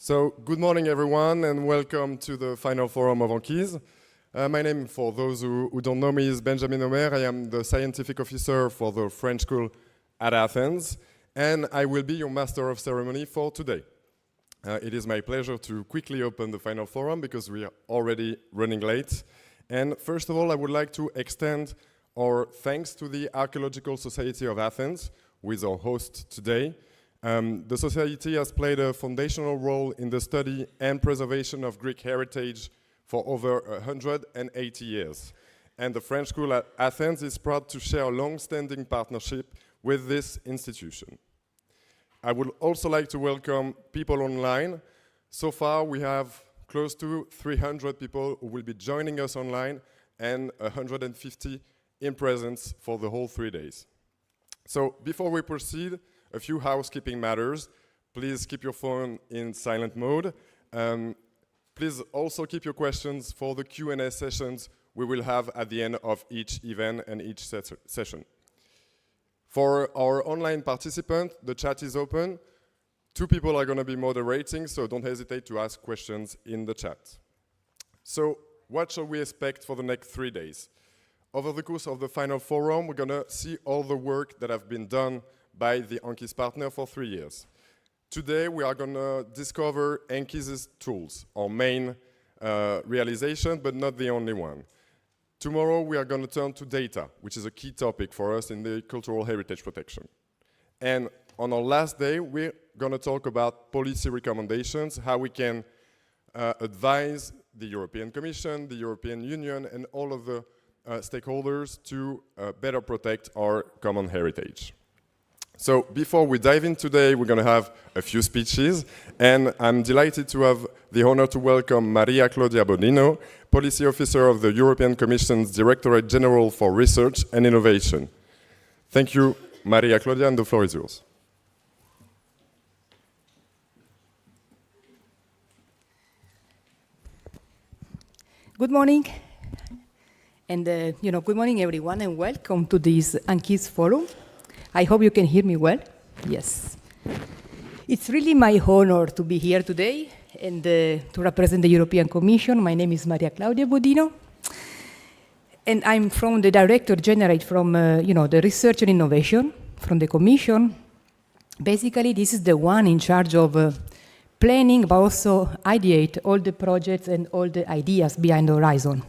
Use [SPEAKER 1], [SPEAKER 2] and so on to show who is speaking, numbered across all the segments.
[SPEAKER 1] So, good morning everyone and welcome to the final forum of ANCHISE. My name, for those who don't know me, is Benjamin Omer. I am the scientific officer for the French school at Athens, and I will be your master of ceremony for today. It is my pleasure to quickly open the final forum because we are already running late. And first of all, I would like to extend our thanks to the Archaeological Society of Athens, who is our host today. The Society has played a foundational role in the study and preservation of Greek heritage for over 180 years. And the French School at Athens is proud to share a long-standing partnership with this institution. I would also like to welcome people online. So far, we have close to 300 people who will be joining us online and 150 in presence for the whole 3 days. So before we proceed, a few housekeeping matters. Please keep your phone in silent mode. Please also keep your questions for the Q&A sessions we will have at the end of each event and each session. For our online participant, the chat is open. 2 people are going to be moderating, so don't hesitate to ask questions in the chat. So what shall we expect for the next 3 days? Over the course of the final forum, we're going to see all the work that have been done by the ANCHISE partner for 3 years. Today, we are going to discover ANCHISE's tools, our main realization, but not the only one. Tomorrow, we are going to turn to data, which is a key topic for us in the cultural heritage protection. And on our last day, we're going to talk about policy recommendations, how we can advise the European Commission, the European Union, and all of the stakeholders to better protect our common heritage. So before we dive in today, we're going to have a few speeches, and I'm delighted to have the honor to welcome Maria Claudia Bodino, Policy Officer of the European Commission's Directorate General for Research and Innovation. Thank you, Maria Claudia, and the floor is yours.
[SPEAKER 2] Good morning, and good morning everyone, and welcome to this ANCHISE forum. I hope you can hear me well. Yes. It's really my honor to be here today and to represent the European Commission. My name is Maria Claudia Bodino, and I'm from the Director General from the Research and Innovation from the Commission. Basically, this is the one in charge of planning, but also ideate all the projects and all the ideas behind the horizon.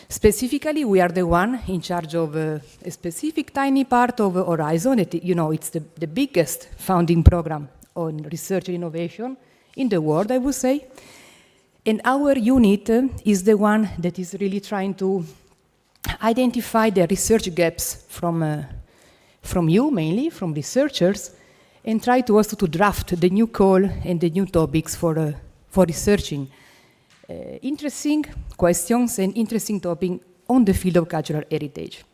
[SPEAKER 2] Specifically, we are the one in charge of a specific tiny part of Horizon. It's the biggest founding program on research and innovation in the world, I would say. And our unit is the one that is really trying to identify the research gaps from you, mainly, from researchers, and try to also to draft the new call and the new topics for researching. Interesting questions and interesting topic on the field of cultural heritage.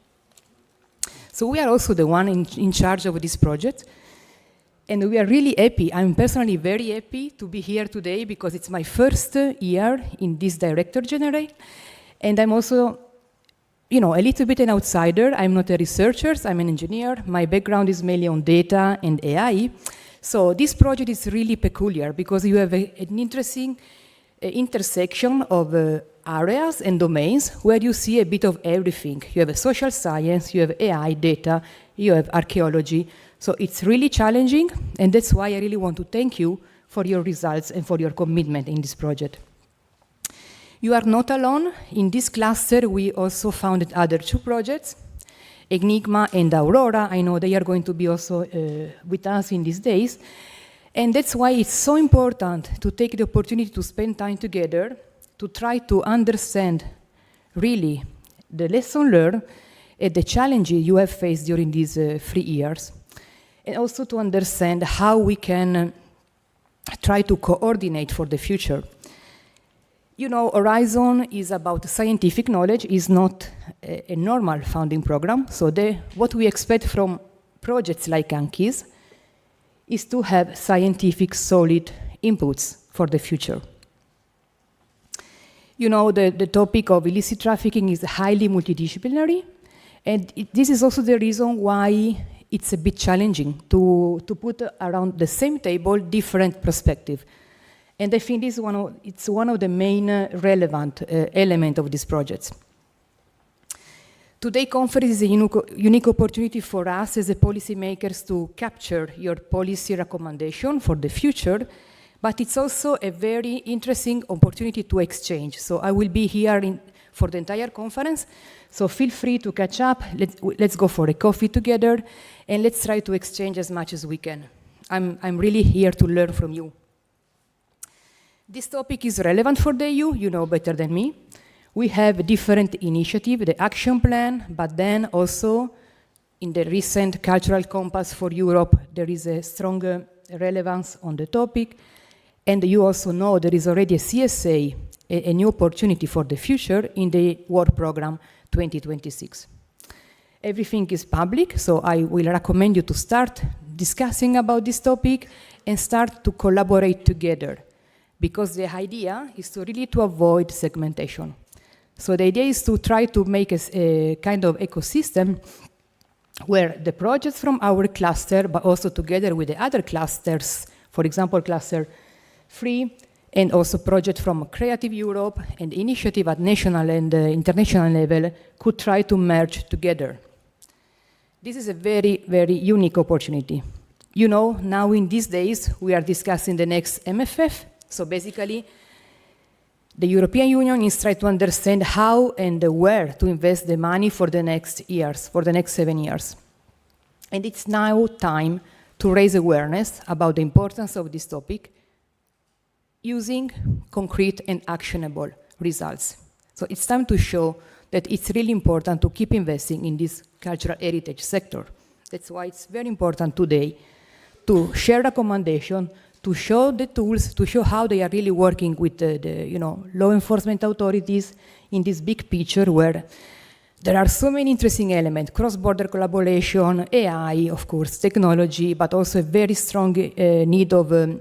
[SPEAKER 2] So we are also the one in charge of this project, and we are really happy. I'm personally very happy to be here today because it's my first year in this Director General, and I'm also, a little bit an outsider. I'm not a researcher, I'm an engineer. My background is mainly on data and AI. So this project is really peculiar because you have an interesting intersection of areas and domains where you see a bit of everything. You have a social science, you have AI, data, you have archaeology. So it's really challenging, and that's why I really want to thank you for your results and for your commitment in this project. You are not alone. In this cluster, we also founded other 2 projects, Enigma and Aurora. I know they are going to be also with us in these days. And that's why it's so important to take the opportunity to spend time together to try to understand really the lesson learned and the challenges you have faced during these 3 years. And also to understand how we can try to coordinate for the future. Horizon is about scientific knowledge, is not a normal founding program. So what we expect from projects like ANCHISE is to have scientific solid inputs for the future. The topic of illicit trafficking is highly multidisciplinary, and this is also the reason why it's a bit challenging to put around the same table different perspectives. And I think it's one of the main relevant elements of these projects. Today's conference is a unique opportunity for us as policymakers to capture your policy recommendation for the future, but it's also a very interesting opportunity to exchange. So I will be here for the entire conference, so feel free to catch up. Let's go for a coffee together, and let's try to exchange as much as we can. I'm really here to learn from you. This topic is relevant for the EU, you know better than me. We have different initiatives, the action plan, but then also in the recent Cultural Compass for Europe, there is a stronger relevance on the topic. And you also know there is already a CSA, a new opportunity for the future in the work program 2026. Everything is public, so I will recommend you to start discussing about this topic and start to collaborate together, because the idea is to really avoid segmentation. So the idea is to try to make a kind of ecosystem where the projects from our cluster, but also together with the other clusters, for example, cluster 3, and also projects from Creative Europe and initiative at national and international level could try to merge together. This is a very, very unique opportunity. You know, now in these days, we are discussing the next MFF. So basically, the European Union is trying to understand how and where to invest the money for the next years, for the next 7 years. And it's now time to raise awareness about the importance of this topic using concrete and actionable results. So it's time to show that it's really important to keep investing in this cultural heritage sector. That's why it's very important today to share recommendations, to show the tools, to show how they are really working with the law enforcement authorities in this big picture where there are so many interesting elements, cross-border collaboration, AI, of course, technology, but also a very strong need of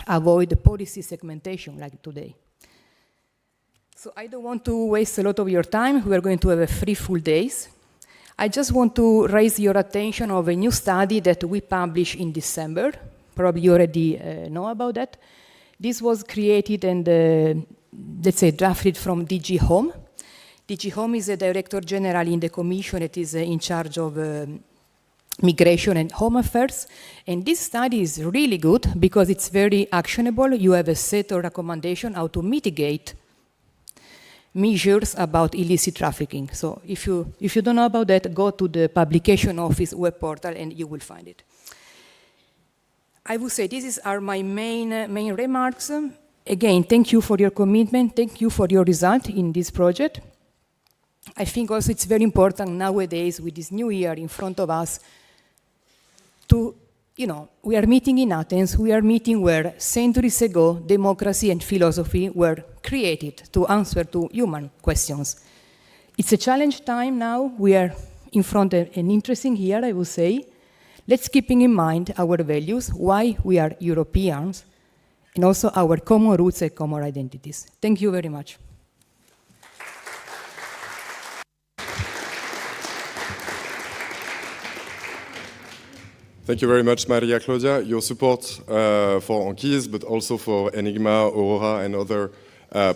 [SPEAKER 2] avoid policy segmentation like today. So I don't want to waste a lot of your time. We are going to have 3 full days. I just want to raise your attention of a new study that we published in December. Probably you already know about that. This was created and, let's say, drafted from DG Home. DG Home is a director general in the Commission that is in charge of migration and home affairs. And this study is really good because it's very actionable. You have a set of recommendations how to mitigate measures about illicit trafficking. So if you don't know about that, go to the publication office web portal and you will find it. I would say these are my main remarks. Again, thank you for your commitment. Thank you for your result in this project. I think also it's very important nowadays with this new year in front of us to, we are meeting in Athens. We are meeting where centuries ago democracy and philosophy were created to answer to human questions. It's a challenge time now. We are in front of an interesting year, I would say. Let's keep in mind our values, why we are Europeans, and also our common roots and common identities. Thank you very much.
[SPEAKER 1] Thank you very much, Maria Claudia. Your support for ANCHISE, but also for Enigma, Aurora, and other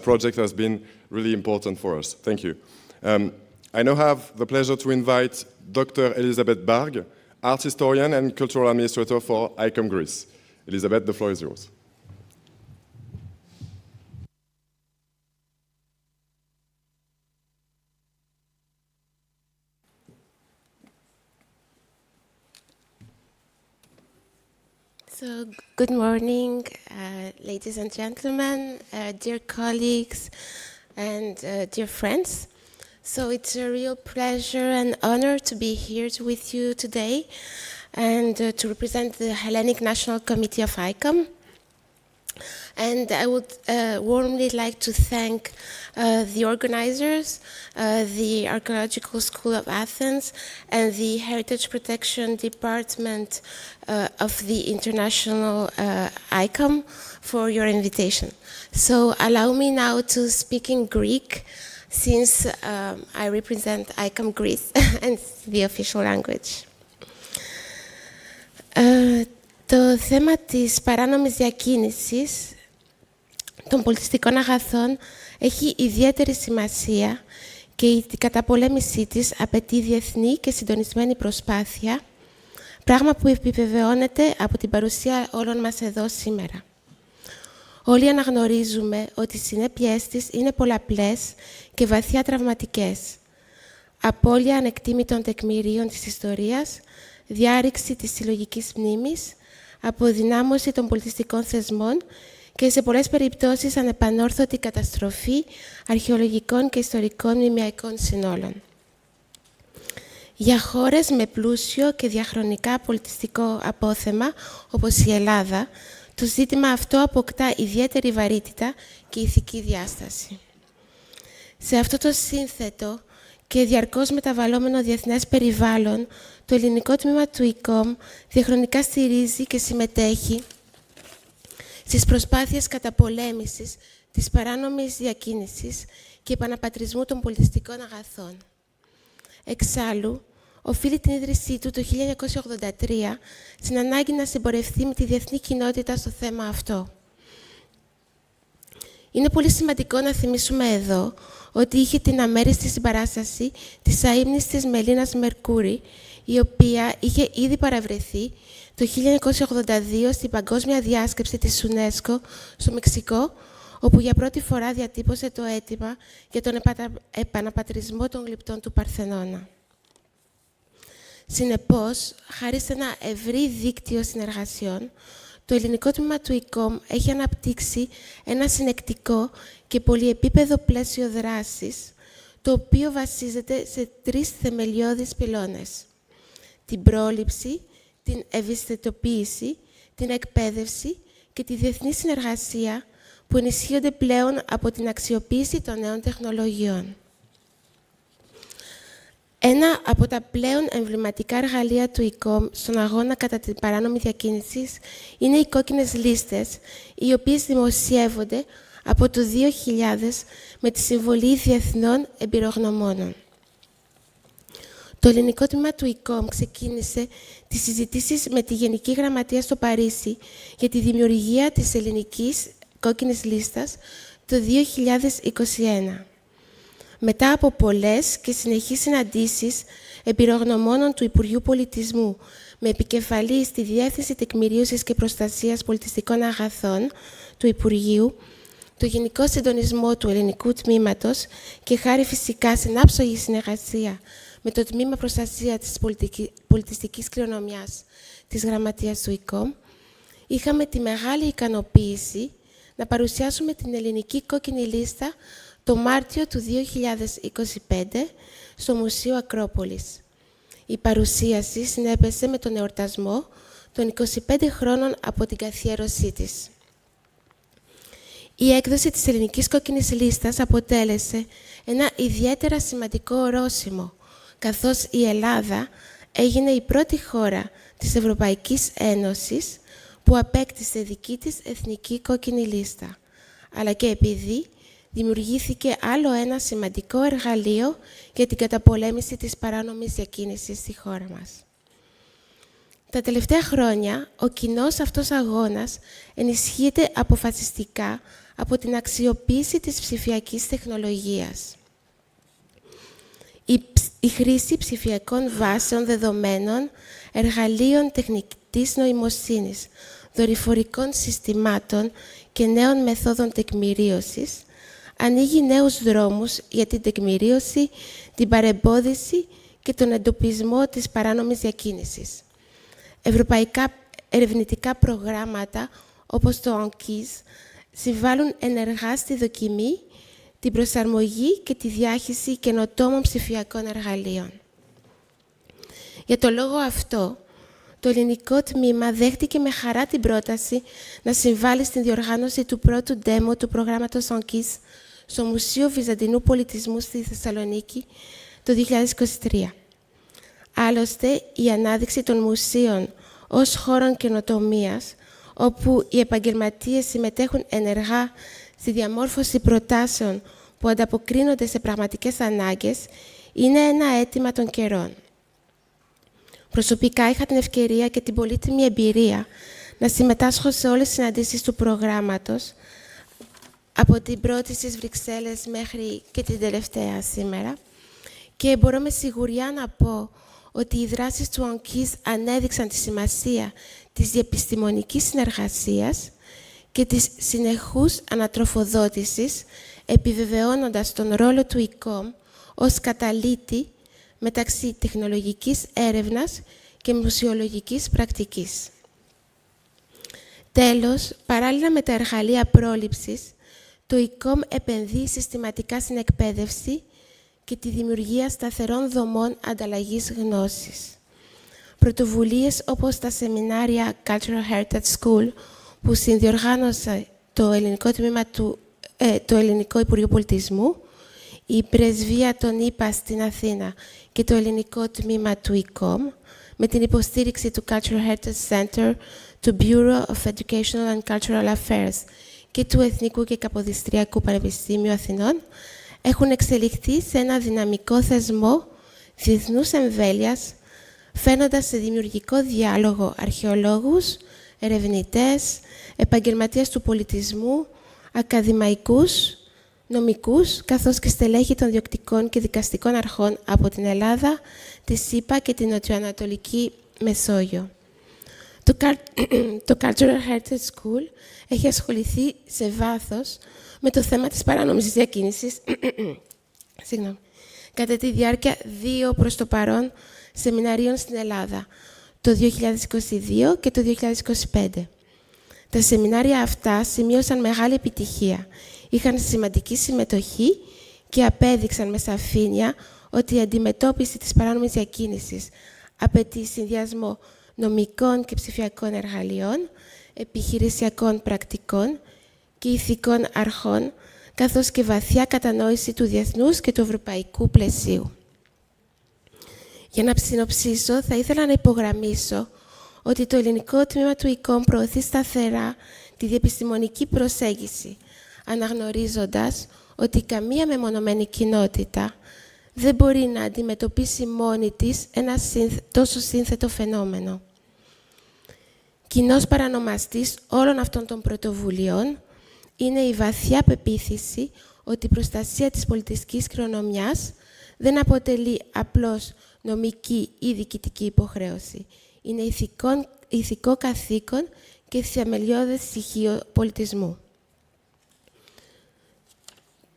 [SPEAKER 1] projects has been really important for us. Thank you. I now have the pleasure to invite Dr. Elisabeth Barg, art historian and cultural administrator for ICOM Greece. Elisabeth, the floor is yours.
[SPEAKER 3] So, good morning, ladies and gentlemen, dear colleagues, and dear friends. So it's a real pleasure and honor to be here with you today and to represent the Hellenic National Committee of ICOM. And I would warmly like to thank the organizers, the Archaeological School of Athens, and the Heritage Protection Department of the International ICOM for your invitation. So allow me now to speak in Greek, since I represent ICOM Greece and it's the official language. Το θέμα της παράνομης διακίνησης των πολιτιστικών αγαθών έχει ιδιαίτερη σημασία και η καταπολέμησή της απαιτεί διεθνή και συντονισμένη προσπάθεια, πράγμα που επιβεβαιώνεται από την παρουσία όλων μας εδώ σήμερα. Όλοι αναγνωρίζουμε ότι οι συνέπειές της είναι πολλαπλές και βαθιά τραυματικές. Απώλεια ανεκτήμητων τεκμηρίων της ιστορίας, διάρρηξη της συλλογικής μνήμης, αποδυνάμωση των πολιτιστικών θεσμών και σε πολλές περιπτώσεις ανεπανόρθωτη καταστροφή αρχαιολογικών και ιστορικών μνημειακών συνόλων. Για χώρες με πλούσιο και διαχρονικά πολιτιστικό απόθεμα, όπως η Ελλάδα, το ζήτημα αυτό αποκτά ιδιαίτερη βαρύτητα και ηθική διάσταση. Σε αυτό το σύνθετο και διαρκώς μεταβαλλόμενο διεθνές περιβάλλον, το ελληνικό τμήμα του ΙΚΟΜ διαχρονικά στηρίζει και συμμετέχει στις προσπάθειες καταπολέμησης της παράνομης διακίνησης και επαναπατρισμού των πολιτιστικών αγαθών. Εξάλλου, οφείλει την ίδρυσή του το 1983 στην ανάγκη να συμπορευτεί με τη διεθνή κοινότητα στο θέμα αυτό. Είναι πολύ σημαντικό να θυμίσουμε εδώ ότι είχε την αμέριστη συμπαράσταση της αείμνηστης Μελίνας Μερκούρη, η οποία είχε ήδη παραβρεθεί το 1982 στην Παγκόσμια Διάσκεψη της UNESCO στο Μεξικό, όπου για πρώτη φορά διατύπωσε το αίτημα για τον επαναπατρισμό των γλυπτών του Παρθενώνα. Συνεπώς, χάρη σε ένα ευρύ δίκτυο συνεργασιών, το ελληνικό τμήμα του ΙΚΟΜ έχει αναπτύξει ένα συνεκτικό και πολυεπίπεδο πλαίσιο δράσης, το οποίο βασίζεται σε 3 θεμελιώδεις πυλώνες: την πρόληψη, την ευαισθητοποίηση, την εκπαίδευση και τη διεθνή συνεργασία, που ενισχύονται πλέον από την αξιοποίηση των νέων τεχνολογιών. Ένα από τα πλέον εμβληματικά εργαλεία του ΙΚΟΜ στον αγώνα κατά την παράνομη διακίνηση είναι οι κόκκινες λίστες, οι οποίες δημοσιεύονται από το 2000 με τη συμβολή διεθνών εμπειρογνωμόνων. Το ελληνικό τμήμα του ΙΚΟΜ ξεκίνησε τις συζητήσεις με τη Γενική Γραμματεία στο Παρίσι για τη δημιουργία της ελληνικής κόκκινης λίστας το 2021. Μετά από πολλές και συνεχείς συναντήσεις εμπειρογνωμόνων του Υπουργείου Πολιτισμού με επικεφαλή στη Διεύθυνση Τεκμηρίωσης και Προστασίας Πολιτιστικών Αγαθών του Υπουργείου, το Γενικό Συντονισμό του Ελληνικού Τμήματος και χάρη φυσικά στην άψογη συνεργασία με το Τμήμα Προστασία της Πολιτιστικής Κληρονομιάς της Γραμματείας του ΙΚΟΜ, είχαμε τη μεγάλη ικανοποίηση να παρουσιάσουμε την ελληνική κόκκινη λίστα το Μάρτιο του 2025 στο Μουσείο Ακρόπολης. Η παρουσίαση συνέπεσε με τον εορτασμό των 25 χρόνων από την καθιέρωσή της. Η έκδοση της ελληνικής κόκκινης λίστας αποτέλεσε ένα ιδιαίτερα σημαντικό ορόσημο, καθώς η Ελλάδα έγινε η πρώτη χώρα της Ευρωπαϊκής Ένωσης που απέκτησε δική της εθνική κόκκινη λίστα, αλλά και επειδή δημιουργήθηκε άλλο ένα σημαντικό εργαλείο για την καταπολέμηση της παράνομης διακίνησης στη χώρα μας. Τα τελευταία χρόνια, ο κοινός αυτός αγώνας ενισχύεται αποφασιστικά από την αξιοποίηση της ψηφιακής τεχνολογίας. Η χρήση ψηφιακών βάσεων δεδομένων, εργαλείων τεχνητής νοημοσύνης, δορυφορικών συστημάτων και νέων μεθόδων τεκμηρίωσης ανοίγει νέους δρόμους για την τεκμηρίωση, την παρεμπόδιση και τον εντοπισμό της παράνομης διακίνησης. Ευρωπαϊκά ερευνητικά προγράμματα όπως το ANCHISE συμβάλλουν ενεργά στη δοκιμή, την προσαρμογή και τη διάχυση καινοτόμων ψηφιακών εργαλείων. Για το λόγο αυτό, το ελληνικό τμήμα δέχτηκε με χαρά την πρόταση να συμβάλλει στην διοργάνωση του πρώτου ντέμο του προγράμματος ANCHISE στο Μουσείο Βυζαντινού Πολιτισμού στη Θεσσαλονίκη το 2023. Άλλωστε, η ανάδειξη των μουσείων ως χώρων καινοτομίας, όπου οι επαγγελματίες συμμετέχουν ενεργά στη διαμόρφωση προτάσεων που ανταποκρίνονται σε πραγματικές ανάγκες, είναι ένα αίτημα των καιρών. Προσωπικά είχα την ευκαιρία και την πολύτιμη εμπειρία να συμμετάσχω σε όλες τις συναντήσεις του προγράμματος, από την πρώτη στις Βρυξέλλες μέχρι και την τελευταία σήμερα. Και μπορώ με σιγουριά να πω ότι οι δράσεις του ANCHISE ανέδειξαν τη σημασία της διεπιστημονικής συνεργασίας και της συνεχούς ανατροφοδότησης, επιβεβαιώνοντας τον ρόλο του ΙΚΟΜ ως καταλύτη μεταξύ τεχνολογικής έρευνας και μουσιολογικής πρακτικής. Τέλος, παράλληλα με τα εργαλεία πρόληψης, το ΙΚΟΜ επενδύει συστηματικά στην εκπαίδευση και τη δημιουργία σταθερών δομών ανταλλαγής γνώσης. Πρωτοβουλίες όπως τα σεμινάρια Cultural Heritage School, που συνδιοργάνωσε το Ελληνικό Υπουργείο Πολιτισμού, η Πρεσβεία των ΗΠΑ στην Αθήνα και το ελληνικό τμήμα του ΙΚΟΜ, με την υποστήριξη του Cultural Heritage Center, του Bureau of Educational and Cultural Affairs και του Εθνικού και Καποδιστριακού Πανεπιστήμιου Αθηνών, έχουν εξελιχθεί σε ένα δυναμικό θεσμό διεθνούς εμβέλειας, φέρνοντας σε δημιουργικό διάλογο αρχαιολόγους, ερευνητές, επαγγελματίες του πολιτισμού, ακαδημαϊκούς, νομικούς, καθώς και στελέχη των διοκτικών και δικαστικών αρχών από την Ελλάδα, τη ΣΥΠΑ και την Νοτιοανατολική Μεσόγειο. Το Cultural Heritage School έχει ασχοληθεί σε βάθος με το θέμα της παράνομης διακίνησης κατά τη διάρκεια 2 προς το παρόν σεμιναρίων στην Ελλάδα, το 2022 και το 2025. Τα σεμινάρια αυτά σημείωσαν μεγάλη επιτυχία, είχαν σημαντική συμμετοχή και απέδειξαν με σαφήνεια ότι η αντιμετώπιση της παράνομης διακίνησης απαιτεί συνδυασμό νομικών και ψηφιακών εργαλείων, επιχειρησιακών πρακτικών και ηθικών αρχών, καθώς και βαθιά κατανόηση του διεθνούς και του ευρωπαϊκού πλαισίου. Για να συνοψίσω, θα ήθελα να υπογραμμίσω ότι το ελληνικό τμήμα του ΙΚΟΜ προωθεί σταθερά τη διεπιστημονική προσέγγιση, αναγνωρίζοντας ότι καμία μεμονωμένη κοινότητα δεν μπορεί να αντιμετωπίσει μόνη της ένα τόσο σύνθετο φαινόμενο. Κοινός παρανομαστής όλων αυτών των πρωτοβουλειών είναι η βαθιά πεποίθηση ότι η προστασία της πολιτιστικής κληρονομιάς δεν αποτελεί απλώς νομική ή διοικητική υποχρέωση. Είναι ηθικό καθήκον και θεμελιώδες στοιχείο πολιτισμού.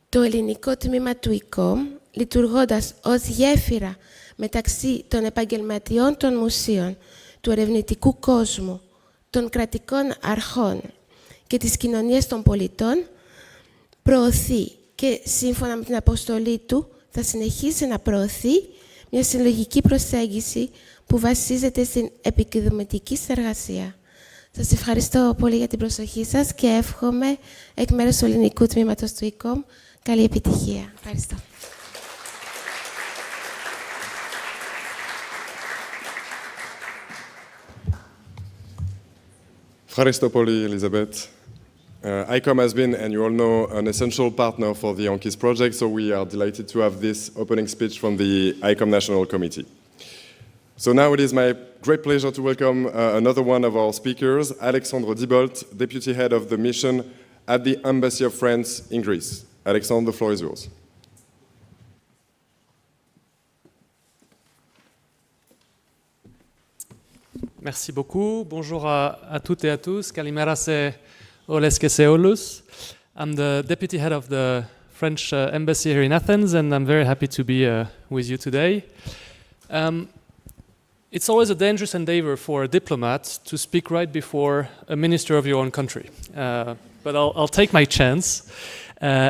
[SPEAKER 3] Το ελληνικό τμήμα του ΙΚΟΜ, λειτουργώντας ως γέφυρα μεταξύ των επαγγελματιών των μουσείων, του ερευνητικού κόσμου, των κρατικών αρχών και της κοινωνίας των πολιτών, προωθεί και σύμφωνα με την αποστολή του θα συνεχίσει να προωθεί μια συλλογική προσέγγιση που βασίζεται στην επικοδομητική συνεργασία. Σας ευχαριστώ πολύ για την προσοχή σας και εύχομαι εκ μέρους του ελληνικού τμήματος του ΙΚΟΜ καλή επιτυχία. Ευχαριστώ.
[SPEAKER 1] Ευχαριστώ πολύ, Elizabeth. ICOM has been, and you all know, an essential partner for the ANCHISE project, so we are delighted to have this opening speech from the ICOM National Committee. So now it is my great pleasure to welcome another one of our speakers, Alexandre Dibolt, Deputy Head of the Mission at the Embassy of France in Greece. Alexandre, the floor is yours.
[SPEAKER 4] Merci beaucoup. Bonjour à toutes et à tous. Kalimera se oleske se olus. I'm the deputy head of the French embassy here in Athens, and I'm very happy to be with you today. It's always a dangerous endeavor for a diplomat to speak right before a minister of your own country. But I'll take my chance,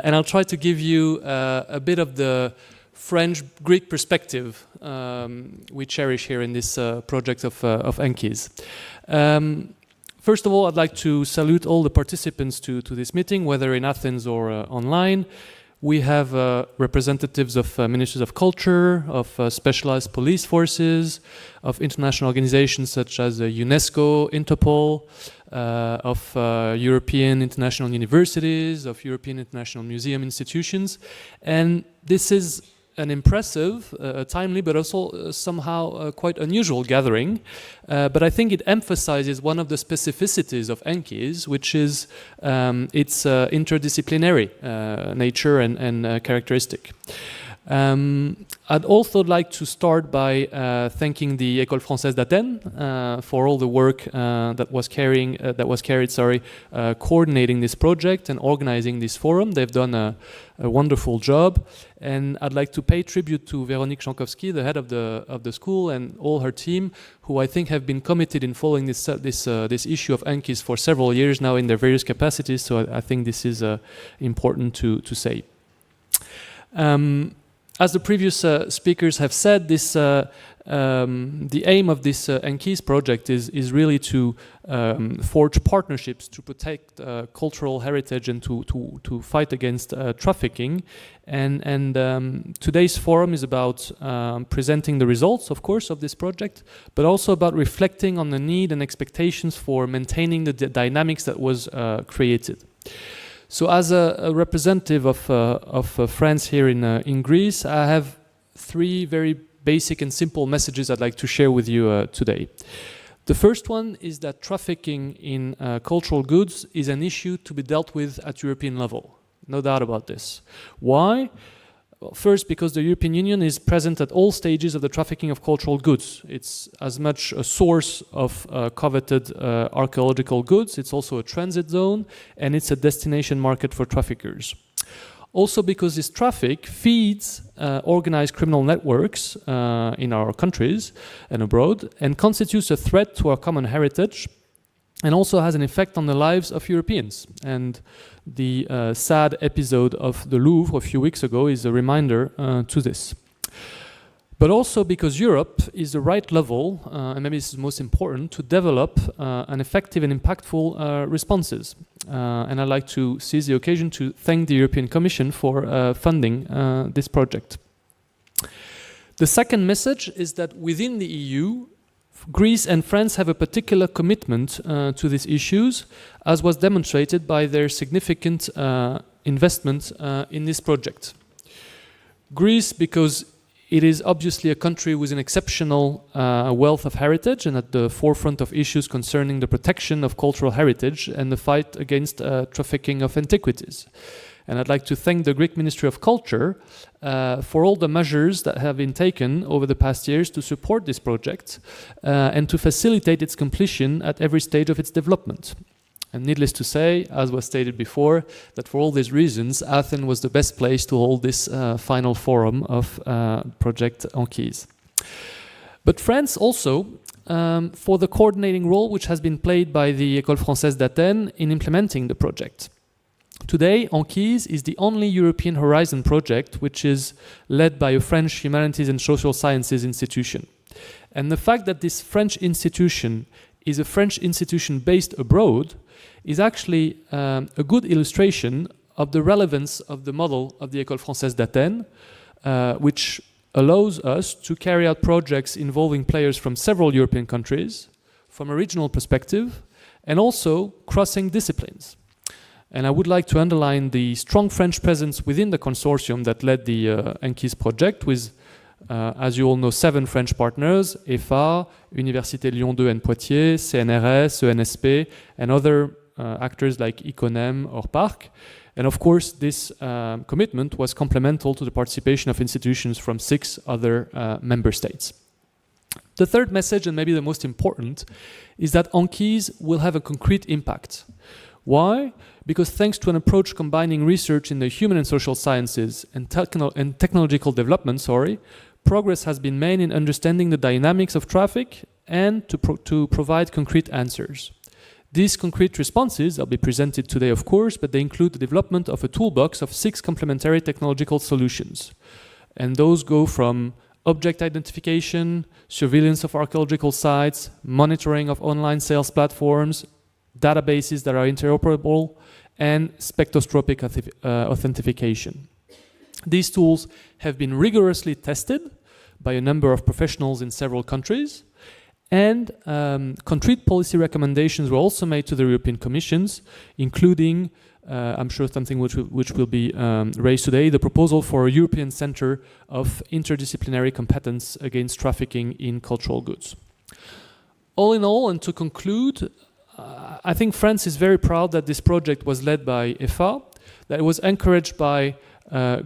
[SPEAKER 4] and I'll try to give you a bit of the French-Greek perspective we cherish here in this project of ANCHISE. First of all, I'd like to salute all the participants to this meeting, whether in Athens or online. We have representatives of ministers of culture, of specialized police forces, of international organizations such as UNESCO, Interpol, of European international universities, of European international museum institutions. And this is an impressive, timely, but also somehow quite unusual gathering. But I think it emphasizes one of the specificities of ANCHISE, which is its interdisciplinary nature and characteristic. I'd also like to start by thanking the École Française d'Athènes for all the work that was carried, coordinating this project and organizing this forum. They've done a wonderful job, and I'd like to pay tribute to Véronique Jankowski, the head of the school, and all her team, who I think have been committed in following this issue of ANCHISE for several years now in their various capacities. So I think this is important to say. As the previous speakers have said, the aim of this ANCHISE project is really to forge partnerships to protect cultural heritage and to fight against trafficking. And today's forum is about presenting the results, of course, of this project, but also about reflecting on the need and expectations for maintaining the dynamics that was created. So as a representative of France here in Greece, I have three very basic and simple messages I'd like to share with you today. The first one is that trafficking in cultural goods is an issue to be dealt with at European level. No doubt about this. Why? Well, first, because the European Union is present at all stages of the trafficking of cultural goods. It's as much a source of coveted archaeological goods, it's also a transit zone, and it's a destination market for traffickers. Also because this traffic feeds organized criminal networks in our countries and abroad, and constitutes a threat to our common heritage, and also has an effect on the lives of Europeans. And the sad episode of the Louvre a few weeks ago is a reminder to this. But also because Europe is the right level, and maybe this is most important, to develop an effective and impactful responses. And I'd like to seize the occasion to thank the European Commission for funding this project. The second message is that within the EU, Greece and France have a particular commitment to these issues, as was demonstrated by their significant investment in this project. Greece, because it is obviously a country with an exceptional wealth of heritage and at the forefront of issues concerning the protection of cultural heritage and the fight against trafficking of antiquities. And I'd like to thank the Greek Ministry of Culture for all the measures that have been taken over the past years to support this project and to facilitate its completion at every stage of its development. And needless to say, as was stated before, that for all these reasons, Athens was the best place to hold this final forum of Project ANCHISE. But France also, for the coordinating role which has been played by the École Française d'Athènes in implementing the project. Today, ANCHISE is the only European Horizon project which is led by a French humanities and social sciences institution. And the fact that this French institution is a French institution based abroad is actually a good illustration of the relevance of the model of the École Française d'Athènes, which allows us to carry out projects involving players from several European countries, from a regional perspective, and also crossing disciplines. And I would like to underline the strong French presence within the consortium that led the ANCHISE project with, as you all know, 7 French partners, EFA, Université Lyon 2 and Poitiers, CNRS, ENSP, and other actors like ICONEM or PARC. And of course, this commitment was complemental to the participation of institutions from 6 other member states. The third message, and maybe the most important, is that ANCHISE will have a concrete impact. Why? Because thanks to an approach combining research in the human and social sciences and technological development, progress has been made in understanding the dynamics of traffic and to provide concrete answers. These concrete responses will be presented today, of course, but they include the development of a toolbox of 6 complementary technological solutions. And those go from object identification, surveillance of archaeological sites, monitoring of online sales platforms, databases that are interoperable, and spectroscopic authentication. These tools have been rigorously tested by a number of professionals in several countries, and concrete policy recommendations were also made to the European Commission, including I'm sure something which will be raised today, the proposal for a European Centre of Interdisciplinary Competence Against Trafficking in Cultural Goods. All in all, and to conclude, I think France is very proud that this project was led by EFA, that it was encouraged by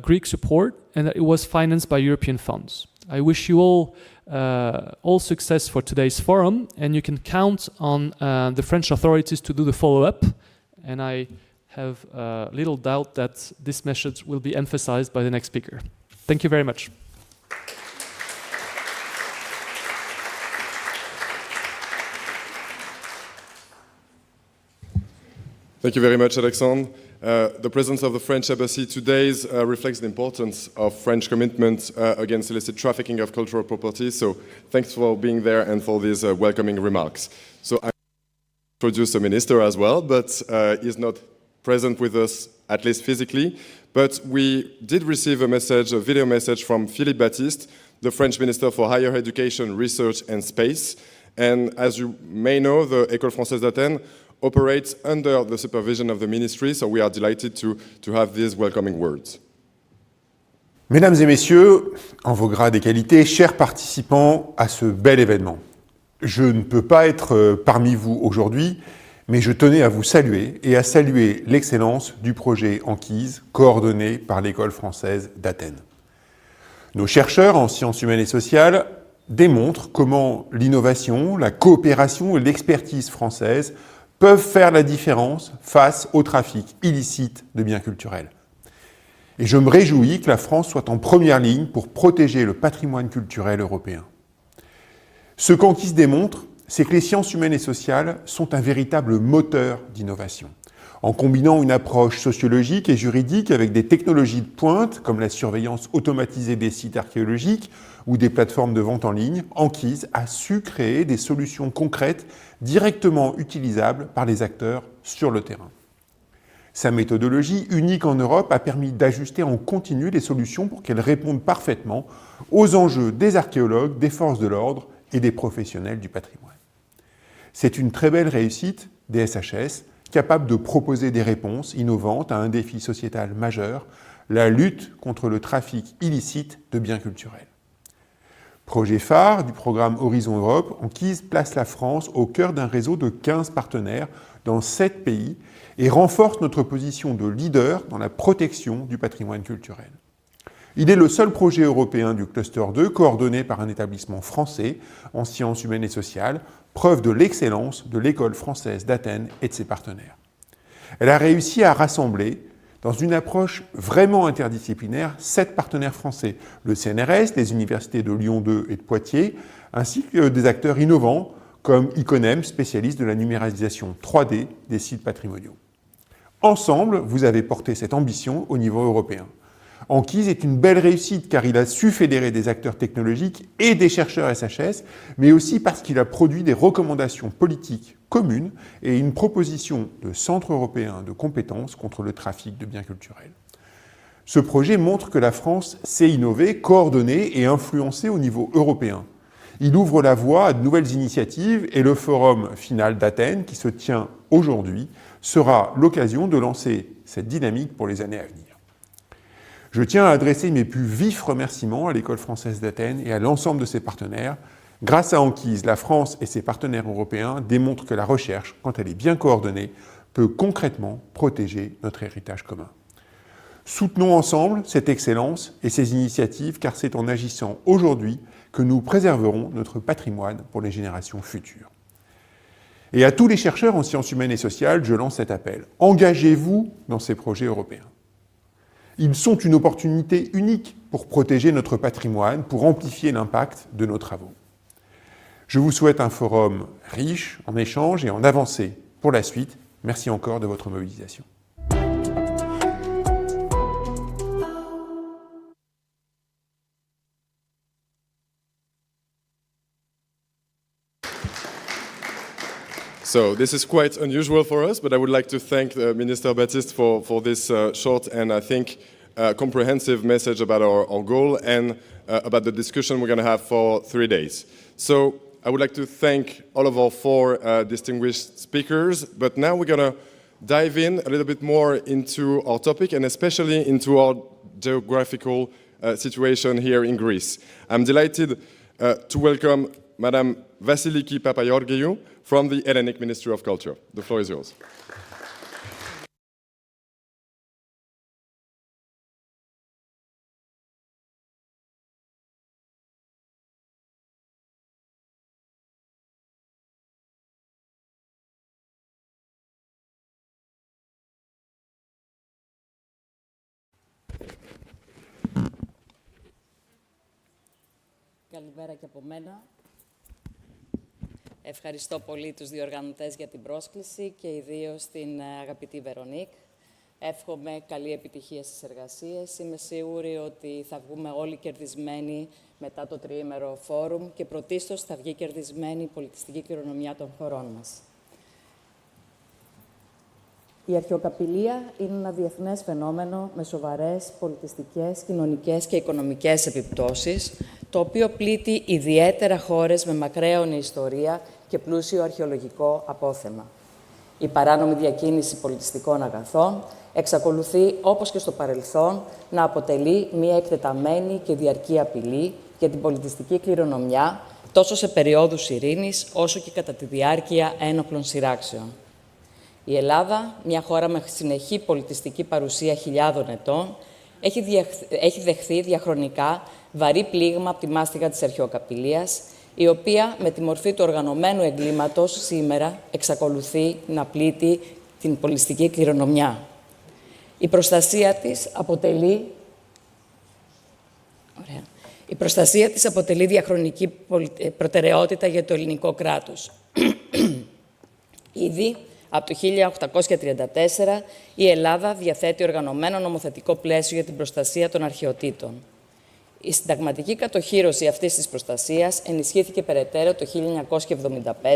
[SPEAKER 4] Greek support, and that it was financed by European funds. I wish you all success for today's forum, and you can count on the French authorities to do the follow-up, and I have little doubt that this message will be emphasized by the next speaker. Thank you very much.
[SPEAKER 1] Thank you very much, Alexandre. The presence of the French embassy today reflects the importance of French commitment against illicit trafficking of cultural property. So thanks for being there and for these welcoming remarks. So I introduce the minister as well, but he's not present with us, at least physically. But we did receive a message, a video message from Philippe Baptiste, the French Minister for Higher Education, Research and Space. And as you may know, the École Française d'Athènes operates under the supervision of the ministry, so we are delighted to have these welcoming words.
[SPEAKER 5] Mesdames et messieurs, en vos grades et qualités, chers participants à ce bel événement, je ne peux pas être parmi vous aujourd'hui, mais je tenais à vous saluer et à saluer l'excellence du projet ANCHISE coordonné par l'École française d'Athènes. Nos chercheurs en sciences humaines et sociales démontrent comment l'innovation, la coopération et l'expertise française peuvent faire la différence face au trafic illicite de biens culturels. Et je me réjouis que la France soit en première ligne pour protéger le patrimoine culturel européen. Ce qu'ANCHISE démontre, c'est que les sciences humaines et sociales sont un véritable moteur d'innovation. En combinant une approche sociologique et juridique avec des technologies de pointe, comme la surveillance automatisée des sites archéologiques ou des plateformes de vente en ligne, ANCHISE a su créer des solutions concrètes directement utilisables par les acteurs sur le terrain. Sa méthodologie, unique en Europe, a permis d'ajuster en continu les solutions pour qu'elles répondent parfaitement aux enjeux des archéologues, des forces de l'ordre et des professionnels du patrimoine. C'est une très belle réussite des SHS, capable de proposer des réponses innovantes à un défi sociétal majeur, la lutte contre le trafic illicite de biens culturels. Projet phare du programme Horizon Europe, ANCHISE place la France au cœur d'un réseau de 15 partenaires dans 7 pays et renforce notre position de leader dans la protection du patrimoine culturel. Il est le seul projet européen du cluster 2 coordonné par un établissement français en sciences humaines et sociales, preuve de l'excellence de l'École française d'Athènes et de ses partenaires. Elle a réussi à rassembler, dans une approche vraiment interdisciplinaire, 7 partenaires français, le CNRS, les universités de Lyon 2 et de Poitiers, ainsi que des acteurs innovants comme Iconem, spécialiste de la numérisation 3D des sites patrimoniaux. Ensemble, vous avez porté cette ambition au niveau européen. ANCHISE est une belle réussite car il a su fédérer des acteurs technologiques et des chercheurs SHS, mais aussi parce qu'il a produit des recommandations politiques communes et une proposition de centre européen de compétences contre le trafic de biens culturels. Ce projet montre que la France sait innover, coordonner et influencer au niveau européen. Il ouvre la voie à de nouvelles initiatives et le forum final d'Athènes, qui se tient aujourd'hui, sera l'occasion de lancer cette dynamique pour les années à venir. Je tiens à adresser mes plus vifs remerciements à l'École française d'Athènes et à l'ensemble de ses partenaires. Grâce à ANCHISE, la France et ses partenaires européens démontrent que la recherche, quand elle est bien coordonnée, peut concrètement protéger notre héritage commun. Soutenons ensemble cette excellence et ces initiatives, car c'est en agissant aujourd'hui que nous préserverons notre patrimoine pour les générations futures. Et à tous les chercheurs en sciences humaines et sociales, je lance cet appel. Engagez-vous dans ces projets européens. Ils sont une opportunité unique pour protéger notre patrimoine, pour amplifier l'impact de nos travaux. Je vous souhaite un forum riche en échanges et en avancées pour la suite. Merci encore de votre mobilisation.
[SPEAKER 1] So this is quite unusual for us, but I would like to thank Minister Baptiste for this short and I think comprehensive message about our goal and about the discussion we're going to have for 3 days. So I would like to thank all of our 4 distinguished speakers, but now we're going to dive in a little bit more into our topic and especially into our geographical situation here in Greece. I'm delighted to welcome Madam Vasiliki Papageorgiou from the Hellenic Ministry of Culture. The floor is yours.
[SPEAKER 6] Καλημέρα και από μένα. Ευχαριστώ πολύ τους διοργανωτές για την πρόσκληση και ιδίως την αγαπητή Βερονίκ. Εύχομαι καλή επιτυχία στις εργασίες. Είμαι σίγουρη ότι θα βγούμε όλοι κερδισμένοι μετά το τριήμερο φόρουμ και πρωτίστως θα βγει κερδισμένη η πολιτιστική κληρονομιά των χωρών μας. Η αρχαιοκαπηλεία είναι ένα διεθνές φαινόμενο με σοβαρές πολιτιστικές, κοινωνικές και οικονομικές επιπτώσεις, το οποίο πλήττει ιδιαίτερα χώρες με μακραίωνη ιστορία και πλούσιο αρχαιολογικό απόθεμα. Η παράνομη διακίνηση πολιτιστικών αγαθών εξακολουθεί, όπως και στο παρελθόν, να αποτελεί μια εκτεταμένη και διαρκή απειλή για την πολιτιστική κληρονομιά, τόσο σε περιόδους ειρήνης, όσο και κατά τη διάρκεια ένοπλων σειράξεων. Η Ελλάδα, μια χώρα με συνεχή πολιτιστική παρουσία χιλιάδων ετών, έχει δεχθεί διαχρονικά βαρύ πλήγμα από τη μάστιγα της αρχαιοκαπηλείας, η οποία με τη μορφή του οργανωμένου εγκλήματος σήμερα εξακολουθεί να πλήττει την πολιτιστική κληρονομιά. Η προστασία της αποτελεί διαχρονική προτεραιότητα για το ελληνικό κράτος. Ήδη από το 1834 η Ελλάδα διαθέτει οργανωμένο νομοθετικό πλαίσιο για την προστασία των αρχαιοτήτων. Η συνταγματική κατοχύρωση αυτής της προστασίας ενισχύθηκε περαιτέρω το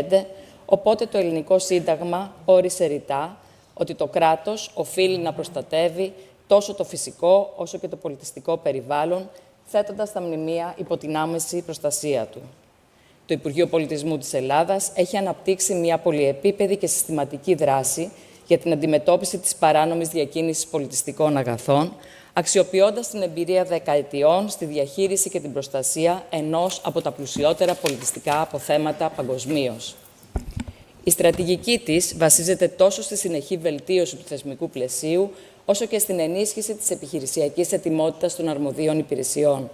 [SPEAKER 6] 1975, οπότε το ελληνικό σύνταγμα όρισε ρητά ότι το κράτος οφείλει να προστατεύει τόσο το φυσικό όσο και το πολιτιστικό περιβάλλον, θέτοντας τα μνημεία υπό την άμεση προστασία του. Το Υπουργείο Πολιτισμού της Ελλάδας έχει αναπτύξει μια πολυεπίπεδη και συστηματική δράση για την αντιμετώπιση της παράνομης διακίνησης πολιτιστικών αγαθών, αξιοποιώντας την εμπειρία δεκαετιών στη διαχείριση και την προστασία ενός από τα πλουσιότερα πολιτιστικά αποθέματα παγκοσμίως. Η στρατηγική της βασίζεται τόσο στη συνεχή βελτίωση του θεσμικού πλαισίου, όσο και στην ενίσχυση της επιχειρησιακής ετοιμότητας των αρμοδίων υπηρεσιών.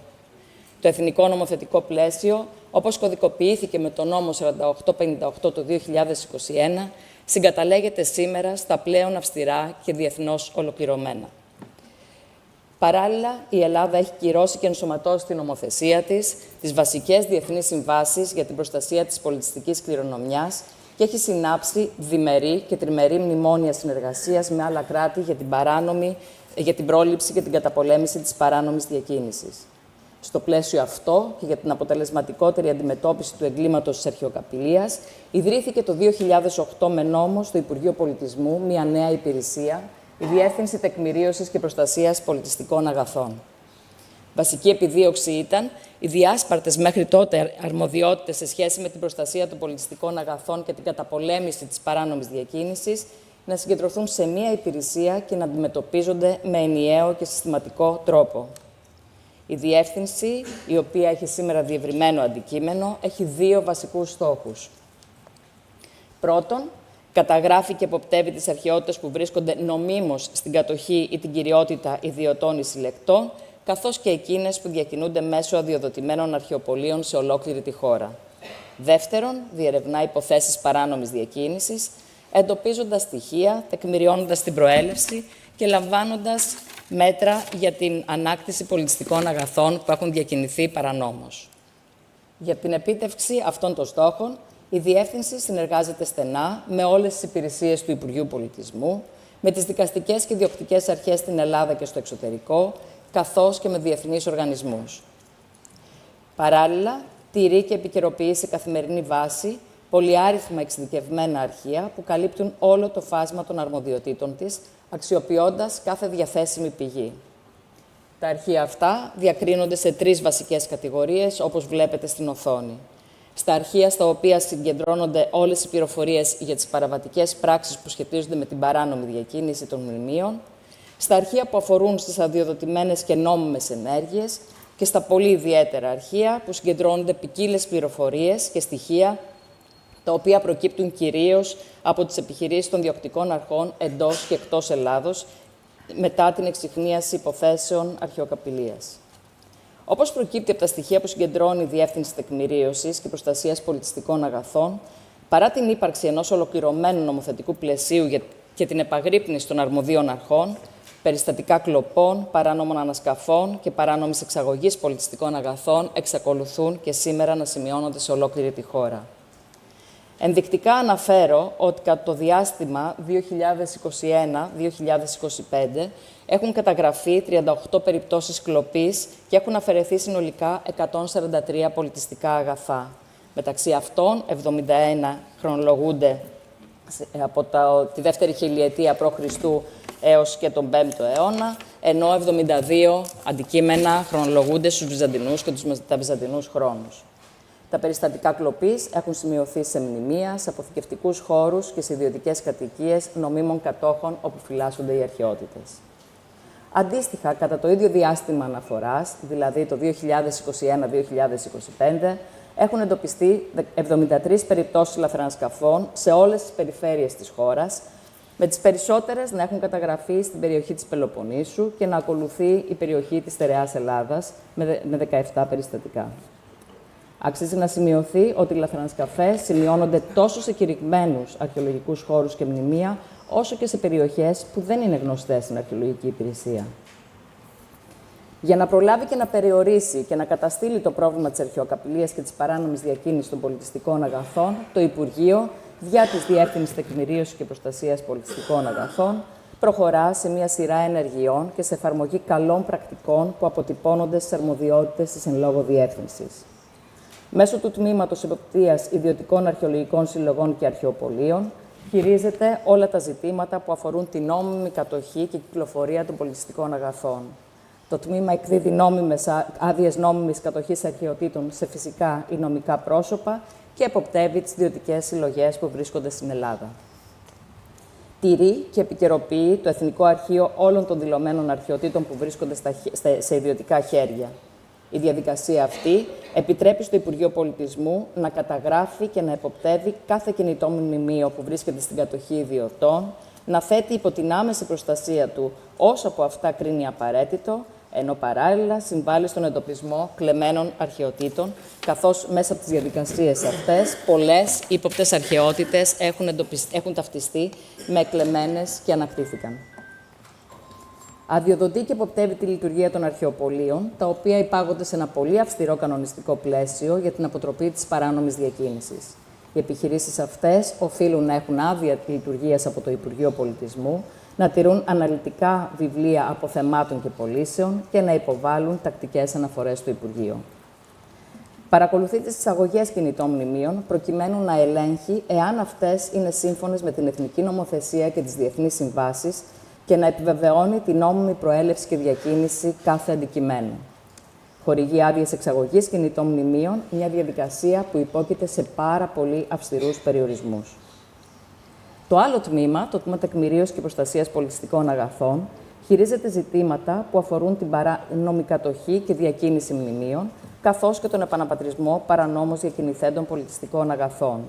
[SPEAKER 6] Το εθνικό νομοθετικό πλαίσιο, όπως κωδικοποιήθηκε με τον νόμο 4858 του 2021, συγκαταλέγεται σήμερα στα πλέον αυστηρά και διεθνώς ολοκληρωμένα. Παράλληλα, η Ελλάδα έχει κυρώσει και ενσωματώσει στην νομοθεσία της τις βασικές διεθνείς συμβάσεις για την προστασία της πολιτιστικής κληρονομιάς και έχει συνάψει διμερή και τριμερή μνημόνια συνεργασίας με άλλα κράτη για την πρόληψη και την καταπολέμηση της παράνομης διακίνησης. Στο πλαίσιο αυτό και για την αποτελεσματικότερη αντιμετώπιση του εγκλήματος της αρχαιοκαπηλείας, ιδρύθηκε το 2008 με νόμο στο Υπουργείο Πολιτισμού μια νέα υπηρεσία, η Διεύθυνση Τεκμηρίωσης και Προστασίας Πολιτιστικών Αγαθών. Βασική επιδίωξη ήταν οι διάσπαρτες μέχρι τότε αρμοδιότητες σε σχέση με την προστασία των πολιτιστικών αγαθών και την καταπολέμηση της παράνομης διακίνησης να συγκεντρωθούν σε μία υπηρεσία και να αντιμετωπίζονται με ενιαίο και συστηματικό τρόπο. Η Διεύθυνση, η οποία έχει σήμερα διευρυμένο αντικείμενο, έχει δύο βασικούς στόχους. Πρώτον, καταγράφει και εποπτεύει τις αρχαιότητες που βρίσκονται νομίμως στην κατοχή ή την κυριότητα ιδιωτών ή συλλεκτών, καθώς και εκείνες που διακινούνται μέσω αδειοδοτημένων αρχαιοπολίων σε ολόκληρη τη χώρα. Δεύτερον, διερευνά υποθέσεις παράνομης διακίνησης, εντοπίζοντας στοιχεία, τεκμηριώνοντας την προέλευση και λαμβάνοντας μέτρα για την ανάκτηση πολιτιστικών αγαθών που έχουν διακινηθεί παρανόμως. Για την επίτευξη αυτών των στόχων, η Διεύθυνση συνεργάζεται στενά με όλες τις υπηρεσίες του Υπουργείου Πολιτισμού, με τις δικαστικές και διοκτικές αρχές στην Ελλάδα και στο εξωτερικό, καθώς και με διεθνείς οργανισμούς. Παράλληλα, τηρεί και επικαιροποιεί σε καθημερινή βάση πολυάριθμα εξειδικευμένα αρχεία που καλύπτουν όλο το φάσμα των αρμοδιοτήτων της, αξιοποιώντας κάθε διαθέσιμη πηγή. Τα αρχεία αυτά διακρίνονται σε τρεις βασικές κατηγορίες, όπως βλέπετε στην οθόνη. Στα αρχεία στα οποία συγκεντρώνονται όλες οι πληροφορίες για τις παραβατικές πράξεις που σχετίζονται με την παράνομη διακίνηση των μνημείων, στα αρχεία που αφορούν στις αδειοδοτημένες και νόμιμες ενέργειες και στα πολύ ιδιαίτερα αρχεία που συγκεντρώνονται ποικίλες πληροφορίες και στοιχεία τα οποία προκύπτουν κυρίως από τις επιχειρήσεις των διοκτικών αρχών εντός και εκτός Ελλάδος μετά την εξιχνίαση υποθέσεων αρχαιοκαπηλείας. Όπως προκύπτει από τα στοιχεία που συγκεντρώνει η Διεύθυνση Τεκμηρίωσης και Προστασίας Πολιτιστικών Αγαθών, παρά την ύπαρξη ενός ολοκληρωμένου νομοθετικού πλαισίου και την επαγρύπνηση των αρμοδίων αρχών, περιστατικά κλοπών, παράνομων ανασκαφών και παράνομης εξαγωγής πολιτιστικών αγαθών εξακολουθούν και σήμερα να σημειώνονται σε ολόκληρη τη χώρα. Ενδεικτικά αναφέρω ότι κατά το διάστημα 2021-2025 έχουν καταγραφεί 38 περιπτώσεις κλοπής και έχουν αφαιρεθεί συνολικά 143 πολιτιστικά αγαθά. Μεταξύ αυτών, 71 χρονολογούνται από τη δεύτερη χιλιετία π.Χ. έως και τον 5ο αιώνα, ενώ 72 αντικείμενα χρονολογούνται στους Βυζαντινούς και τους μεταβυζαντινούς χρόνους. Τα περιστατικά κλοπής έχουν σημειωθεί σε μνημεία, σε αποθηκευτικούς χώρους και σε ιδιωτικές κατοικίες νομίμων κατόχων όπου φυλάσσονται οι αρχαιότητες. Αντίστοιχα, κατά το ίδιο διάστημα αναφοράς, δηλαδή το 2021-2025, έχουν εντοπιστεί 73 περιπτώσεις λαθρανασκαφών σε όλες τις περιφέρειες της χώρας, με τις περισσότερες να έχουν καταγραφεί στην περιοχή της Πελοποννήσου και να ακολουθεί η περιοχή της Στερεάς Ελλάδας με 17 περιστατικά. Αξίζει να σημειωθεί ότι οι λαθρανασκαφές σημειώνονται τόσο σε κηρυγμένους αρχαιολογικούς χώρους και μνημεία, όσο και σε περιοχές που δεν είναι γνωστές στην αρχαιολογική υπηρεσία. Για να προλάβει και να περιορίσει και να καταστήλει το πρόβλημα της αρχαιοκαπηλείας και της παράνομης διακίνησης των πολιτιστικών αγαθών, το Υπουργείο, διά της Διεύθυνσης Τεκμηρίωσης και Προστασίας Πολιτιστικών Αγαθών, προχωρά σε μια σειρά ενεργειών και σε εφαρμογή καλών πρακτικών που αποτυπώνονται στις αρμοδιότητες της εν λόγω διεύθυνσης. Μέσω του Τμήματος Εποπτείας Ιδιωτικών Αρχαιολογικών Συλλογών και Αρχαιοπολίων, χειρίζεται όλα τα ζητήματα που αφορούν την νόμιμη κατοχή και κυκλοφορία των πολιτιστικών αγαθών. Το τμήμα εκδίδει άδειες νόμιμης κατοχής αρχαιοτήτων σε φυσικά ή νομικά πρόσωπα και εποπτεύει τις ιδιωτικές συλλογές που βρίσκονται στην Ελλάδα. Τηρεί και επικαιροποιεί το Εθνικό Αρχείο όλων των δηλωμένων αρχαιοτήτων που βρίσκονται σε ιδιωτικά χέρια. Η διαδικασία αυτή επιτρέπει στο Υπουργείο Πολιτισμού να καταγράφει και να εποπτεύει κάθε κινητό μνημείο που βρίσκεται στην κατοχή ιδιωτών, να θέτει υπό την άμεση προστασία του όσο από αυτά κρίνει απαραίτητο, ενώ παράλληλα συμβάλλει στον εντοπισμό κλεμμένων αρχαιοτήτων, καθώς μέσα από τις διαδικασίες αυτές πολλές ύποπτες αρχαιότητες έχουν ταυτιστεί με κλεμμένες και ανακτήθηκαν. Αδειοδοτεί και εποπτεύει τη λειτουργία των αρχαιοπολίων, τα οποία υπάγονται σε ένα πολύ αυστηρό κανονιστικό πλαίσιο για την αποτροπή της παράνομης διακίνησης. Οι επιχειρήσεις αυτές οφείλουν να έχουν άδεια λειτουργίας από το Υπουργείο Πολιτισμού, να τηρούν αναλυτικά βιβλία αποθεμάτων και πωλήσεων και να υποβάλουν τακτικές αναφορές στο Υπουργείο. Παρακολουθεί τις εισαγωγές κινητών μνημείων, προκειμένου να ελέγχει εάν αυτές είναι σύμφωνες με την εθνική νομοθεσία και τις διεθνείς συμβάσεις και να επιβεβαιώνει την νόμιμη προέλευση και διακίνηση κάθε αντικειμένου. Χορηγεί άδειες εξαγωγής κινητών μνημείων, μια διαδικασία που υπόκειται σε πάρα πολύ αυστηρούς περιορισμούς. Το άλλο τμήμα, το Τμήμα Τεκμηρίωσης και Προστασίας Πολιτιστικών Αγαθών, χειρίζεται ζητήματα που αφορούν την παράνομη κατοχή και διακίνηση μνημείων, καθώς και τον επαναπατρισμό παρανόμως διακινηθέντων πολιτιστικών αγαθών.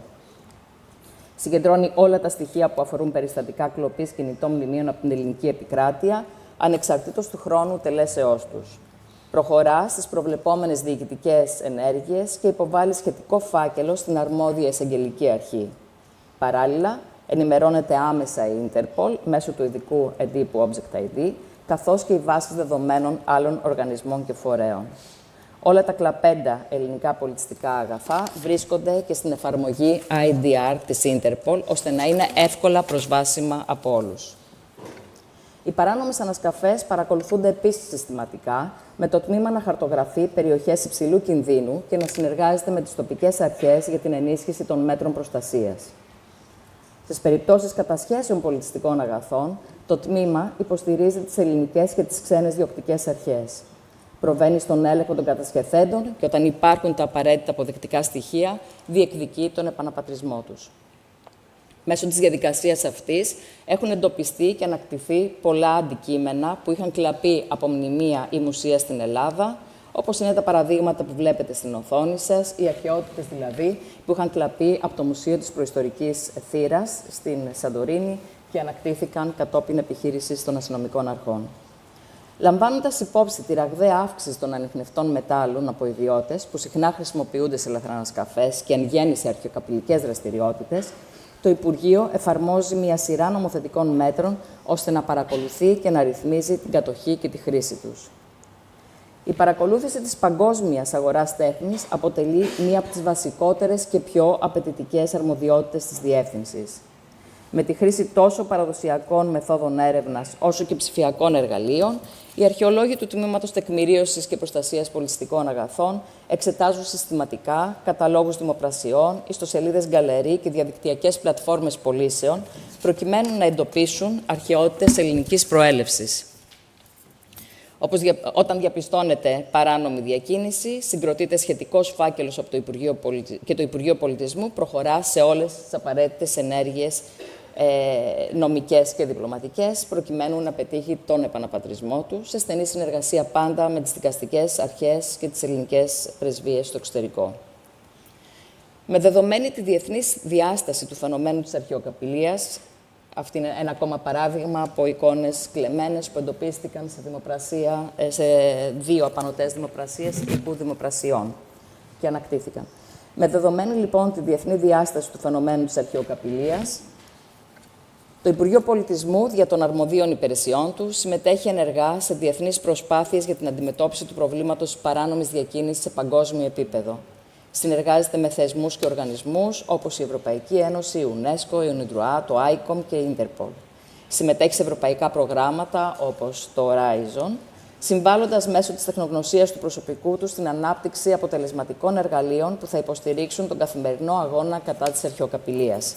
[SPEAKER 6] Συγκεντρώνει όλα τα στοιχεία που αφορούν περιστατικά κλοπής κινητών μνημείων από την ελληνική επικράτεια, ανεξαρτήτως του χρόνου τελέσεώς τους. Προχωρά στις προβλεπόμενες διοικητικές ενέργειες και υποβάλλει σχετικό φάκελο στην αρμόδια εισαγγελική αρχή. Παράλληλα, ενημερώνεται άμεσα η Interpol μέσω του ειδικού εντύπου Object ID, καθώς και οι βάσεις δεδομένων άλλων οργανισμών και φορέων. Όλα τα κλαπέντα ελληνικά πολιτιστικά αγαθά βρίσκονται και στην εφαρμογή IDR της Interpol, ώστε να είναι εύκολα προσβάσιμα από όλους. Οι παράνομες ανασκαφές παρακολουθούνται επίσης συστηματικά, με το τμήμα να χαρτογραφεί περιοχές υψηλού κινδύνου και να συνεργάζεται με τις τοπικές αρχές για την ενίσχυση των μέτρων προστασίας. Στις περιπτώσεις κατασχέσεων πολιτιστικών αγαθών, το τμήμα υποστηρίζει τις ελληνικές και τις ξένες διοκτικές αρχές. προβαίνει στον έλεγχο των κατασχεθέντων και όταν υπάρχουν τα απαραίτητα αποδεικτικά στοιχεία, διεκδικεί τον επαναπατρισμό τους. Μέσω της διαδικασίας αυτής έχουν εντοπιστεί και ανακτηθεί πολλά αντικείμενα που είχαν κλαπεί από μνημεία ή μουσεία στην Ελλάδα, όπως είναι τα παραδείγματα που βλέπετε στην οθόνη σας, οι αρχαιότητες δηλαδή που είχαν κλαπεί από το Μουσείο της Προϊστορικής Θύρας στην Σαντορίνη και ανακτήθηκαν κατόπιν επιχείρησης των αστυνομικών αρχών. Λαμβάνοντας υπόψη τη ραγδαία αύξηση των ανιχνευτών μετάλλων από ιδιώτες, που συχνά χρησιμοποιούνται σε λαθρανασκαφές και εν γέννη σε αρχαιοκαπηλικές δραστηριότητες, το Υπουργείο εφαρμόζει μια σειρά νομοθετικών μέτρων ώστε να παρακολουθεί και να ρυθμίζει την κατοχή και τη χρήση τους. Η παρακολούθηση της παγκόσμιας αγοράς τέχνης αποτελεί μία από τις βασικότερες και πιο απαιτητικές αρμοδιότητες της Διεύθυνσης. Με τη χρήση τόσο παραδοσιακών μεθόδων έρευνας όσο και ψηφιακών εργαλείων, οι αρχαιολόγοι του Τμήματος Τεκμηρίωσης και Προστασίας Πολιτιστικών Αγαθών εξετάζουν συστηματικά καταλόγους δημοπρασιών, ιστοσελίδες γκαλερί και διαδικτυακές πλατφόρμες πωλήσεων, προκειμένου να εντοπίσουν αρχαιότητες ελληνικής προέλευσης. Όταν διαπιστώνεται παράνομη διακίνηση, συγκροτείται σχετικός φάκελος από το Υπουργείο και το Υπουργείο Πολιτισμού προχωρά σε όλες τις απαραίτητες ενέργειες νομικές και διπλωματικές, προκειμένου να πετύχει τον επαναπατρισμό του, σε στενή συνεργασία πάντα με τις δικαστικές αρχές και τις ελληνικές πρεσβείες στο εξωτερικό. Με δεδομένη τη διεθνής διάσταση του φαινομένου της αρχαιοκαπηλείας, αυτή είναι ένα ακόμα παράδειγμα από εικόνες κλεμμένες που εντοπίστηκαν σε δύο απανωτές δημοπρασίες τύπου δημοπρασιών και ανακτήθηκαν. Με δεδομένη λοιπόν τη διεθνή διάσταση του φαινομένου της αρχαιοκαπηλείας, το Υπουργείο Πολιτισμού, δια των αρμοδίων υπηρεσιών του, συμμετέχει ενεργά σε διεθνείς προσπάθειες για την αντιμετώπιση του προβλήματος παράνομης διακίνησης σε παγκόσμιο επίπεδο. Συνεργάζεται με θεσμούς και οργανισμούς όπως η Ευρωπαϊκή Ένωση, η UNESCO, η UNIDROIT, το ICOM και η Interpol. Συμμετέχει σε ευρωπαϊκά προγράμματα όπως το Horizon, συμβάλλοντας μέσω της τεχνογνωσίας του προσωπικού του στην ανάπτυξη αποτελεσματικών εργαλείων που θα υποστηρίξουν τον καθημερινό αγώνα κατά της αρχαιοκαπηλείας.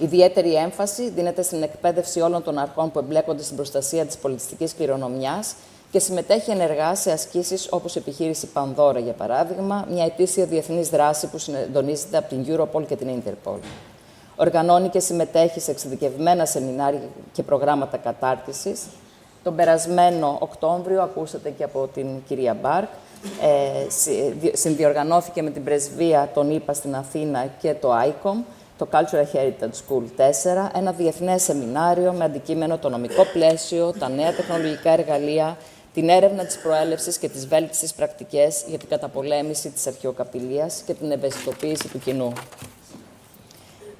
[SPEAKER 6] Ιδιαίτερη έμφαση δίνεται στην εκπαίδευση όλων των αρχών που εμπλέκονται στην προστασία της πολιτιστικής κληρονομιάς και συμμετέχει ενεργά σε ασκήσεις όπως η επιχείρηση Πανδώρα, για παράδειγμα, μια ετήσια διεθνής δράση που συντονίζεται από την Europol και την Interpol. Οργανώνει και συμμετέχει σε εξειδικευμένα σεμινάρια και προγράμματα κατάρτισης. Τον περασμένο Οκτώβριο, ακούσατε και από την κυρία Μπάρκ, συνδιοργανώθηκε με την πρεσβεία των ΗΠΑ στην Αθήνα και το ICOM, το Cultural Heritage School 4, ένα διεθνές σεμινάριο με αντικείμενο το νομικό πλαίσιο, τα νέα τεχνολογικά εργαλεία, την έρευνα της προέλευσης και τις βέλτιστες πρακτικές για την καταπολέμηση της αρχαιοκαπηλείας και την ευαισθητοποίηση του κοινού.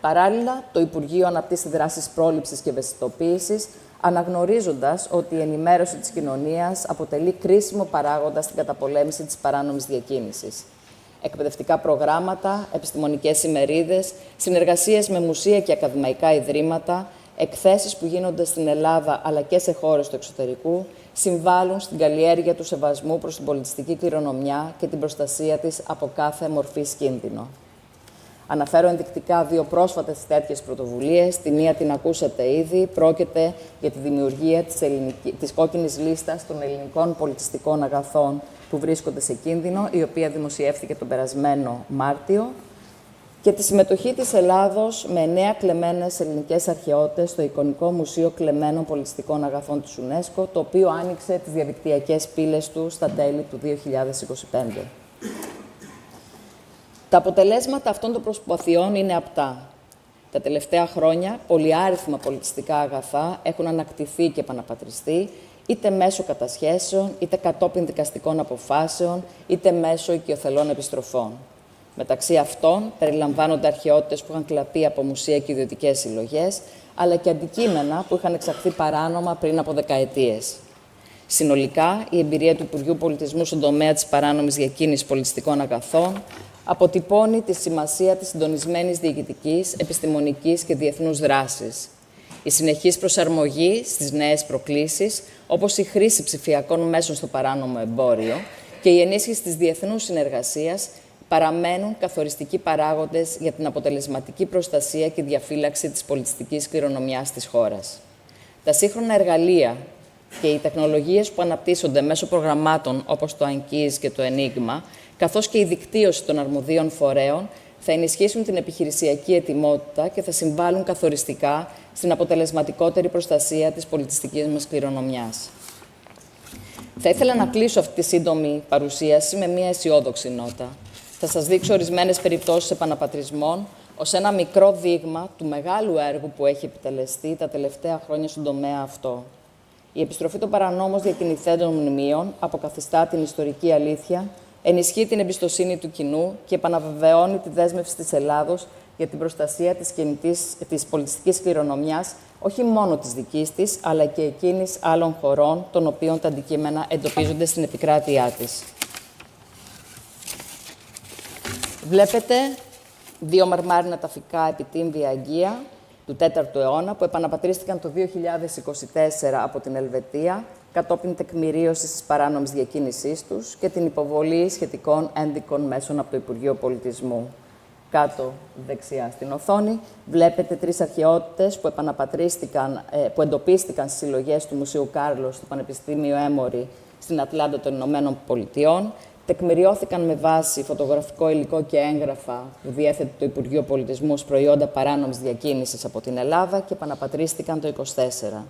[SPEAKER 6] Παράλληλα, το Υπουργείο αναπτύσσει δράσεις πρόληψης και ευαισθητοποίησης, αναγνωρίζοντας ότι η ενημέρωση της κοινωνίας αποτελεί κρίσιμο παράγοντα στην καταπολέμηση της παράνομης διακίνησης. Εκπαιδευτικά προγράμματα, επιστημονικές ημερίδες, συνεργασίες με μουσεία και ακαδημαϊκά ιδρύματα, εκθέσεις που γίνονται στην Ελλάδα αλλά και σε χώρες του εξωτερικού, συμβάλλουν στην καλλιέργεια του σεβασμού προς την πολιτιστική κληρονομιά και την προστασία της από κάθε μορφής κίνδυνο. Αναφέρω ενδεικτικά δύο πρόσφατες τέτοιες πρωτοβουλίες. Τη μία την ακούσατε ήδη. Πρόκειται για τη δημιουργία της κόκκινης λίστας των ελληνικών πολιτιστικών αγαθών που βρίσκονται σε κίνδυνο, η οποία δημοσιεύθηκε τον περασμένο Μάρτιο, και τη συμμετοχή της Ελλάδος με 9 κλεμμένες ελληνικές αρχαιότητες στο εικονικό Μουσείο Κλεμμένων Πολιτιστικών Αγαθών της UNESCO, το οποίο άνοιξε τις διαδικτυακές πύλες του στα τέλη του 2025. Τα αποτελέσματα αυτών των προσπαθειών είναι απτά. Τα τελευταία χρόνια, πολυάριθμα πολιτιστικά αγαθά έχουν ανακτηθεί και επαναπατριστεί, είτε μέσω κατασχέσεων, είτε κατόπιν δικαστικών αποφάσεων, είτε μέσω οικειοθελών επιστροφών. Μεταξύ αυτών περιλαμβάνονται αρχαιότητες που είχαν κλαπεί από μουσεία και ιδιωτικές συλλογές, αλλά και αντικείμενα που είχαν εξαχθεί παράνομα πριν από δεκαετίες. Συνολικά, η εμπειρία του Υπουργείου Πολιτισμού στον τομέα της παράνομης διακίνησης πολιτιστικών αγαθών αποτυπώνει τη σημασία της συντονισμένης διοικητικής, επιστημονικής και διεθνούς δράσης. Η συνεχής προσαρμογή στις νέες προκλήσεις, όπως η χρήση ψηφιακών μέσων στο παράνομο εμπόριο και η ενίσχυση της διεθνούς συνεργασίας, παραμένουν καθοριστικοί παράγοντες για την αποτελεσματική προστασία και διαφύλαξη της πολιτιστικής κληρονομιάς της χώρας. Τα σύγχρονα εργαλεία και οι τεχνολογίες που αναπτύσσονται μέσω προγραμμάτων όπως το ANCHISE και το ENIGMA, καθώς και η δικτύωση των αρμοδίων φορέων, θα ενισχύσουν την επιχειρησιακή ετοιμότητα και θα συμβάλλουν καθοριστικά στην αποτελεσματικότερη προστασία της πολιτιστικής μας κληρονομιάς. Θα ήθελα να κλείσω αυτή τη σύντομη παρουσίαση με μια αισιόδοξη νότα. Θα σας δείξω ορισμένες περιπτώσεις επαναπατρισμών ως ένα μικρό δείγμα του μεγάλου έργου που έχει επιτελεστεί τα τελευταία χρόνια στον τομέα αυτό. Η επιστροφή των παρανόμως διακινηθέντων μνημείων αποκαθιστά την ιστορική αλήθεια, ενισχύει την εμπιστοσύνη του κοινού και επαναβεβαιώνει τη δέσμευση της Ελλάδος για την προστασία της πολιτιστικής κληρονομιάς, όχι μόνο της δικής της, αλλά και εκείνης άλλων χωρών, των οποίων τα αντικείμενα εντοπίζονται στην επικράτειά της. Βλέπετε δύο μαρμάρινα ταφικά επιτύμβια αγγεία του 4ου αιώνα που επαναπατρίστηκαν το 2024 από την Ελβετία κατόπιν τεκμηρίωσης της παράνομης διακίνησής τους και την υποβολή σχετικών ένδικων μέσων από το Υπουργείο Πολιτισμού. Κάτω δεξιά στην οθόνη βλέπετε τρεις αρχαιότητες που εντοπίστηκαν στις συλλογές του Μουσείου Κάρλος του Πανεπιστήμιου Έμορι στην Ατλάντα των Ηνωμένων Πολιτειών. Τεκμηριώθηκαν με βάση φωτογραφικό υλικό και έγγραφα που διέθετε το Υπουργείο Πολιτισμού ως προϊόντα παράνομης διακίνησης από την Ελλάδα και επαναπατρίστηκαν το 2024.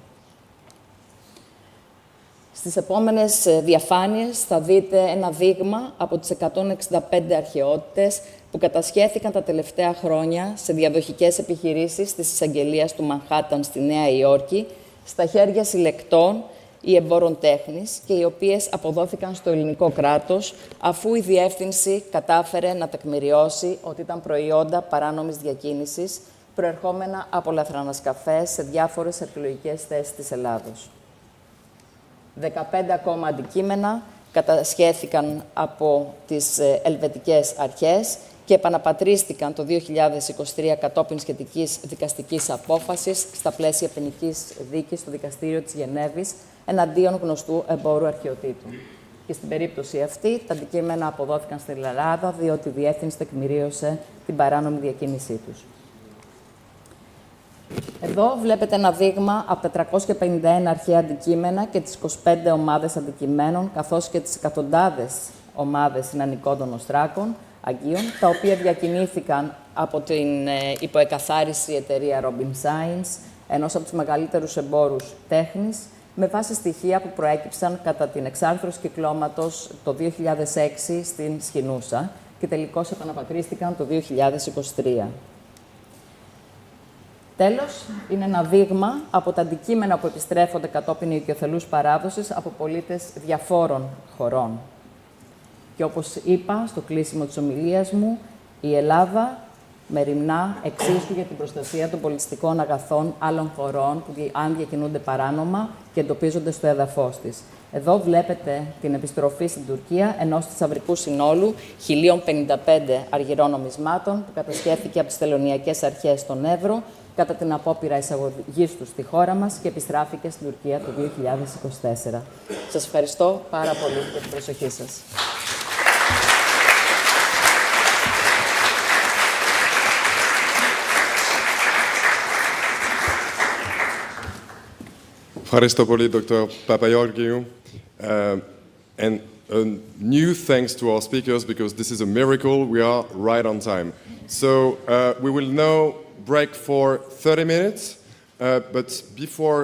[SPEAKER 6] Στις επόμενες διαφάνειες θα δείτε ένα δείγμα από τις 165 αρχαιότητες που κατασχέθηκαν τα τελευταία χρόνια σε διαδοχικές επιχειρήσεις της εισαγγελίας του Μανχάταν στη Νέα Υόρκη, στα χέρια συλλεκτών ή εμπόρων τέχνης και οι οποίες αποδόθηκαν στο ελληνικό κράτος αφού η διεύθυνση κατάφερε να τεκμηριώσει ότι ήταν προϊόντα παράνομης διακίνησης προερχόμενα από λαθρανασκαφές σε διάφορες αρχαιολογικές θέσεις της Ελλάδος. 15 ακόμα αντικείμενα κατασχέθηκαν από τις ελβετικές αρχές και επαναπατρίστηκαν το 2023 κατόπιν σχετικής δικαστικής απόφασης στα πλαίσια ποινικής δίκης στο Δικαστήριο της Γενέβης εναντίον γνωστού εμπόρου αρχαιοτήτων. Και στην περίπτωση αυτή, τα αντικείμενα αποδόθηκαν στην Ελλάδα, διότι η διεύθυνση τεκμηρίωσε την παράνομη διακίνησή τους. Εδώ βλέπετε ένα δείγμα από τα 451 αρχαία αντικείμενα και τις 25 ομάδες αντικειμένων, καθώς και τις εκατοντάδες ομάδες συνανικών οστράκων, αγγείων, τα οποία διακινήθηκαν από την υποεκαθάριση εταιρεία Robin Science, ενός από τους μεγαλύτερους εμπόρους τέχνης, με βάση στοιχεία που προέκυψαν κατά την εξάρθρωση κυκλώματος το 2006 στην Σχοινούσα και τελικώς επαναπατρίστηκαν το 2023. Τέλος, είναι ένα δείγμα από τα αντικείμενα που επιστρέφονται κατόπιν οικειοθελούς παράδοσης από πολίτες διαφόρων χωρών. Και όπως είπα στο κλείσιμο της ομιλίας μου, η Ελλάδα μεριμνά εξίσου για την προστασία των πολιτιστικών αγαθών άλλων χωρών που αν διακινούνται παράνομα και εντοπίζονται στο έδαφος της. Εδώ βλέπετε την επιστροφή στην Τουρκία ενός θησαυρικού συνόλου 1055 αργυρών νομισμάτων που κατασχέθηκε από τις τελωνειακές αρχές στον Εύρο κατά την απόπειρα εισαγωγής του στη χώρα μας και επιστράφηκε στην Τουρκία το 2024. Σας ευχαριστώ πάρα πολύ για την προσοχή σας.
[SPEAKER 1] Ευχαριστώ πολύ, Dr. Papageorgiou. And a new thanks to our speakers, because this is a miracle. We are right on time. So we will now break for 30 minutes. But before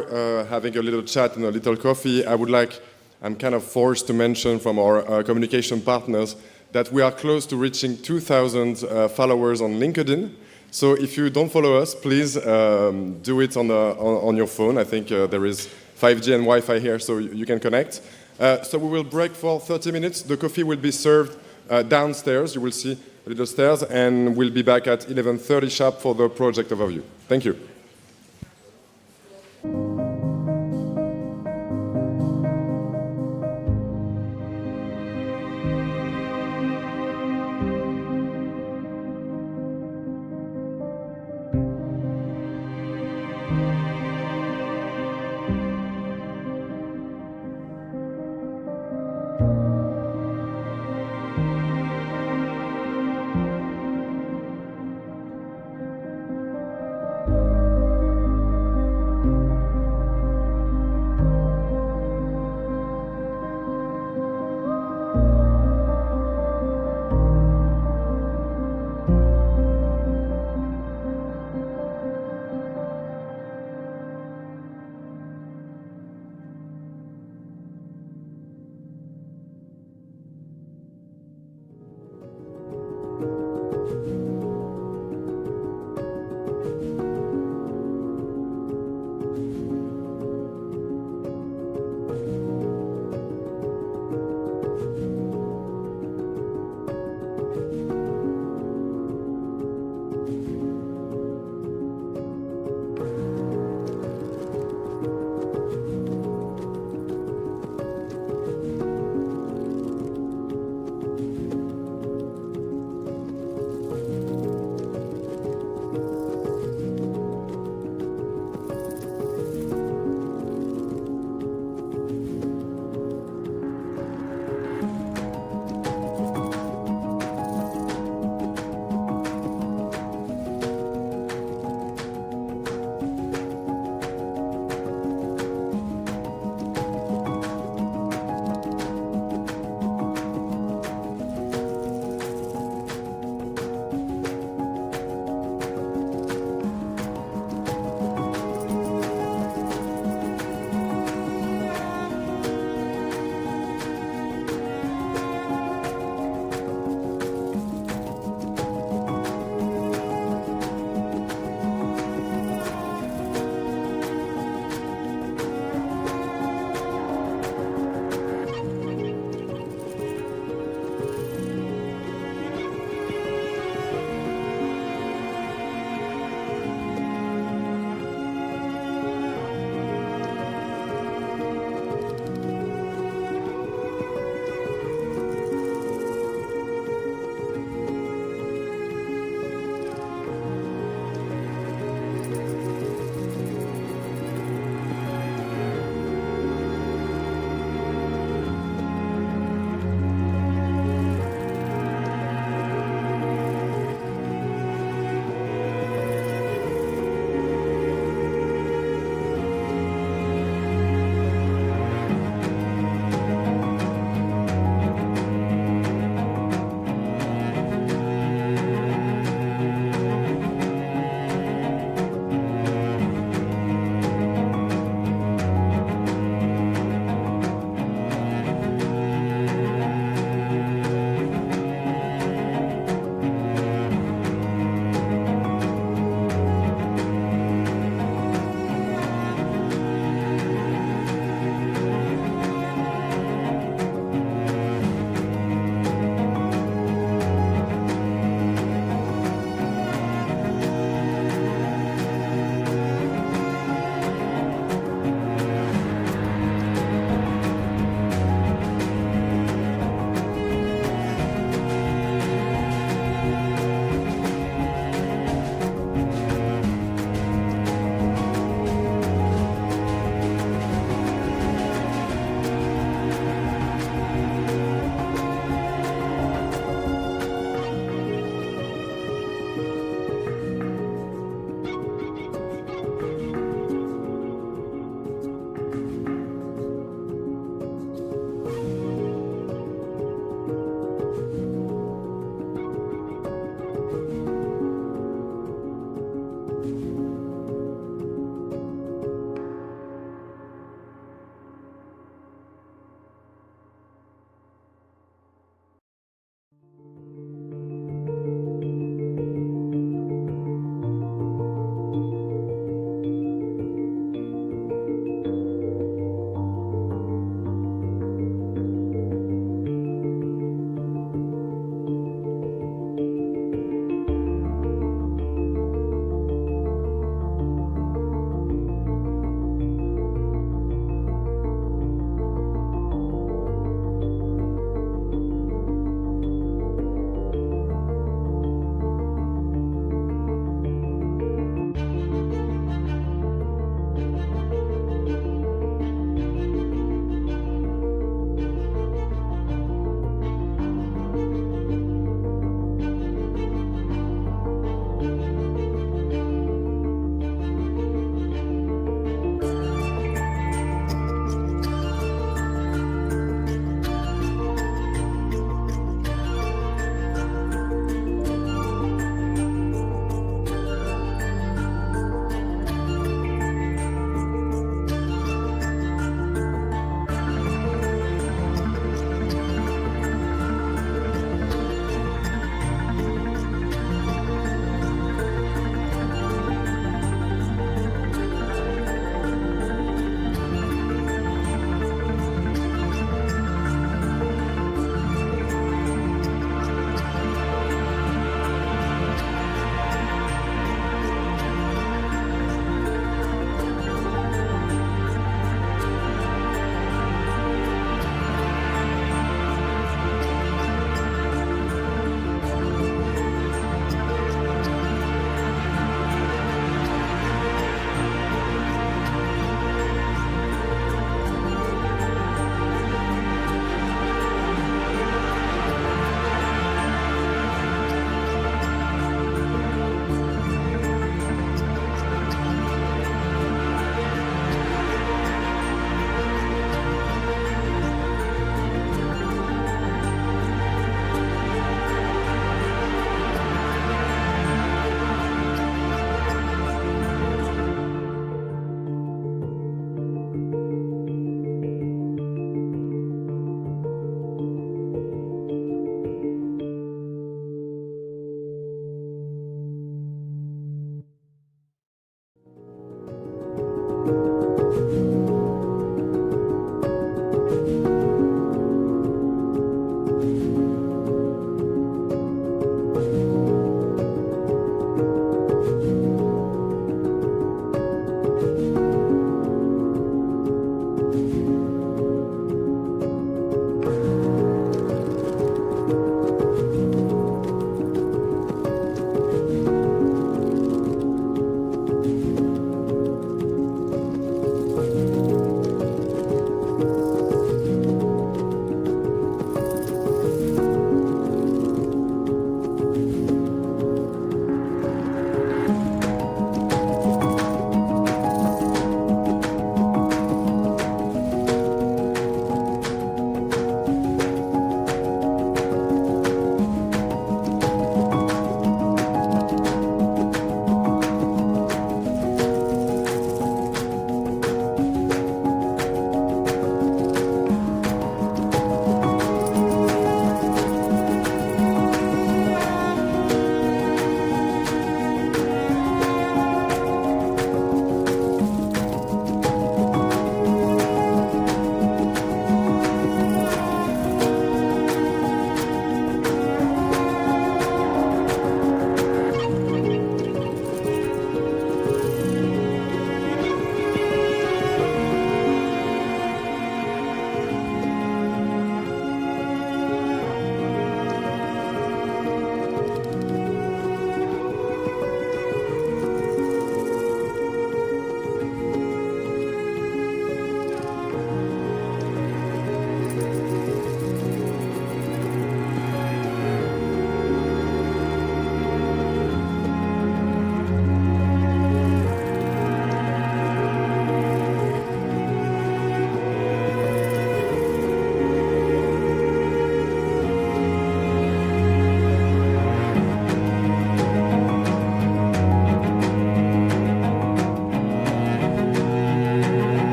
[SPEAKER 1] having a little chat and a little coffee, I'm kind of forced to mention from our communication partners that we are close to reaching 2,000 followers on LinkedIn. So if you don't follow us, please do it on your phone. I think there is 5G and Wi-Fi here, so you can connect. So we will break for 30 minutes. The coffee will be served downstairs. You will see a little stairs, and we'll be back at 11:30 sharp for the project overview. Thank you.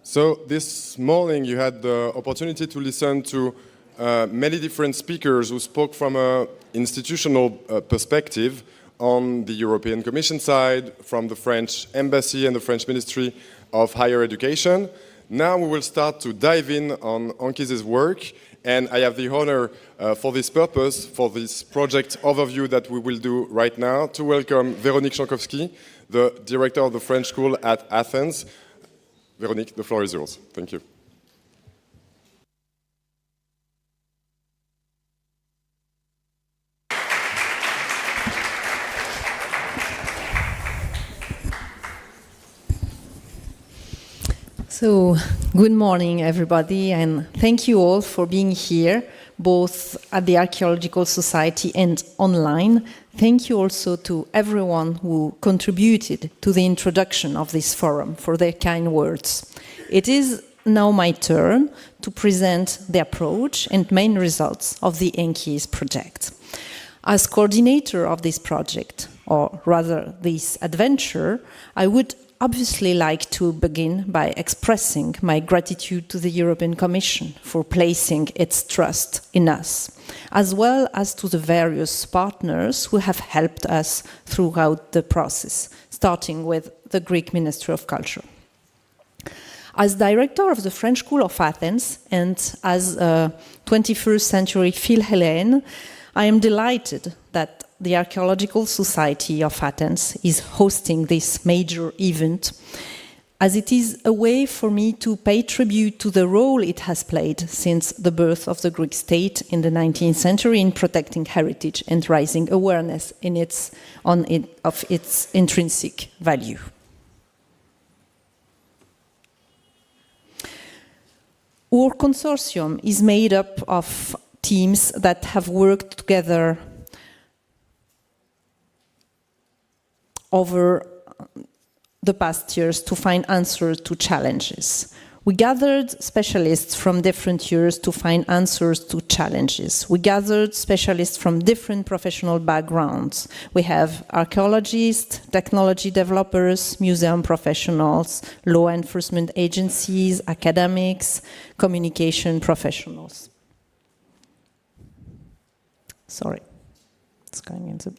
[SPEAKER 1] So this morning you had the opportunity to listen to many different speakers who spoke from an institutional perspective on the European Commission side, from the French Embassy and the French Ministry of Higher Education. Now we will start to dive in on ANCHISE's work, and I have the honor for this purpose, for this project overview that we will do right now, to welcome Véronique Shankowski, the director of the French School at Athens. Véronique, the floor is yours. Thank you.
[SPEAKER 7] So, good morning, everybody, and thank you all for being here, both at the Archaeological Society and online. Thank you also to everyone who contributed to the introduction of this forum for their kind words. It is now my turn to present the approach and main results of the ANCHISE project. As coordinator of this project, or rather this adventure, I would obviously like to begin by expressing my gratitude to the European Commission for placing its trust in us, as well as to the various partners who have helped us throughout the process, starting with the Greek Ministry of Culture. As director of the French School of Athens and as a 21st century Philhellene, I am delighted that the Archaeological Society of Athens is hosting this major event, as it is a way for me to pay tribute to the role it has played since the birth of the Greek state in the 19th century in protecting heritage and raising awareness of its intrinsic value. Our consortium is made up of teams that have worked together over the past years to find answers to challenges. We gathered specialists from different years to find answers to challenges. We gathered specialists from different professional backgrounds. We have archaeologists, technology developers, museum professionals, law enforcement agencies, academics, communication professionals. Sorry, it's going into...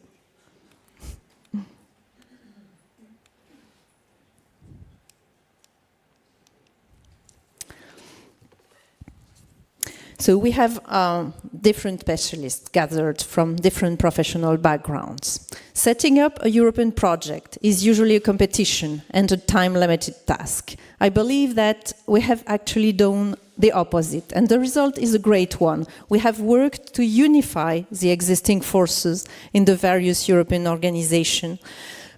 [SPEAKER 7] So we have different specialists gathered from different professional backgrounds. Setting up a European project is usually a competition and a time-limited task. I believe that we have actually done the opposite, and the result is a great one. We have worked to unify the existing forces in the various European organizations,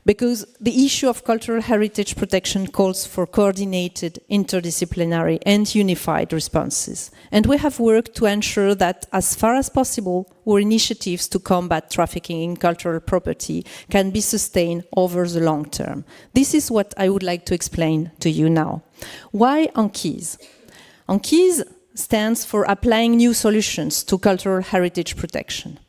[SPEAKER 7] because the issue of cultural heritage protection calls for coordinated, interdisciplinary and unified responses. And we have worked to ensure that, as far as possible, our initiatives to combat trafficking in cultural property can be sustained over the long term. This is what I would like to explain to you now. Why ANCHISE? ANCHISE stands for Applying New Solutions to Cultural Heritage Protection.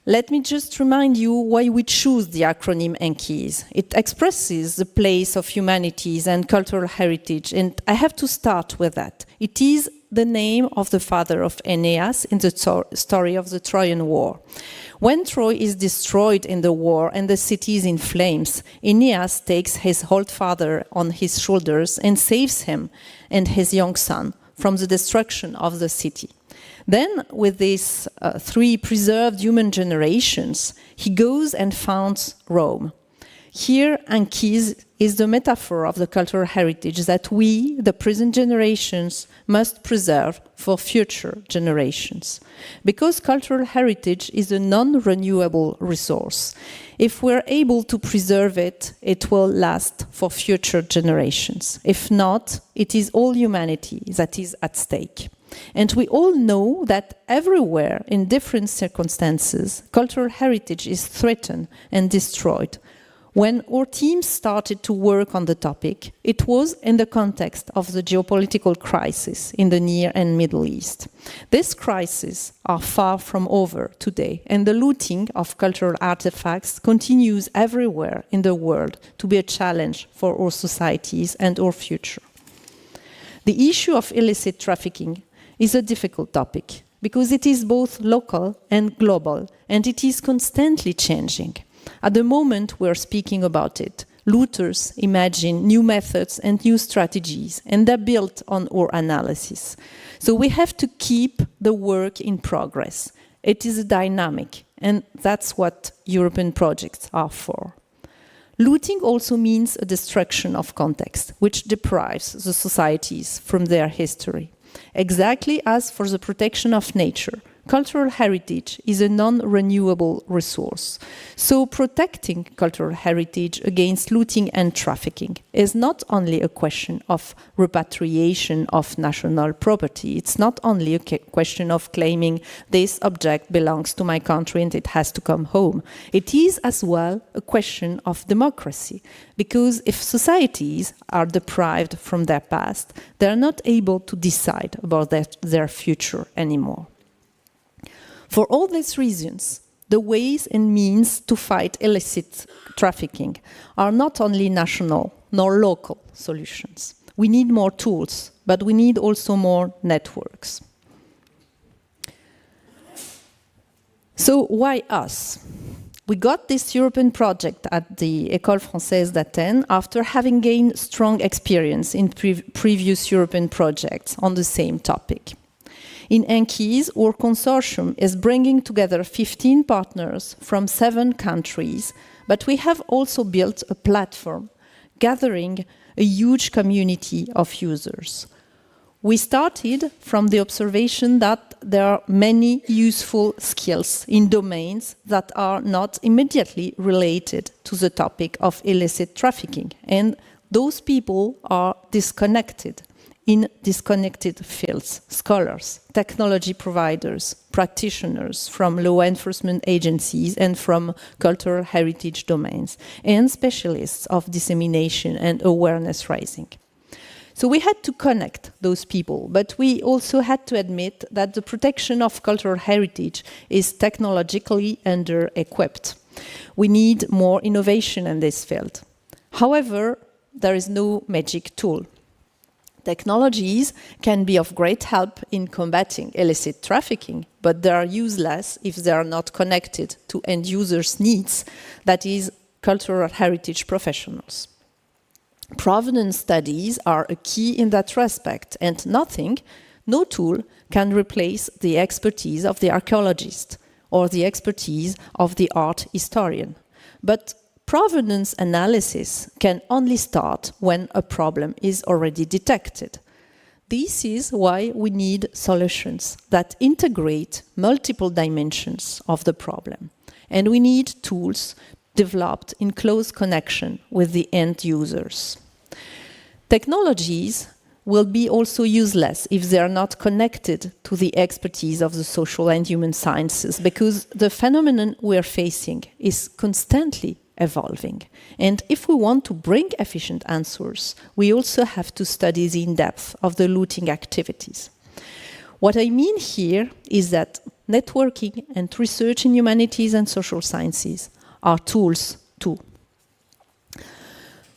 [SPEAKER 7] Let me just remind you why we choose the acronym ANCHISE. It expresses the place of humanities and cultural heritage, and I have to start with that. It is the name of the father of Aeneas in the story of the Trojan War. When Troy is destroyed in the war and the city is in flames, Aeneas takes his old father on his shoulders and saves him and his young son from the destruction of the city. Then, with these three preserved human generations, he goes and founds Rome. Here, ANCHISE is the metaphor of the cultural heritage that we, the present generations, must preserve for future generations. Because cultural heritage is a non-renewable resource. If we're able to preserve it, it will last for future generations. If not, it is all humanity that is at stake. And we all know that everywhere, in different circumstances, cultural heritage is threatened and destroyed. When our team started to work on the topic, it was in the context of the geopolitical crisis in the Near and Middle East. These crises are far from over today, and the looting of cultural artifacts continues everywhere in the world to be a challenge for our societies and our future. The issue of illicit trafficking is a difficult topic because it is both local and global, and it is constantly changing. At the moment we are speaking about it, looters imagine new methods and new strategies, and they're built on our analysis. So we have to keep the work in progress. It is a dynamic, and that's what European projects are for. Looting also means a destruction of context, which deprives the societies from their history. Exactly as for the protection of nature, cultural heritage is a non-renewable resource. So protecting cultural heritage against looting and trafficking is not only a question of repatriation of national property. It's not only a question of claiming this object belongs to my country and it has to come home. It is as well a question of democracy, because if societies are deprived from their past, they are not able to decide about their future anymore. For all these reasons, the ways and means to fight illicit trafficking are not only national, nor local solutions. We need more tools, but we need also more networks. So why us? We got this European project at the École Française d'Athènes after having gained strong experience in previous European projects on the same topic. In ANCHISE, our consortium is bringing together 15 partners from 7 countries, but we have also built a platform gathering a huge community of users. We started from the observation that there are many useful skills in domains that are not immediately related to the topic of illicit trafficking, and those people are disconnected in disconnected fields: scholars, technology providers, practitioners from law enforcement agencies and from cultural heritage domains, and specialists of dissemination and awareness raising. So we had to connect those people, but we also had to admit that the protection of cultural heritage is technologically under-equipped. We need more innovation in this field. However, there is no magic tool. Technologies can be of great help in combating illicit trafficking, but they are useless if they are not connected to end users' needs, that is, cultural heritage professionals. Provenance studies are a key in that respect, and no tool can replace the expertise of the archaeologist or the expertise of the art historian. But provenance analysis can only start when a problem is already detected. This is why we need solutions that integrate multiple dimensions of the problem, and we need tools developed in close connection with the end users. Technologies will be also useless if they are not connected to the expertise of the social and human sciences, because the phenomenon we are facing is constantly evolving. And if we want to bring efficient answers, we also have to study the in-depth of the looting activities. What I mean here is that networking and research in humanities and social sciences are tools too.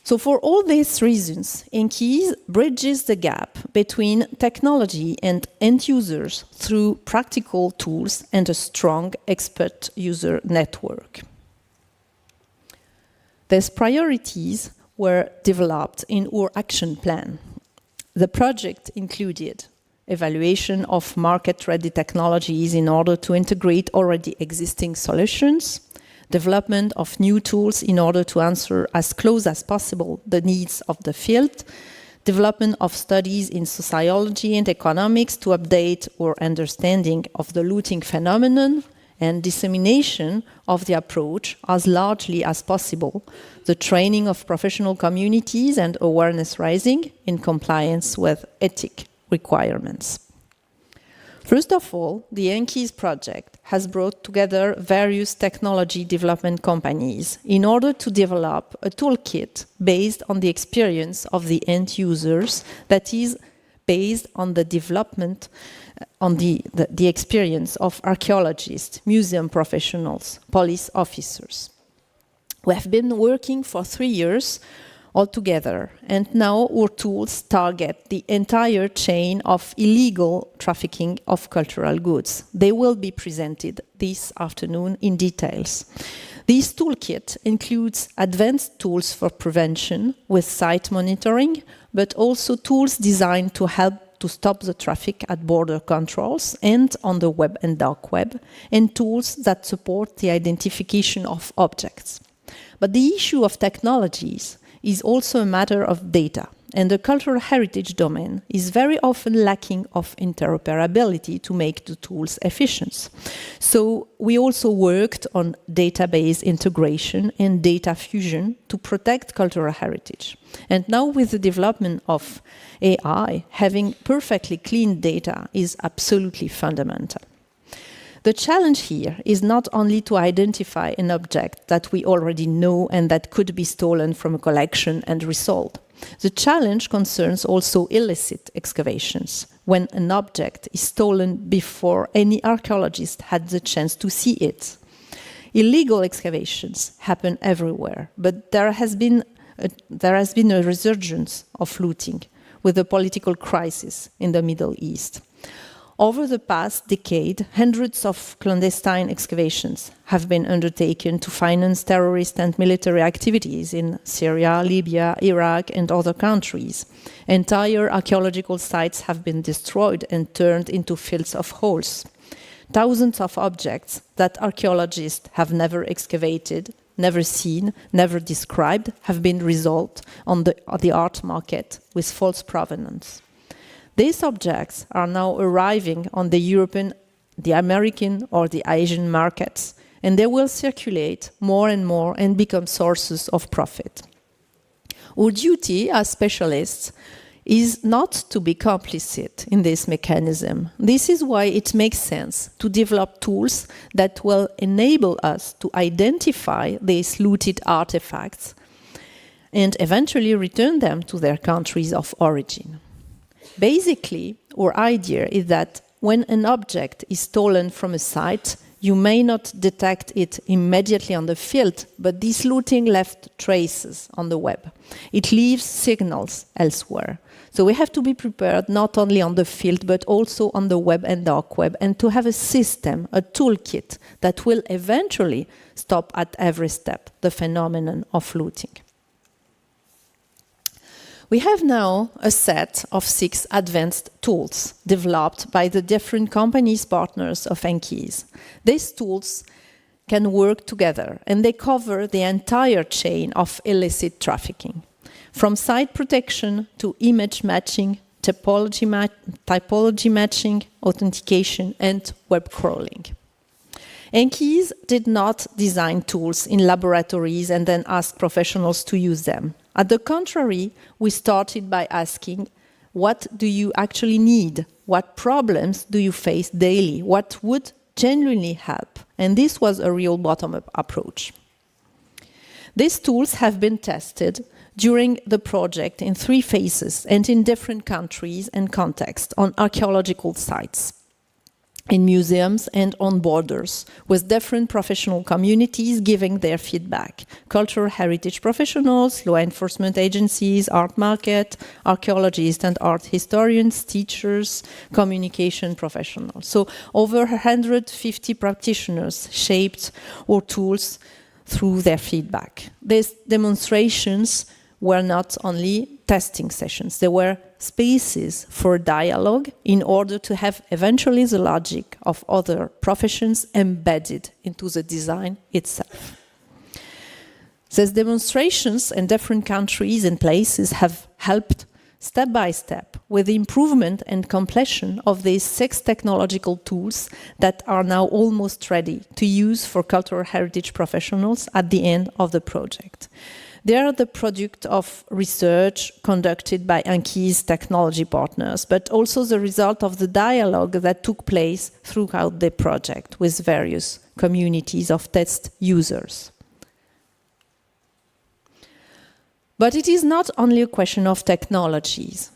[SPEAKER 7] So for all these reasons, ANCHISE bridges the gap between technology and end users through practical tools and a strong expert user network. These priorities were developed in our action plan. The project included evaluation of market-ready technologies in order to integrate already existing solutions, development of new tools in order to answer as close as possible the needs of the field, development of studies in sociology and economics to update our understanding of the looting phenomenon, and dissemination of the approach as largely as possible, the training of professional communities and awareness raising in compliance with ethic requirements. First of all, the ANCHISE project has brought together various technology development companies in order to develop a toolkit based on the experience of the end users, that is, based on the development, on the experience of archaeologists, museum professionals, police officers. We have been working for 3 years altogether, and now our tools target the entire chain of illegal trafficking of cultural goods. They will be presented this afternoon in details. This toolkit includes advanced tools for prevention with site monitoring, but also tools designed to help to stop the traffic at border controls and on the web and dark web, and tools that support the identification of objects. But the issue of technologies is also a matter of data, and the cultural heritage domain is very often lacking of interoperability to make the tools efficient. So we also worked on database integration and data fusion to protect cultural heritage. And now with the development of AI, having perfectly clean data is absolutely fundamental. The challenge here is not only to identify an object that we already know and that could be stolen from a collection and resold. The challenge concerns also illicit excavations, when an object is stolen before any archaeologist had the chance to see it. Illegal excavations happen everywhere, but there has been there has been a resurgence of looting with the political crisis in the Middle East. Over the past decade, hundreds of clandestine excavations have been undertaken to finance terrorist and military activities in Syria, Libya, Iraq, and other countries. Entire archaeological sites have been destroyed and turned into fields of holes. Thousands of objects that archaeologists have never excavated, never seen, never described, have been resold on the art market with false provenance. These objects are now arriving on the European, the American, or the Asian markets, and they will circulate more and more and become sources of profit. Our duty as specialists is not to be complicit in this mechanism. This is why it makes sense to develop tools that will enable us to identify these looted artifacts and eventually return them to their countries of origin. Basically, our idea is that when an object is stolen from a site, you may not detect it immediately on the field, but this looting left traces on the web. It leaves signals elsewhere. So we have to be prepared not only on the field, but also on the web and dark web, and to have a system, a toolkit that will eventually stop at every step the phenomenon of looting. We have now a set of 6 advanced tools developed by the different companies partners of ANCHISE. These tools can work together and they cover the entire chain of illicit trafficking, from site protection to image matching, typology matching, authentication, and web crawling. ANCHISE did not design tools in laboratories and then ask professionals to use them. At the contrary, we started by asking, what do you actually need? What problems do you face daily? What would genuinely help? And this was a real bottom-up approach. These tools have been tested during the project in 3 phases and in different countries and contexts on archaeological sites, in museums and on borders, with different professional communities giving their feedback. Cultural heritage professionals, law enforcement agencies, art market, archaeologists and art historians, teachers, communication professionals. So over 150 practitioners shaped our tools through their feedback. These demonstrations were not only testing sessions, they were spaces for dialogue in order to have eventually the logic of other professions embedded into the design itself. These demonstrations in different countries and places have helped step by step with the improvement and completion of these 6 technological tools that are now almost ready to use for cultural heritage professionals at the end of the project. They are the product of research conducted by ANCHISE technology partners, but also the result of the dialogue that took place throughout the project with various communities of test users. But it is not only a question of technologies.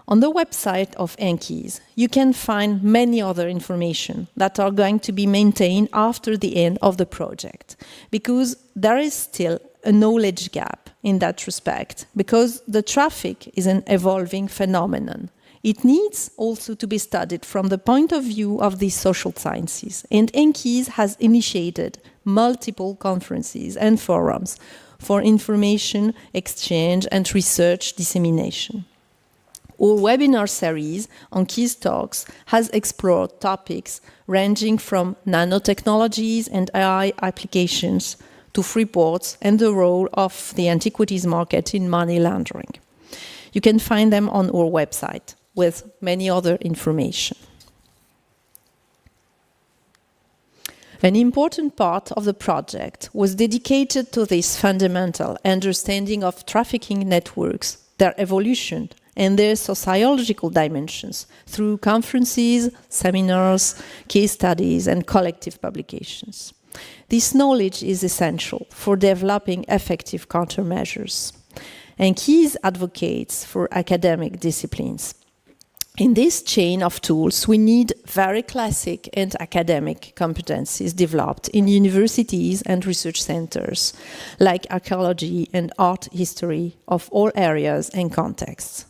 [SPEAKER 7] On the website of ANCHISE, you can find many other information that are going to be maintained after the end of the project, because there is still a knowledge gap in that respect, because the traffic is an evolving phenomenon. It needs also to be studied from the point of view of the social sciences, and ANCHISE has initiated multiple conferences and forums for information exchange and research dissemination. Our webinar series, ANCHISE Talks, has explored topics ranging from nanotechnologies and AI applications to free ports and the role of the antiquities market in money laundering. You can find them on our website with many other information. An important part of the project was dedicated to this fundamental understanding of trafficking networks, their evolution, and their sociological dimensions through conferences, seminars, case studies, and collective publications. This knowledge is essential for developing effective countermeasures. ANCHISE advocates for academic disciplines In this chain of tools, we need very classic and academic competencies developed in universities and research centers, like archaeology and art history of all areas and contexts.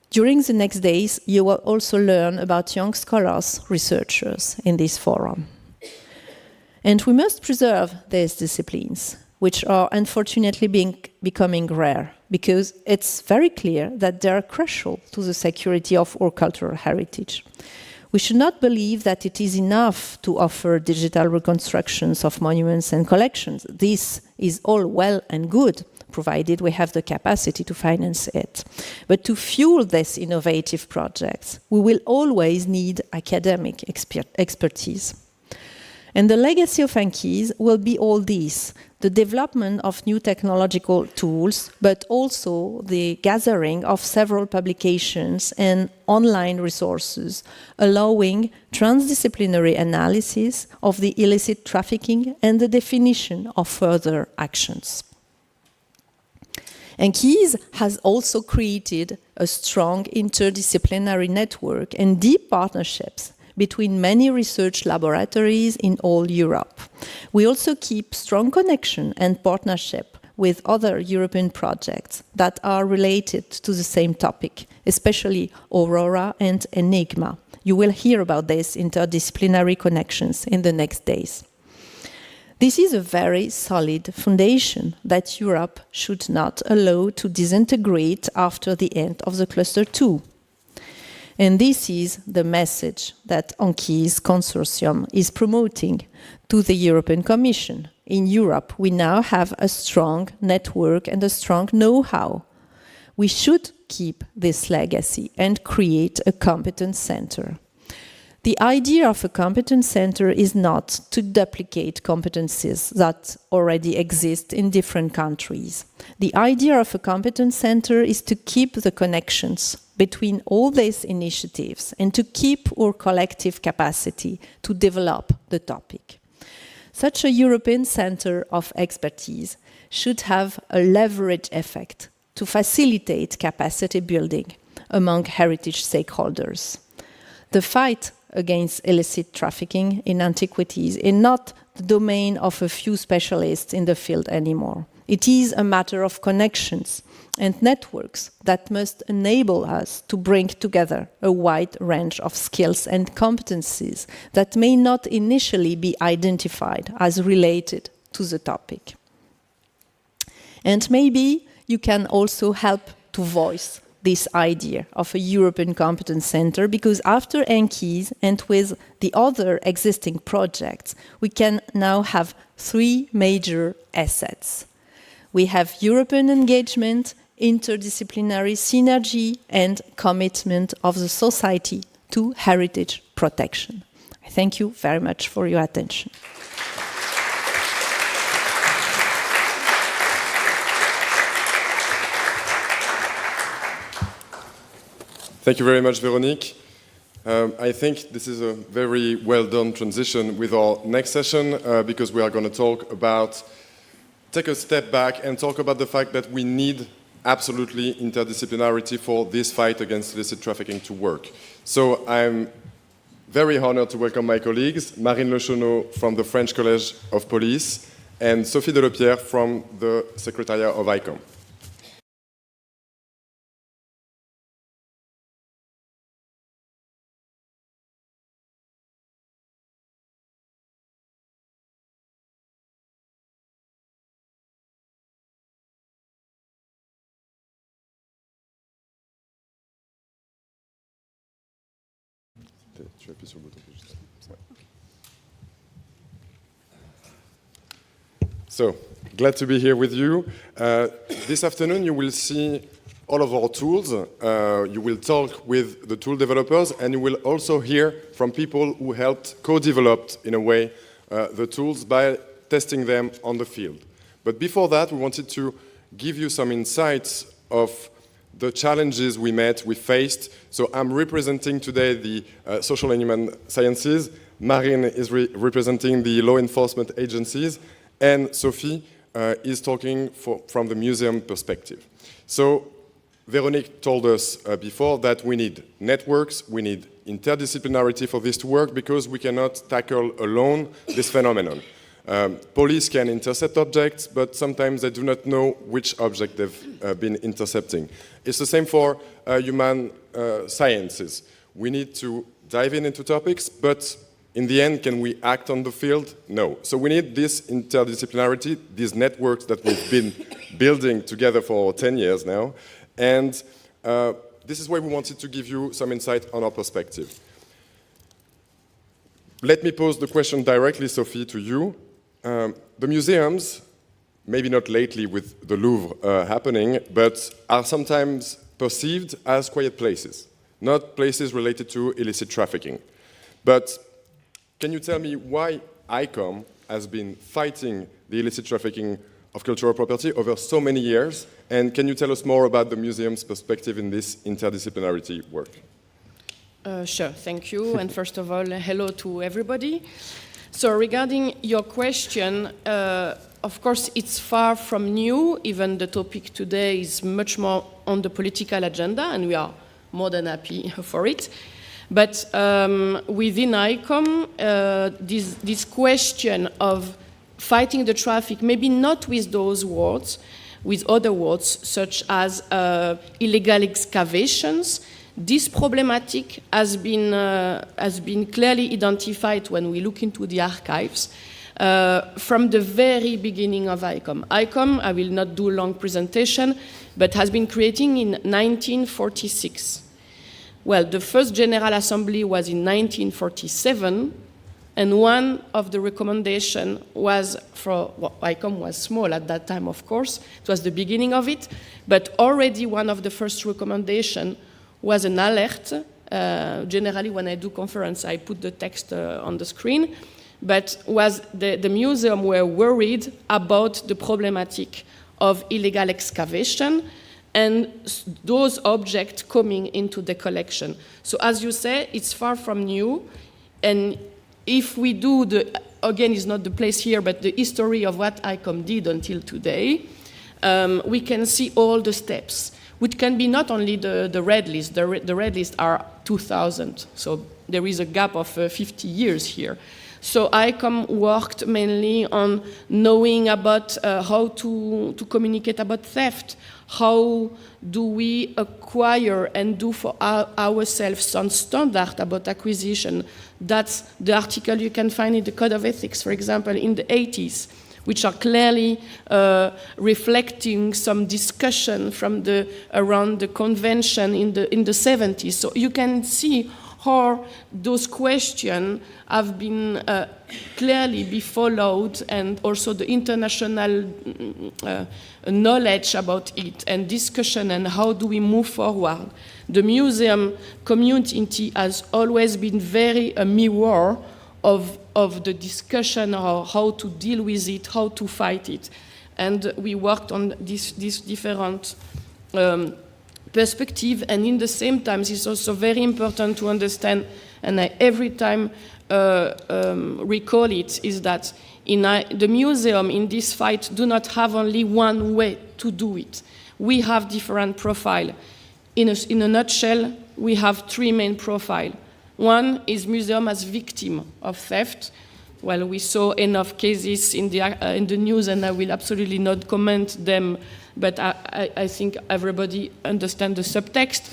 [SPEAKER 7] During the next days, you will also learn about young scholars, researchers in this forum. And we must preserve these disciplines, which are unfortunately becoming rare, because it's very clear that they are crucial to the security of our cultural heritage. We should not believe that it is enough to offer digital reconstructions of monuments and collections. This is all well and good, provided we have the capacity to finance it. But to fuel these innovative projects, we will always need academic expertise. And the legacy of ANCHISE will be all these: the development of new technological tools, but also the gathering of several publications and online resources, allowing transdisciplinary analysis of the illicit trafficking and the definition of further actions. ANCHISE has also created a strong interdisciplinary network and deep partnerships between many research laboratories in all Europe. We also keep strong connection and partnership with other European projects that are related to the same topic, especially Aurora and Enigma. You will hear about these interdisciplinary connections in the next days. This is a very solid foundation that Europe should not allow to disintegrate after the end of the Cluster 2. And this is the message that ANCHISE Consortium is promoting to the European Commission. In Europe, we now have a strong network and a strong know-how. We should keep this legacy and create a competence center. The idea of a competence center is not to duplicate competencies that already exist in different countries. The idea of a competence center is to keep the connections between all these initiatives and to keep our collective capacity to develop the topic. Such a European center of expertise should have a leverage effect to facilitate capacity building among heritage stakeholders. The fight against illicit trafficking in antiquities is not the domain of a few specialists in the field anymore. It is a matter of connections and networks that must enable us to bring together a wide range of skills and competencies that may not initially be identified as related to the topic. And maybe you can also help to voice this idea of a European competence center, because after ANCHISE and with the other existing projects, we can now have three major assets. We have European engagement, interdisciplinary synergy, and commitment of the society to heritage protection. I thank you very much for your attention.
[SPEAKER 1] Thank you very much, Véronique. I think this is a very well done transition with our next session because we are going to take a step back and talk about the fact that we need absolutely interdisciplinarity for this fight against illicit trafficking to work. So I'm very honored to welcome my colleagues, Marine Lecheneau from the French College of Police and Sophie Delepierre from the Secretariat of ICOM. Tu appuies sur le bouton. So, glad to be here with you. This afternoon you will see all of our tools. You will talk with the tool developers, and you will also hear from people who helped co-develop, in a way, the tools by testing them on the field. But before that, we wanted to give you some insights of the challenges we faced. So I'm representing today the social and human sciences. Marine is representing the law enforcement agencies. And Sophie is talking from the museum perspective. So Veronique told us before that we need networks, we need interdisciplinarity for this to work because we cannot tackle alone this phenomenon. Police can intercept objects, but sometimes they do not know which object they've been intercepting. It's the same for human sciences. We need to dive into topics, but in the end, can we act on the field? No. So we need this interdisciplinarity, these networks that we've been building together for 10 years now. And this is why we wanted to give you some insight on our perspective. Let me pose the question directly, Sophie, to you. The museums, maybe not lately with the Louvre happening, but are sometimes perceived as quiet places, not places related to illicit trafficking. But can you tell me why ICOM has been fighting the illicit trafficking of cultural property over so many years? And can you tell us more about the museum's perspective in this interdisciplinarity work?
[SPEAKER 8] Sure, thank you. And first of all, hello to everybody. So regarding your question, of course, it's far from new. Even the topic today is much more on the political agenda, and we are more than happy for it. But within ICOM, this question of fighting the traffic, maybe not with those words, with other words such as illegal excavations, this problematic has been clearly identified when we look into the archives from the very beginning of ICOM. ICOM, I will not do a long presentation, but has been creating in 1946. Well, the first General Assembly was in 1947, and one of the recommendations was ICOM was small at that time, of course. It was the beginning of it, but already one of the first recommendations was an alert. Generally, when I do conference, I put the text on the screen, but was the museum were worried about the problematic of illegal excavation and those objects coming into the collection. So as you say, it's far from new, and if we do again, it's not the place here, but the history of what ICOM did until today, we can see all the steps, which can be not only the red list. The red list are 2000, so there is a gap of 50 years here. So ICOM worked mainly on knowing about how to communicate about theft. How do we acquire and do for ourselves some standard about acquisition? That's the article you can find in the Code of Ethics, for example, in the 80s, which are clearly reflecting some discussion from around the convention in the 70s. So you can see how those questions have been clearly be followed, and also the international knowledge about it and discussion and how do we move forward. The museum community has always been very a mirror of the discussion of how to deal with it, how to fight it. And we worked on this different perspective, and in the same time, it's also very important to understand, and I every time recall it, is that the museum in this fight do not have only one way to do it. We have different profiles. In a nutshell, we have three main profiles. One is museum as victim of theft. Well, we saw enough cases in the news, and I will absolutely not comment them, but I think everybody understands the subtext.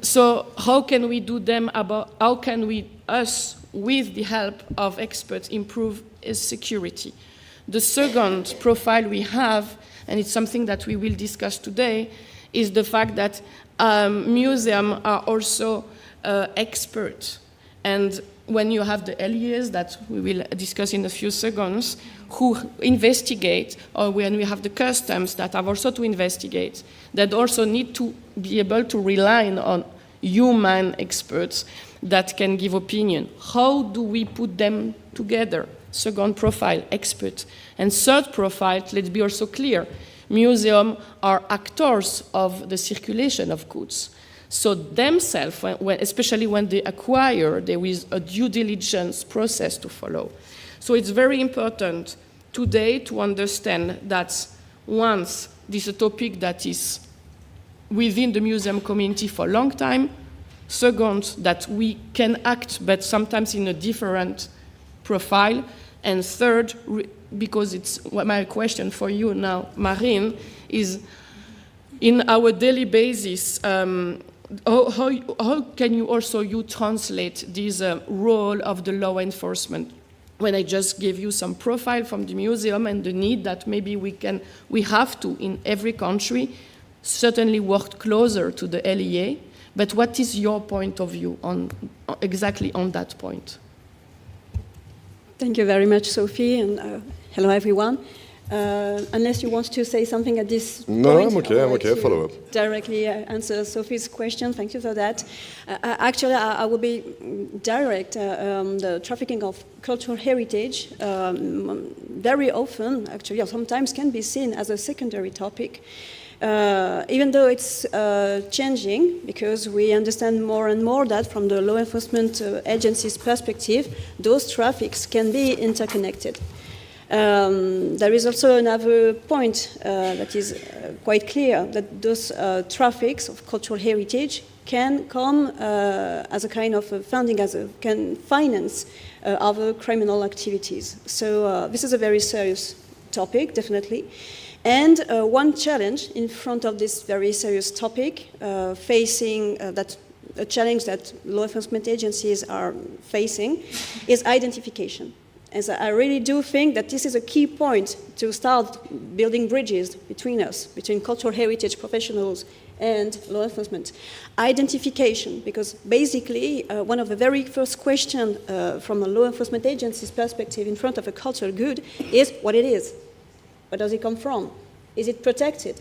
[SPEAKER 8] So how can we do them how can we, us, with the help of experts, improve security? The second profile we have, and it's something that we will discuss today, is the fact that museums are also experts. And when you have the LEAs that we will discuss in a few seconds, who investigate, or when we have the customs that have also to investigate, that also need to be able to rely on human experts that can give opinion. How do we put them together? Second profile, expert. And third profile, let's be also clear, museums are actors of the circulation of goods. So themselves, especially when they acquire, there is a due diligence process to follow. So it's very important today to understand that once this is a topic that is within the museum community for a long time. Second, that we can act, but sometimes in a different profile. And third, because it's my question for you now, Marine, is in our daily basis, how can you also translate this role of the law enforcement? When I just gave you some profile from the museum and the need that maybe we have to, in every country, certainly work closer to the LEA. But what is your point of view exactly on that point?
[SPEAKER 9] Thank you very much, Sophie, and hello everyone. Unless you want to say something at this point.
[SPEAKER 1] No, I'm okay, follow up.
[SPEAKER 9] Directly answer Sophie's question, thank you for that. Actually, I will be direct. The trafficking of cultural heritage very often, actually, or sometimes can be seen as a secondary topic. Even though it's changing, because we understand more and more that from the law enforcement agency's perspective, those traffics can be interconnected. There is also another point that is quite clear, that those traffics of cultural heritage can come as a kind of funding, can finance other criminal activities. So this is a very serious topic, definitely. And one challenge in front of this very serious topic, facing a challenge that law enforcement agencies are facing, is identification. As I really do think that this is a key point to start building bridges between us, between cultural heritage professionals and law enforcement. Identification, because basically one of the very first questions from a law enforcement agency's perspective in front of a cultural good is what it is. Where does it come from? Is it protected?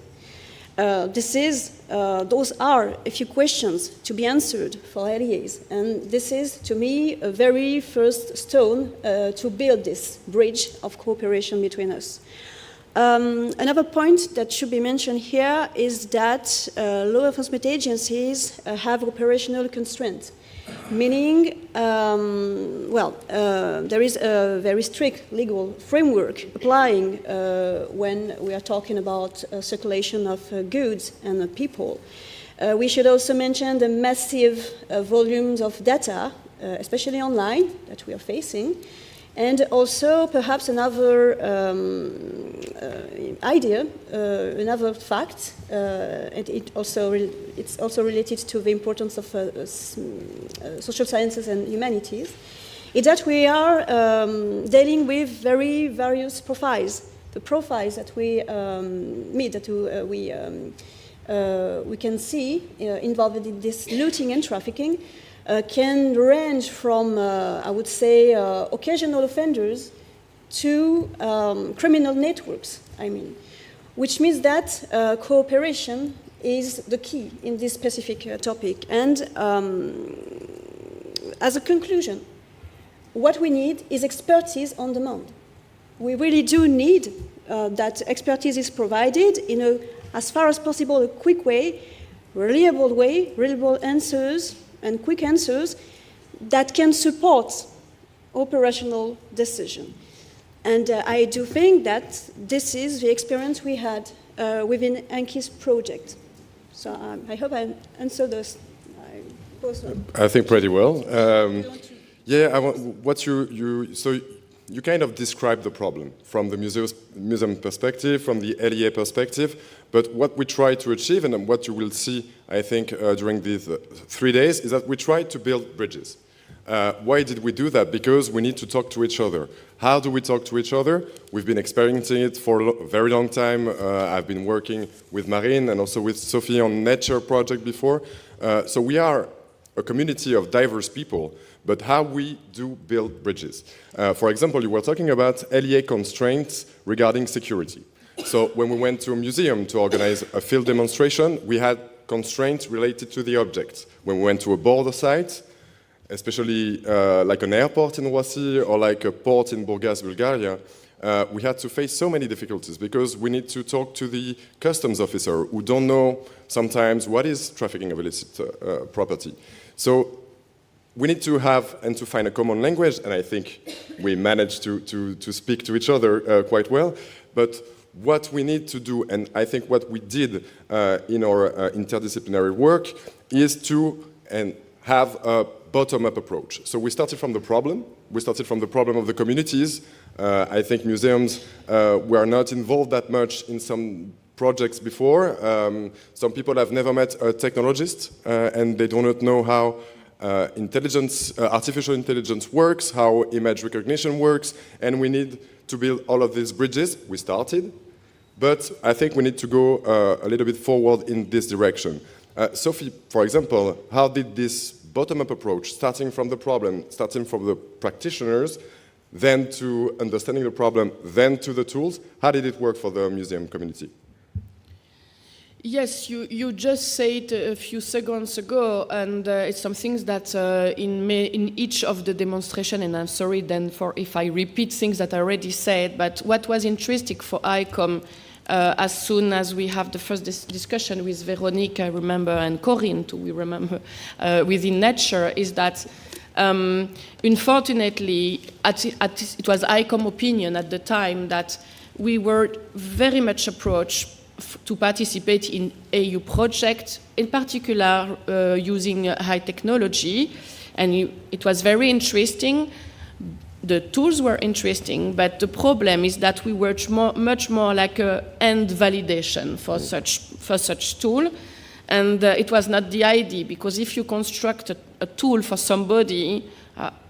[SPEAKER 9] Those are a few questions to be answered for LEAs, and this is, to me, a very first stone to build this bridge of cooperation between us. Another point that should be mentioned here is that law enforcement agencies have operational constraints. Meaning, there is a very strict legal framework applying when we are talking about circulation of goods and people. We should also mention the massive volumes of data, especially online, that we are facing. And also, perhaps another idea, another fact, and it's also related to the importance of social sciences and humanities, is that we are dealing with very various profiles. The profiles that we meet, that we can see involved in this looting and trafficking, can range from, I would say, occasional offenders to criminal networks, which means that cooperation is the key in this specific topic. And as a conclusion, what we need is expertise on demand. We really do need that expertise is provided in a, as far as possible, a quick way, reliable answers, and quick answers that can support operational decision. And I do think that this is the experience we had within ANCHISE project. So I hope I answered those.
[SPEAKER 1] I think pretty well. So you kind of described the problem from the museum perspective, from the LEA perspective, but what we try to achieve, and what you will see, I think, during these 3 days, is that we try to build bridges. Why did we do that? Because we need to talk to each other. How do we talk to each other? We've been experiencing it for a very long time. I've been working with Marine and also with Sophie on Nature project before. So we are a community of diverse people, but how we do build bridges. For example, you were talking about LEA constraints regarding security. So when we went to a museum to organize a field demonstration, we had constraints related to the objects. When we went to a border site, especially like an airport in Roissy or like a port in Burgas, Bulgaria, we had to face so many difficulties because we need to talk to the customs officer who don't know sometimes what is trafficking of illicit property. So we need to have and to find a common language, and I think we managed to speak to each other quite well. But what we need to do, and I think what we did in our interdisciplinary work, is to have a bottom-up approach. So we started from the problem. We started from the problem of the communities. I think museums were not involved that much in some projects before. Some people have never met a technologist, and they do not know how artificial intelligence works, how image recognition works, and we need to build all of these bridges. We started, but I think we need to go a little bit forward in this direction. Sophie, for example, how did this bottom-up approach, starting from the problem, starting from the practitioners, then to understanding the problem, then to the tools, how did it work for the museum community?
[SPEAKER 8] Yes, you just said a few seconds ago, and it's some things that in each of the demonstration, and I'm sorry then for if I repeat things that I already said, but what was interesting for ICOM as soon as we have the first discussion with Veronique, I remember, and Corinne too, we remember, within Nature, is that unfortunately, it was ICOM opinion at the time that we were very much approached to participate in EU projects, in particular using high technology, and it was very interesting. The tools were interesting, but the problem is that we were much more like an end validation for such tool, and it was not the idea, because if you construct a tool for somebody,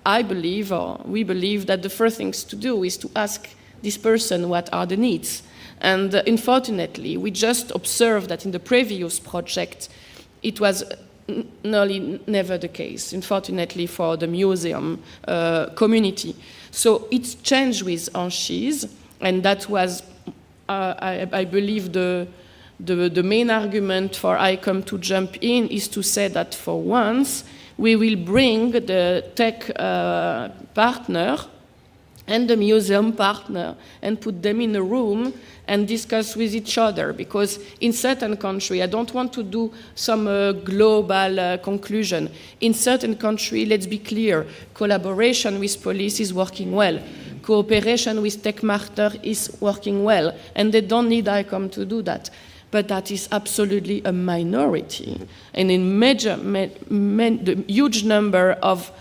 [SPEAKER 8] I believe, or we believe, that the first things to do is to ask this person what are the needs. And unfortunately, we just observed that in the previous project, it was never the case, unfortunately, for the museum community. So it's changed with ANCHISE, and that was, I believe, the main argument for ICOM to jump in is to say that for once, we will bring the tech partner and the museum partner and put them in a room and discuss with each other, because in certain countries, I don't want to do some global conclusion. In certain countries, let's be clear, collaboration with police is working well. Cooperation with tech partner is working well, and they don't need ICOM to do that. But that is absolutely a minority. And in the huge number of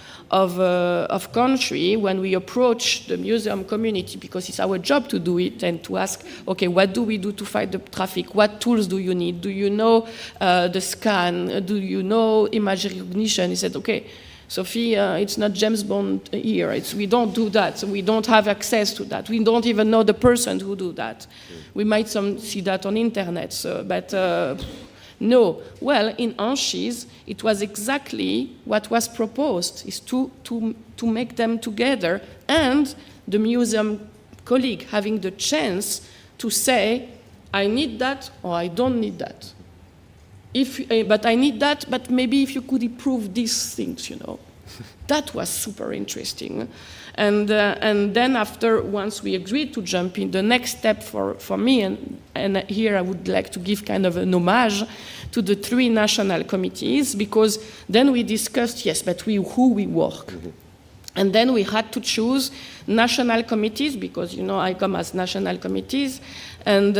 [SPEAKER 8] country, when we approach the museum community, because it's our job to do it and to ask, okay, what do we do to fight the traffic? What tools do you need? Do you know the scan? Do you know image recognition? He said, okay, Sophie, it's not James Bond here. We don't do that. So we don't have access to that. We don't even know the person who do that. We might see that on internet, but no. Well, in ANCHISE, it was exactly what was proposed, is to make them together, and the museum colleague having the chance to say, I need that, or I don't need that. But I need that, but maybe if you could improve these things, you know. That was super interesting. And then after, once we agreed to jump in, the next step for me, and here I would like to give kind of an homage to the 3 national committees, because then we discussed, yes, but who we work. Mm-hmm. And then we had to choose national committees, because, you know, ICOM has national committees. And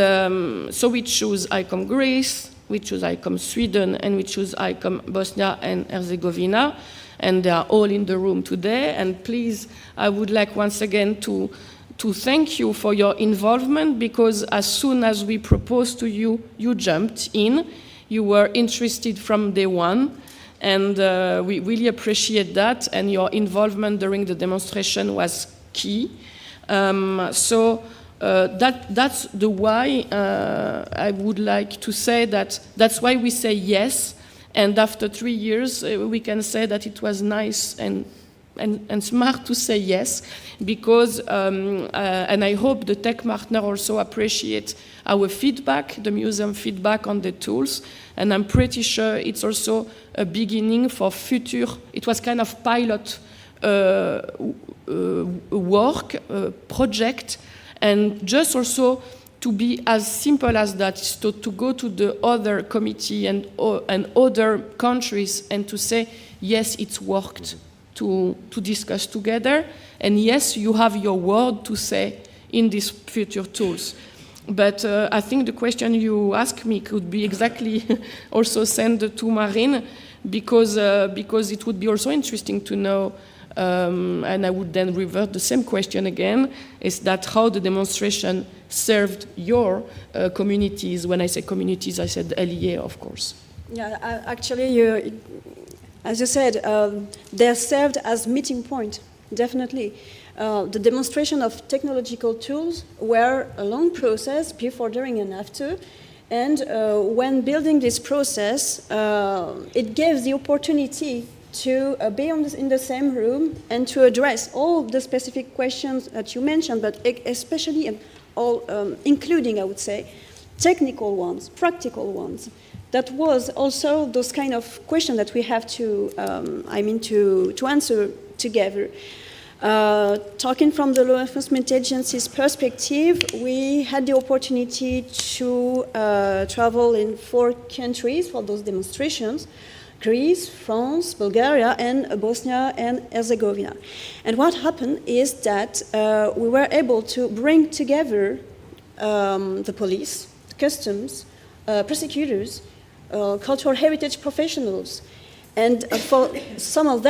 [SPEAKER 8] so we choose ICOM Greece, we choose ICOM Sweden, and we choose ICOM Bosnia and Herzegovina. And they are all in the room today. And please, I would like once again to thank you for your involvement, because as soon as we proposed to you, you jumped in. You were interested from day one. And we really appreciate that. And your involvement during the demonstration was key. That's the why I would like to say that's why we say yes. And after 3 years, we can say that it was nice and smart to say yes, because, and I hope the tech partner also appreciate our feedback, the museum feedback on the tools, and I'm pretty sure it's also a beginning for future. It was kind of pilot work, project, and just also to be as simple as that, is to go to the other committee and other countries and to say, yes, it's worked to discuss together, and yes, you have your word to say in these future tools. But I think the question you asked me could be exactly also sent to Marine, because it would be also interesting to know, and I would then revert the same question again, is that how the demonstration served your communities. When I say communities, I said LEA, of course.
[SPEAKER 9] Yeah, actually, as you said, they're served as meeting point, definitely. The demonstration of technological tools were a long process before, during, and after. And when building this process, it gives the opportunity to be in the same room and to address all the specific questions that you mentioned, but especially all, including, I would say, technical ones, practical ones. That was also those kind of questions that we have to, to answer together. Talking from the law enforcement agency's perspective, we had the opportunity to travel in 4 countries for those demonstrations: Greece, France, Bulgaria, and Bosnia and Herzegovina. And what happened is that we were able to bring together the police, customs, prosecutors, cultural heritage professionals, and for some of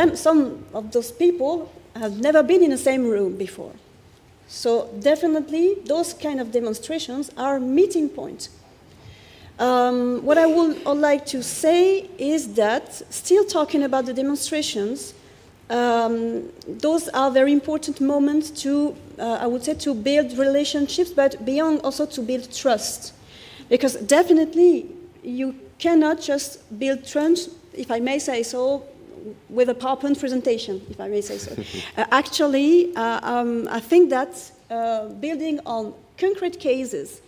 [SPEAKER 9] those people have never been in the same room before. So definitely those kind of demonstrations are meeting points. What I would like to say is that, still talking about the demonstrations, those are very important moments to, I would say, to build relationships, but beyond also to build trust. Because definitely you cannot just build trust, if I may say so, with a PowerPoint presentation, if I may say so. Actually, I think that building on concrete cases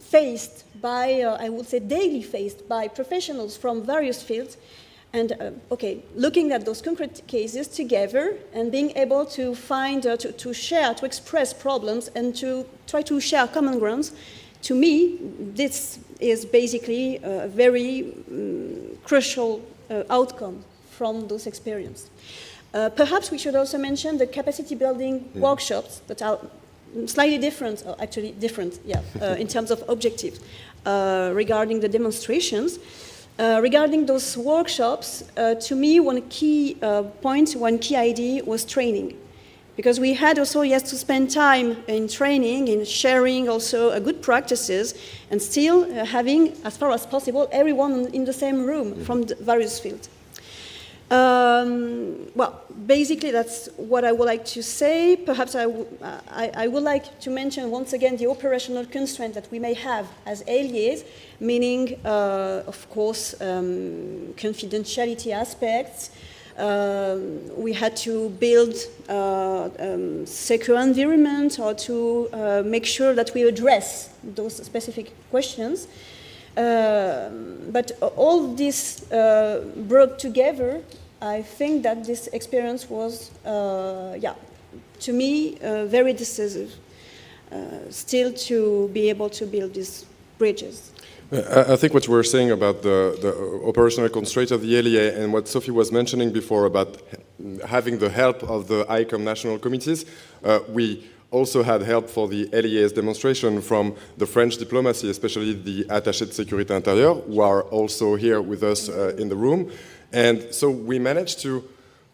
[SPEAKER 9] faced by, I would say daily faced by professionals from various fields, and looking at those concrete cases together and being able to find, to share, to express problems and to try to share common grounds, to me, this is basically a very crucial outcome from those experiences. Perhaps we should also mention the capacity building workshops that are slightly different, or actually different, in terms of objectives regarding the demonstrations. Regarding those workshops, to me, one key point, one key idea was training. Because we had also, yes, to spend time in training, in sharing also good practices, and still having, as far as possible, everyone in the same room from the various fields. Well, basically that's what I would like to say. Perhaps I would like to mention once again the operational constraint that we may have as alliés, meaning, of course, confidentiality aspects. We had to build secure environment, or to make sure that we address those specific questions. But all this brought together, I think that this experience was, to me, very decisive, still to be able to build these bridges.
[SPEAKER 1] I think what you were saying about the operational constraint of the LEA and what Sophie was mentioning before about having the help of the ICOM national committees, we also had help for the LEA's demonstration from the French diplomacy, especially the attaché de sécurité intérieure, who are also here with us in the room. And so we managed to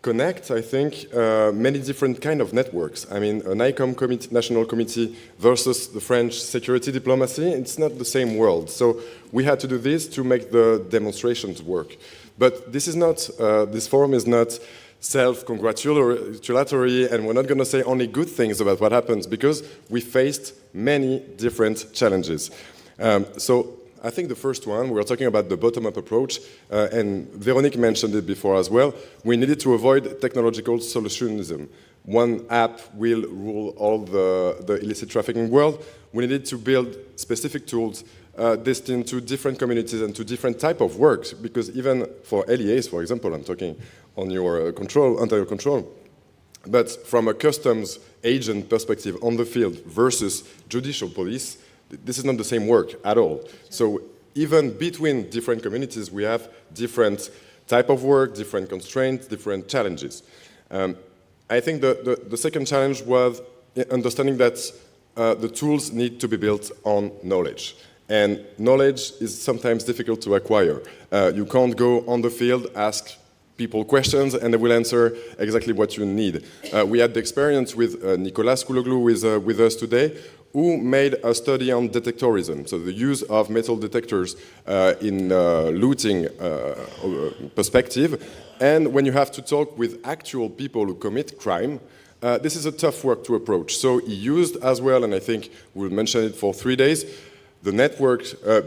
[SPEAKER 1] connect, I think, many different kind of networks. I mean, an ICOM national committee versus the French security diplomacy, it's not the same world. So we had to do this to make the demonstrations work. But this is not, this forum is not self-congratulatory, and we're not going to say only good things about what happens, because we faced many different challenges. So I think the first one, we were talking about the bottom-up approach, and Véronique mentioned it before as well. We needed to avoid technological solutionism. One app will rule all the illicit trafficking world. We needed to build specific tools destined to different communities and to different type of works, because even for LEAs, for example, I'm talking on your control, under your control, but from a customs agent perspective on the field versus judicial police, this is not the same work at all. So even between different communities, we have different type of work, different constraints, different challenges. I think the second challenge was understanding that the tools need to be built on knowledge. And knowledge is sometimes difficult to acquire. You can't go on the field, ask people questions, and they will answer exactly what you need. We had the experience with Nicolas Kouloglou, who is with us today, who made a study on detectorism, so the use of metal detectors in looting perspective. And when you have to talk with actual people who commit crime, this is a tough work to approach. So he used as well, and I think we'll mention it for 3 days, the network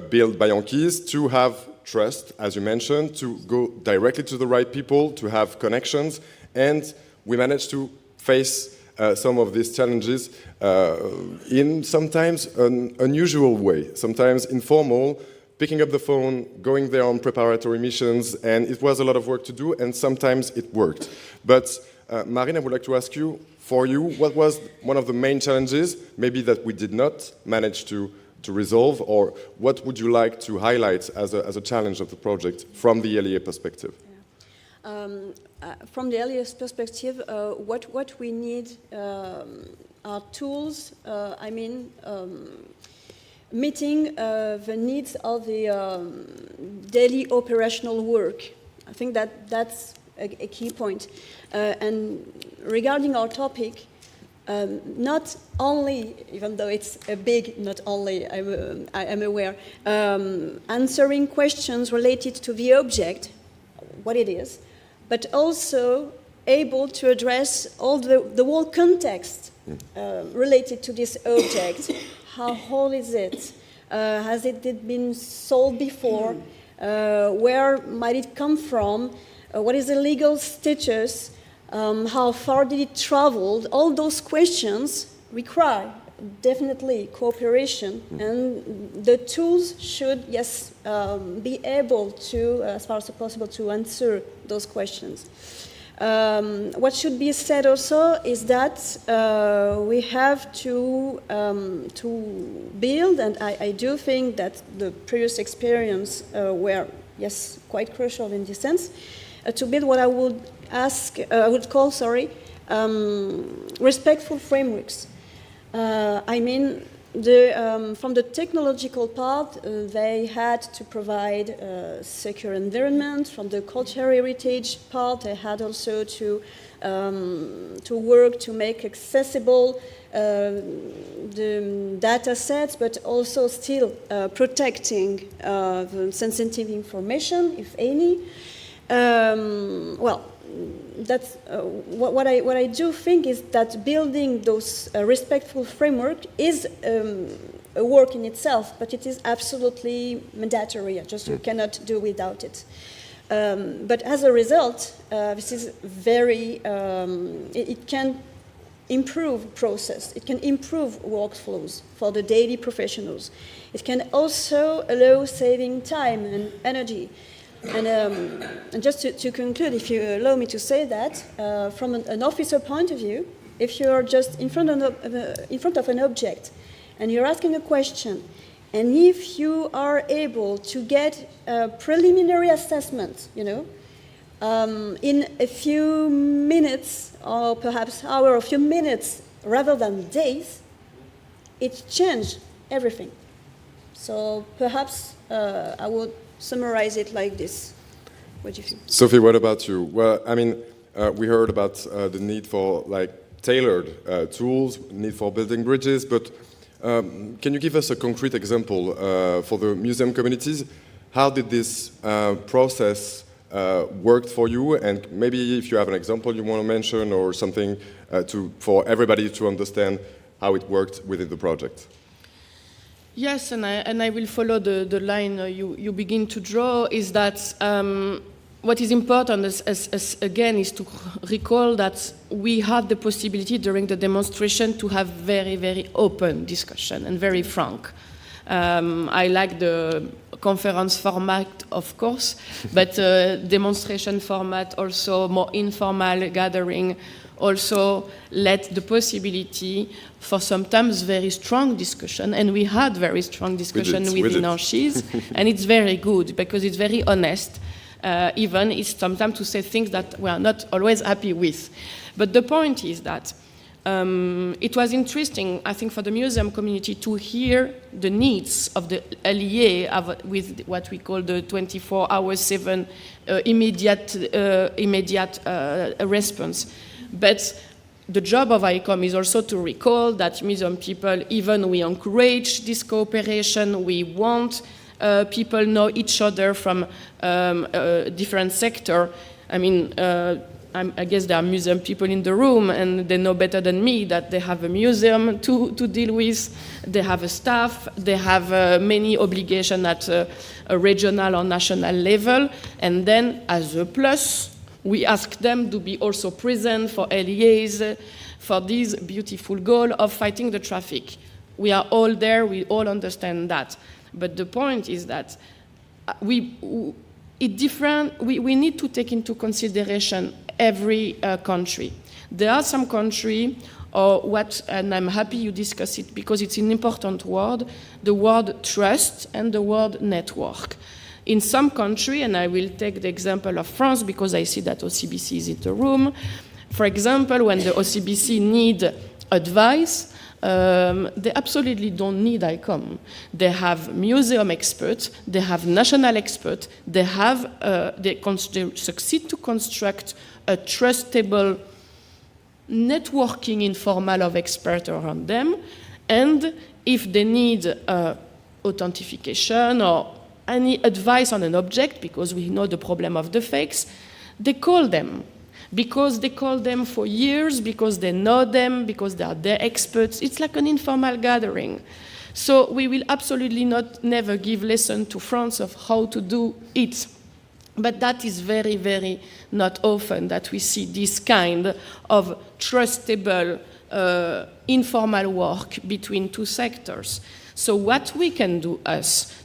[SPEAKER 1] built by ANCHISE to have trust, as you mentioned, to go directly to the right people, to have connections, and we managed to face some of these challenges in sometimes an unusual way, sometimes informal, picking up the phone, going there on preparatory missions, and it was a lot of work to do, and sometimes it worked. But Marine, I would like to ask you, for you, what was one of the main challenges, maybe that we did not manage to resolve, or what would you like to highlight as a challenge of the project from the LEA perspective?
[SPEAKER 9] From the LEA perspective, what we need are tools, meeting the needs of the daily operational work. I think that's a key point. And regarding our topic, not only, even though it's a big not only, I'm aware, answering questions related to the object, what it is, but also able to address all the whole context related to this object. How old is it? Has it been sold before? Where might it come from? What is the legal status? How far did it travel? All those questions require definitely cooperation, and the tools should, yes, be able to, as far as possible, to answer those questions. What should be said also is that we have to build, and I do think that the previous experience were, yes, quite crucial in this sense, to build what I would call respectful frameworks. From the technological part, they had to provide a secure environment. From the cultural heritage part, they had also to work to make accessible the data sets, but also still protecting the sensitive information, if any. That's what I do think is that building those respectful framework is a work in itself, but it is absolutely mandatory. You cannot do without it. But as a result, this is very. It can improve process. It can improve workflows for the daily professionals. It can also allow saving time and energy. And just to conclude, if you allow me to say that, from an officer point of view, if you're just in front of an object and you're asking a question, and if you are able to get a preliminary assessment, in a few minutes or perhaps hour or a few minutes rather than days, it changed everything. So perhaps I would summarize it like this. What do you think?
[SPEAKER 1] Sophie, what about you? Well, we heard about the need for tailored tools, need for building bridges, but can you give us a concrete example for the museum communities? How did this process work for you? And maybe if you have an example you want to mention or something for everybody to understand how it worked within the project.
[SPEAKER 8] Yes, and I will follow the line you begin to draw, is that what is important again is to recall that we had the possibility during the demonstration to have very, very open discussion and very frank. I like the conference format, of course, but demonstration format, also more informal gathering, also let the possibility for sometimes very strong discussion, and we had very strong discussion within ANCHISE, and it's very good because it's very honest, even it's sometimes to say things that we are not always happy with. But the point is that It was interesting, I think, for the museum community to hear the needs of the LEA with what we call the 24/7 immediate response. But the job of ICOM is also to recall that museum people, even we encourage this cooperation, we want people know each other from different sector. I mean, I guess there are museum people in the room, and they know better than me that they have a museum to deal with, they have a staff, they have many obligations at a regional or national level, and then as a plus, we ask them to be also present for LEAs, for this beautiful goal of fighting the traffic. We are all there, we all understand that. But the point is that we need to take into consideration every country. There are some countries, and I'm happy you discuss it because it's an important word, the word trust and the word network. In some country, and I will take the example of France because I see that OCBC is in the room. For example, when the OCBC need advice, they absolutely don't need ICOM. They have museum experts, they have national experts, they succeed to construct a trustable networking informal of experts around them, and if they need authentication or any advice on an object, because we know the problem of the fakes, they call them. Because they call them for years, because they know them, because they are their experts. It's like an informal gathering. So we will absolutely never give lesson to France of how to do it. But that is very, very not often that we see this kind of trustable, informal work between two sectors. So what we can do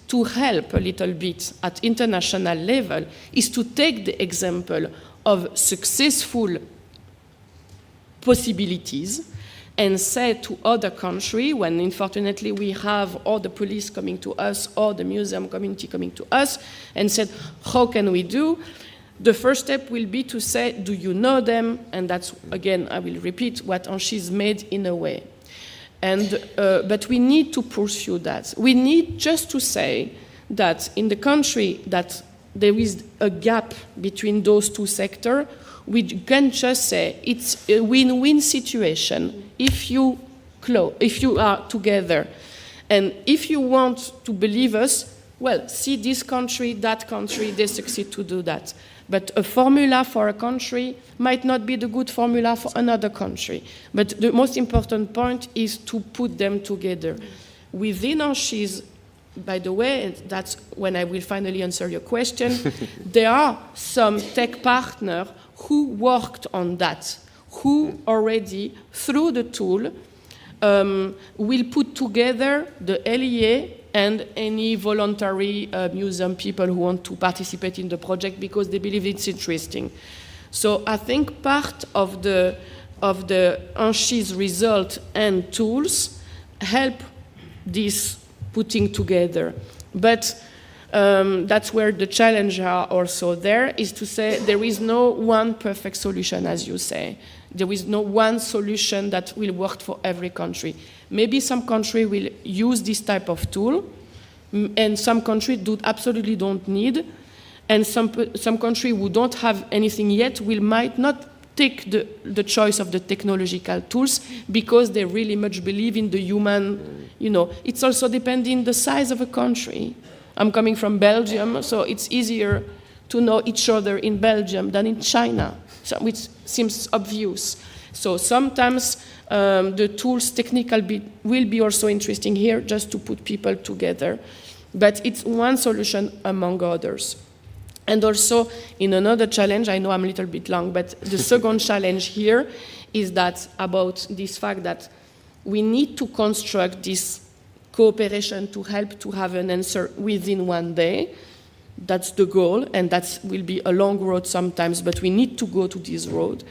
[SPEAKER 8] to help a little bit at international level is to take the example of successful possibilities and say to other countries, when unfortunately we have all the police coming to us or the museum community coming to us and said, how can we do? The first step will be to say, do you know them? And that's, again, I will repeat what ANCHISE made in a way. And, but we need to pursue that. We need just to say that in the country that there is a gap between those two sectors, we can just say it's a win-win situation if you are together. And if you want to believe us, well, see this country, that country, they succeed to do that. But a formula for a country might not be the good formula for another country. But the most important point is to put them together. Within ANCHISE, by the way, that's when I will finally answer your question, there are some tech partners who worked on that, who already, through the tool, will put together the LEA and any voluntary museum people who want to participate in the project because they believe it's interesting. So I think part of the ANCHISE result and tools help this putting together. But that's where the challenges are also there, is to say there is no one perfect solution, as you say. There is no one solution that will work for every country. Maybe some country will use this type of tool, and some countries absolutely don't need, and some country who don't have anything yet might not take the choice of the technological tools because they really much believe in the human, It's also depending the size of a country. I'm coming from Belgium, so it's easier to know each other in Belgium than in China, which seems obvious. So sometimes the tools technical will be also interesting here just to put people together. But it's one solution among others. And also, in another challenge, I know I'm a little bit long, but the second challenge here is that about this fact that we need to construct this cooperation to help to have an answer within one day. That's the goal, and that will be a long road sometimes, but we need to go to this road.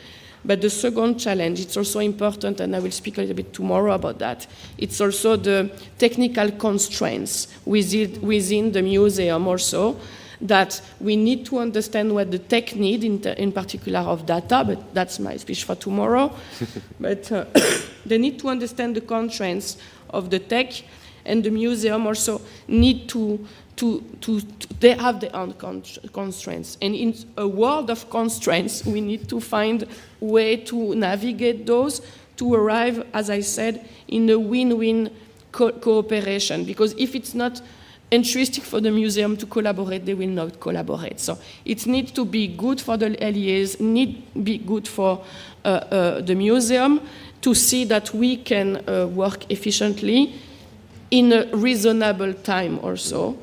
[SPEAKER 8] But the second challenge, it's also important, and I will speak a little bit tomorrow about that, it's also the technical constraints within the museum also, that we need to understand what the tech need, in particular of data, but that's my speech for tomorrow. But they need to understand the constraints of the tech, and the museum also need they have their own constraints. And in a world of constraints, we need to find a way to navigate those to arrive, as I said, in a win-win cooperation. Because if it's not interesting for the museum to collaborate, they will not collaborate. So it needs to be good for the LEAs, need to be good for the museum to see that we can work efficiently in a reasonable time also.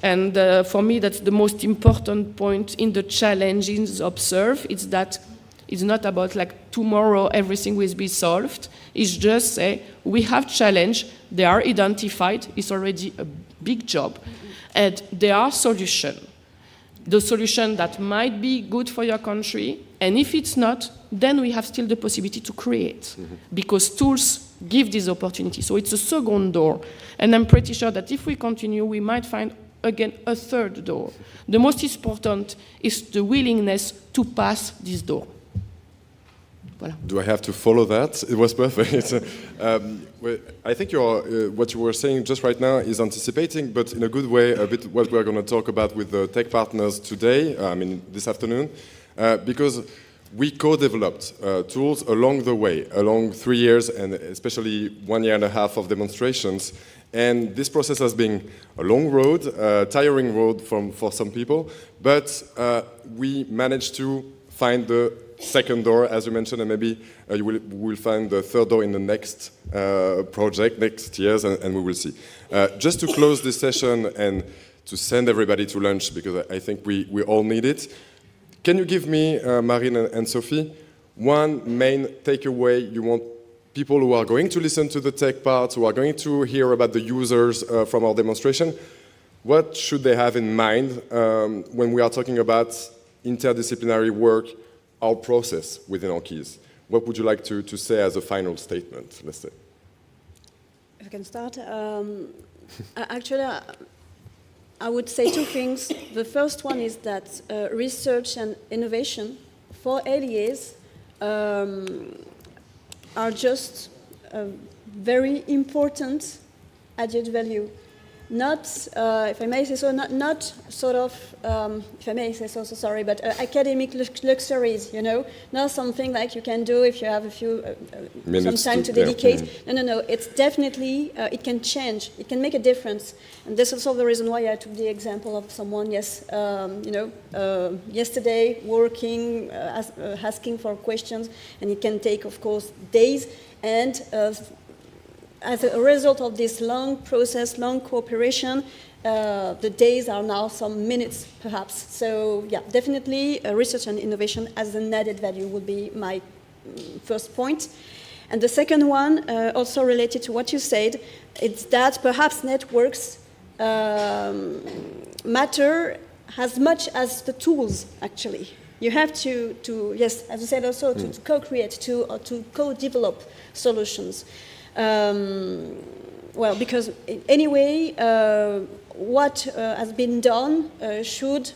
[SPEAKER 8] And for me, that's the most important point in the challenges observed. It's that it's not about like tomorrow everything will be solved. It's just say we have challenge, they are identified, it's already a big job, and there are solutions. The solution that might be good for your country, and if it's not, then we have still the possibility to create, because tools give this opportunity. So it's a second door, and I'm pretty sure that if we continue, we might find again a third door. The most important is the willingness to pass this door. Voilà.
[SPEAKER 1] Do I have to follow that? It was perfect. I think what you were saying just right now is anticipating, but in a good way, a bit what we're going to talk about with the tech partners today, this afternoon, because we co-developed tools along the way, along 3 years and especially 1.5 years of demonstrations. And this process has been a long road, a tiring road for some people, but we managed to find the second door, as you mentioned, and maybe you will find the third door in the next project, next years, and we will see. Just to close this session and to send everybody to lunch, because I think we all need it, can you give me, Marine and Sophie, one main takeaway you want people who are going to listen to the tech part, who are going to hear about the users from our demonstration, what should they have in mind when we are talking about interdisciplinary work, our process within ANCHISE? What would you like to say as a final statement, let's say?
[SPEAKER 9] If I can start. Actually, I would say two things. The first one is that research and innovation for LEAs are just very important added value. Not, if I may say so, not sort of, if I may say so, sorry, but academic luxuries, you know, not something like you can do if you have a few, some time to dedicate. Yeah. No, it's definitely, it can change, it can make a difference. And this is also the reason why I took the example of someone, yesterday working, asking for questions, and it can take, of course, days, and as a result of this long process, long cooperation, the days are now some minutes, perhaps. So, yeah, definitely research and innovation as an added value would be my first point. And the second one, also related to what you said, it's that perhaps networks matter as much as the tools, actually. You have to yes, as I said also, to co-create, to co-develop solutions. Well, because anyway, what has been done should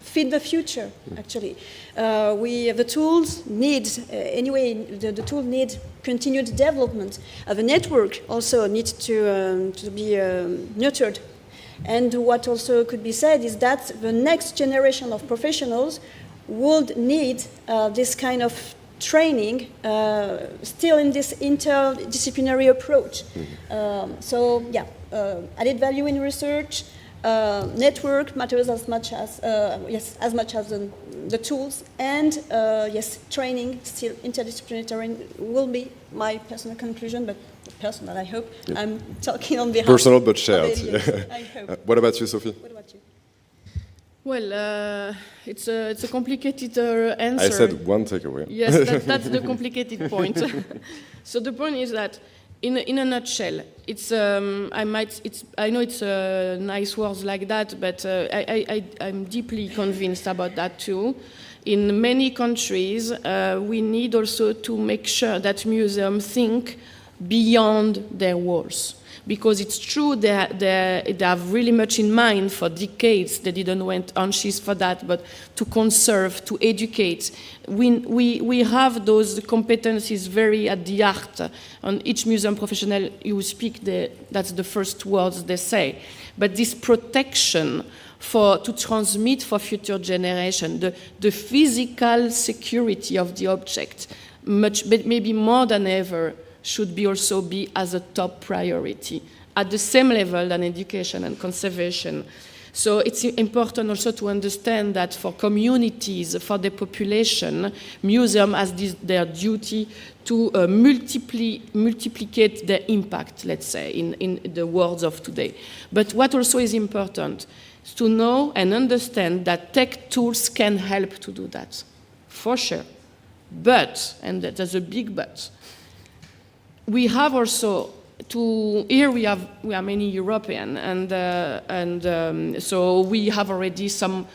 [SPEAKER 9] feed the future, actually. The tools need, anyway, the tool need continued development. The network also needs to be nurtured. And what also could be said is that the next generation of professionals would need this kind of training still in this interdisciplinary approach. So yeah, added value in research, network matters as much as the tools, and yes, training still interdisciplinary will be my personal conclusion, but personal, I hope. Yeah. I'm talking on behalf.
[SPEAKER 1] Personal but shared.
[SPEAKER 9] I hope.
[SPEAKER 1] What about you, Sophie?
[SPEAKER 9] What about you?
[SPEAKER 8] Well, it's a complicated answer.
[SPEAKER 1] I said one takeaway.
[SPEAKER 8] Yes, that's the complicated point. So the point is that, in a nutshell, it's I know it's nice words like that, but I'm deeply convinced about that too. In many countries, we need also to make sure that museums think beyond their walls. Because it's true they have really much in mind for decades. They didn't want ANCHISE for that, but to conserve, to educate. We have those competencies very at the heart. On each museum professional you speak, that's the first words they say. But this protection to transmit for future generation, the physical security of the object, maybe more than ever, should also be as a top priority, at the same level than education and conservation. So it's important also to understand that for communities, for the population, museum has their duty to multiplicate their impact, let's say, in the world of today. But what also is important is to know and understand that tech tools can help to do that, for sure. But, and there's a big but, we have also here we are many European, and so we have already some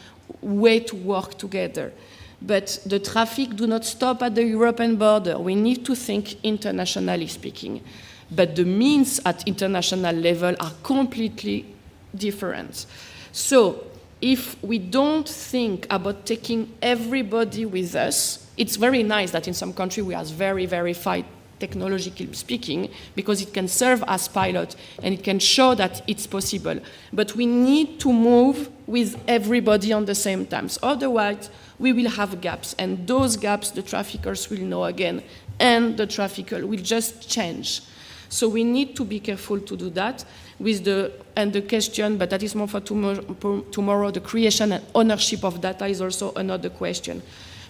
[SPEAKER 8] way to work together. But the traffic do not stop at the European border. We need to think internationally speaking. But the means at international level are completely different. So if we don't think about taking everybody with us, it's very nice that in some country we are very verified technologically speaking, because it can serve as pilot and it can show that it's possible. But we need to move with everybody on the same time. Otherwise, we will have gaps, and those gaps the traffickers will know again, and the trafficker will just change. So we need to be careful to do that with the question, but that is more for tomorrow, the creation and ownership of data is also another question.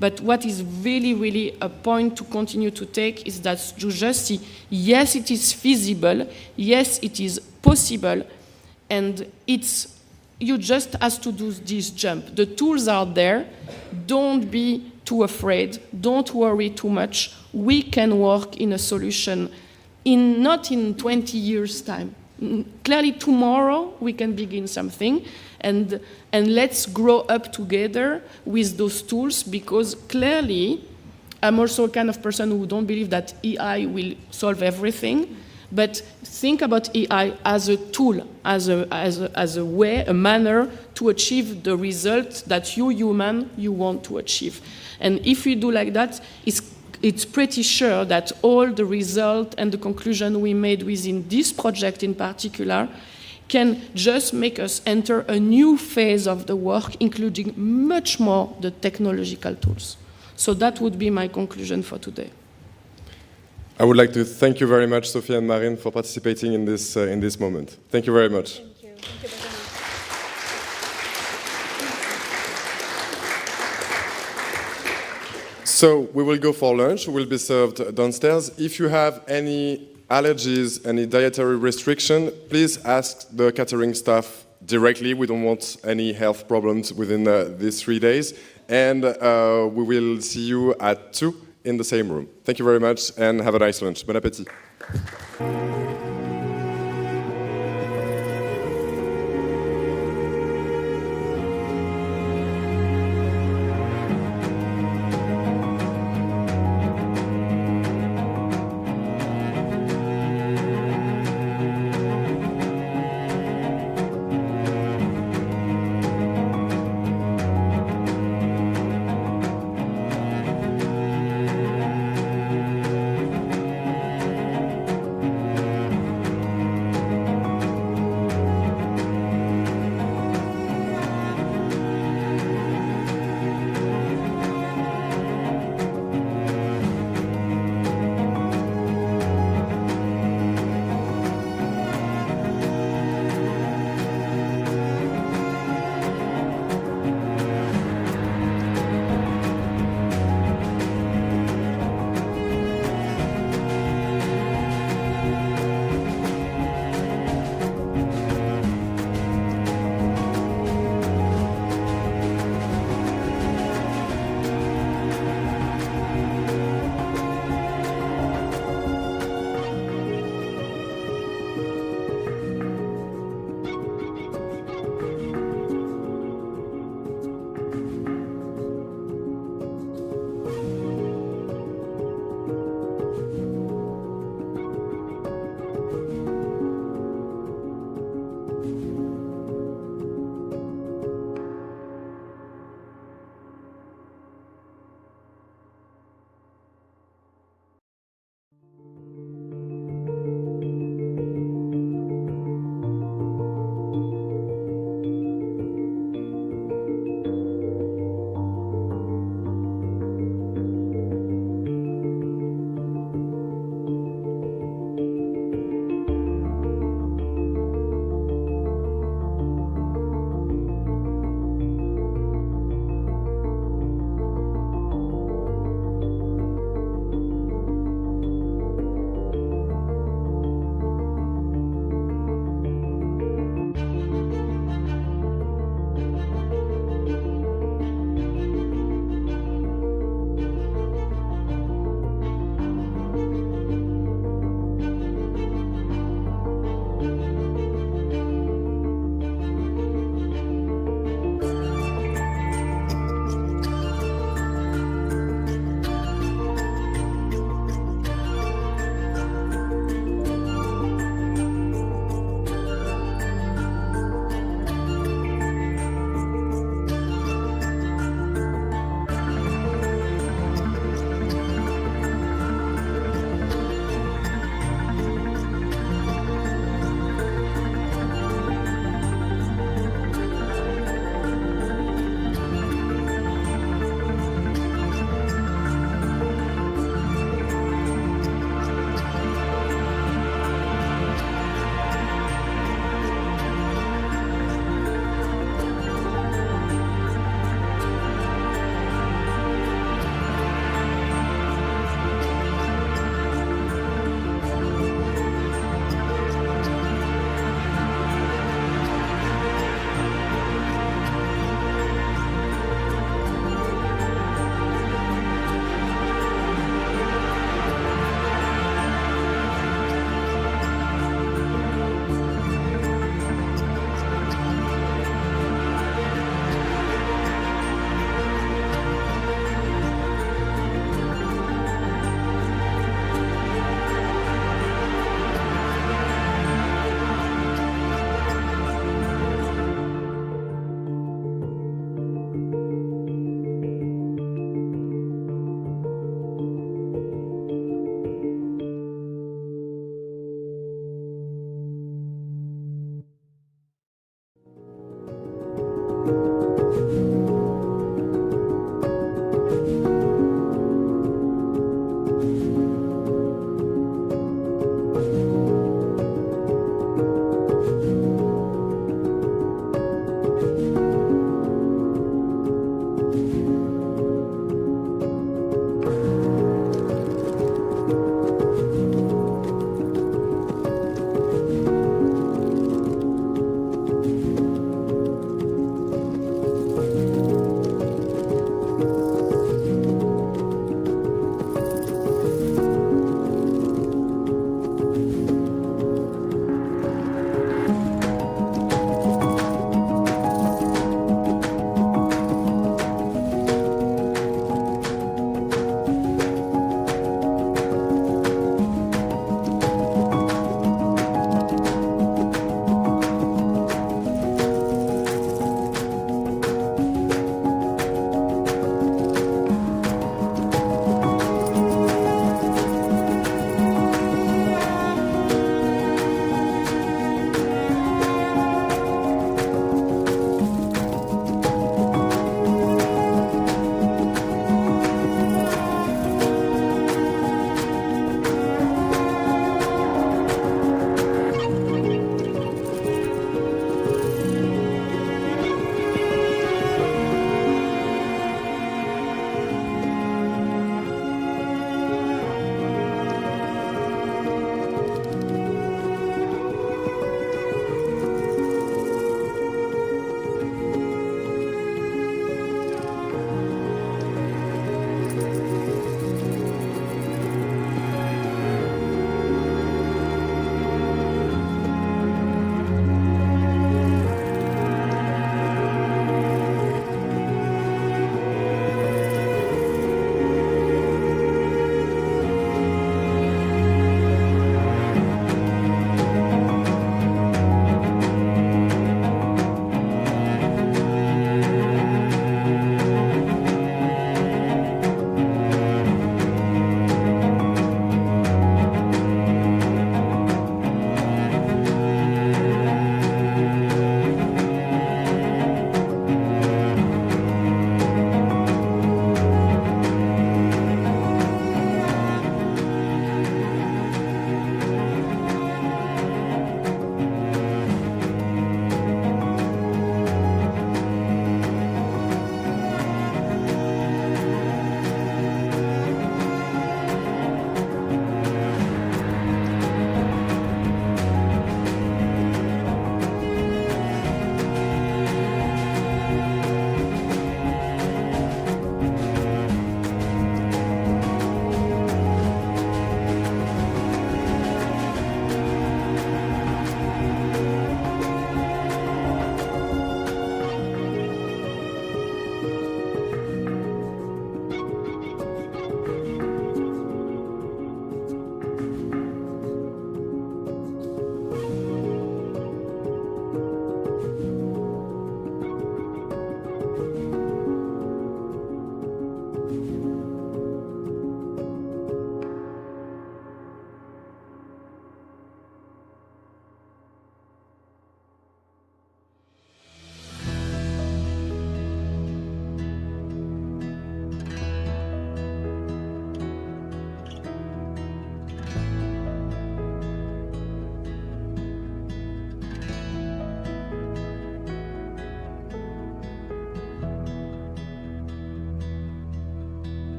[SPEAKER 8] But what is really, really a point to continue to take is that you just see, yes, it is feasible, yes, it is possible, and you just have to do this jump. The tools are there. Don't be too afraid. Don't worry too much. We can work in a solution not in 20 years' time. Clearly, tomorrow we can begin something, and let's grow up together with those tools, because clearly, I'm also a kind of person who don't believe that AI will solve everything, but think about AI as a tool, as a way, a manner to achieve the result that you want to achieve. And if we do like that, it's pretty sure that all the result and the conclusion we made within this project in particular can just make us enter a new phase of the work, including much more the technological tools. So that would be my conclusion for today.
[SPEAKER 1] I would like to thank you very much, Sophie and Marine, for participating in this moment. Thank you very much.
[SPEAKER 9] Thank you. Thank you very much.
[SPEAKER 1] So we will go for lunch. We will be served downstairs. If you have any allergies, any dietary restriction, please ask the catering staff directly. We don't want any health problems within these 3 days. And we will see you at 2 in the same room. Thank you very much and have a nice lunch. Bon appétit.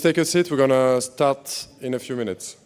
[SPEAKER 1] take a seat. We're going to start in a few minutes.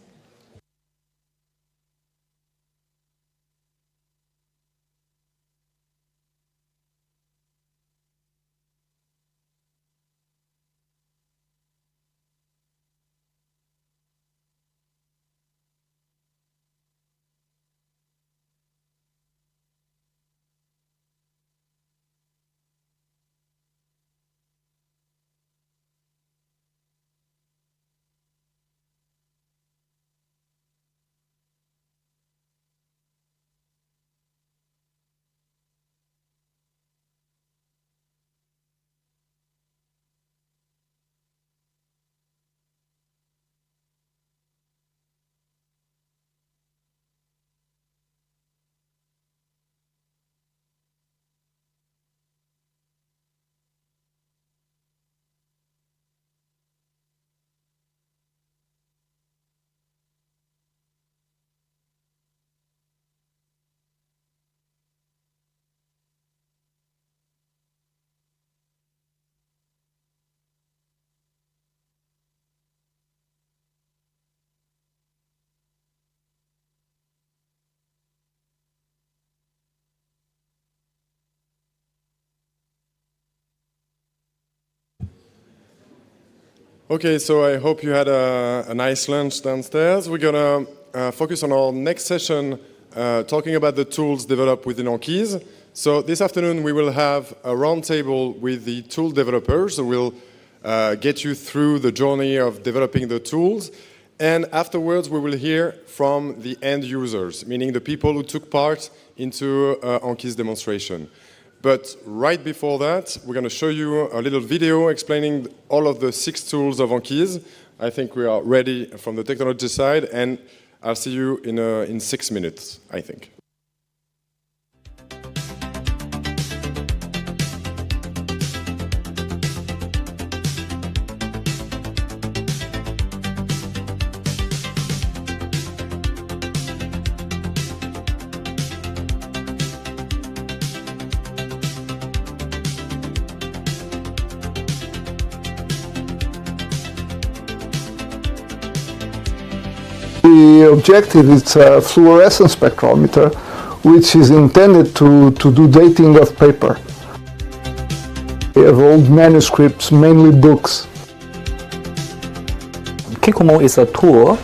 [SPEAKER 1] Okay, so I hope you had a nice lunch downstairs. We're going to focus on our next session talking about the tools developed within ANCHISE. So this afternoon we will have a roundtable with the tool developers. So we'll get you through the journey of developing the tools. And afterwards we will hear from the end users, meaning the people who took part into ANCHISE demonstration. But right before that, we're going to show you a little video explaining all of the 6 tools of ANCHISE. I think we are ready from the technology side, and I'll see you in 6 minutes, I think.
[SPEAKER 10] The objective is a fluorescence spectrometer, which is intended to do dating of paper. We have old manuscripts, mainly books.
[SPEAKER 11] Kikomo is a tool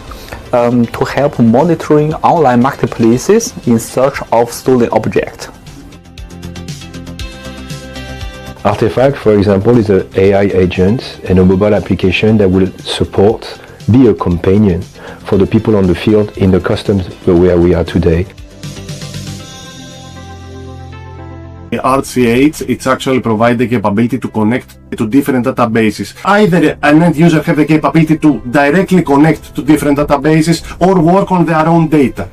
[SPEAKER 11] to help monitoring online marketplaces in search of stolen objects.
[SPEAKER 12] Artifact, for example, is an AI agent and a mobile application that will be a companion for the people on the field in the customs where we are today.
[SPEAKER 13] ANCHISE, it's actually provide the capability to connect to different databases. Either an end user have the capability to directly connect to different databases or work on their own data.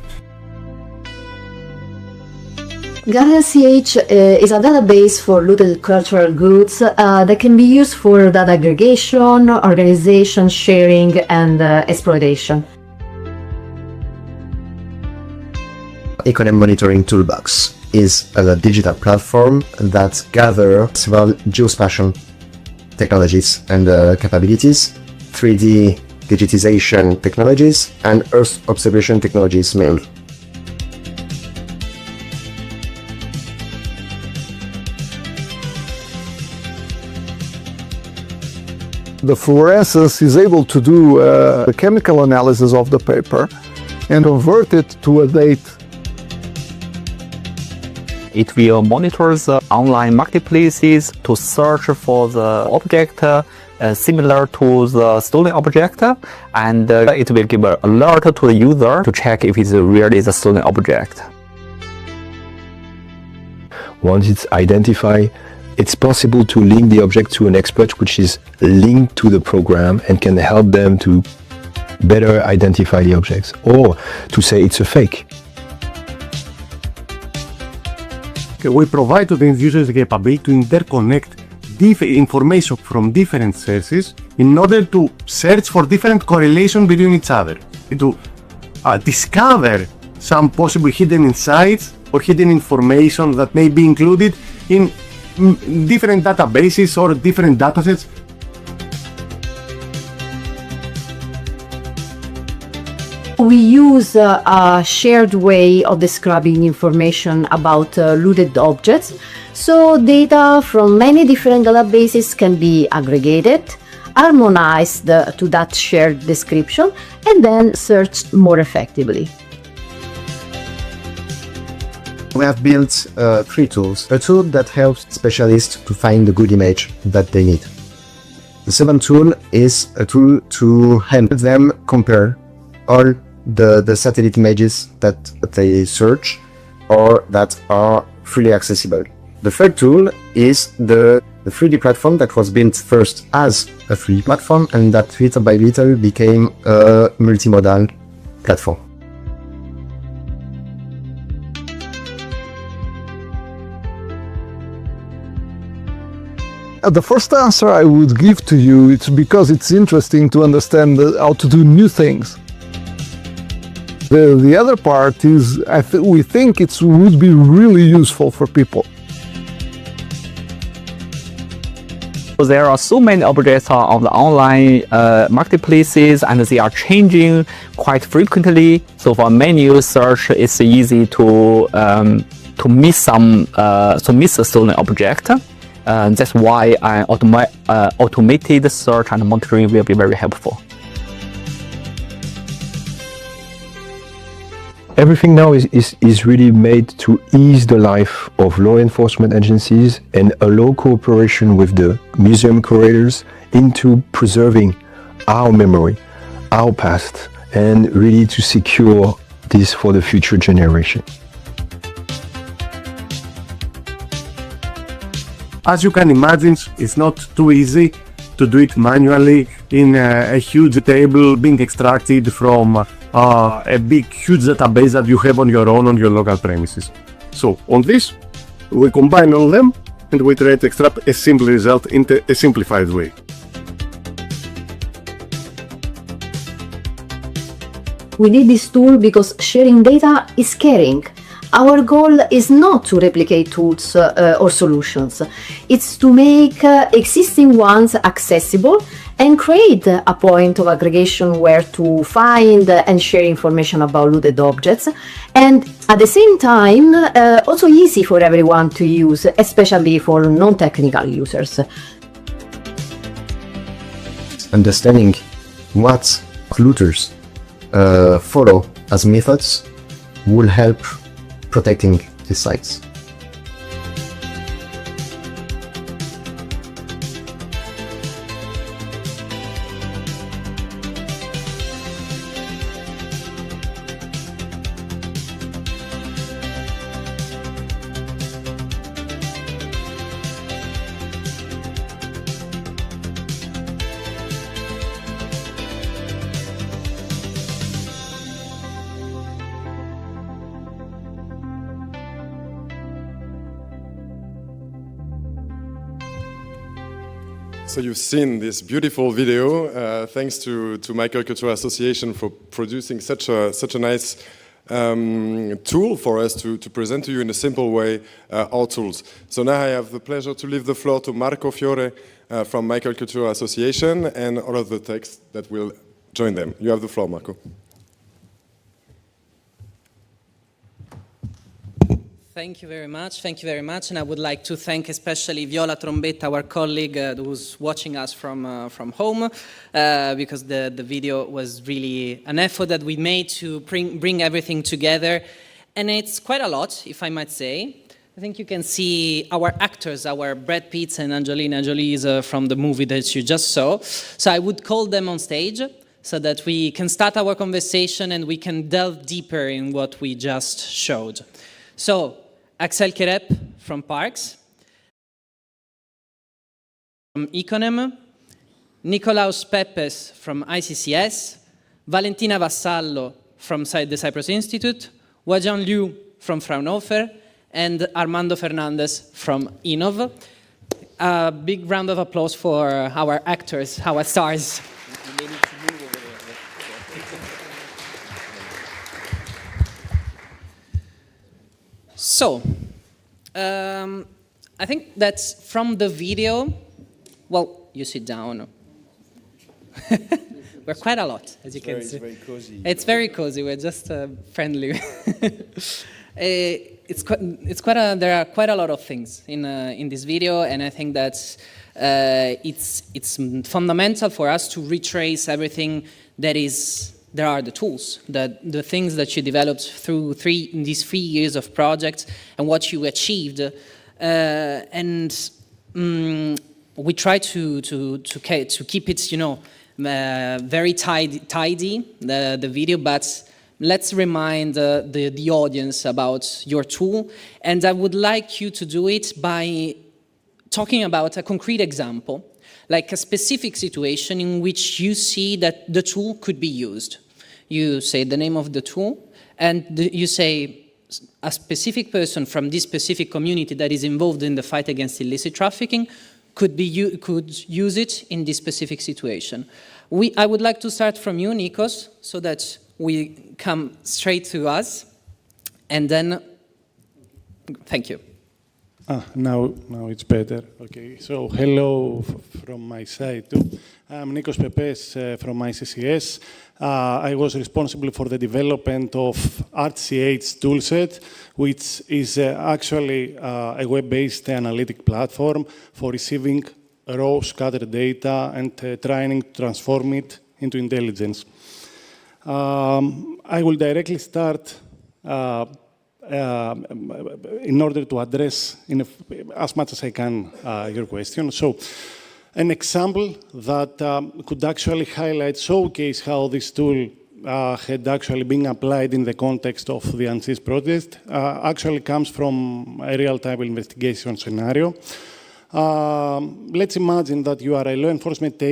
[SPEAKER 14] ANCHISE is a database for looted cultural goods that can be used for data aggregation, organization, sharing, and exploitation.
[SPEAKER 15] Econem Monitoring Toolbox is a digital platform that gathers several geospatial technologies and capabilities, 3D digitization technologies, and Earth observation technologies mainly.
[SPEAKER 10] The fluorescence is able to do the chemical analysis of the paper and convert it to a date.
[SPEAKER 11] It will monitor the online marketplaces to search for the object similar to the stolen object, and it will give an alert to the user to check if it's really the stolen object.
[SPEAKER 12] Once it's identified, it's possible to link the object to an expert which is linked to the program and can help them to better identify the objects or to say it's a fake.
[SPEAKER 13] We provide to the end users the capability to interconnect information from different sources in order to search for different correlations between each other, to discover some possible hidden insights or hidden information that may be included in different databases or different datasets.
[SPEAKER 14] We use a shared way of describing information about looted objects, so data from many different databases can be aggregated, harmonized to that shared description, and then searched more effectively.
[SPEAKER 15] We have built 3 tools. A tool that helps specialists to find the good image that they need. The second tool is a tool to help them compare all the satellite images that they search or that are freely accessible. The third tool is the 3D platform that was built first as a 3D platform and that little by little became a multimodal platform.
[SPEAKER 10] The first answer I would give to you, it's because it's interesting to understand how to do new things. The other part is we think it would be really useful for people.
[SPEAKER 11] There are so many objects on the online marketplaces, and they are changing quite frequently. So for menu search, it's easy to miss a stolen object. That's why automated search and monitoring will be very helpful.
[SPEAKER 12] Everything now is really made to ease the life of law enforcement agencies and allow cooperation with the museum curators into preserving our memory, our past, and really to secure this for the future generation.
[SPEAKER 13] As you can imagine, it's not too easy to do it manually in a huge table being extracted from a big, huge database that you have on your own on your local premises. So on this, we combine all of them and we try to extract a simple result into a simplified way.
[SPEAKER 14] We need this tool because sharing data is caring. Our goal is not to replicate tools or solutions. It's to make existing ones accessible and create a point of aggregation where to find and share information about looted objects, and at the same time also easy for everyone to use, especially for non-technical users.
[SPEAKER 15] Understanding what looters follow as methods will help protecting these sites.
[SPEAKER 1] So you've seen this beautiful video. Thanks to Michael Cultural Association for producing such a nice tool for us to present to you in a simple way our tools. So now I have the pleasure to leave the floor to Marco Fiore from Michael Cultural Association and all of the texts that will join them. You have the floor, Marco.
[SPEAKER 16] Thank you very much. Thank you very much. And I would like to thank especially Viola Trombetta, our colleague who's watching us from home, because the video was really an effort that we made to bring everything together. And it's quite a lot, if I might say. I think you can see our actors, our Brad Pitts and Angelina Jolie's from the movie that you just saw. So I would call them on stage so that we can start our conversation and we can delve deeper in what we just showed. So, Axel Kerep from Parks, from Econem, Nicolaus Pepes from ICCS, Valentina Vassallo from the Cyprus Institute, Wajan Liu from Fraunhofer, and Armando Fernandez from Innov. A big round of applause for our actors, our stars. So, I think that's from the video. Well, you sit down. We're quite a lot, as you can see.
[SPEAKER 17] It's very cozy.
[SPEAKER 16] It's very cozy. We're just friendly. There are quite a lot of things in this video, and I think that it's fundamental for us to retrace everything that is. There are the tools, the things that you developed through these 3 years of projects, and what you achieved, and we try to keep it, very tidy the video, but let's remind the audience about your tool, and I would like you to do it by talking about a concrete example, like a specific situation in which you see that the tool could be used. You say the name of the tool, and you say a specific person from this specific community that is involved in the fight against illicit trafficking could use it in this specific situation. I would like to start from you, Nikos, so that we come straight to us, and then, thank you.
[SPEAKER 18] Now it's better. Okay, so hello from my side too. I'm Nikos Pepes from ICCS. I was responsible for the development of ARTCH toolset, which is actually a web-based analytic platform for receiving raw scattered data and trying to transform it into intelligence. I will directly start in order to address as much as I can your question. So, an example that could actually showcase how this tool had actually been applied in the context of the ANCHISE project actually comes from a real-time investigation scenario. Let's imagine that you are a law enforcement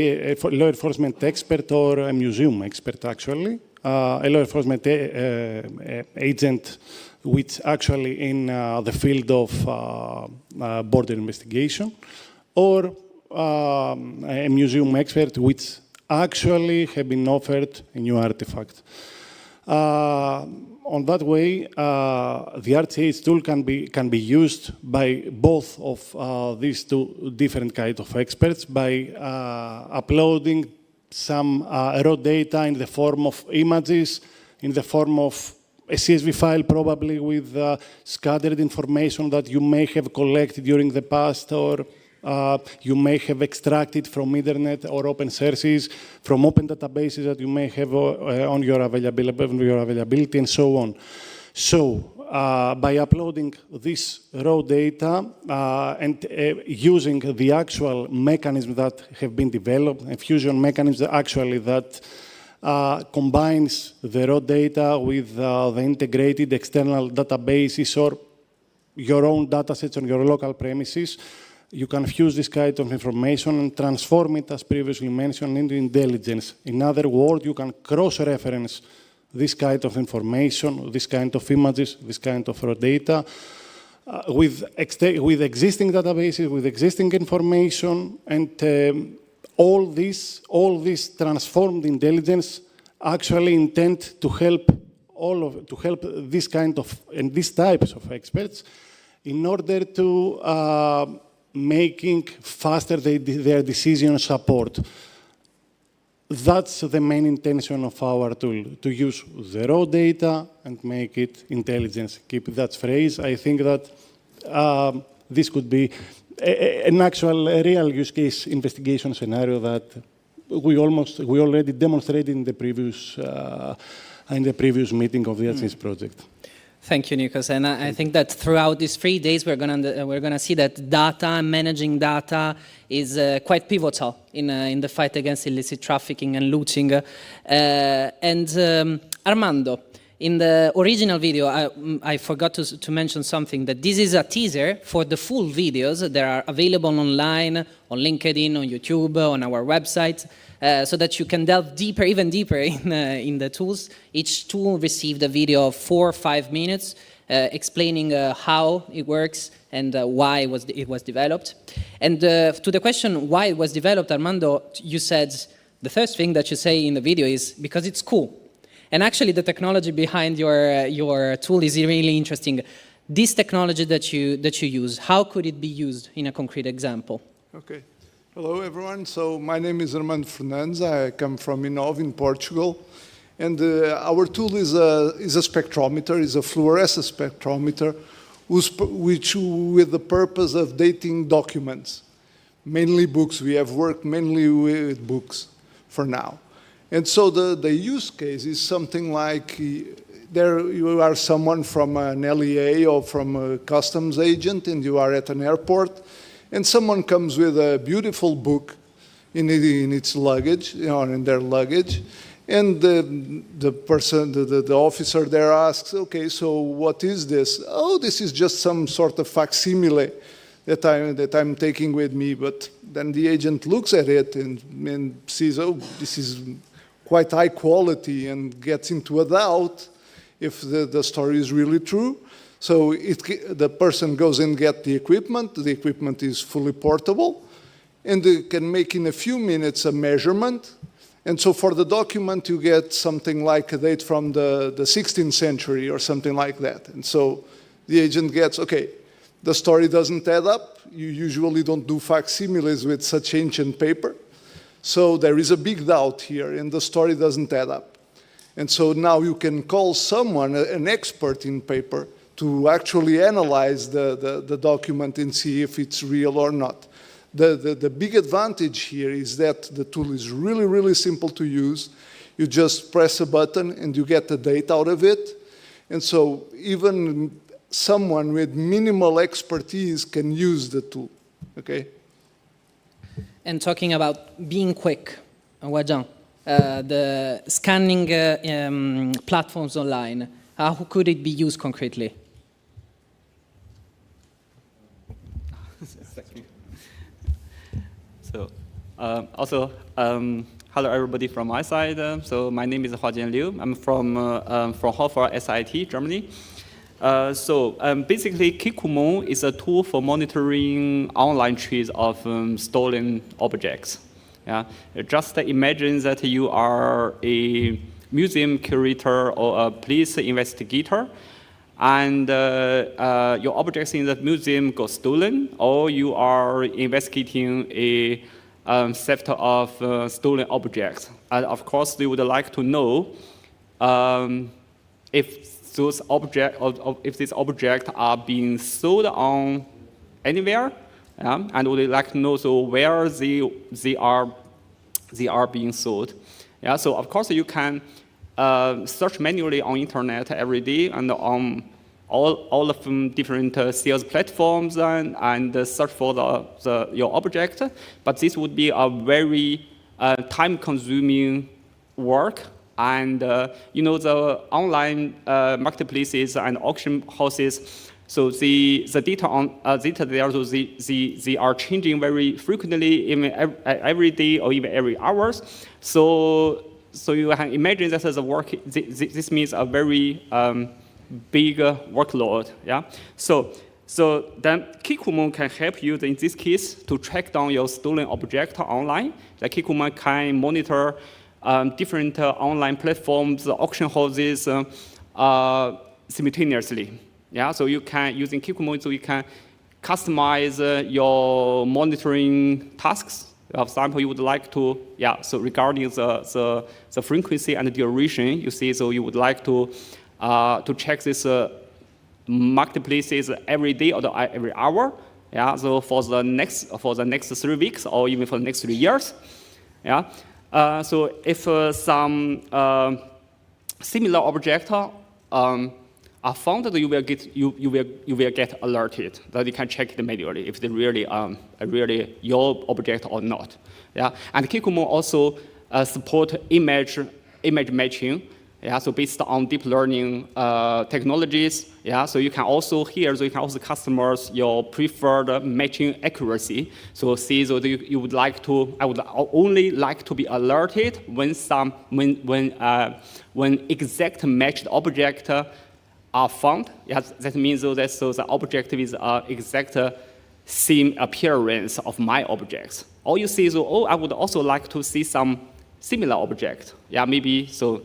[SPEAKER 18] expert or a museum expert, actually. A law enforcement agent which actually in the field of border investigation, or a museum expert which actually have been offered a new artifact. On that way, the ARTCH tool can be used by both of these two different kinds of experts by uploading some raw data in the form of images, in the form of a CSV file probably with scattered information that you may have collected during the past, or you may have extracted from internet or open sources, from open databases that you may have on your availability, and so on. So, by uploading this raw data and using the actual mechanisms that have been developed, a fusion mechanism actually that combines the raw data with the integrated external databases or your own datasets on your local premises, you can fuse this kind of information and transform it, as previously mentioned, into intelligence. In other words, you can cross-reference this kind of information, this kind of images, this kind of raw data with existing databases, with existing information, and all this transformed intelligence actually intend to help this kind of and these types of experts in order to making faster their decision support. That's the main intention of our tool, to use the raw data and make it intelligence. Keep that phrase. I think that this could be an actual real use case investigation scenario that we already demonstrated in the previous meeting of the ANCHISE project.
[SPEAKER 16] Thank you, Nikos. And I think that throughout these 3 days, we're gonna see that data, managing data, is quite pivotal in the fight against illicit trafficking and looting. Armando, in the original video, I forgot to mention something, that this is a teaser for the full videos that are available online, on LinkedIn, on YouTube, on our website, so that you can delve deeper, even deeper in the tools. Each tool received a video of 4 or 5 minutes explaining how it works and why it was developed. And to the question why it was developed, Armando, you said the first thing that you say in the video is because it's cool. And actually, the technology behind your tool is really interesting. This technology that you use, how could it be used in a concrete example?
[SPEAKER 1] Okay.
[SPEAKER 10] Hello, everyone. So my name is Armando Fernandes. I come from Inove in Portugal. And our tool is a spectrometer, is a fluorescence spectrometer, which with the purpose of dating documents, mainly books. We have worked mainly with books for now. And so the use case is something like there you are someone from an LEA or from a customs agent, and you are at an airport, and someone comes with a beautiful book in its luggage, or in their luggage, and the person, the officer there asks, okay, so what is this? Oh, this is just some sort of facsimile that I'm taking with me. But then the agent looks at it and sees, oh, this is quite high quality, and gets into a doubt if the story is really true. So the person goes and gets the equipment. The equipment is fully portable, and they can make in a few minutes a measurement. And so for the document, you get something like a date from the 16th century or something like that. And so the agent gets, okay, the story doesn't add up. You usually don't do facsimiles with such ancient paper. So there is a big doubt here, and the story doesn't add up. And so now you can call someone, an expert in paper, to actually analyze the document and see if it's real or not. The big advantage here is that the tool is really, really simple to use. You just press a button and you get the data out of it. And so even someone with minimal expertise can use the tool, okay?
[SPEAKER 16] And talking about being quick, Wajan, the scanning platforms online, how could it be used concretely?
[SPEAKER 17] So, hello everybody from my side. So my name is Huajian Liu. I'm from Hannover SIT, Germany. Basically, Kikumo is a tool for monitoring online trace of stolen objects. Yeah, just imagine that you are a museum curator or a police investigator, and your objects in the museum got stolen, or you are investigating a theft of stolen objects. And of course, they would like to know if those these objects are being sold on anywhere, and would like to know so where they are being sold. Yeah, so of course you can search manually on internet every day and on all of them different sales platforms and search for your object. But this would be a very time-consuming work. And the online marketplaces and auction houses, so the data there, so they are changing very frequently, even every day or even every hours. So you can imagine that as a work. This means a very big workload. Yeah. So then Kikumo can help you in this case to track down your stolen object online. The Kikumo can monitor different online platforms, auction houses simultaneously. Yeah, so you can, using Kikumo, so you can customize your monitoring tasks. For example, you would like to, so regarding the frequency and the duration, you see, so you would like to check this marketplaces every day or every hour. Yeah, so for the next 3 weeks or even for the next 3 years. Yeah. So if some similar objects are found, you will get alerted that you can check it manually if they really your object or not. Yeah, and Kikumo also support image matching. Yeah, so based on deep learning technologies. Yeah, so you can also customize your preferred matching accuracy. So see, so you would like to, I would only like to be alerted when exact matched object are found. Yeah, that means that the object is exact same appearance of my objects. Or you see, so I would also like to see some similar object. Yeah, maybe so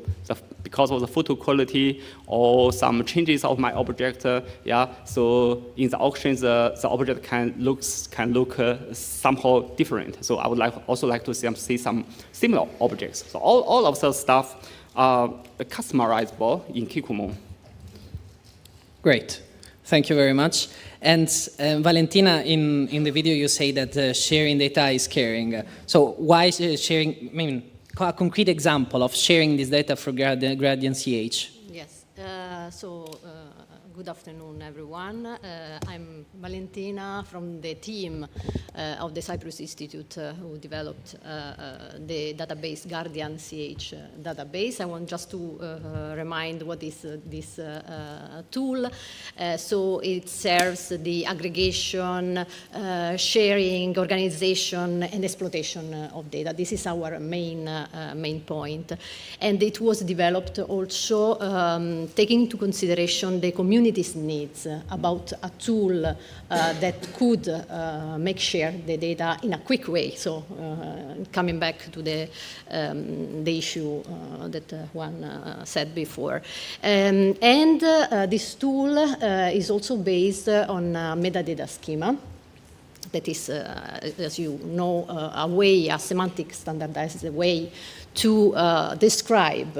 [SPEAKER 17] because of the photo quality or some changes of my object. Yeah, so in the auction, the object can look somehow different. So I would also like to see some similar objects. So all of the stuff are customizable in Kikumo.
[SPEAKER 16] Great. Thank you very much. And Valentina, in the video you say that sharing data is caring. So why sharing, I mean, a concrete example of sharing this data for Gradient CH?
[SPEAKER 19] Yes. Good afternoon, everyone. I'm Valentina from the team of the Cyprus Institute who developed the database Guardian CH database. I want just to remind what is this tool. So it serves the aggregation, sharing, organization, and exploitation of data. This is our main point. And it was developed also taking into consideration the community's needs about a tool that could make share the data in a quick way. So coming back to the issue that Juan said before. This tool is also based on a metadata schema that is, as you know, a semantic standardized way to describe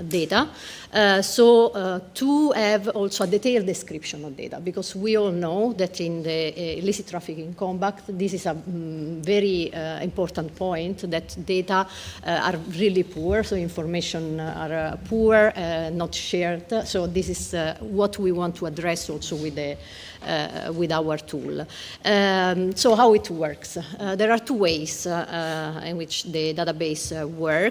[SPEAKER 19] data. To have also a detailed description of data, because we all know that in the illicit trafficking compact, this is a very important point, that data are really poor, so information are poor, not shared. So this is what we want to address also with our tool. So how it works? There are two ways in which the database works.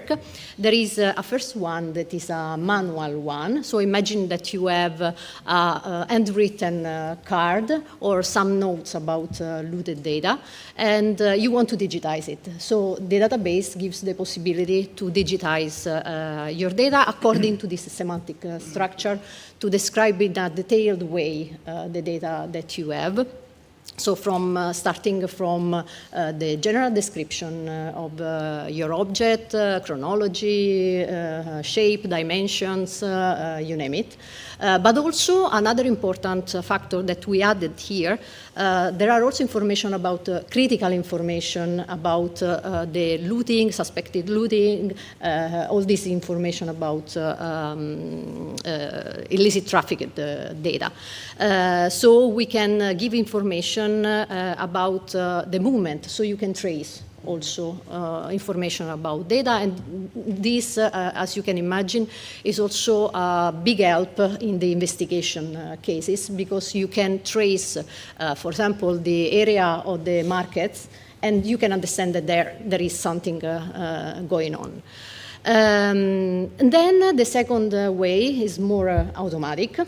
[SPEAKER 19] There is a first one that is a manual one. So imagine that you have a handwritten card or some notes about looted data, and you want to digitize it. So the database gives the possibility to digitize your data according to this semantic structure, to describe in a detailed way the data that you have. So starting from the general description of your object, chronology, shape, dimensions, you name it. But also another important factor that we added here, there are also information about critical information about the looting, suspected looting, all this information about illicit trafficked data. So we can give information about the movement, so you can trace also information about data, and this, as you can imagine, is also a big help in the investigation cases, because you can trace, for example, the area of the markets, and you can understand that there is something going on. And then the second way is more automatic.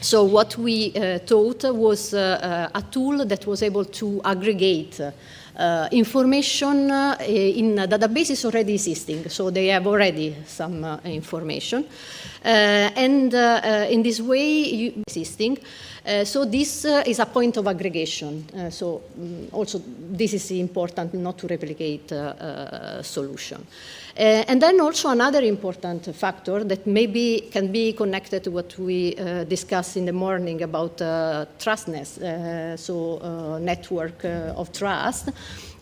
[SPEAKER 19] So what we thought was a tool that was able to aggregate information in databases already existing, so they have already some information. And in this way, existing. So this is a point of aggregation. Also, this is important, not to replicate solution. And then also another important factor that maybe can be connected to what we discussed in the morning about trustness, network of trust,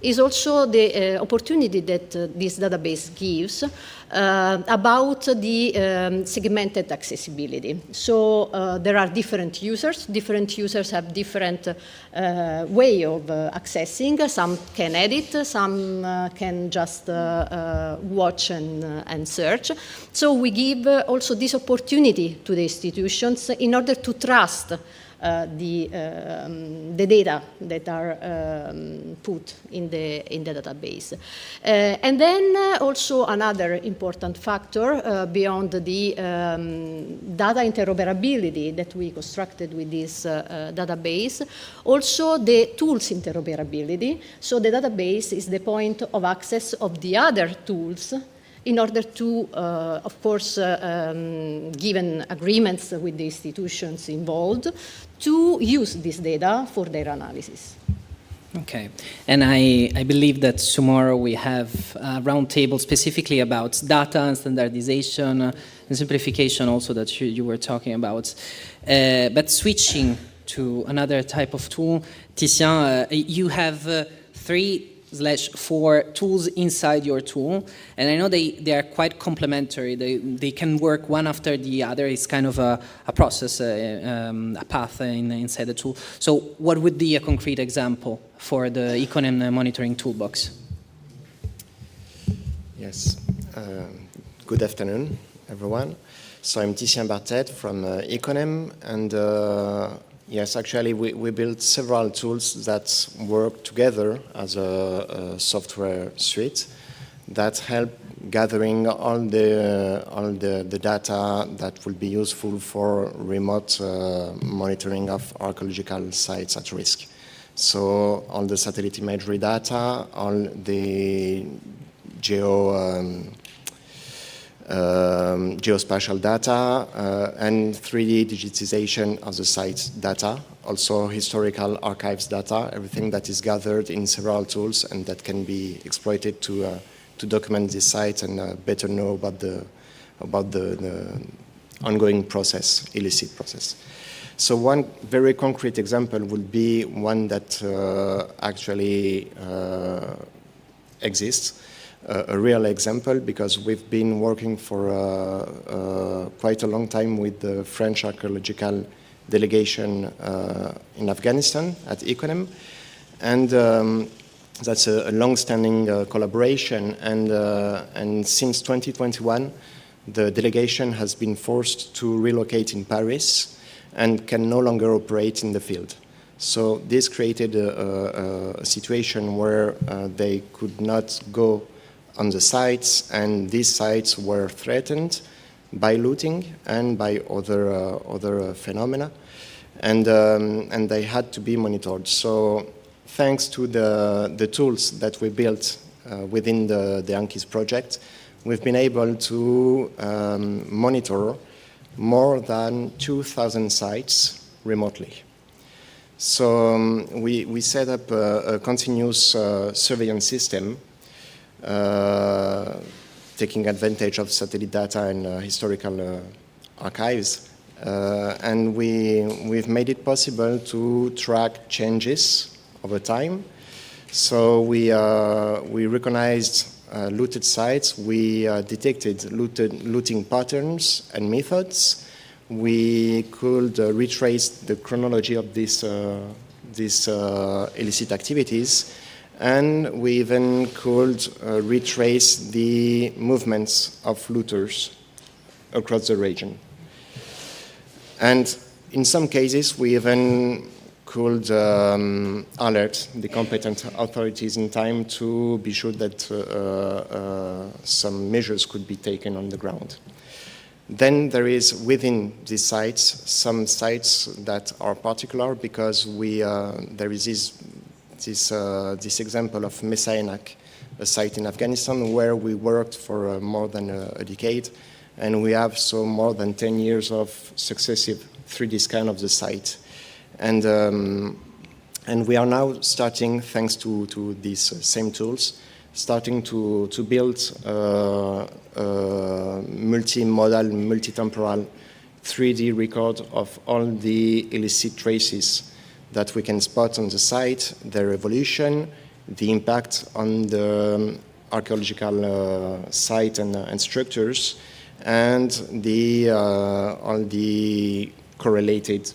[SPEAKER 19] is also the opportunity that this database gives about the segmented accessibility. So there are different users have different way of accessing. Some can edit, some can just watch and search. So we give also this opportunity to the institutions in order to trust the data that are put in the database. And then also another important factor beyond the data interoperability that we constructed with this database, also the tools interoperability. So the database is the point of access of the other tools in order to, of course, given agreements with the institutions involved, to use this data for their analysis.
[SPEAKER 16] Okay, and I believe that tomorrow we have a roundtable specifically about data and standardization and simplification also that you were talking about. But switching to another type of tool, Titien, you have 3/4 tools inside your tool, and I know they are quite complementary. They can work one after the other. It's kind of a process, a path inside the tool. So what would be a concrete example for the Econem monitoring toolbox?
[SPEAKER 20] Yes. Good afternoon, everyone. So I'm Titien Bartet from Econem, and yes, actually we built several tools that work together as a software suite that help gathering all the data that will be useful for remote monitoring of archaeological sites at risk. So all the satellite imagery data, all the geospatial data, and 3D digitization of the site data, also historical archives data, everything that is gathered in several tools and that can be exploited to document the site and better know about the ongoing process, illicit process. So one very concrete example would be one that actually exists. A real example, because we've been working for quite a long time with the French archaeological delegation in Afghanistan at Econem, and that's a long-standing collaboration. And since 2021, the delegation has been forced to relocate in Paris and can no longer operate in the field. So this created a situation where they could not go on the sites, and these sites were threatened by looting and by other phenomena, and they had to be monitored. So thanks to the tools that we built within the ANCHISE project, we've been able to monitor more than 2,000 sites remotely. So we set up a continuous surveillance system taking advantage of satellite data and historical archives. And we've made it possible to track changes over time. So we recognized looted sites, we detected looting patterns and methods. We could retrace the chronology of these illicit activities, and we even could retrace the movements of looters across the region. And in some cases, we even could alert the competent authorities in time to be sure that some measures could be taken on the ground. Then there is within these sites some sites that are particular because there is this example of Messainak, a site in Afghanistan where we worked for more than a decade, and we have more than 10 years of successive 3D scan of the site. And we are now starting, thanks to these same tools, starting to build multimodal, multitemporal 3D record of all the illicit traces that we can spot on the site, their evolution, the impact on the archaeological site and structures, and all the correlated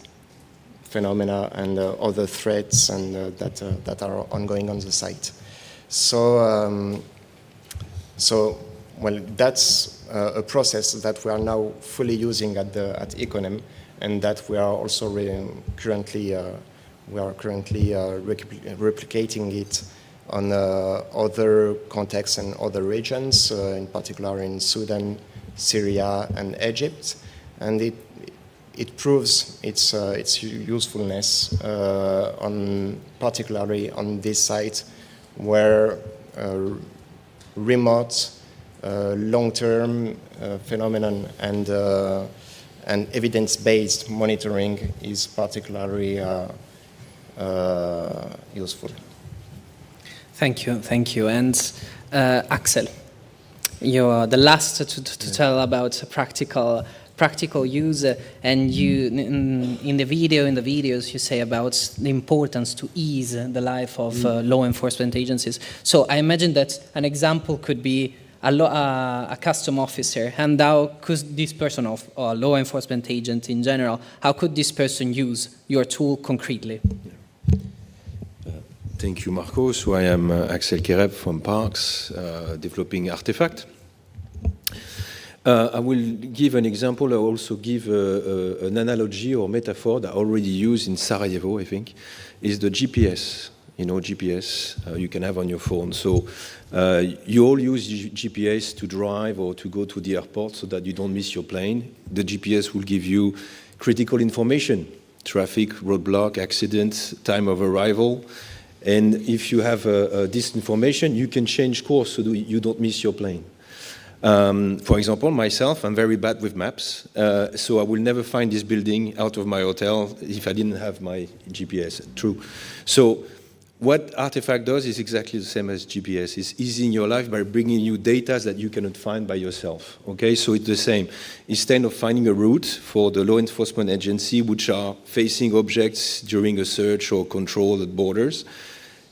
[SPEAKER 20] phenomena and other threats and that are ongoing on the site. So well, that's a process that we are now fully using at Econem, and that we are also currently replicating it on other contexts and other regions, in particular in Sudan, Syria, and Egypt, and it proves its usefulness, particularly on this site where remote, long-term phenomenon and evidence-based monitoring is particularly useful.
[SPEAKER 16] Thank you. And Axel, you're the last to tell about practical use, and you in the videos you say about the importance to ease the life of law enforcement agencies. So I imagine that an example could be a custom officer, and how could this person, or a law enforcement agent in general, how could this person use your tool concretely?
[SPEAKER 12] Thank you, Marco. So I am Axel Kereb from Parks, developing Artifact. I will give an example. I will also give an analogy or metaphor that I already used in Sarajevo, I think, is the GPS. You know, GPS you can have on your phone. So you all use GPS to drive or to go to the airport so that you don't miss your plane. The GPS will give you critical information, traffic, roadblock, accident, time of arrival. And if you have this information, you can change course so that you don't miss your plane. For example, myself, I'm very bad with maps, so I will never find this building out of my hotel if I didn't have my GPS. True. So what Artifact does is exactly the same as GPS. It's easing your life by bringing you data that you cannot find by yourself. Okay, so it's the same. Instead of finding a route for the law enforcement agency which are facing objects during a search or control at borders,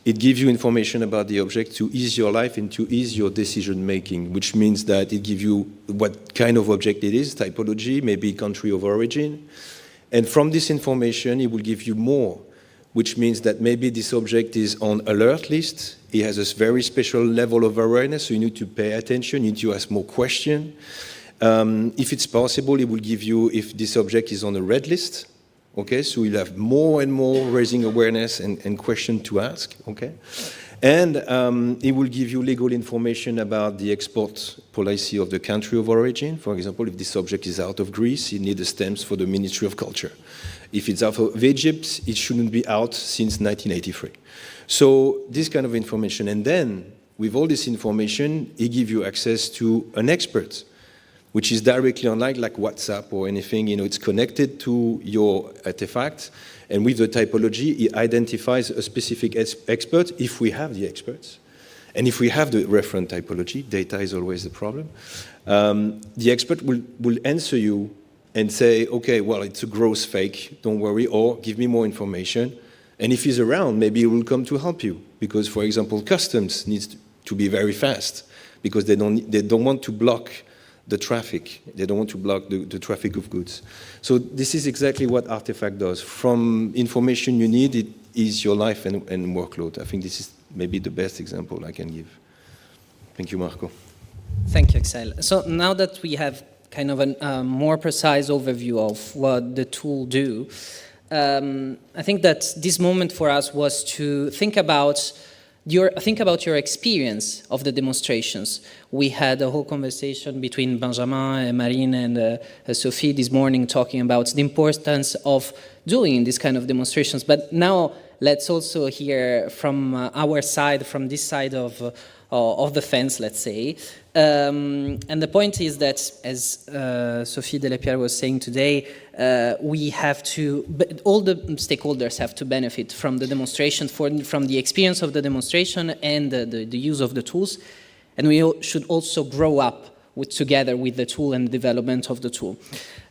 [SPEAKER 12] it gives you information about the object to ease your life and to ease your decision making, which means that it gives you what kind of object it is, typology, maybe country of origin. And from this information, it will give you more, which means that maybe this object is on alert list. It has a very special level of awareness, so you need to pay attention, you need to ask more questions. If it's possible, it will give you if this object is on a red list. Okay, so you'll have more and more raising awareness and questions to ask, okay? And it will give you legal information about the export policy of the country of origin. For example, if this object is out of Greece, you need the stamps for the Ministry of Culture. If it's out of Egypt, it shouldn't be out since 1983. So this kind of information. And then, with all this information, it gives you access to an expert, which is directly online, like WhatsApp or anything. You know, it's connected to your artifact, and with the typology, it identifies a specific expert if we have the experts. And if we have the referent typology, data is always the problem, the expert will answer you and say, okay, well, it's a gross fake, don't worry, or give me more information. And if he's around, maybe he will come to help you. Because, for example, customs needs to be very fast, because they don't want to block the traffic. They don't want to block the traffic of goods. So this is exactly what Artifact does. From information you need, it is your life and workload. I think this is maybe the best example I can give. Thank you, Marco.
[SPEAKER 16] Thank you, Axel. So now that we have kind of a more precise overview of what the tool do, I think that this moment for us was to think about your experience of the demonstrations. We had a whole conversation between Benjamin and Marine and Sophie this morning talking about the importance of doing this kind of demonstrations. But now let's also hear from our side, from this side of the fence, let's say. And the point is that, as Sophie Delepierre was saying today, we have to, all the stakeholders have to benefit from the demonstration, from the experience of the demonstration and the use of the tools. And we should also grow up together with the tool and the development of the tool.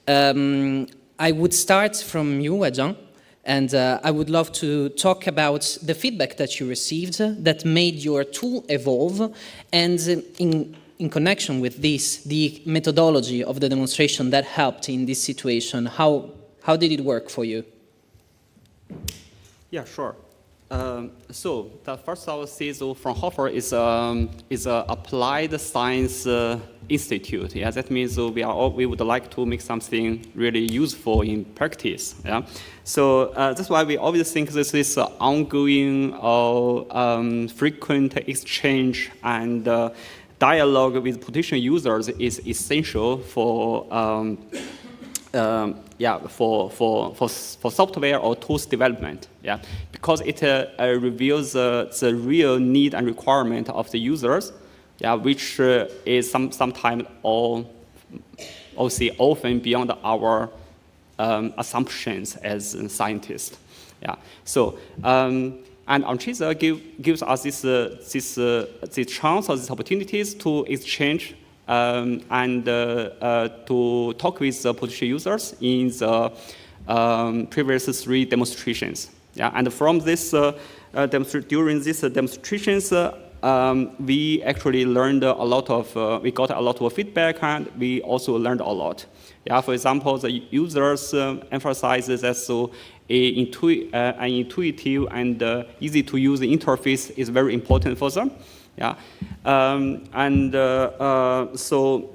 [SPEAKER 16] I would start from you, Adjan, and I would love to talk about the feedback that you received that made your tool evolve, and in connection with this, the methodology of the demonstration that helped in this situation. How did it work for you?
[SPEAKER 17] Yeah, sure. So the first I would say so Fraunhofer is a applied science institute. Yeah, that means we would like to make something really useful in practice. Yeah, so that's why we always think this is ongoing, frequent exchange and dialogue with potential users is essential for for software or tools development. Yeah, because it reveals the real need and requirement of the users. Yeah, which is sometimes often beyond our assumptions as scientists. Yeah, so And ANCHISE gives us this chance or these opportunities to exchange and to talk with the potential users in the previous 3 demonstrations. Yeah, and from this during these demonstrations, we actually learned a lot of, we got a lot of feedback, and we also learned a lot. Yeah, for example, the users emphasizes that an intuitive and easy to use interface is very important for them. Yeah, so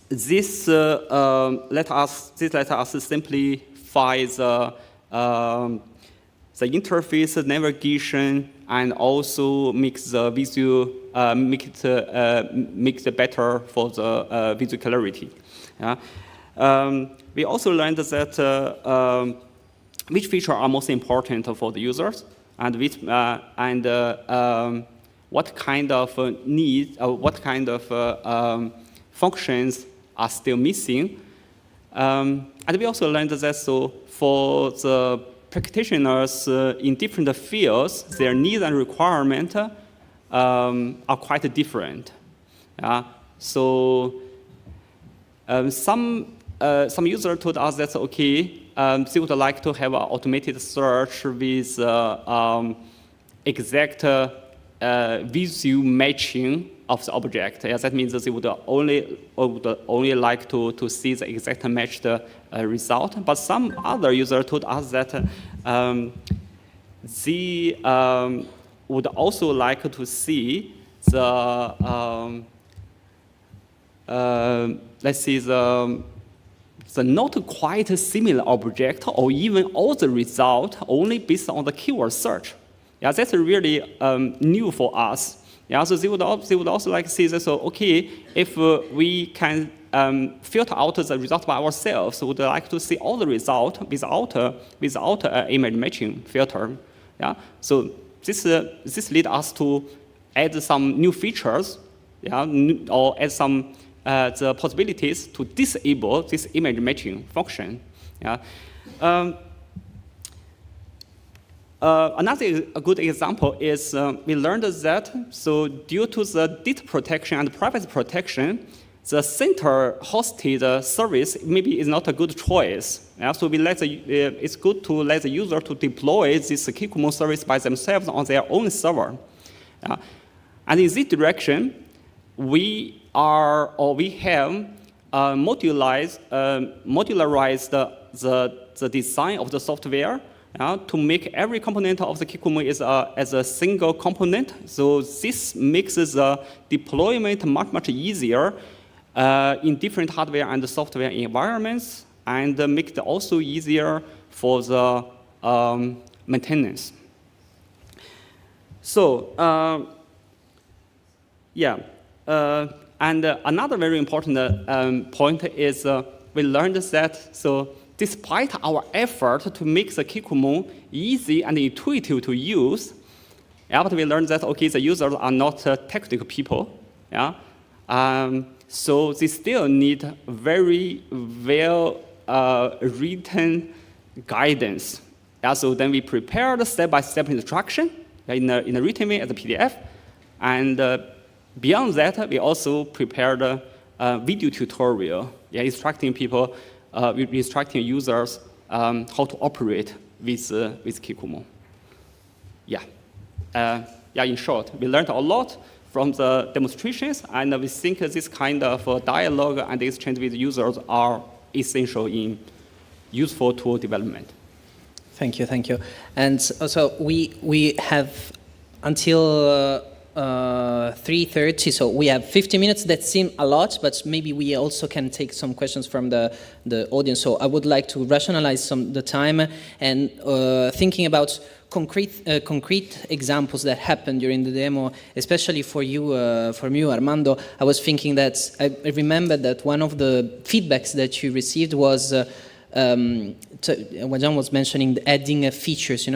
[SPEAKER 17] this let us simplify the interface navigation and also make the visual make it better for the visual clarity. Yeah. We also learned that which features are most important for the users, and which what kind of needs, what kind of functions are still missing. And we also learned that for the practitioners in different fields, their needs and requirements are quite different. So some users told us that they would like to have an automated search with exact visual matching of the object. Yeah, that means that they would only like to see the exact matched result. But some other users told us that they would also like to see the let's see the not quite similar object or even all the result only based on the keyword search. Yeah, that's really new for us. Yeah, so they would also like to see that, if we can filter out the result by ourselves, we would like to see all the result without an image matching filter. Yeah, so this leads us to add some new features, yeah, or add some the possibilities to disable this image matching function. Yeah. Another good example is we learned that due to the data protection and privacy protection, the center-hosted service maybe is not a good choice. Yeah, so it's good to let the user to deploy this Kikumo service by themselves on their own server. Yeah. And in this direction, we have modularized the design of the software to make every component of the Kikumo as a single component. So this makes the deployment much easier in different hardware and software environments, and make it also easier for the maintenance. So and another very important point is we learned that despite our effort to make the Kikumo easy and intuitive to use, but we learned that the users are not technical people. Yeah, so they still need very well written guidance. Yeah, so then we prepared step-by-step instruction in a written way as a PDF, and beyond that, we also prepared a video tutorial, instructing people, instructing users how to operate with Kikumo. In short, we learned a lot from the demonstrations, and we think this kind of dialogue and exchange with users are essential in useful tool development.
[SPEAKER 16] Thank you. And also, we have until 3:30, so we have 50 minutes. That seem a lot, but maybe we also can take some questions from the audience. So I would like to rationalize the time and thinking about concrete examples that happened during the demo, especially for you, Armando. I was thinking that I remember that one of the feedbacks that you received was when John was mentioning adding features,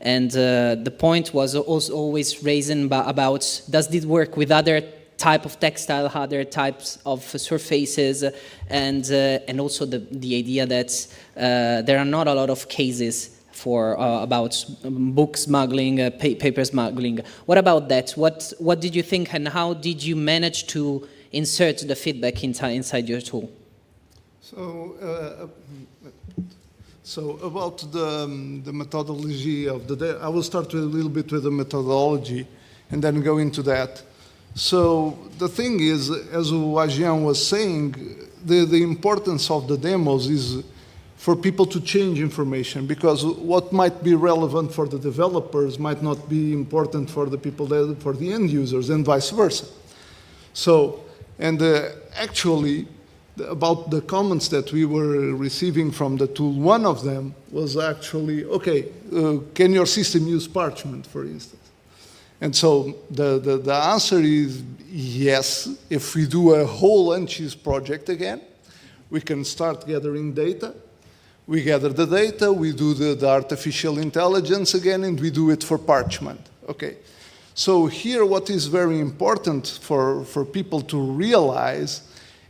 [SPEAKER 16] and the point was also always raising about does this work with other type of textile, other types of surfaces, and also the idea that there are not a lot of cases for about book smuggling, paper smuggling. What about that? What did you think, and how did you manage to insert the feedback inside your tool?
[SPEAKER 21] So about the methodology of the data, I will start with a little bit with the methodology and then go into that. So the thing is, as Wajian was saying, the importance of the demos is for people to change information, because what might be relevant for the developers might not be important for the people for the end users, and vice versa. So, and actually, about the comments that we were receiving from the tool, one of them was actually, okay, can your system use parchment, for instance? And so the answer is yes. If we do a whole ANCHISE project again, we can start gathering data. We gather the data, we do the artificial intelligence again, and we do it for parchment. Okay. So here what is very important for people to realize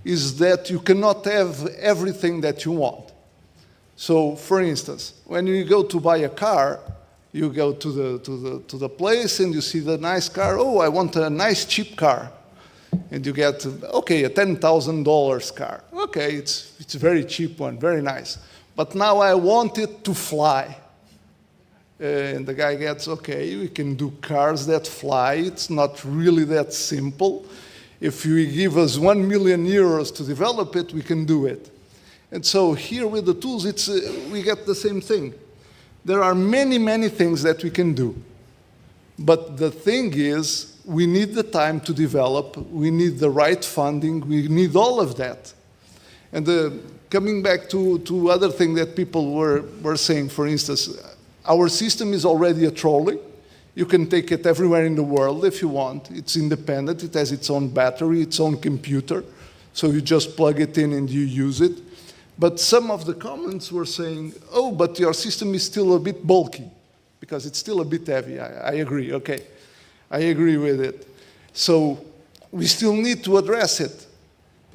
[SPEAKER 21] is that you cannot have everything that you want. So for instance, when you go to buy a car, you go to the place and you see the nice car. Oh, I want a nice cheap car. And you get, okay, a $10,000 car. Okay, it's a very cheap one, very nice. But now I want it to fly. And the guy gets, okay, we can do cars that fly. It's not really that simple. If you give us 1 million euros to develop it, we can do it. And so here with the tools, we get the same thing. There are many, many things that we can do. But the thing is, we need the time to develop. We need the right funding. We need all of that. And coming back to other things that people were saying, for instance, our system is already a trolley. You can take it everywhere in the world if you want. It's independent. It has its own battery, its own computer. So you just plug it in and you use it. But some of the comments were saying, oh, but your system is still a bit bulky, because it's still a bit heavy. I agree, okay. I agree with it. So we still need to address it.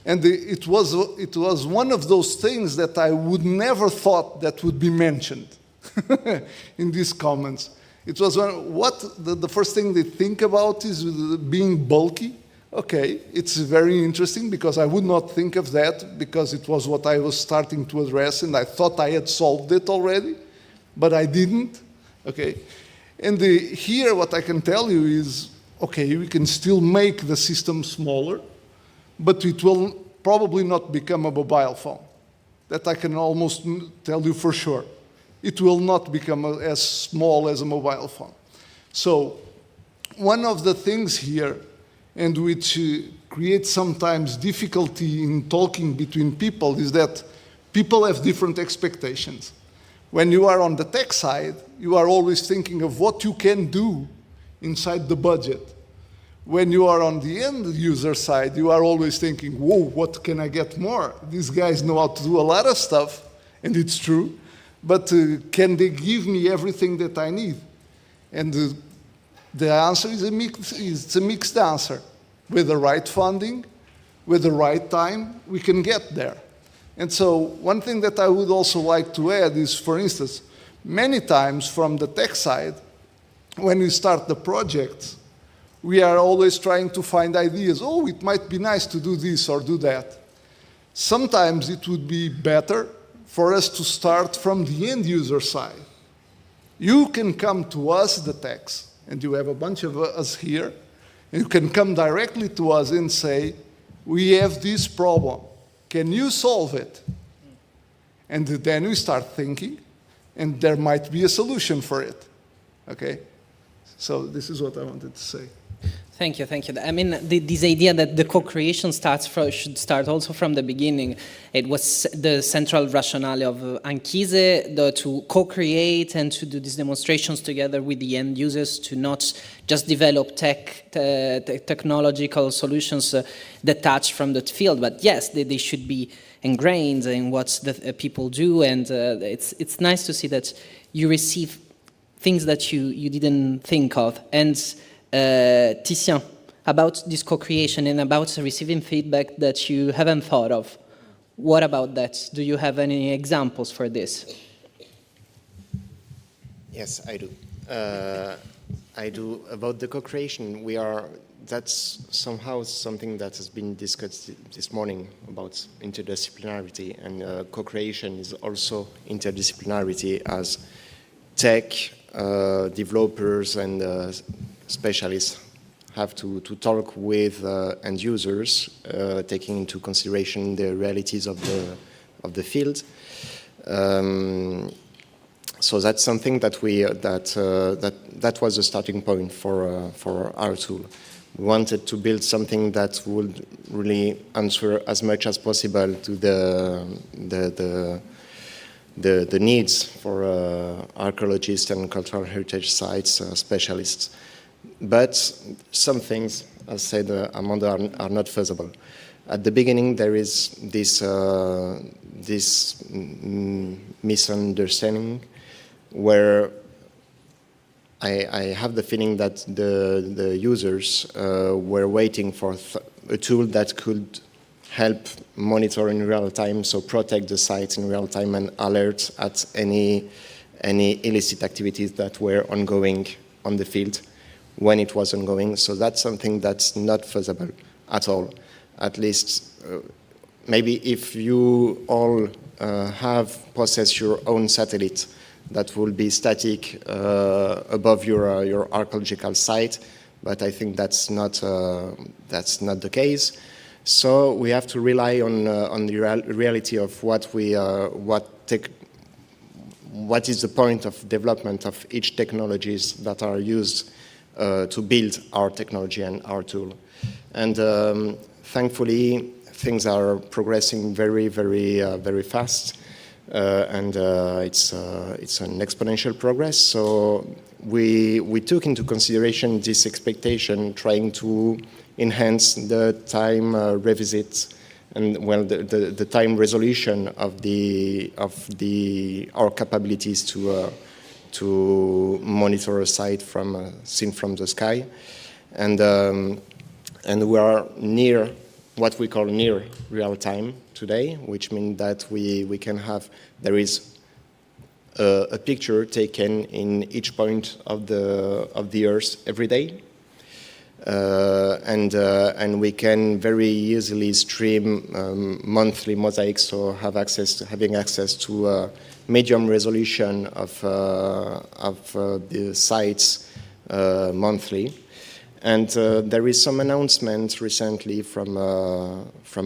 [SPEAKER 21] And it was one of those things that I would never thought that would be mentioned in these comments. It was the first thing they think about is being bulky. Okay, it's very interesting, because I would not think of that, because it was what I was starting to address, and I thought I had solved it already, but I didn't. Okay, and here what I can tell you is, okay, we can still make the system smaller, but it will probably not become a mobile phone. That I can almost tell you for sure. It will not become as small as a mobile phone. So one of the things here, and which creates sometimes difficulty in talking between people, is that people have different expectations. When you are on the tech side, you are always thinking of what you can do inside the budget. When you are on the end user side, you are always thinking, whoa, what can I get more? These guys know how to do a lot of stuff, and it's true, but can they give me everything that I need? And the answer is it's a mixed answer. With the right funding, with the right time, we can get there. And so one thing that I would also like to add is, for instance, many times from the tech side, when we start the project, we are always trying to find ideas. Oh, it might be nice to do this or do that. Sometimes it would be better for us to start from the end user side. You can come to us, the techs, and you have a bunch of us here, and you can come directly to us and say, we have this problem. Can you solve it? And then we start thinking, and there might be a solution for it. Okay? So this is what I wanted to say.
[SPEAKER 16] Thank you, thank you. I mean, this idea that the co-creation should start also from the beginning. It was the central rationale of ANCHISE, to co-create and to do these demonstrations together with the end users, to not just develop technological solutions detached from the field, but yes, they should be ingrained in what the people do, and it's nice to see that you receive things that you didn't think of. And Titien, about this co-creation and about receiving feedback that you haven't thought of, what about that? Do you have any examples for this?
[SPEAKER 20] Yes, I do. I do. About the co-creation, that's somehow something that has been discussed this morning about interdisciplinarity, and co-creation is also interdisciplinarity, as tech developers and specialists have to talk with end users, taking into consideration the realities of the field. So that's something that that was a starting point for our tool. We wanted to build something that would really answer as much as possible to the needs for archaeologists and cultural heritage sites specialists. But some things, as said Amanda, are not feasible. At the beginning, there is this misunderstanding where I have the feeling that the users were waiting for a tool that could help monitor in real time, so protect the sites in real time and alert at any illicit activities that were ongoing on the field when it was ongoing. So that's something that's not feasible at all. At least maybe if you all possess your own satellite that will be static above your archaeological site, but I think that's not the case. So we have to rely on the reality of what is the point of development of each technologies that are used to build our technology and our tool. And thankfully, things are progressing very, very, very fast. And it's an exponential progress. So we took into consideration this expectation, trying to enhance the time revisit and the time resolution of our capabilities to monitor a site seen from the sky, and we are near what we call near real time today, which means that there is a picture taken in each point of the Earth every day, and we can very easily stream monthly mosaics, so having access to medium resolution of the sites monthly. And there is some announcement recently from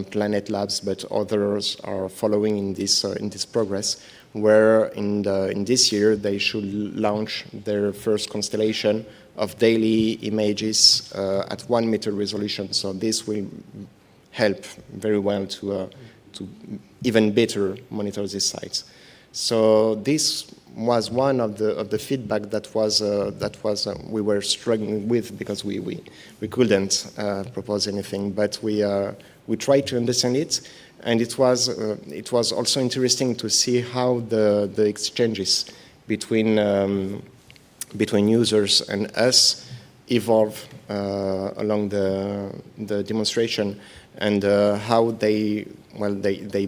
[SPEAKER 20] Planet Labs, but others are following in this progress, where in this year they should launch their first constellation of daily images at 1 meter resolution. So this will help very well to even better monitor these sites. So this was one of the feedback that we were struggling with, because we couldn't propose anything, but we tried to understand it, and it was also interesting to see how the exchanges between users and us evolve along the demonstration, and how they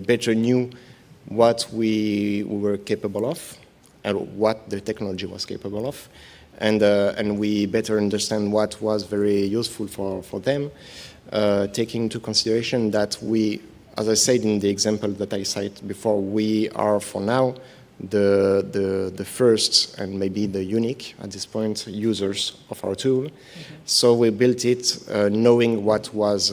[SPEAKER 20] better knew what we were capable of, and what the technology was capable of, and we better understand what was very useful for them, taking into consideration that we, as I said in the example that I cited before, we are for now the first and maybe the unique at this point users of our tool. Mm-hmm. So we built it knowing what was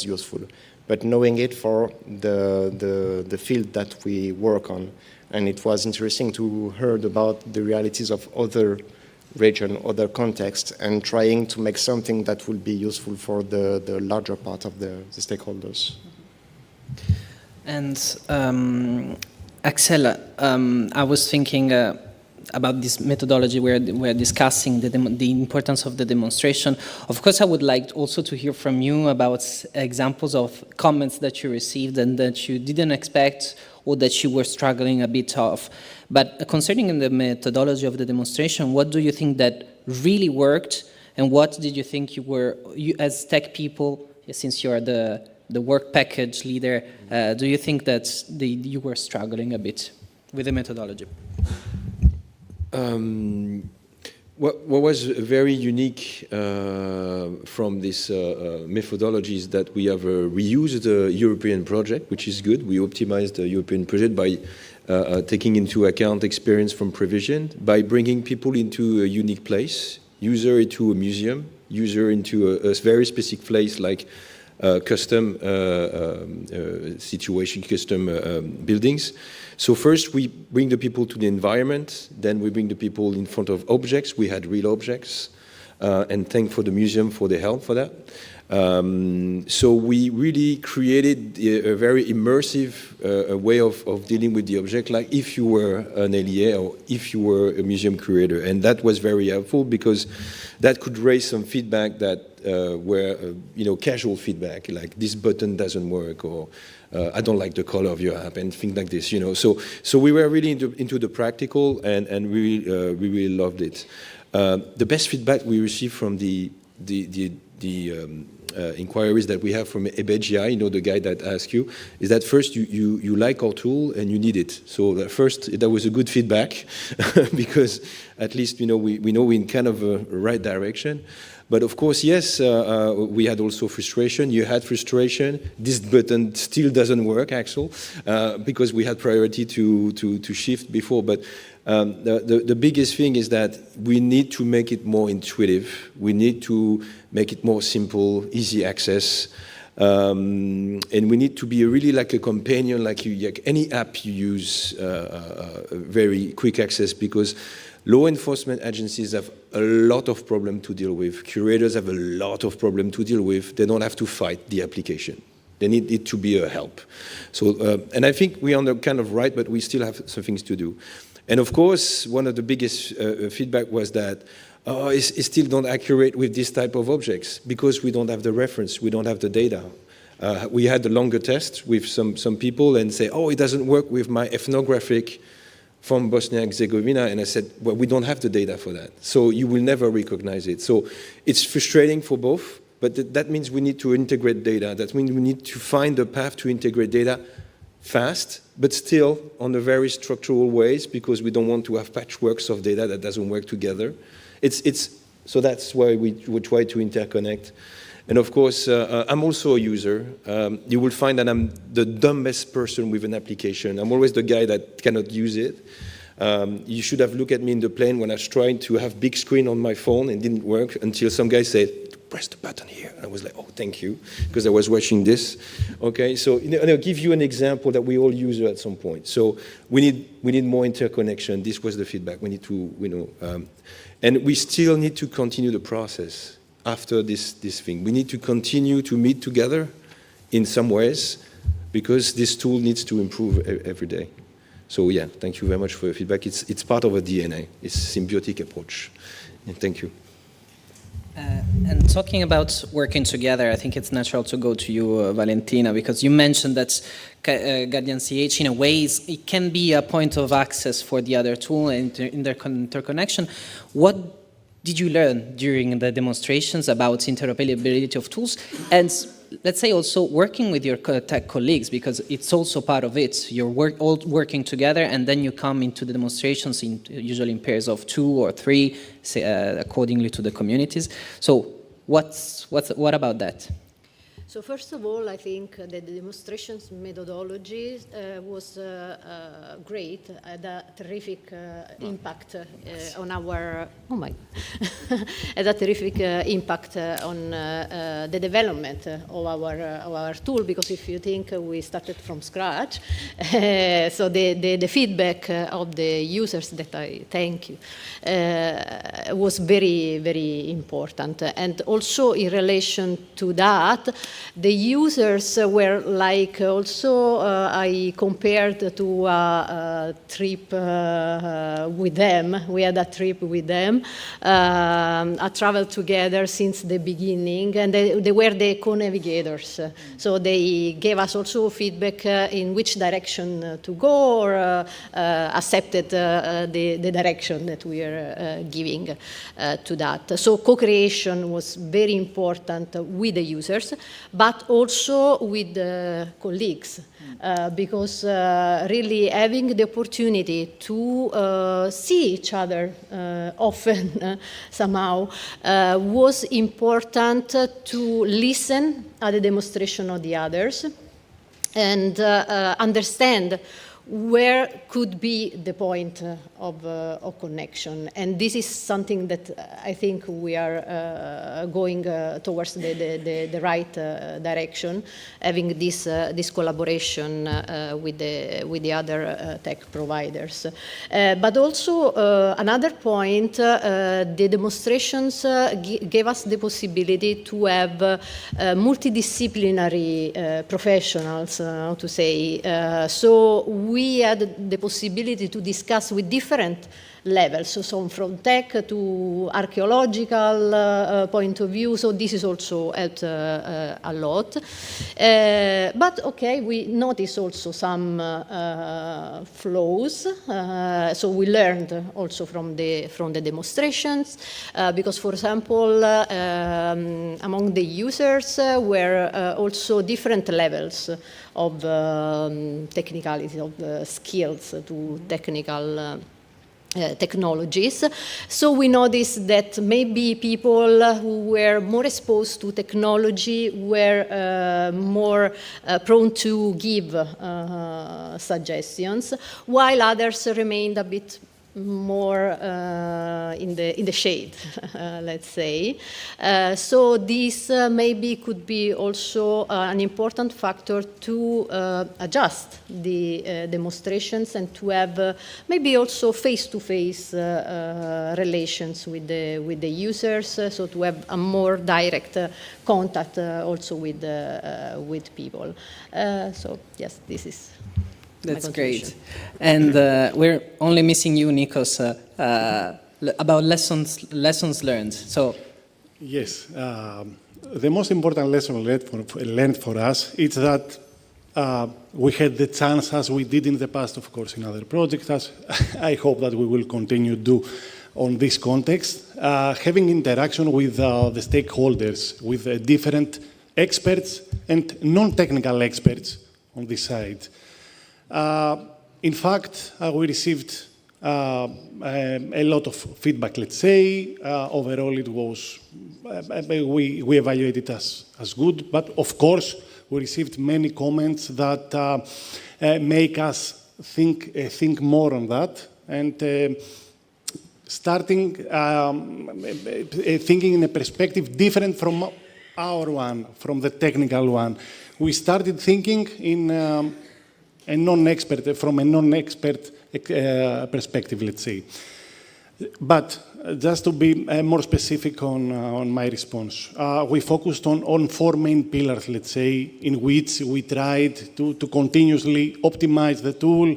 [SPEAKER 20] useful, but knowing it for the field that we work on. And it was interesting to hear about the realities of other region, other contexts, and trying to make something that will be useful for the larger part of the stakeholders.
[SPEAKER 16] And Axel, I was thinking about this methodology we're discussing, the importance of the demonstration. Of course, I would like also to hear from you about examples of comments that you received and that you didn't expect, or that you were struggling a bit of. But concerning the methodology of the demonstration, what do you think that really worked, and what did you think you as tech people, since you are the work package leader, do you think that you were struggling a bit with the methodology?
[SPEAKER 12] What was very unique from this methodology is that we have reused the European project, which is good. We optimized the European project by taking into account experience from Prevision, by bringing people into a unique place, user into a museum, user into a very specific place like custom situation, custom buildings. So first we bring the people to the environment, then we bring the people in front of objects. We had real objects, and thank for the museum for the help for that. So we really created a very immersive way of dealing with the object, like if you were an LEA or if you were a museum curator. And that was very helpful because that could raise some feedback that were, casual feedback, like this button doesn't work, or I don't like the color of your app, and things like this, So we were really into the practical, and we really loved it. The best feedback we received from the inquiries that we have from EBGI, the guy that asked you, is that first you like our tool and you need it. So first that was a good feedback because at least we know we're in kind of a right direction. But of course, yes, we had also frustration. You had frustration. This button still doesn't work, Axel, because we had priority to shift before. But the biggest thing is that we need to make it more intuitive. We need to make it more simple, easy access. And we need to be really like a companion, like any app you use, very quick access, because law enforcement agencies have a lot of problem to deal with. Curators have a lot of problem to deal with. They don't have to fight the application. They need it to be a help. So, and I think we're on the kind of right, but we still have some things to do. And of course, one of the biggest feedback was that it's still not accurate with this type of objects because we don't have the reference, we don't have the data. We had a longer test with some people and say, it doesn't work with my ethnographic from Bosnia and Herzegovina, and I said, well, we don't have the data for that, so you will never recognize it. So it's frustrating for both, but that means we need to integrate data. That means we need to find a path to integrate data fast, but still on a very structural ways, because we don't want to have patchworks of data that doesn't work together. So that's why we try to interconnect. And of course, I'm also a user. You will find that I'm the dumbest person with an application. I'm always the guy that cannot use it. You should have looked at me in the plane when I was trying to have big screen on my phone and it didn't work until some guy said, press the button here. And I was like, thank you, because I was watching this. Okay, so I'll give you an example that we all use at some point. So we need more interconnection. This was the feedback. We need to, and we still need to continue the process. After this thing, we need to continue to meet together in some ways because this tool needs to improve every day. So yeah, thank you very much for your feedback. It's part of a DNA. It's a symbiotic approach. And thank you.
[SPEAKER 16] And talking about working together, I think it's natural to go to you, Valentina, because you mentioned that Guardian CH, in a way, it can be a point of access for the other tool and interconnection. What did you learn during the demonstrations about interoperability of tools? And let's say also working with your tech colleagues, because it's also part of it. You're all working together, and then you come into the demonstrations usually in pairs of 2 or 3, accordingly to the communities. So what about that?
[SPEAKER 19] So first of all, I think that the demonstrations methodology was great, had a terrific impact on our, had a terrific impact on the development of our tool, because if you think we started from scratch, so the feedback of the users, that I thank you, was very, very important. And also in relation to that, the users were like also, I compared to a trip with them. We had a trip with them, a travel together since the beginning, and they were the co-navigators. So they gave us also feedback in which direction to go, or accepted the direction that we are giving to that. So co-creation was very important with the users. but also with colleagues. Because really having the opportunity to see each other often somehow was important to listen at the demonstration of the others and understand where could be the point of connection. And this is something that I think we are going towards the right direction, having this collaboration with the other tech providers. But also another point, the demonstrations gave us the possibility to have multidisciplinary professionals, to say. So we had the possibility to discuss with different levels, so from tech to archaeological point of view, so this is also helped a lot. But okay, we noticed also some flaws, so we learned also from the demonstrations, because for example, among the users were also different levels of technicality, of skills to technical technologies. So we noticed that maybe people who were more exposed to technology were more prone to give suggestions, while others remained a bit more in the shade, let's say. So this maybe could be also an important factor to adjust the demonstrations and to have maybe also face-to-face relations with the users, so to have a more direct contact also with people. So yes, this is.
[SPEAKER 16] That's great. And we're only missing you, Nikos, about lessons learned. So,
[SPEAKER 18] yes, the most important lesson learned for us is that we had the chance, as we did in the past, of course, in other projects, as I hope that we will continue to do on this context, having interaction with the stakeholders, with different experts and non-technical experts on this side. In fact, we received a lot of feedback, let's say. Overall, it was, we evaluated it as good, but of course, we received many comments that make us think more on that, and starting thinking in a perspective different from our one, from the technical one. We started thinking in from a non-expert perspective, let's say. But just to be more specific on my response, we focused on four main pillars, let's say, in which we tried to continuously optimize the tool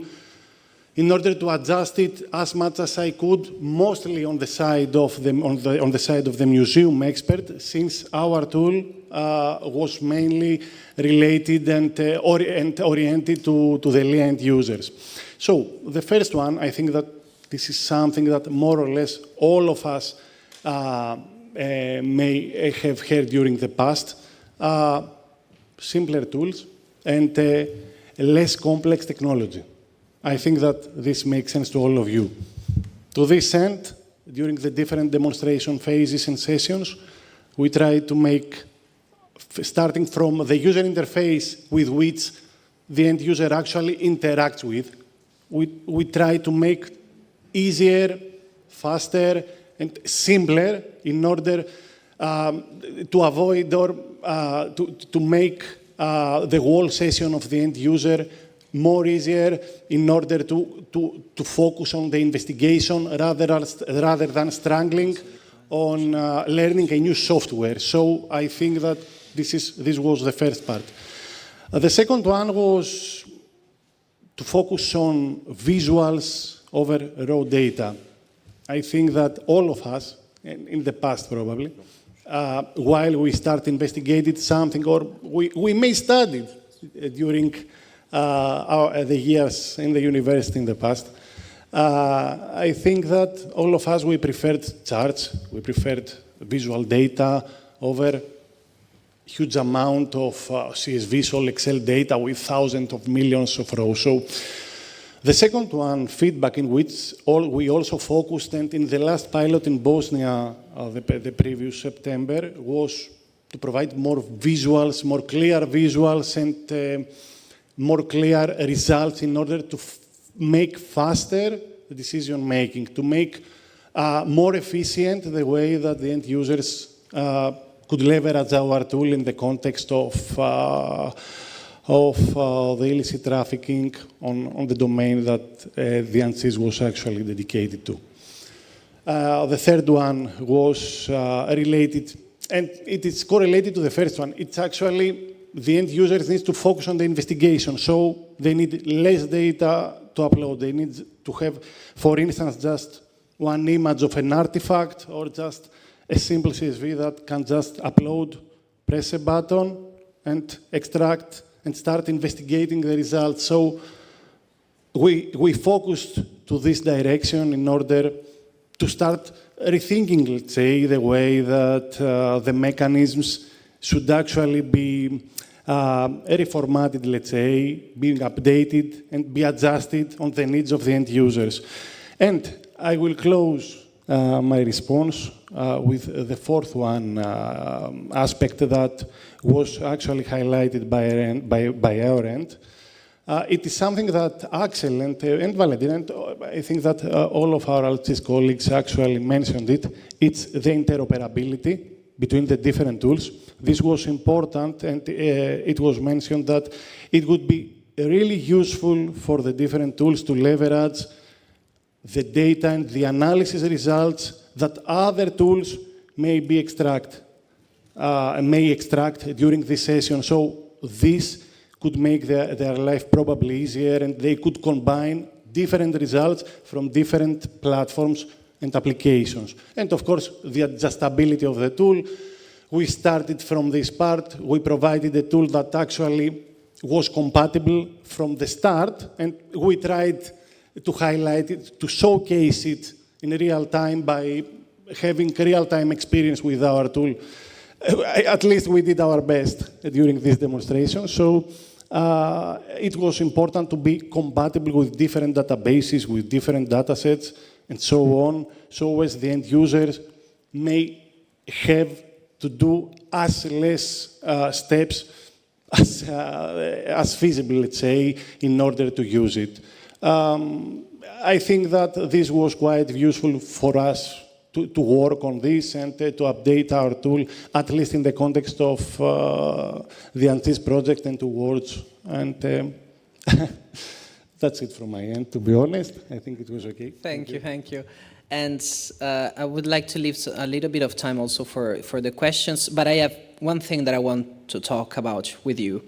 [SPEAKER 18] in order to adjust it as much as I could, mostly on the side of the museum expert, since our tool was mainly related and oriented to the end users. So the first one, I think that this is something that more or less all of us may have heard during the past. Simpler tools and less complex technology. I think that this makes sense to all of you. To this end, during the different demonstration phases and sessions, we try to make, starting from the user interface with which the end user actually interacts with, we try to make easier, faster, and simpler in order to avoid or to make the whole session of the end user more easier in order to focus on the investigation rather than struggling on learning a new software. So I think that this was the first part. The second one was to focus on visuals over raw data. I think that all of us, in the past probably, while we start investigating something, or we may study during the years in the university in the past, I think that all of us, we preferred charts, we preferred visual data over huge amount of CSV, so Excel data with thousands of millions of rows. So the second one, feedback, in which we also focused, and in the last pilot in Bosnia, the previous September, was to provide more visuals, more clear visuals, and more clear results in order to make faster decision making, to make more efficient the way that the end users could leverage our tool in the context of the illicit trafficking on the domain that the ANCHISE was actually dedicated to. The third one was related, and it is correlated to the first one. It's actually the end users need to focus on the investigation, so they need less data to upload. They need to have, for instance, just one image of an artifact or just a simple CSV that can just upload, press a button, and extract and start investigating the results. So we focused to this direction in order to start rethinking, let's say, the way that the mechanisms should actually be reformatted, let's say, being updated and be adjusted on the needs of the end users. And I will close my response with the fourth one aspect that was actually highlighted by our end. It is something that Axel and Valentin, and I think that all of our ANCHISE colleagues actually mentioned it. It's the interoperability between the different tools. This was important, and it was mentioned that it would be really useful for the different tools to leverage the data and the analysis results that other tools may extract during this session. So this could make their life probably easier, and they could combine different results from different platforms and applications. And of course, the adjustability of the tool. We started from this part. We provided a tool that actually was compatible from the start, and we tried to highlight it, to showcase it in real time by having real-time experience with our tool. At least we did our best during this demonstration. So it was important to be compatible with different databases, with different data sets, and so on, so as the end users may have to do as less steps as feasible, let's say, in order to use it. I think that this was quite useful for us to work on this and to update our tool, at least in the context of the ANCHISE project and towards. And that's it from my end, to be honest. I think it was okay.
[SPEAKER 16] Thank you. And I would like to leave a little bit of time also for the questions, but I have one thing that I want to talk about with you.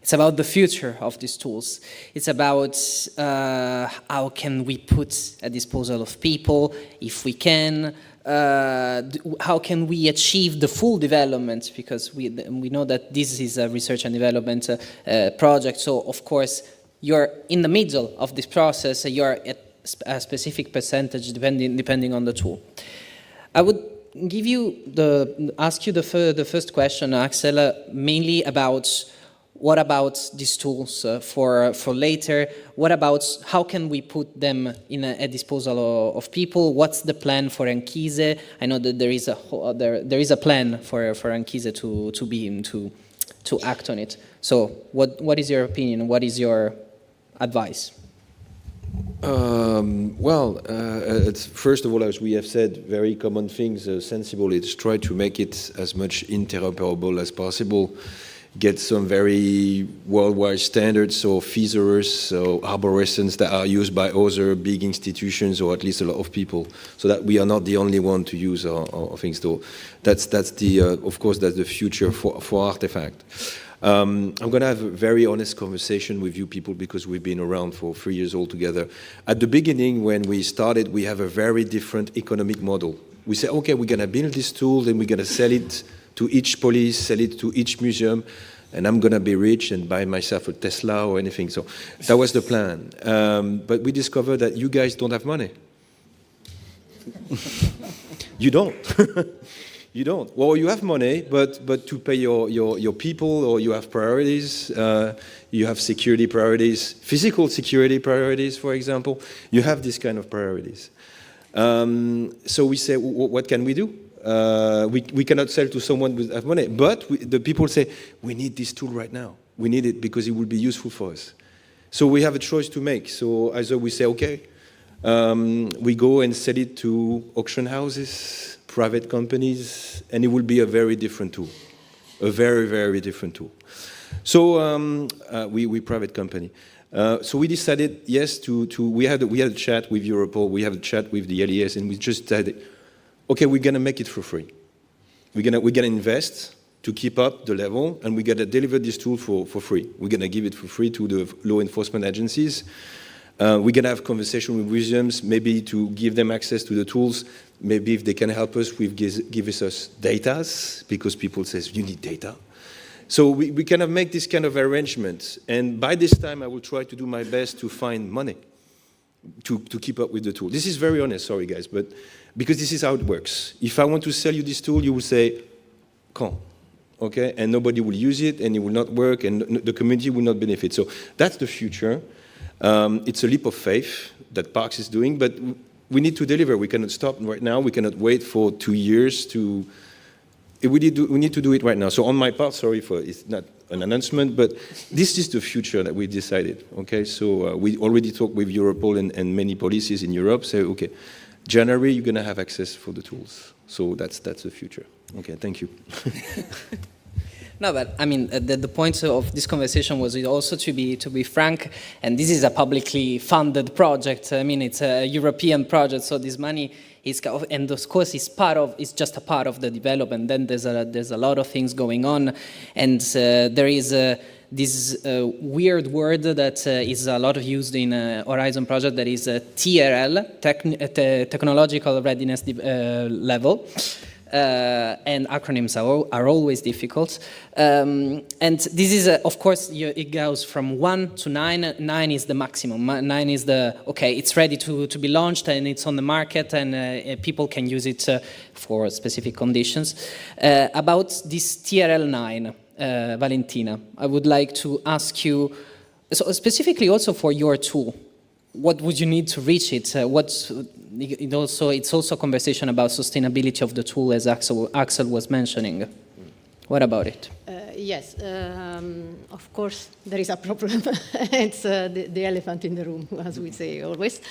[SPEAKER 16] It's about the future of these tools. It's about how can we put at disposal of people, if we can, how can we achieve the full development, because we know that this is a research and development project, so of course you're in the middle of this process, you're at a specific percentage depending on the tool. I would ask you the first question, Axel, mainly about what about these tools for later? What about how can we put them in a disposal of people? What's the plan for ANCHISE? I know that there is a plan for ANCHISE to act on it. So what is your opinion? What is your advice?
[SPEAKER 2] It's, first of all, as we have said, very common things, sensible. It's try to make it as much interoperable as possible. Get some very worldwide standards, so feathers, so arborescence that are used by other big institutions, or at least a lot of people, so that we are not the only one to use our things. So that's the of course that's the future for Artifact. I'm going to have a very honest conversation with you people, because we've been around for 3 years altogether. At the beginning, when we started, we have a very different economic model. We say, okay, we're going to build this tool, then we're going to sell it to each police, sell it to each museum, and I'm going to be rich and buy myself a Tesla or anything. So that was the plan. But we discovered that you guys don't have money. You don't. You don't. Well, you have money, but to pay your people, or you have priorities, you have security priorities, physical security priorities, for example. You have this kind of priorities. So we say, what can we do? We cannot sell to someone who has money, but the people say, we need this tool right now. We need it because it will be useful for us. So we have a choice to make. So either we say, okay, we go and sell it to auction houses, private companies, and it will be a very different tool, a very, very different tool. So we private company. So we decided, yes, we had a chat with Europol, we had a chat with the LES, and we just said, okay, we're gonna make it for free. We're gonna invest to keep up the level, and we're gonna deliver this tool for free. We're gonna give it for free to the law enforcement agencies. We're gonna have conversation with museums, maybe to give them access to the tools. Maybe if they can help us with give us data, because people say you need data. So we kind of make this kind of arrangement, and by this time I will try to do my best to find money to keep up with the tool. This is very honest, sorry guys, but because this is how it works. If I want to sell you this tool, you will say, come, okay? And nobody will use it, and it will not work, and the community will not benefit. So that's the future. It's a leap of faith that Parks is doing, but we need to deliver. We cannot stop right now. We cannot wait for 2 years to... We need to do it right now. So on my part, sorry for it's not an announcement, but this is the future that we decided, okay? So we already talked with Europol and many policies in Europe, say, okay, January, you're gonna have access for the tools. So that's the future. Okay, thank you.
[SPEAKER 16] No, but I mean, the point of this conversation was also to be frank, and this is a publicly funded project. I mean, it's a European project, so this money is, and of course, it's just a part of the development. Then there's a lot of things going on, and there is this weird word that is a lot used in Horizon project, that is TRL, technological readiness level. And acronyms are always difficult. And this is, of course, it goes from 1 to 9. 9 is the maximum. 9 is okay, it's ready to be launched, and it's on the market, and people can use it for specific conditions. About this TRL 9, Valentina, I would like to ask you, so specifically also for your tool, what would you need to reach it? It's also a conversation about sustainability of the tool, as Axel was mentioning. What about it?
[SPEAKER 19] Yes, of course there is a problem. It's the elephant in the room, as we say always.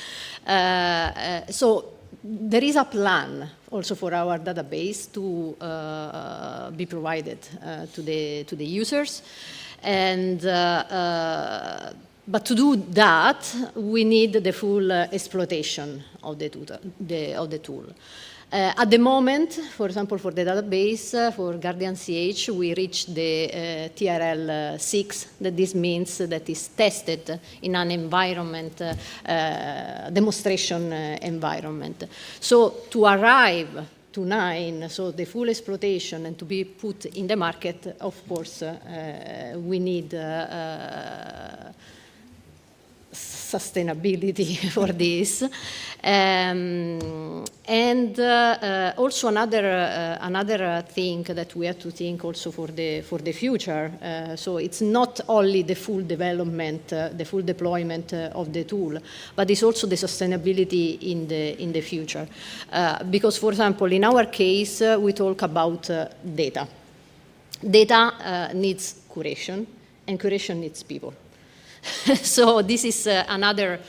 [SPEAKER 19] So there is a plan also for our database to be provided to the users, and but to do that, we need the full exploitation of the tool. At the moment, for example, for the database, for Guardian CH, we reached the TRL 6, that this means that is tested in an environment, demonstration environment. So to arrive to 9, so the full exploitation, and to be put in the market, of course, we need sustainability for this, and also another thing that we have to think also for the future. So it's not only the full development, the full deployment of the tool, but it's also the sustainability in the future. Because, for example, in our case, we talk about data. Data needs curation, and curation needs people. So this is another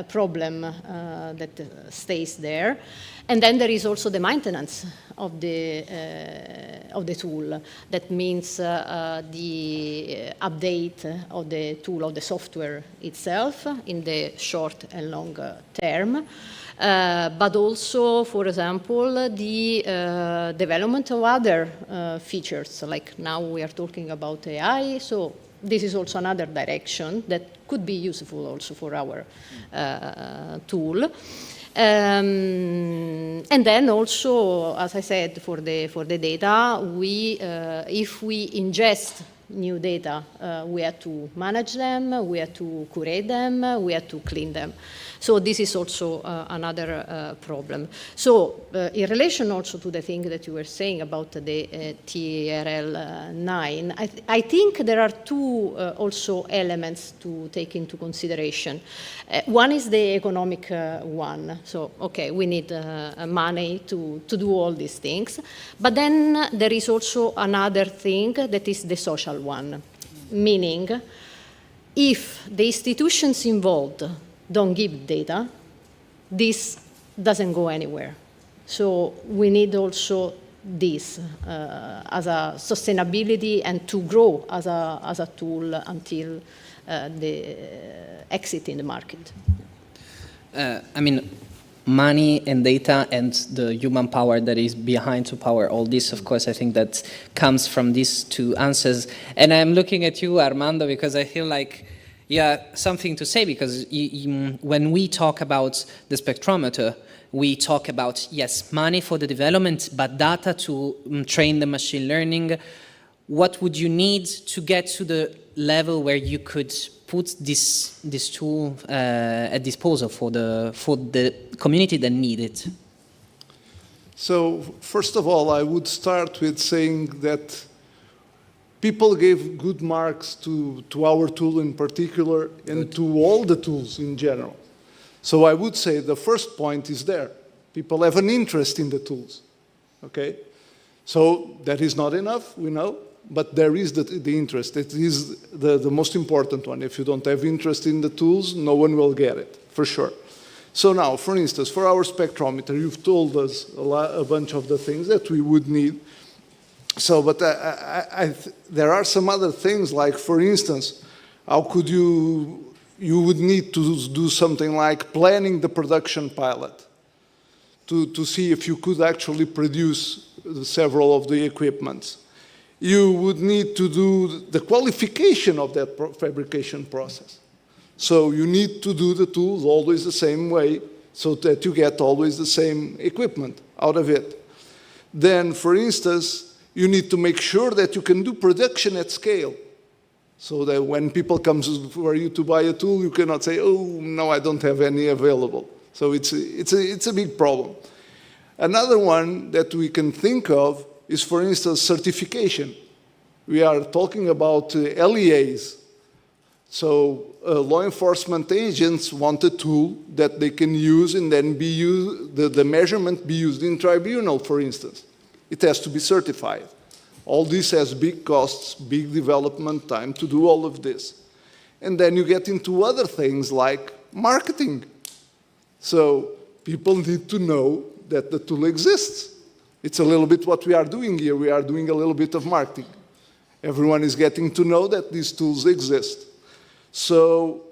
[SPEAKER 19] problem that stays there. And then there is also the maintenance of the tool. That means the update of the tool, of the software itself, in the short and long term. But also, for example, the development of other features, like now we are talking about AI. So this is also another direction that could be useful also for our tool. And then also, as I said, for the data, if we ingest new data, we had to manage them, we had to curate them, we had to clean them. So this is also another problem. So in relation also to the thing that you were saying about the TRL9, I think there are two also elements to take into consideration. One is the economic one. So, okay, we need money to do all these things. But then there is also another thing that is the social one, meaning if the institutions involved don't give data, this doesn't go anywhere. So we need also this as a sustainability and to grow as a tool until the exit in the market.
[SPEAKER 16] I mean, money and data and the human power that is behind to power all this, of course, I think that comes from these two answers. And I'm looking at you, Armando, because I feel like something to say, because when we talk about the spectrometer, we talk about, yes, money for the development, but data to train the machine learning. What would you need to get to the level where you could put this tool at disposal for the community that need it?
[SPEAKER 21] So, first of all, I would start with saying that people gave good marks to our tool in particular and to all the tools in general. So I would say the first point is there. People have an interest in the tools, okay? So that is not enough, we know, but there is the interest. It is the most important one. If you don't have interest in the tools, no one will get it, for sure. So now, for instance, for our spectrometer, you've told us a bunch of the things that we would need. So, but there are some other things, like, for instance, how could you would need to do something like planning the production pilot to see if you could actually produce several of the equipments. You would need to do the qualification of that fabrication process. So you need to do the tools always the same way so that you get always the same equipment out of it. Then, for instance, you need to make sure that you can do production at scale, so that when people come for you to buy a tool, you cannot say, oh, no, I don't have any available. So it's a big problem. Another one that we can think of is, for instance, certification. We are talking about LEAs. So law enforcement agents want a tool that they can use and then be used, the measurement be used in tribunal, for instance. It has to be certified. All this has big costs, big development time to do all of this. And then you get into other things like marketing. So people need to know that the tool exists. It's a little bit what we are doing here. We are doing a little bit of marketing. Everyone is getting to know that these tools exist. So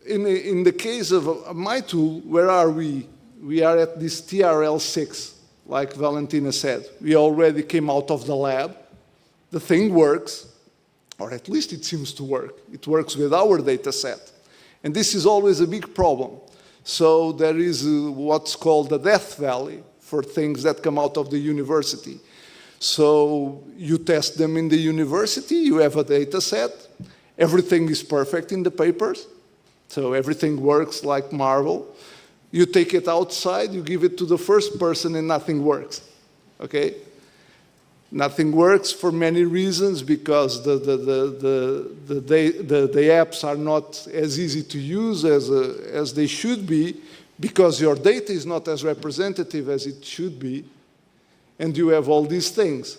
[SPEAKER 21] in the case of my tool, where are we? We are at this TRL6. Like Valentina said, we already came out of the lab. The thing works, or at least it seems to work. It works with our data set. And this is always a big problem. So there is what's called the death valley for things that come out of the university. So you test them in the university, you have a data set, everything is perfect in the papers, so everything works like marble. You take it outside, you give it to the first person, and nothing works, okay? Nothing works for many reasons, because the apps are not as easy to use as they should be, because your data is not as representative as it should be, and you have all these things.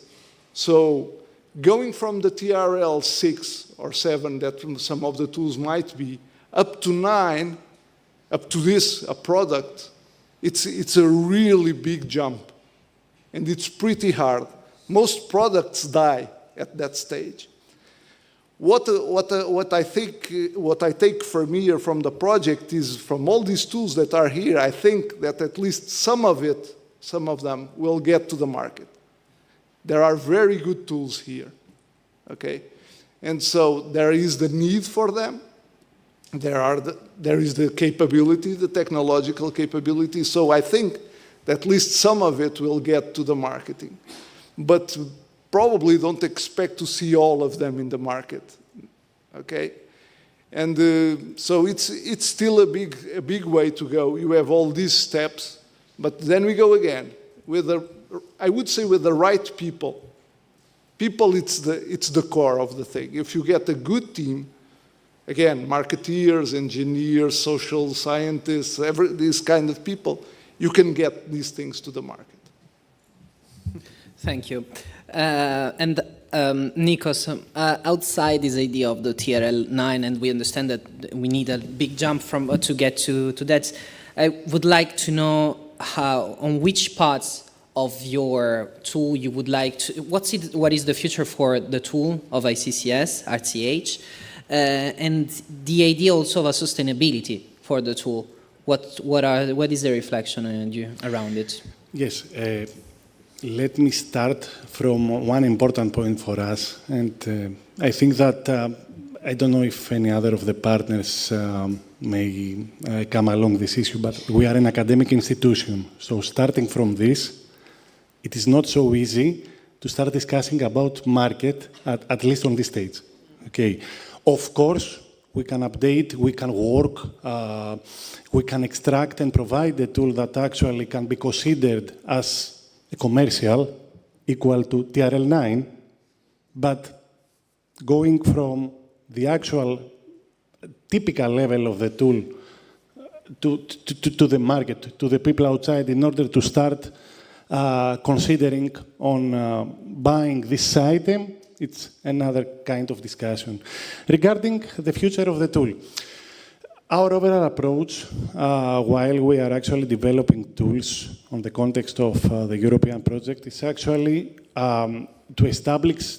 [SPEAKER 21] So going from the TRL 6 or 7, that some of the tools might be, up to 9, up to this, a product, it's a really big jump. And it's pretty hard. Most products die at that stage. What I take from here, from the project, is from all these tools that are here, I think that at least some of them will get to the market. There are very good tools here, okay? And so there is the need for them. There is the capability, the technological capability. So I think that at least some of it will get to the marketing. But probably don't expect to see all of them in the market, okay? And so it's still a big way to go. You have all these steps, but then we go again with I would say with the right people. People, it's the core of the thing. If you get a good team, again, marketeers, engineers, social scientists, these kind of people, you can get these things to the market.
[SPEAKER 16] Thank you. And Nikos, outside this idea of the TRL9, and we understand that we need a big jump to get to that, I would like to know on which parts of your tool you would like to, what is the future for the tool of ICCS, RTH, and the idea also of a sustainability for the tool. What is the reflection around it?
[SPEAKER 18] Yes, let me start from one important point for us, and I think that I don't know if any other of the partners may come along this issue, but we are an academic institution, so starting from this, it is not so easy to start discussing about market, at least on this stage. Okay, of course, we can update, we can work, we can extract and provide a tool that actually can be considered as a commercial equal to TRL9, but going from the actual typical level of the tool to the market, to the people outside, in order to start considering on buying this item, it's another kind of discussion. Regarding the future of the tool, our overall approach, while we are actually developing tools on the context of the European project, is actually to establish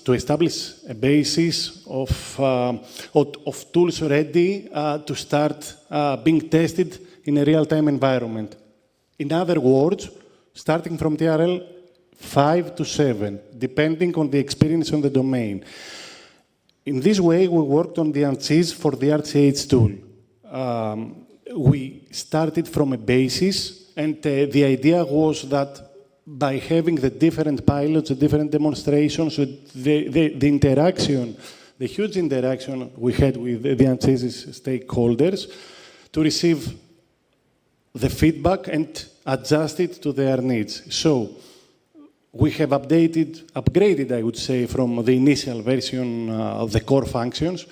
[SPEAKER 18] a basis of tools ready to start being tested in a real-time environment. In other words, starting from TRL 5 to 7, depending on the experience on the domain. In this way, we worked on the ANCHISE for the RTH tool. We started from a basis, and the idea was that by having the different pilots, the different demonstrations, the interaction, the huge interaction we had with the ANCHISE stakeholders, to receive the feedback and adjust it to their needs. So we have upgraded, I would say, from the initial version of the core functions.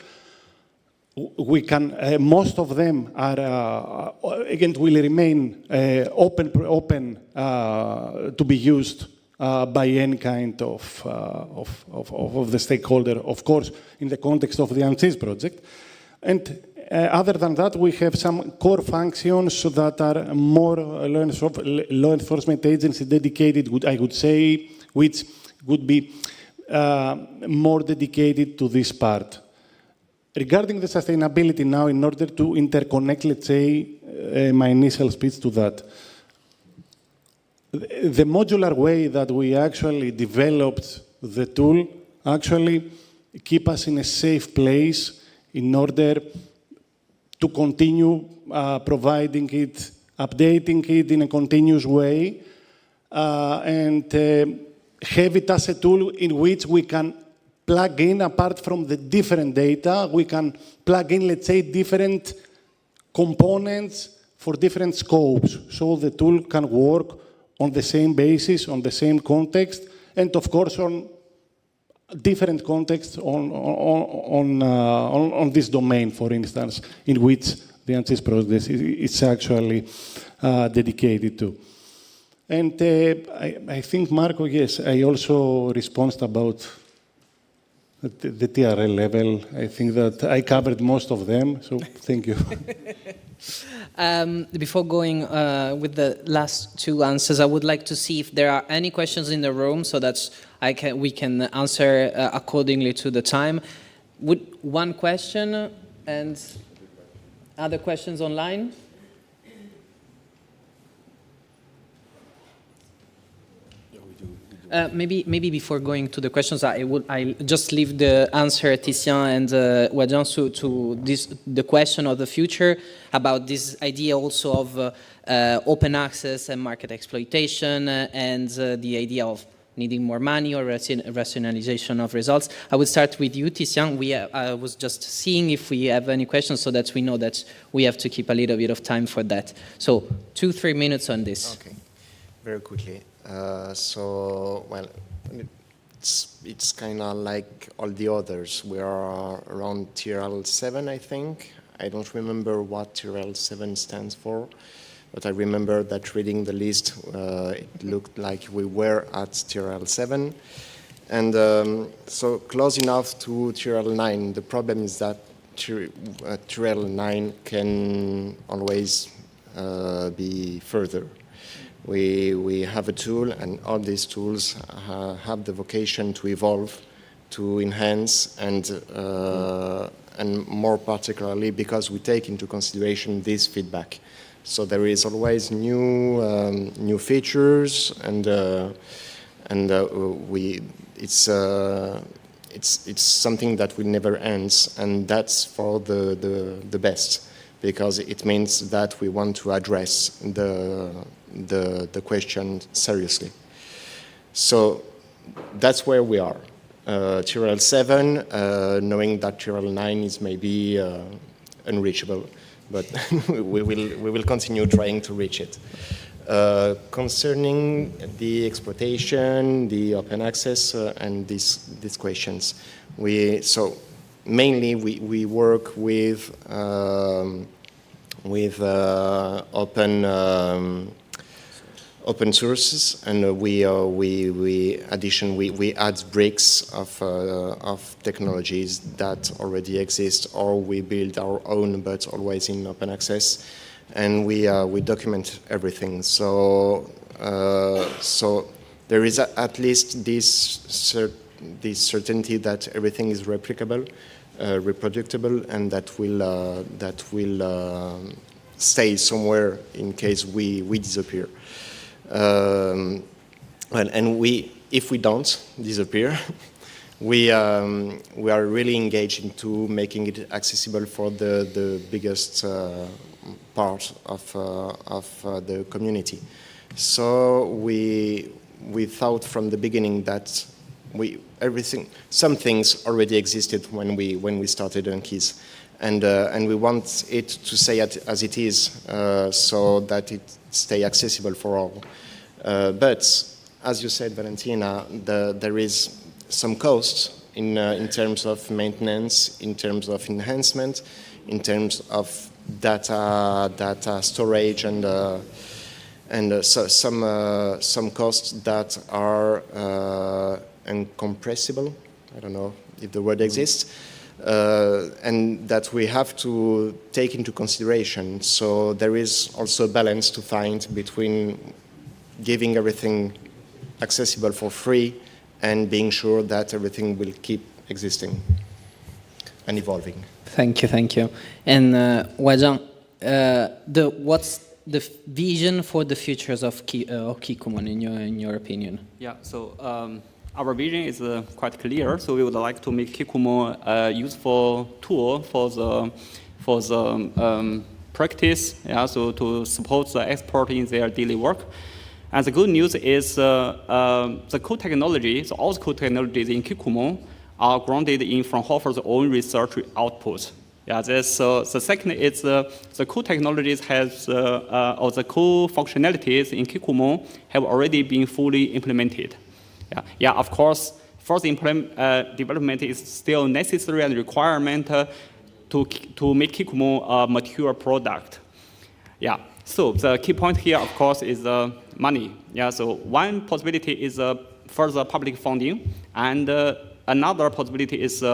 [SPEAKER 18] We can, most of them are, again, will remain open to be used by any kind of the stakeholder, of course, in the context of the ANCHISE project. And other than that, we have some core functions that are more law enforcement agency dedicated, I would say, which would be more dedicated to this part. Regarding the sustainability now, in order to interconnect, let's say, my initial speech to that, the modular way that we actually developed the tool actually keep us in a safe place in order to continue providing it, updating it in a continuous way, and have it as a tool in which we can plug in, apart from the different data, we can plug in, let's say, different components for different scopes, so the tool can work on the same basis, on the same context, and of course on different contexts on this domain, for instance, in which the ANCHISE project is actually dedicated to. And I think, Marco, yes, I also responded about the TRL level. I think that I covered most of them, so thank you.
[SPEAKER 16] Before going with the last two answers, I would like to see if there are any questions in the room, so that we can answer accordingly to the time. One question and other questions online? Maybe before going to the questions, I'll just leave the answer, Titien and Wadjan, to the question of the future about this idea also of open access and market exploitation, and the idea of needing more money or rationalization of results. I would start with you, Tizian. I was just seeing if we have any questions so that we know that we have to keep a little bit of time for that. So 2-3 minutes on this.
[SPEAKER 20] Okay, very quickly. Well, it's kind of like all the others. We are around TRL 7, I think. I don't remember what TRL 7 stands for. But I remember that reading the list, it looked like we were at TRL 7. And so close enough to TRL 9. The problem is that TRL 9 can always be further. We have a tool, and all these tools have the vocation to evolve, to enhance, and more particularly because we take into consideration this feedback. So there is always new features, it's something that will never end, and that's for the best, because it means that we want to address the question seriously. So that's where we are. TRL 7, knowing that TRL 9 is maybe unreachable. But we will continue trying to reach it. Concerning the exploitation, the open access, and these questions, mainly we work with open sources, and we add bricks of technologies that already exist, or we build our own, but always in open access, and we document everything. So there is at least this certainty that everything is replicable, reproducible, and that will stay somewhere in case we disappear. If we don't disappear, we are really engaged into making it accessible for the biggest part of the community. So we thought from the beginning that some things already existed when we started ANCHISE, and we want it to stay as it is, so that it stay accessible for all. But as you said, Valentina, there is some cost in terms of maintenance, in terms of enhancement, in terms of data storage, and so some costs that are incompressible. I don't know if the word exists. And that we have to take into consideration. So there is also a balance to find between giving everything accessible for free and being sure that everything will keep existing and evolving.
[SPEAKER 16] Thank you. And Wajang, what's the vision for the futures of Kikuman in your opinion?
[SPEAKER 17] Yeah, so our vision is quite clear. So we would like to make Kikumo a useful tool for the practice, so to support the expert in their daily work. And the good news is the code technology, so all the code technologies in Kikumo are grounded in Fraunhofer's own research output. Yeah, the second is the code technologies or the code functionalities in Kikumo have already been fully implemented. Yeah, of course, further development is still necessary and requirement to make Kikumo a mature product. Yeah, so the key point here, of course, is money. Yeah, so one possibility is further public funding, and another possibility is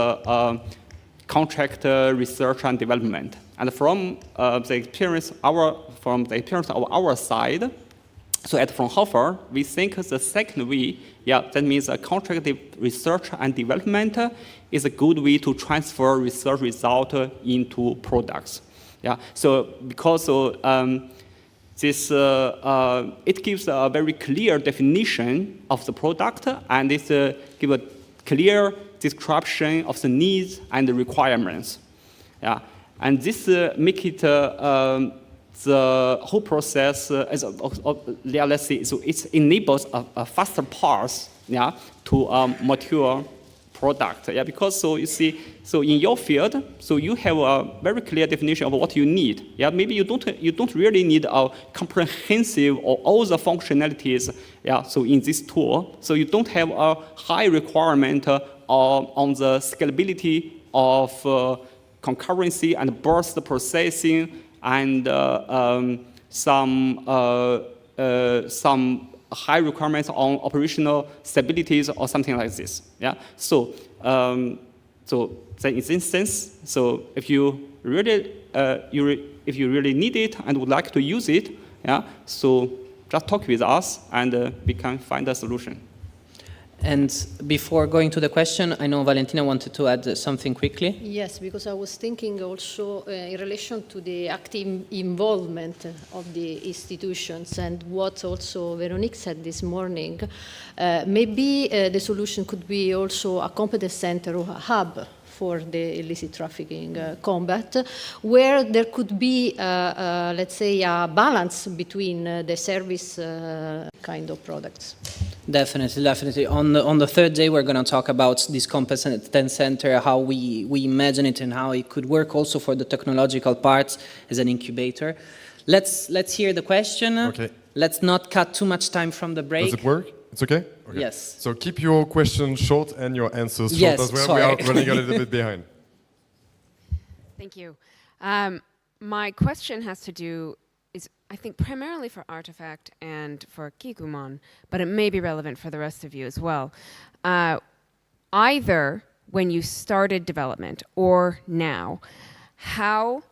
[SPEAKER 17] contract research and development. And from the experience of our side, so at Fraunhofer, we think the second way, that means contract research and development is a good way to transfer research result into products. Yeah, so because this it gives a very clear definition of the product, and it gives a clear description of the needs and the requirements. Yeah, and this make it the whole process let's say, so it enables a faster path to a mature product. Yeah, because so you see, so in your field, so you have a very clear definition of what you need. Yeah, maybe you don't really need a comprehensive or all the functionalities. Yeah, so in this tool, so you don't have a high requirement on the scalability of concurrency and burst processing and some high requirements on operational stabilities or something like this. Yeah. So so then in this instance, so if you really if you really need it and would like to use it, yeah, so just talk with us and we can find a solution.
[SPEAKER 16] And before going to the question, I know Valentina wanted to add something quickly.
[SPEAKER 19] Yes, because I was thinking also in relation to the active involvement of the institutions and what also Veronique said this morning. Maybe the solution could be also a competence center or a hub for the illicit trafficking combat, where there could be, let's say, a balance between the service kind of products.
[SPEAKER 16] Definitely, definitely. On the third day, we're going to talk about this competence center, how we imagine it, and how it could work also for the technological parts as an incubator. Let's hear the question.
[SPEAKER 1] Okay.
[SPEAKER 16] Let's not cut too much time from the break.
[SPEAKER 1] Does it work? It's okay? Okay.
[SPEAKER 16] Yes.
[SPEAKER 1] So keep your questions short and your answers short
[SPEAKER 16] Yes,
[SPEAKER 1] as well.
[SPEAKER 16] sorry.
[SPEAKER 1] We are running a little bit behind.
[SPEAKER 3] Thank you. My question has to do, I think, primarily for Artifact and for Kikumon, but it may be relevant for the rest of you as well. Either when you started development or now, how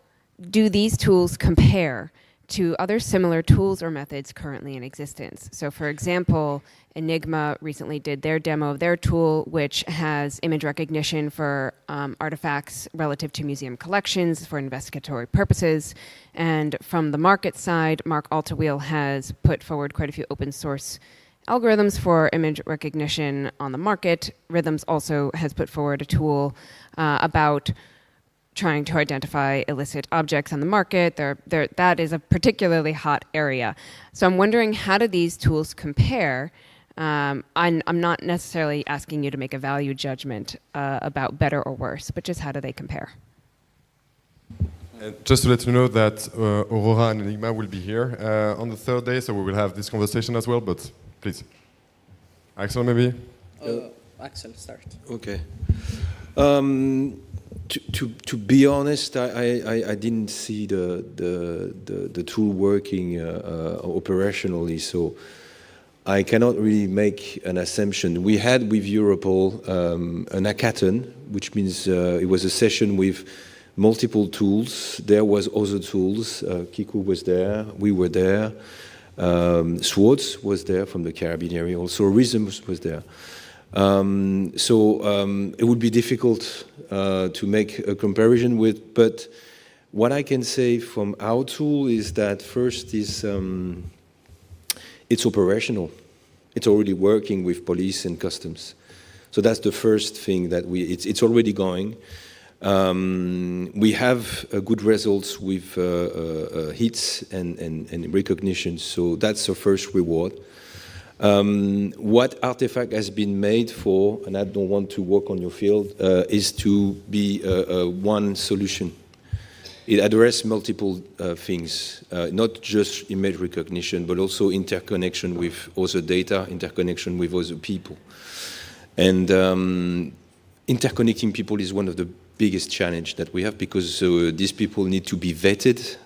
[SPEAKER 3] do these tools compare to other similar tools or methods currently in existence? So for example, Enigma recently did their demo of their tool, which has image recognition for artifacts relative to museum collections for investigatory purposes. And from the market side, Mark Altawheel has put forward quite a few open source algorithms for image recognition on the market. Rhythms also has put forward a tool about trying to identify illicit objects on the market. That is a particularly hot area. So I'm wondering, how do these tools compare? I'm not necessarily asking you to make a value judgment about better or worse, but just how do they compare?
[SPEAKER 1] Just to let you know that Aurora and Enigma will be here on the third day, so we will have this conversation as well, but please. Axel, maybe?
[SPEAKER 16] Axel, start.
[SPEAKER 2] Okay. To be honest, I didn't see the tool working operationally, so I cannot really make an assumption. We had with Europol an hackathon, which means it was a session with multiple tools. There was other tools. Kiku was there. We were there. Swords was there from the Caribbean area. Also, Rhythms was there. It would be difficult to make a comparison with, but what I can say from our tool is that first is it's operational. It's already working with police and customs. So that's the first thing that it's already going. We have good results with hits and recognition, so that's the first reward. What Artifact has been made for, and I don't want to work on your field, is to be one solution. It addresses multiple things, not just image recognition, but also interconnection with other data, interconnection with other people. And interconnecting people is one of the biggest challenge that we have, because these people need to be vetted.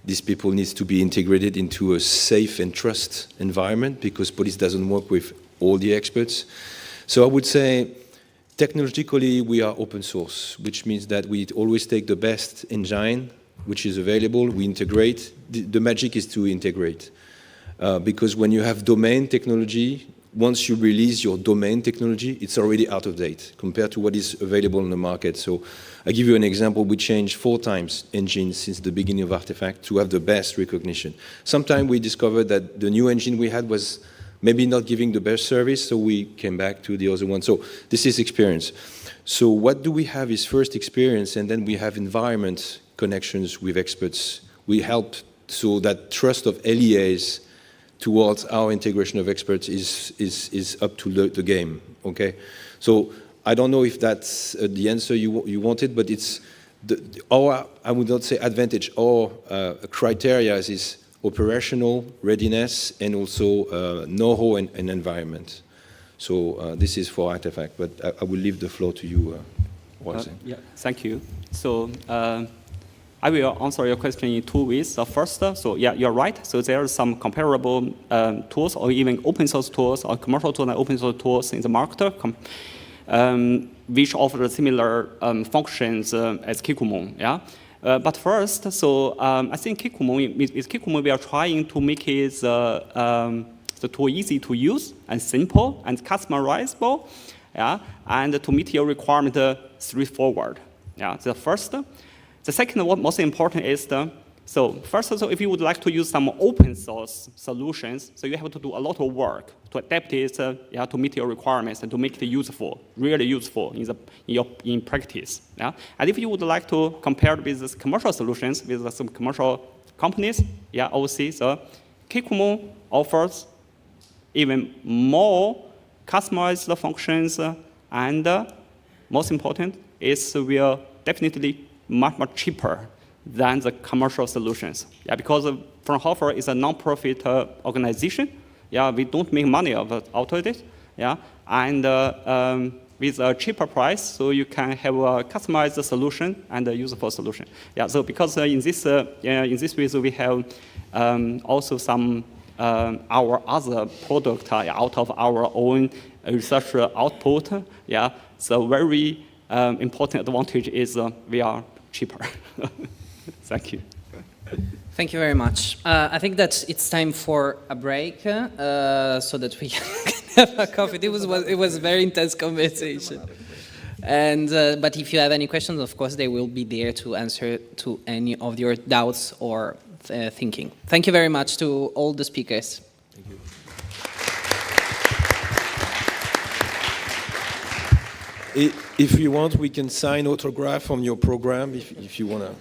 [SPEAKER 2] These people need to be integrated into a safe and trust environment, because police doesn't work with all the experts. So I would say, technologically, we are open source, which means that we always take the best engine, which is available, we integrate. The magic is to integrate. Because when you have domain technology, once you release your domain technology, it's already out of date compared to what is available in the market. So I give you an example. We changed 4 times engines since the beginning of Artifact to have the best recognition. Sometimes we discovered that the new engine we had was maybe not giving the best service, so we came back to the other one. So this is experience. So what do we have is first experience, and then we have environment connections with experts. We help so that trust of LEAs towards our integration of experts is up to the game, okay? So I don't know if that's the answer you wanted, but it's our, I would not say advantage, our criteria is operational readiness and also know-how and environment. So this is for Artifact, but I will leave the floor to you,
[SPEAKER 17] yeah, thank you. So I will answer your question in two ways. First, so yeah, you're right. So there are some comparable tools or even open source tools or commercial tools and open source tools in the market which offer similar functions as Kikumo. Yeah. But first, so I think Kikumo, with Kikumo, we are trying to make it the tool easy to use and simple and customizable, yeah, and to meet your requirement straightforward. Yeah, the first. The second, what most important is so first, so if you would like to use some open source solutions, so you have to do a lot of work to adapt it, yeah, to meet your requirements and to make it useful, really useful in practice. Yeah, and if you would like to compare with these commercial solutions with some commercial companies, yeah, obviously, so Kikumo offers even more customized functions, and most important is we are definitely much cheaper than the commercial solutions. Yeah, because Fraunhofer is a non-profit organization. Yeah, we don't make money out of it. Yeah, and with a cheaper price, so you can have a customized solution and a useful solution. Yeah, so because in this way, so we have also some our other product out of our own research output. Yeah, so very important advantage is we are cheaper. Thank you.
[SPEAKER 16] Thank you very much. I think that it's time for a break so that we can have a coffee. It was a very intense conversation. And but if you have any questions, of course, they will be there to answer to any of your doubts or thinking. Thank you very much to all the speakers.
[SPEAKER 2] Thank you. If you want, we can sign autograph on your program if you want to.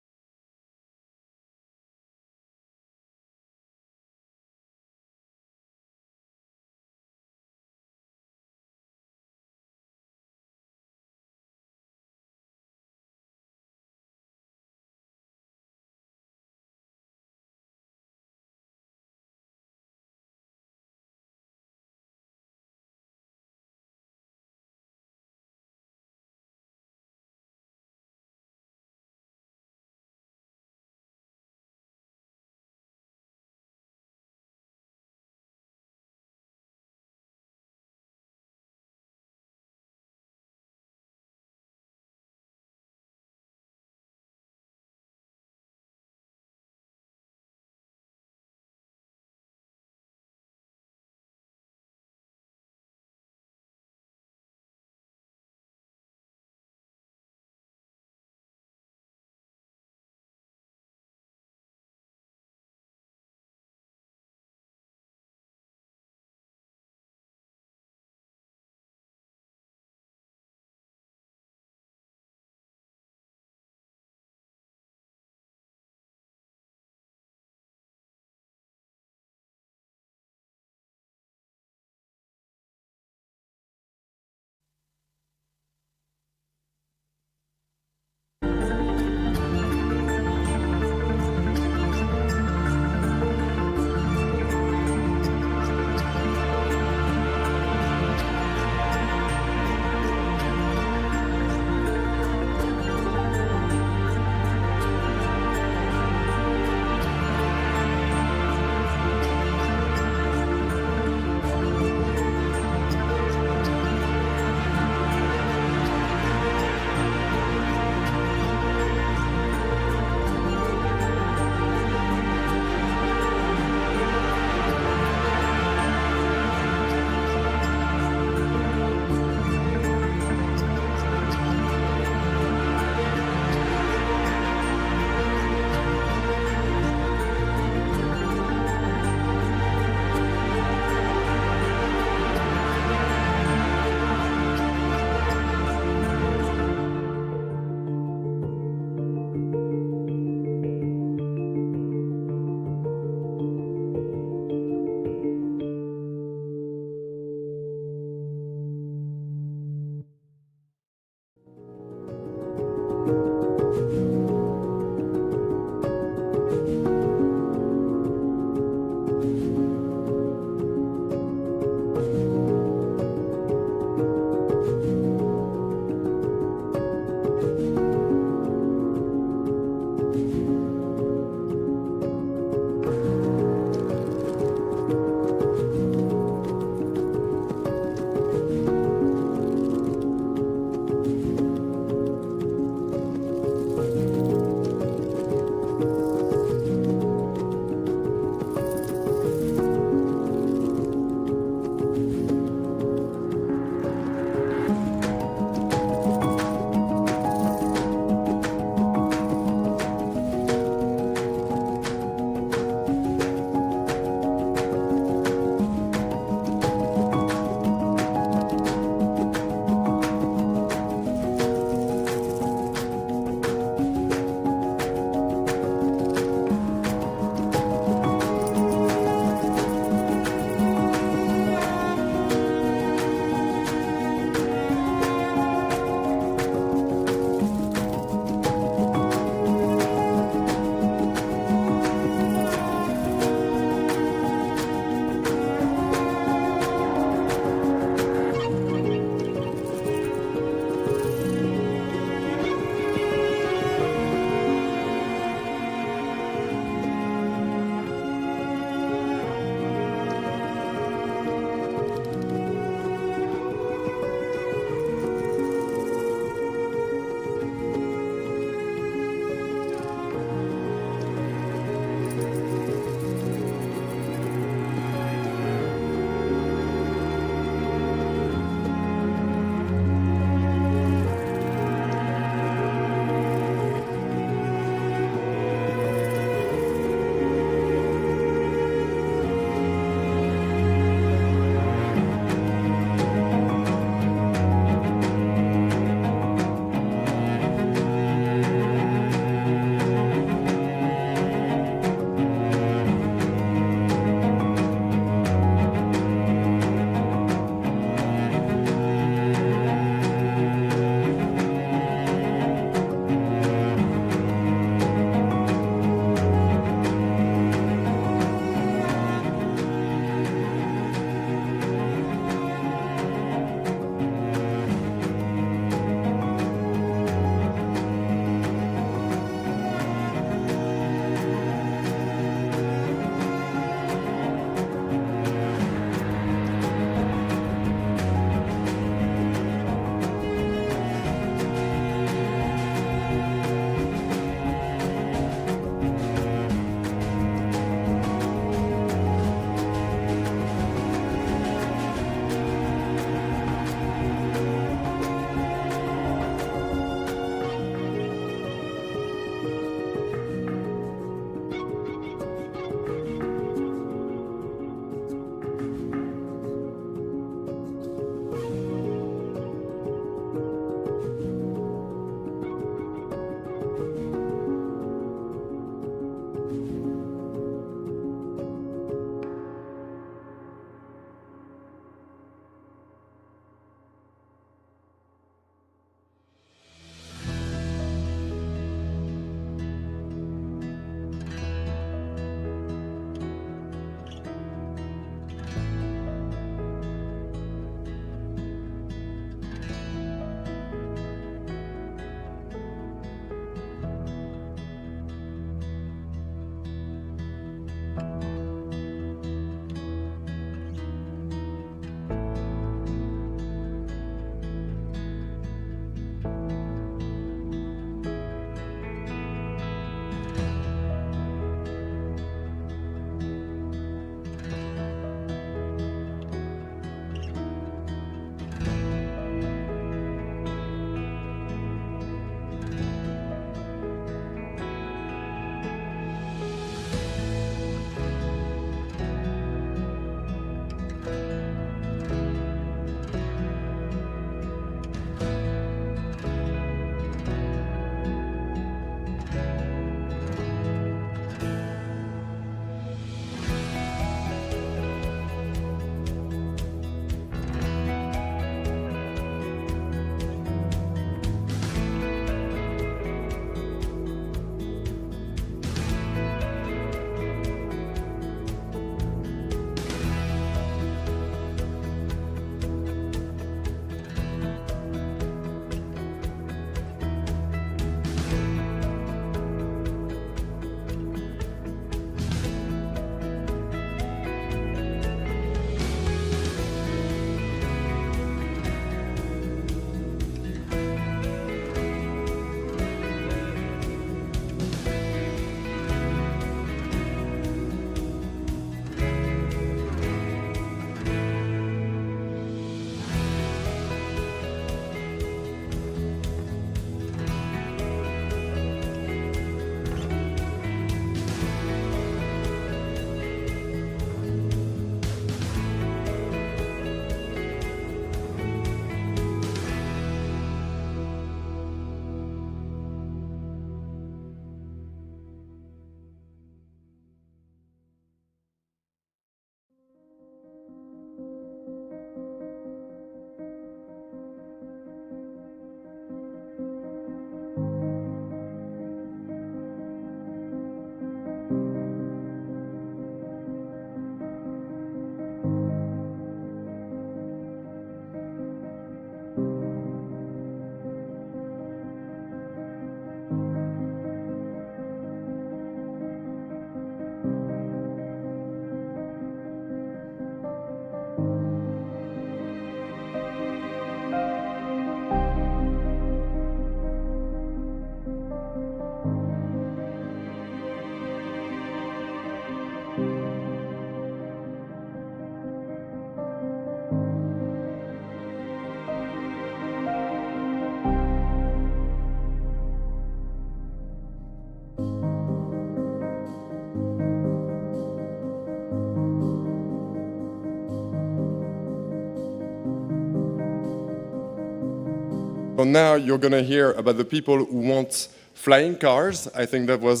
[SPEAKER 1] So now you're going to hear about the people who want flying cars. I think that was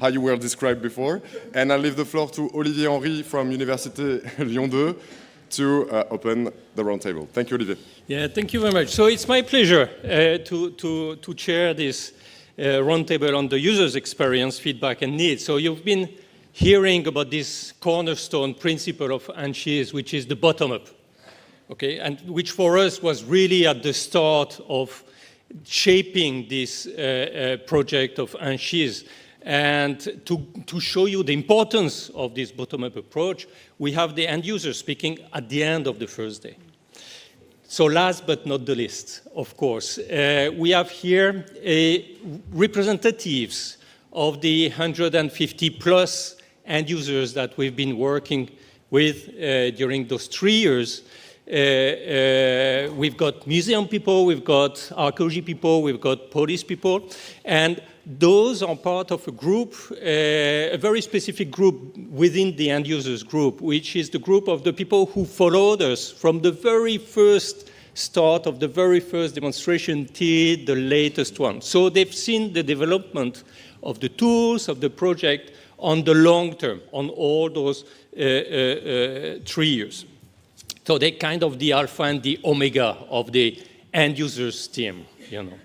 [SPEAKER 1] how you were described before. And I'll leave the floor to Olivier Henry from Université Lyon 2 to open the roundtable. Thank you, Olivier.
[SPEAKER 4] Yeah, thank you very much. So it's my pleasure to chair this roundtable on the user's experience, feedback, and needs. So you've been hearing about this cornerstone principle of ANCHISE, which is the bottom-up, okay, and which for us was really at the start of shaping this project of ANCHISE. And to show you the importance of this bottom-up approach, we have the end user speaking at the end of the first day. So last but not the least, of course, we have here representatives of the 150 plus end users that we've been working with during those 3 years. We've got museum people, we've got archaeology people, we've got police people, and those are part of a group, a very specific group within the end users group, which is the group of the people who followed us from the very first start of the very first demonstration till the latest one. So they've seen the development of the tools, of the project on the long term, on all those 3 years. So they're kind of the alpha and the omega of the end users team, you know.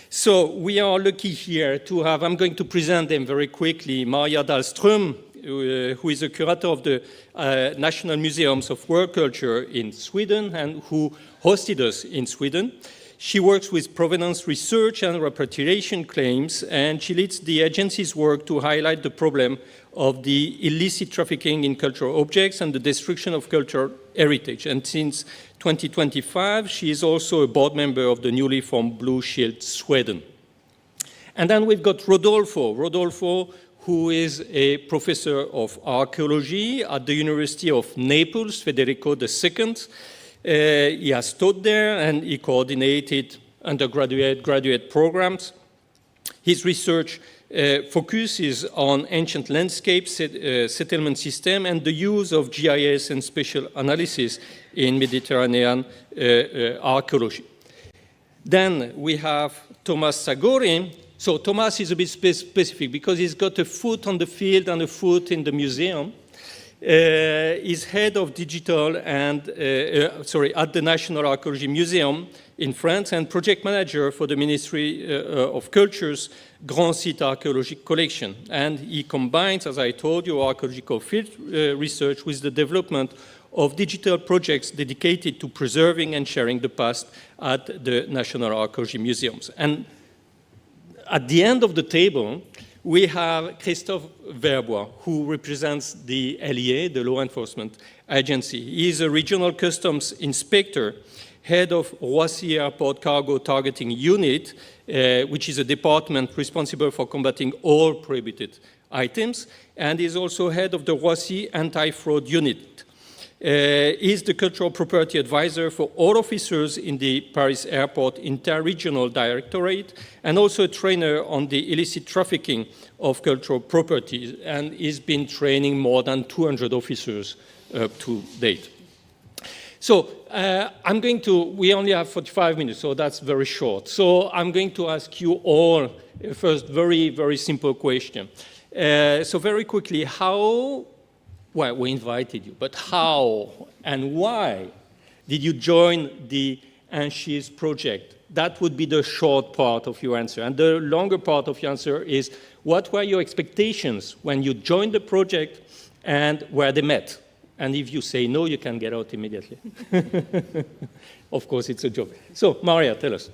[SPEAKER 4] So we are lucky here to have, I'm going to present them very quickly, Maria Dahlström, who is a curator of the National Museums of World Culture in Sweden and who hosted us in Sweden. She works with provenance research and repatriation claims, and she leads the agency's work to highlight the problem of the illicit trafficking in cultural objects and the destruction of cultural heritage. And since 2025, she is also a board member of the newly formed Blue Shield Sweden. And then we've got Rodolfo, who is a professor of archaeology at the University of Naples, Federico II. He has taught there and he coordinated undergraduate, graduate programs. His research focuses on ancient landscape settlement system and the use of GIS and spatial analysis in Mediterranean archaeology. Then we have Thomas Sagori. So Thomas is a bit specific because he's got a foot on the field and a foot in the museum. He's head of digital and, at the National Archaeology Museum in France and project manager for the Ministry of Culture's Grand Site Archaeological Collection. And he combines, as I told you, archaeological field research with the development of digital projects dedicated to preserving and sharing the past at the National Archaeology Museums. And at the end of the table, we have Christophe Verbois, who represents the LEA, the Law Enforcement Agency. He is a regional customs inspector, head of Roissy Airport Cargo Targeting Unit, which is a department responsible for combating all prohibited items, and is also head of the Roissy Anti-Fraud Unit. He is the cultural property advisor for all officers in the Paris Airport Inter-Regional Directorate, and also a trainer on the illicit trafficking of cultural properties, and he's been training more than 200 officers to date. So we only have 45 minutes, so that's very short. So I'm going to ask you all first very, very simple question. So very quickly, well, we invited you, but how and why did you join the ANCHISE project? That would be the short part of your answer. And the longer part of your answer is, what were your expectations when you joined the project and where they met? And if you say no, you can get out immediately. Of course, it's a joke. So, Maria, tell us.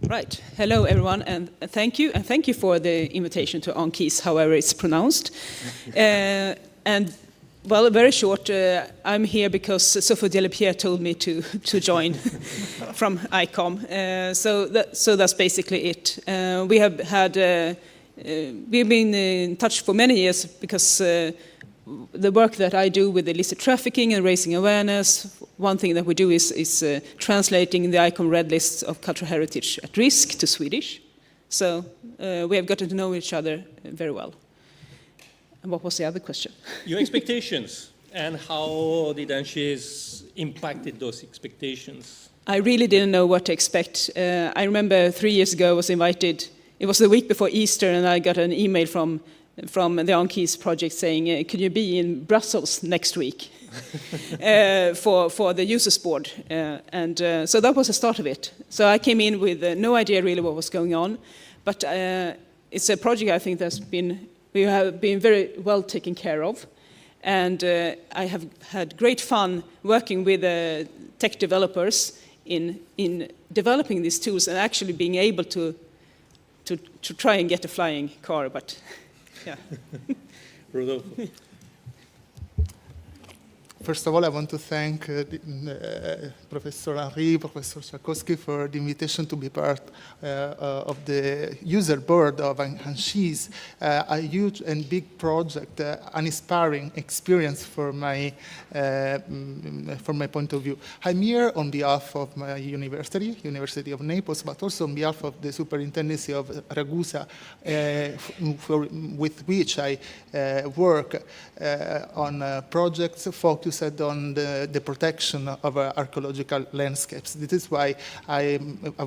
[SPEAKER 22] Right. Hello, everyone, and thank you. And thank you for the invitation to ANCHISE, however it's pronounced. And, well, very short, I'm here because Sophie Delapierre told me to join from ICOM. So that's basically it. We've been in touch for many years because the work that I do with illicit trafficking and raising awareness, one thing that we do is translating the ICOM red lists of cultural heritage at risk to Swedish. So we have gotten to know each other very well. And what was the other question?
[SPEAKER 4] Your expectations. And how did ANCHISE impacted those expectations?
[SPEAKER 22] I really didn't know what to expect. I remember 3 years ago I was invited, it was the week before Easter, and I got an email from the ANCHISE project saying, could you be in Brussels next week for the users board? So that was the start of it. So I came in with no idea really what was going on, but it's a project I think we have been very well taken care of. And I have had great fun working with tech developers in developing these tools and actually being able to try and get a flying car, but yeah.
[SPEAKER 4] Rodolfo.
[SPEAKER 5] First of all, I want to thank Professor Henri, Professor Czakowski for the invitation to be part of the user board of ANCHISE, a huge and big project, an inspiring experience for my point of view. I'm here on behalf of my University of Naples, but also on behalf of the Superintendency of Ragusa, with which I work on projects focused on the protection of archaeological landscapes. This is why I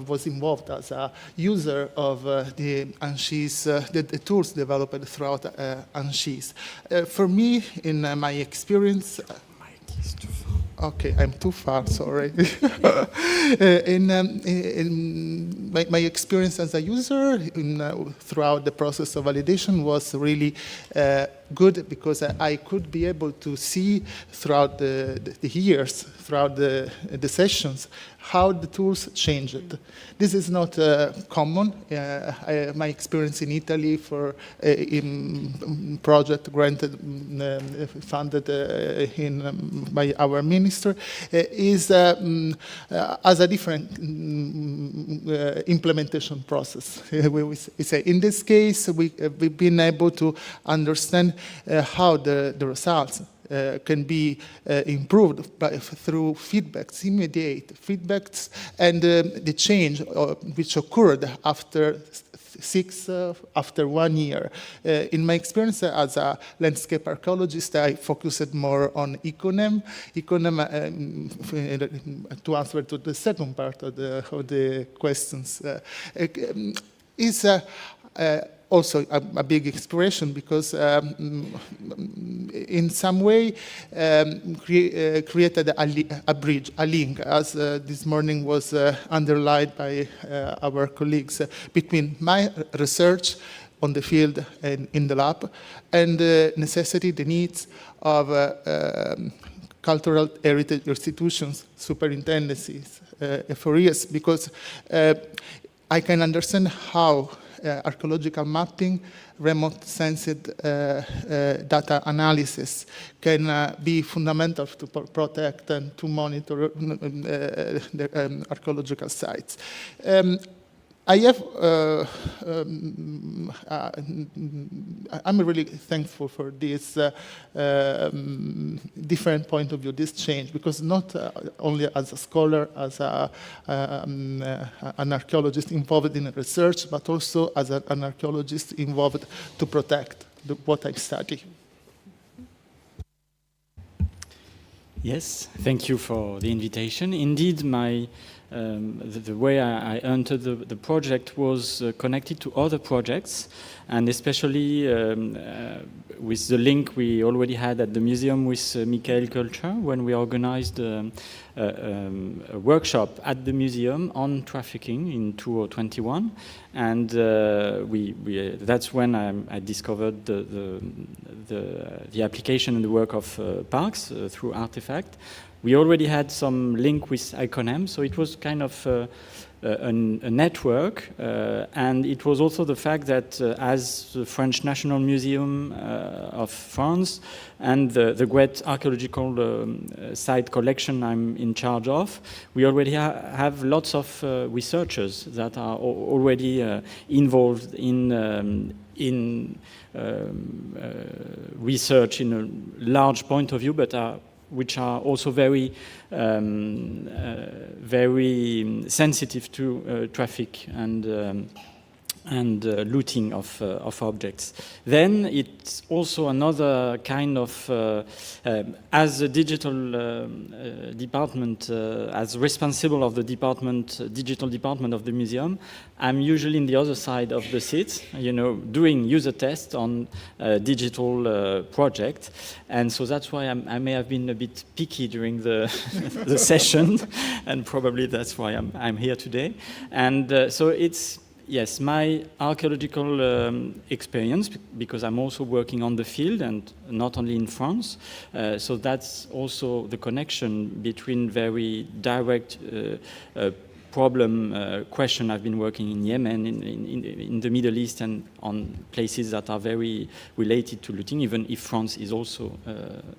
[SPEAKER 5] was involved as a user of the ANCHISE, the tools developed throughout ANCHISE. For me, in my experience, okay, I'm too far, sorry. In my experience as a user throughout the process of validation was really good, because I could be able to see throughout the years, throughout the sessions, how the tools changed. This is not common. My experience in Italy for in project granted, funded by our minister is as a different implementation process. We say in this case we've been able to understand how the results can be improved through feedbacks, immediate feedbacks, and the change which occurred after after 1 year. In my experience as a landscape archaeologist, I focused more on ECONEM. ECONEM, to answer to the second part of the questions, is also a big expression, because in some way created a bridge, a link, as this morning was underlined by our colleagues, between my research on the field and in the lab, and the necessity, the needs of cultural heritage institutions, superintendencies, FOREs, because I can understand how archaeological mapping, remote sensed data analysis can be fundamental to protect and to monitor the archaeological sites. I have, I'm really thankful for this different point of view, this change, because not only as a scholar, as an archaeologist involved in research, but also as an archaeologist involved to protect what I study.
[SPEAKER 6] Yes, thank you for the invitation. Indeed, the way I entered the project was connected to other projects, and especially with the link we already had at the museum with Michael Culture, when we organized a workshop at the museum on trafficking in 2021, and that's when I discovered the application and the work of parks through Artifact. We already had some link with ICONEM, so it was kind of a network, and it was also the fact that as the French National Museum of France and the great archaeological site collection I'm in charge of, we already have lots of researchers that are already involved in research in a large point of view, but which are also very sensitive to traffic and and looting of objects. Then it's also another kind of, as a digital department, as responsible of the digital department of the museum, I'm usually in the other side of the seat, doing user tests on digital projects. And so that's why I may have been a bit picky during the, the session, and probably that's why I'm here today. And so it's, yes, my archaeological experience, because I'm also working on the field and not only in France. So that's also the connection between very direct question. I've been working in Yemen, in the Middle East, and on places that are very related to looting, even if France is also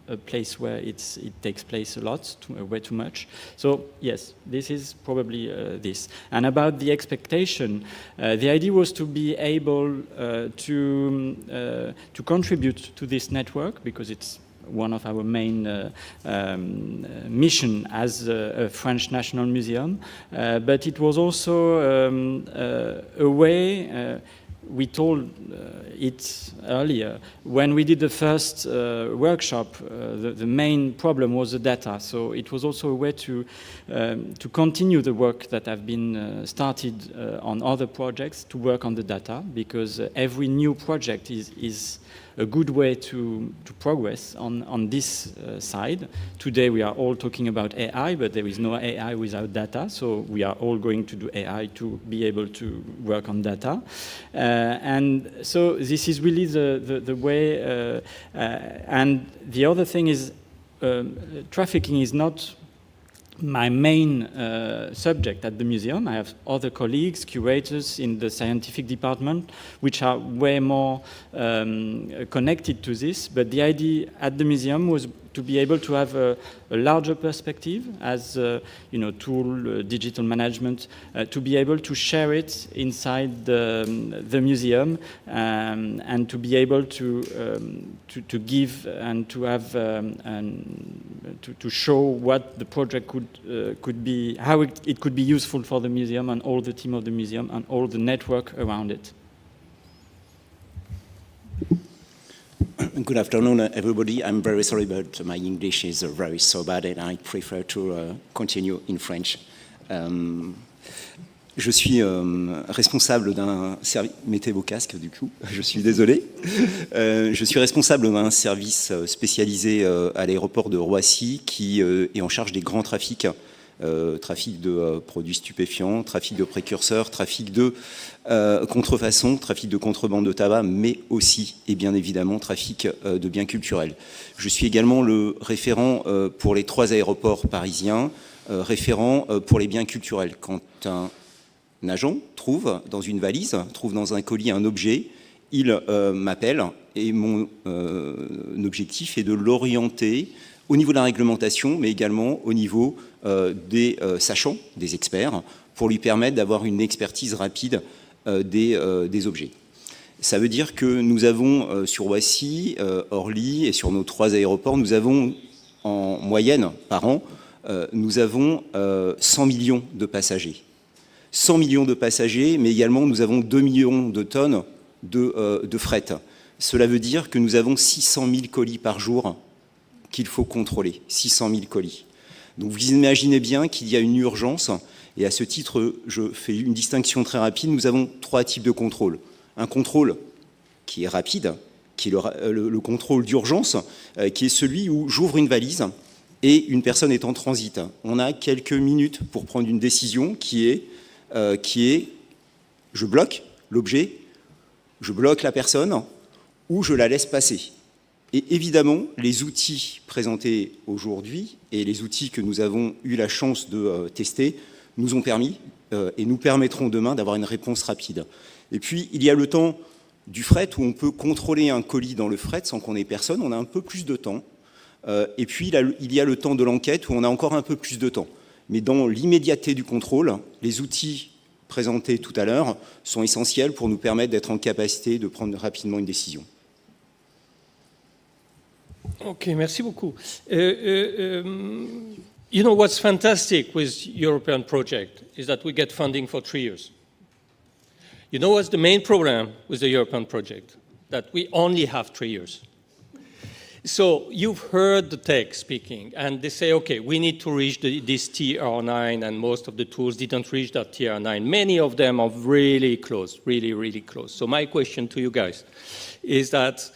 [SPEAKER 6] a place where it takes place a lot, way too much. So yes, this is probably this. And about the expectation, the idea was to be able to contribute to this network, because it's one of our main mission as a French National Museum, but it was also a way, we told it earlier, when we did the first workshop, the main problem was the data. So it was also a way to continue the work that have been started on other projects, to work on the data, because every new project is a good way to progress on this side. Today we are all talking about AI, but there is no AI without data, so we are all going to do AI to be able to work on data. And so this is really the way, and the other thing is trafficking is not my main subject at the museum. I have other colleagues, curators in the scientific department, which are way more connected to this. But the idea at the museum was to be able to have a larger perspective as tool, digital management, to be able to share it inside the museum, and to be able to give and to have to show what the project could be, how it could be useful for the museum and all the team of the museum and all the network around it.
[SPEAKER 7] Good afternoon, everybody. I'm very sorry, but my English is very so bad, and I prefer to continue in French. Je suis responsable d'un service... Mettez vos casques, du coup, je suis désolé. Je suis responsable d'un service spécialisé à l'aéroport de Roissy qui est en charge des grands trafics. Trafic de produits stupéfiants, trafic de précurseurs, trafic de contrefaçon, trafic de contrebande de tabac, mais aussi, et bien évidemment, trafic de biens culturels. Je suis également le référent pour les 3 aéroports parisiens, référent pour les biens culturels. Quand un agent trouve dans une valise, trouve dans un colis un objet, il m'appelle et mon objectif est de l'orienter au niveau de la réglementation, mais également au niveau des sachants, des experts, pour lui permettre d'avoir une expertise rapide des objets. Ça veut dire que nous avons sur Roissy, Orly et sur nos 3 aéroports, nous avons en moyenne par an, nous avons 100 millions de passagers. 100 millions de passagers, mais également nous avons 2 millions de tonnes de fret. Cela veut dire que nous avons 600 000 colis par jour qu'il faut contrôler, 600 000 colis. Donc vous imaginez bien qu'il y a une urgence, et à ce titre, je fais une distinction très rapide. Nous avons 3 types de contrôle. Un contrôle qui est rapide, qui est le contrôle d'urgence, qui est celui où j'ouvre une valise et une personne est en transit. On a quelques minutes pour prendre une décision qui est je bloque l'objet, je bloque la personne ou je la laisse passer. Et évidemment, les outils présentés aujourd'hui et les outils que nous avons eu la chance de tester nous ont permis et nous permettront demain d'avoir une réponse rapide. Et puis, il y a le temps du fret où on peut contrôler un colis dans le fret sans qu'on ait personne, on a un peu plus de temps. Et puis, il y a le temps de l'enquête où on a encore un peu plus de temps. Mais dans l'immédiateté du contrôle, les outils présentés tout à l'heure sont essentiels pour nous permettre d'être en capacité de prendre rapidement une décision.
[SPEAKER 4] Okay, merci beaucoup. You know what's fantastic with European project is that we get funding for 3 years. You know what's the main problem with the European project? That we only have 3 years. So you've heard the tech speaking, and they say, okay, we need to reach this TR9, and most of the tools didn't reach that TR9. Many of them are really close, really, really close. So my question to you guys is that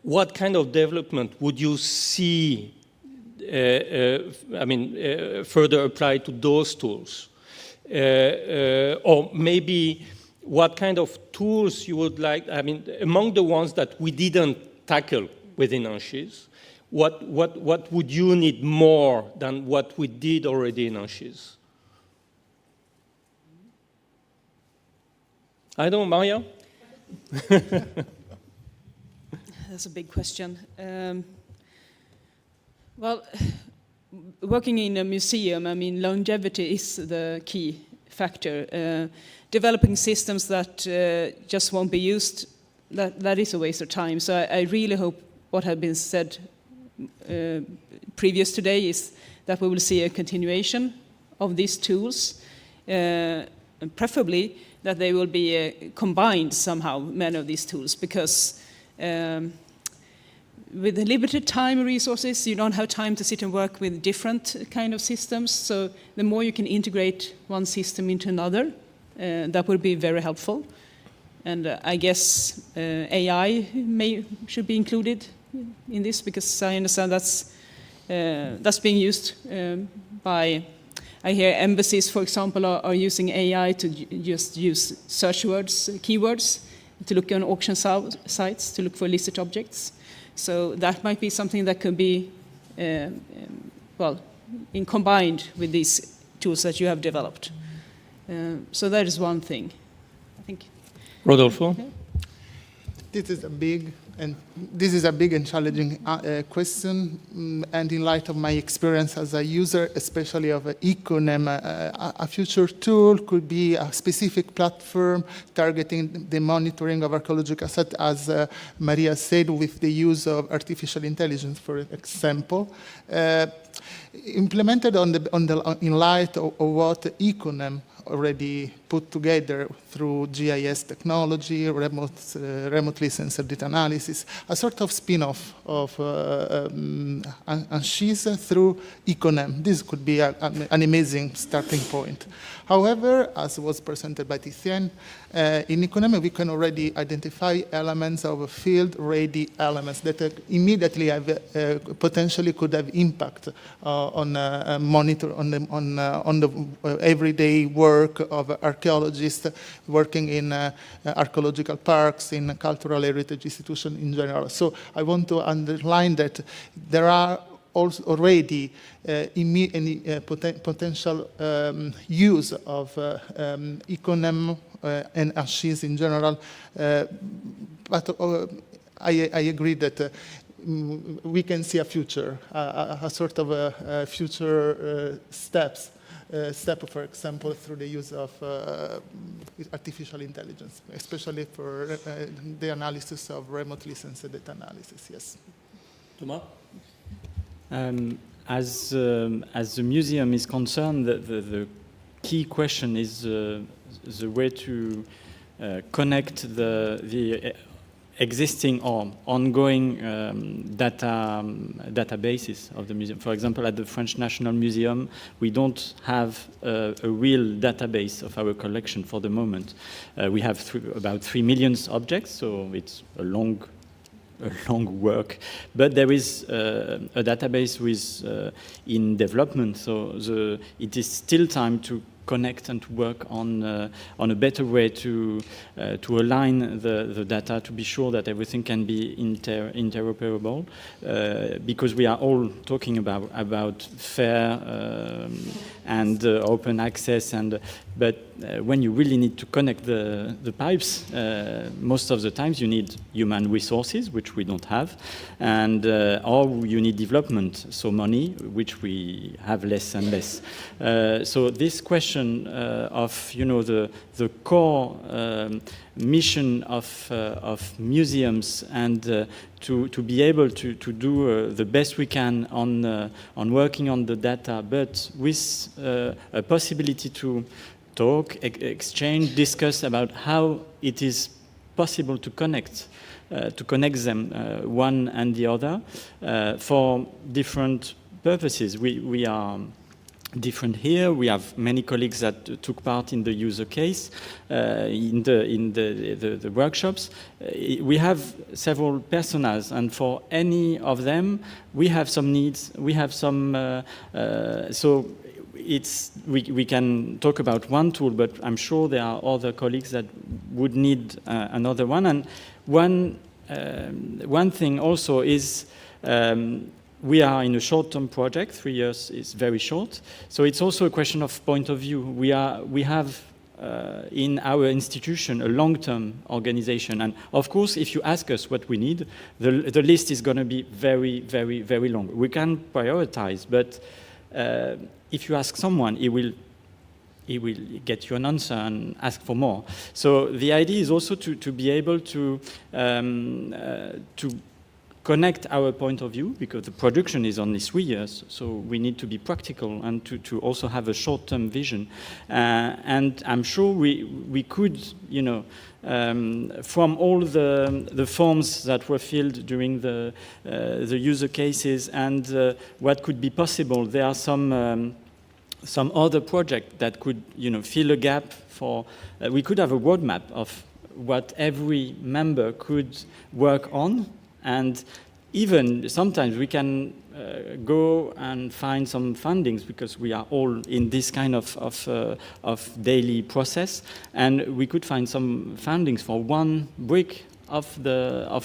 [SPEAKER 4] what kind of development would you see, further applied to those tools? Or maybe what kind of tools you would like, among the ones that we didn't tackle within ANCHISE, what would you need more than what we did already in ANCHISE? I don't know, Maria?
[SPEAKER 22] That's a big question. Well, working in a museum, longevity is the key factor. Developing systems that just won't be used, that is a waste of time. So I really hope what has been said previous today is that we will see a continuation of these tools, and preferably that they will be combined somehow, many of these tools, because with the limited time and resources, you don't have time to sit and work with different kind of systems. So the more you can integrate one system into another, that would be very helpful. And I guess AI should be included in this, because I understand that's being used by, I hear embassies, for example, are using AI to just use search words, keywords, to look on auction sites, to look for illicit objects. So that might be something that could be, combined with these tools that you have developed. So that is one thing, I think.
[SPEAKER 4] Rodolfo?
[SPEAKER 22] Okay.
[SPEAKER 5] This is a big and challenging question, and in light of my experience as a user, especially of Econem, a future tool could be a specific platform targeting the monitoring of archaeological assets, as Maria said, with the use of artificial intelligence, for example. Implemented in light of what Econem already put together through GIS technology, remotely sensor data analysis, a sort of spin-off of ANCHISE through Econem. This could be an amazing starting point. However, as was presented by Titien, in Econem we can already identify elements of field-ready elements that immediately have, potentially could have impact on the everyday work of archaeologists working in archaeological parks, in cultural heritage institutions in general. So I want to underline that there are also already potential use of Econem and ANCHISE in general, but I agree that we can see a future, a sort of a future step, for example, through the use of artificial intelligence, especially for the analysis of remotely sensed data analysis, yes.
[SPEAKER 4] Thomas?
[SPEAKER 6] As the museum is concerned, the key question is the way to connect the existing or ongoing databases of the museum. For example, at the French National Museum, we don't have a real database of our collection for the moment. We have about 3 million objects, so it's a long work, but there is a database in development, so it is still time to connect and to work on a better way to align the data, to be sure that everything can be interoperable, because we are all talking about fair and open access, but when you really need to connect the pipes, most of the times you need human resources, which we don't have, and or you need development, so money, which we have less and less. So this question of the core mission of museums, and to be able to do the best we can on working on the data, but with a possibility to talk, exchange, discuss about how it is possible to connect them, one and the other, for different purposes. We are different here. We have many colleagues that took part in the user case, in the workshops. We have several personas, and for any of them, we have some needs. We have some, so we can talk about one tool, but I'm sure there are other colleagues that would need another one. And one thing also is, we are in a short-term project. 3 years is very short. So it's also a question of point of view. We have in our institution a long-term organization. And of course, if you ask us what we need, the list is going to be very, very, very long. We can prioritize, but if you ask someone, he will get you an answer and ask for more. So the idea is also to be able to connect our point of view, because the production is only 3 years, so we need to be practical and to also have a short-term vision. And I'm sure we could, you know, from all the forms that were filled during the user cases and what could be possible, there are some other project that could, you know, fill a gap for. We could have a roadmap of what every member could work on. And even sometimes we can go and find some fundings, because we are all in this kind of daily process, and we could find some fundings for one brick of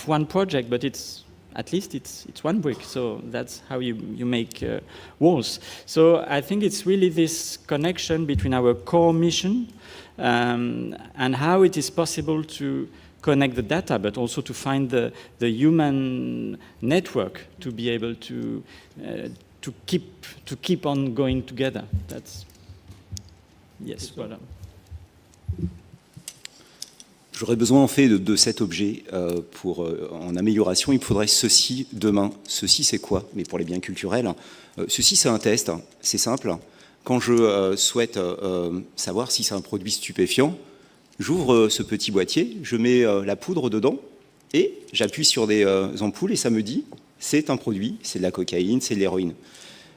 [SPEAKER 6] one project, but it's at least it's one brick. So that's how you make walls. So I think it's really this connection between our core mission and how it is possible to connect the data, but also to find the human network to be able to keep on going together. That's yes. Voilà.
[SPEAKER 7] J'aurais besoin en fait de cet objet pour en amélioration. Il me faudrait ceci demain. Ceci c'est quoi? Mais pour les biens culturels, ceci c'est un test. C'est simple. Quand je souhaite savoir si c'est un produit stupéfiant, j'ouvre ce petit boîtier, je mets la poudre dedans et j'appuie sur des ampoules et ça me dit c'est un produit, c'est de la cocaïne, c'est de l'héroïne.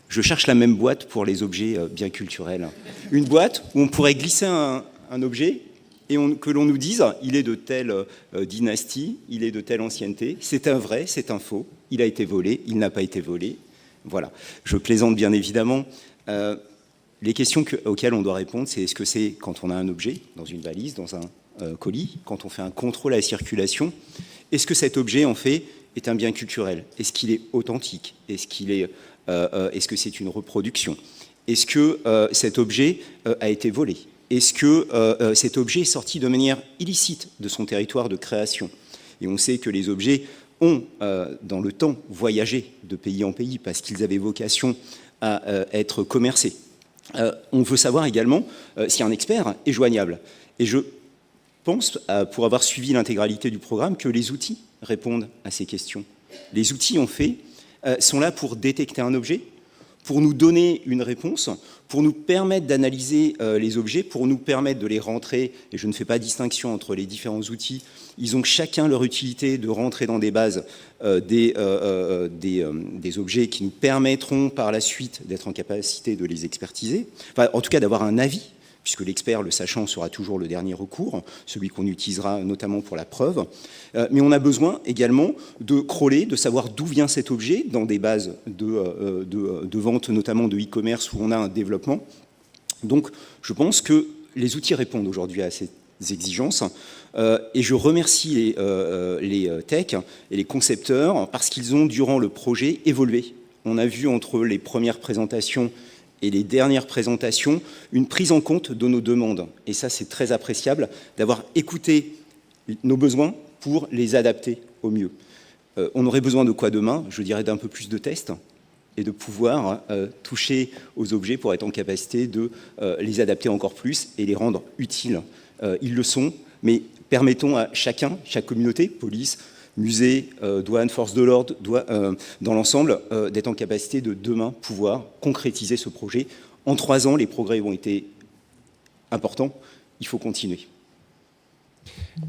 [SPEAKER 7] Je cherche la même boîte pour les objets bien culturels. Une boîte où on pourrait glisser un objet et que l'on nous dise il est de telle dynastie, il est de telle ancienneté, c'est un vrai, c'est un faux, il a été volé, il n'a pas été volé. Voilà. Je plaisante bien évidemment. Les questions auxquelles on doit répondre, c'est est-ce que c'est quand on a un objet dans une valise, dans un colis, quand on fait un contrôle à la circulation, est-ce que cet objet, en fait, est un bien culturel? Est-ce qu'il est authentique? Est-ce que c'est une reproduction? Est-ce que cet objet a été volé? Est-ce que cet objet est sorti de manière illicite de son territoire de création? Et on sait que les objets ont, dans le temps, voyagé de pays en pays parce qu'ils avaient vocation à être commercés. On veut savoir également si un expert est joignable. Et je pense, pour avoir suivi l'intégralité du programme, que les outils répondent à ces questions. Les outils, en fait, sont là pour détecter un objet, pour nous donner une réponse, pour nous permettre d'analyser les objets, pour nous permettre de les rentrer, et je ne fais pas distinction entre les différents outils, ils ont chacun leur utilité de rentrer dans des bases des objets qui nous permettront par la suite d'être en capacité de les expertiser, enfin, en tout cas d'avoir un avis, puisque l'expert, le sachant, sera toujours le dernier recours, celui qu'on utilisera notamment pour la preuve. Mais on a besoin également de crawler, de savoir d'où vient cet objet dans des bases de vente, notamment de e-commerce, où on a un développement. Donc, je pense que les outils répondent aujourd'hui à ces exigences. Et je remercie les techs et les concepteurs parce qu'ils ont, durant le projet, évolué. On a vu entre les premières présentations et les dernières présentations, une prise en compte de nos demandes. Et ça, c'est très appréciable d'avoir écouté nos besoins pour les adapter au mieux. On aurait besoin de quoi demain? Je dirais d'un peu plus de tests et de pouvoir toucher aux objets pour être en capacité de les adapter encore plus et les rendre utiles. Ils le sont, mais permettons à chacun, chaque communauté, police, musée, douane, force de l'ordre, dans l'ensemble, d'être en capacité de demain pouvoir concrétiser ce projet. En 3 ans, les progrès ont été important, il faut continuer.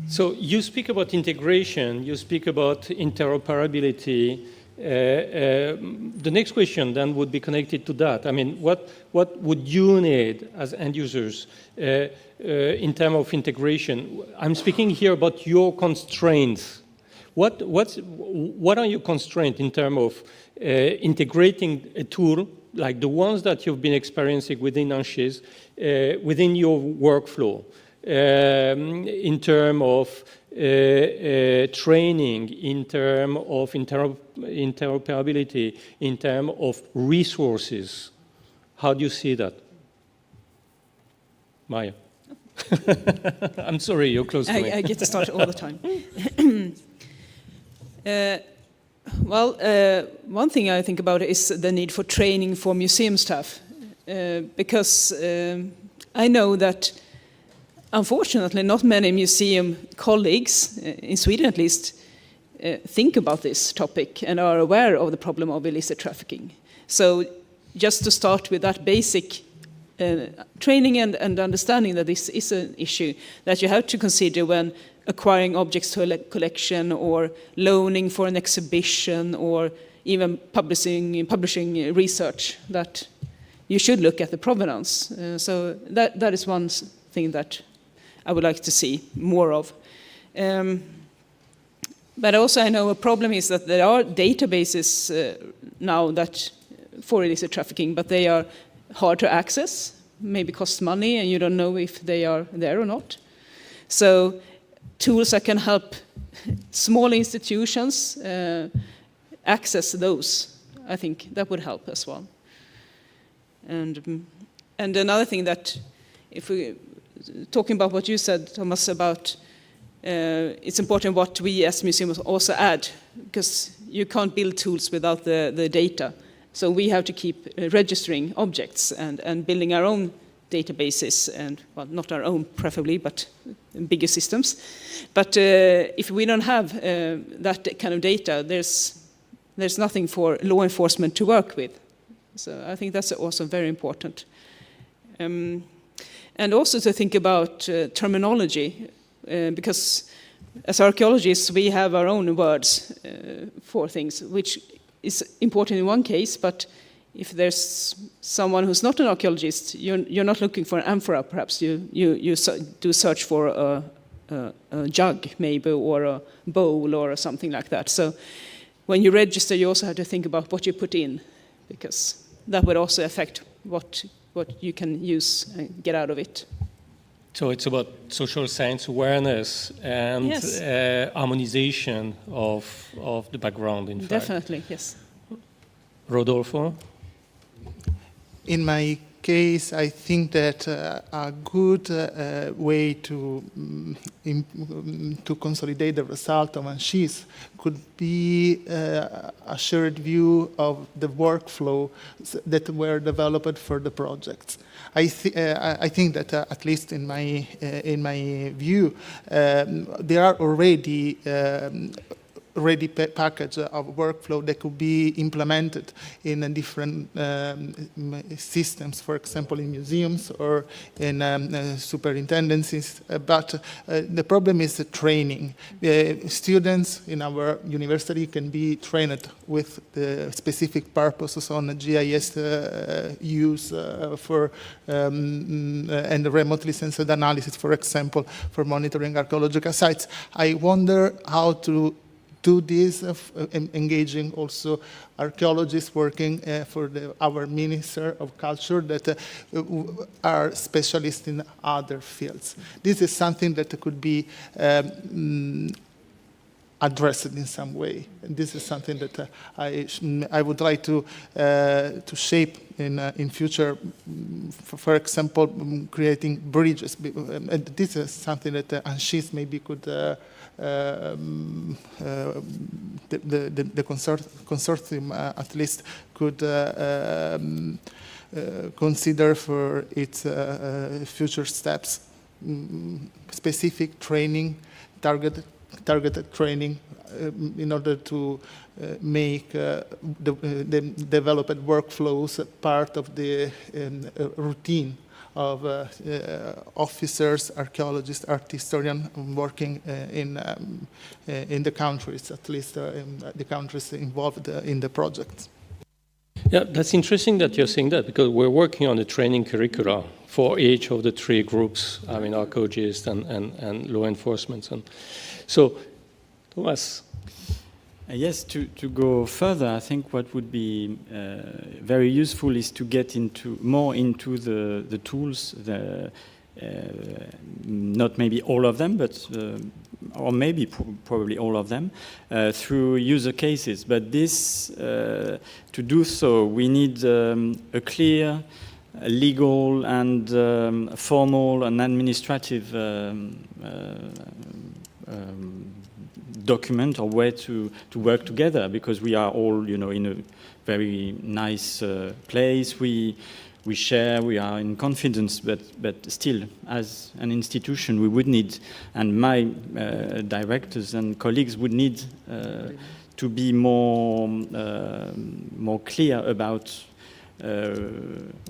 [SPEAKER 4] So you speak about integration, you speak about interoperability. The next question then would be connected to that. I mean, what would you need as end users in terms of integration? I'm speaking here about your constraints. What are your constraints in terms of integrating a tool like the ones that you've been experiencing within ANCHISE within your workflow? In terms of training, in terms of interoperability, in terms of resources. How do you see that? Maya. I'm sorry, you're close to me.
[SPEAKER 22] I get to start all the time. One thing I think about is the need for training for museum staff, because I know that unfortunately, not many museum colleagues, in Sweden at least, think about this topic and are aware of the problem of illicit trafficking. So just to start with that basic training and understanding that this is an issue that you have to consider when acquiring objects to a collection or loaning for an exhibition or even publishing research, that you should look at the provenance. So that is one thing that I would like to see more of. But also I know a problem is that there are databases now that for illicit trafficking, but they are hard to access, maybe cost money, and you don't know if they are there or not. So tools that can help small institutions access those, I think that would help as well. And another thing that, if we talking about what you said, Thomas, about it's important what we as museums also add, because you can't build tools without the data. So we have to keep registering objects and building our own databases, and well, not our own preferably, but bigger systems. But if we don't have that kind of data, there's nothing for law enforcement to work with. So I think that's also very important. And also to think about terminology, because as archaeologists we have our own words for things, which is important in one case, but if there's someone who's not an archaeologist, you're not looking for an amphora, perhaps. You do search for a jug, maybe, or a bowl or something like that. So when you register, you also have to think about what you put in, because that would also affect what you can use and get out of it.
[SPEAKER 4] So it's about social science awareness and
[SPEAKER 22] yes.
[SPEAKER 4] Harmonization of the background, in fact.
[SPEAKER 22] Definitely, yes.
[SPEAKER 4] Rodolfo?
[SPEAKER 5] In my case, I think that a good way to consolidate the result of ANCHISE could be a shared view of the workflow that were developed for the projects. I think that at least in my view, there are already ready package of workflow that could be implemented in different systems, for example, in museums or in superintendencies. But the problem is the training. Students in our university can be trained with the specific purposes on GIS use for and remotely censored analysis, for example, for monitoring archaeological sites. I wonder how to do this, engaging also archaeologists working for our Minister of Culture that are specialists in other fields. This is something that could be addressed in some way. And this is something that I would like to shape in future, for example, creating bridges. And this is something that ANCHISE maybe could the consortium at least could consider for its future steps. Specific training, targeted training in order to make the developed workflows part of the routine of officers, archaeologists, art historians working in the countries, at least in the countries involved in the project.
[SPEAKER 4] Yeah, that's interesting that you're saying that, because we're working on the training curricula for each of the three groups, I mean, archaeologists and law enforcement. And so, Thomas.
[SPEAKER 6] Yes, to go further, I think what would be very useful is to get more into the tools, not maybe all of them, but or maybe probably all of them, through user cases. But this, to do so, we need a clear legal and formal and administrative document or way to work together, because we are all, in a very nice place. We share, we are in confidence, but still, as an institution, we would need, and my directors and colleagues would need to be more clear about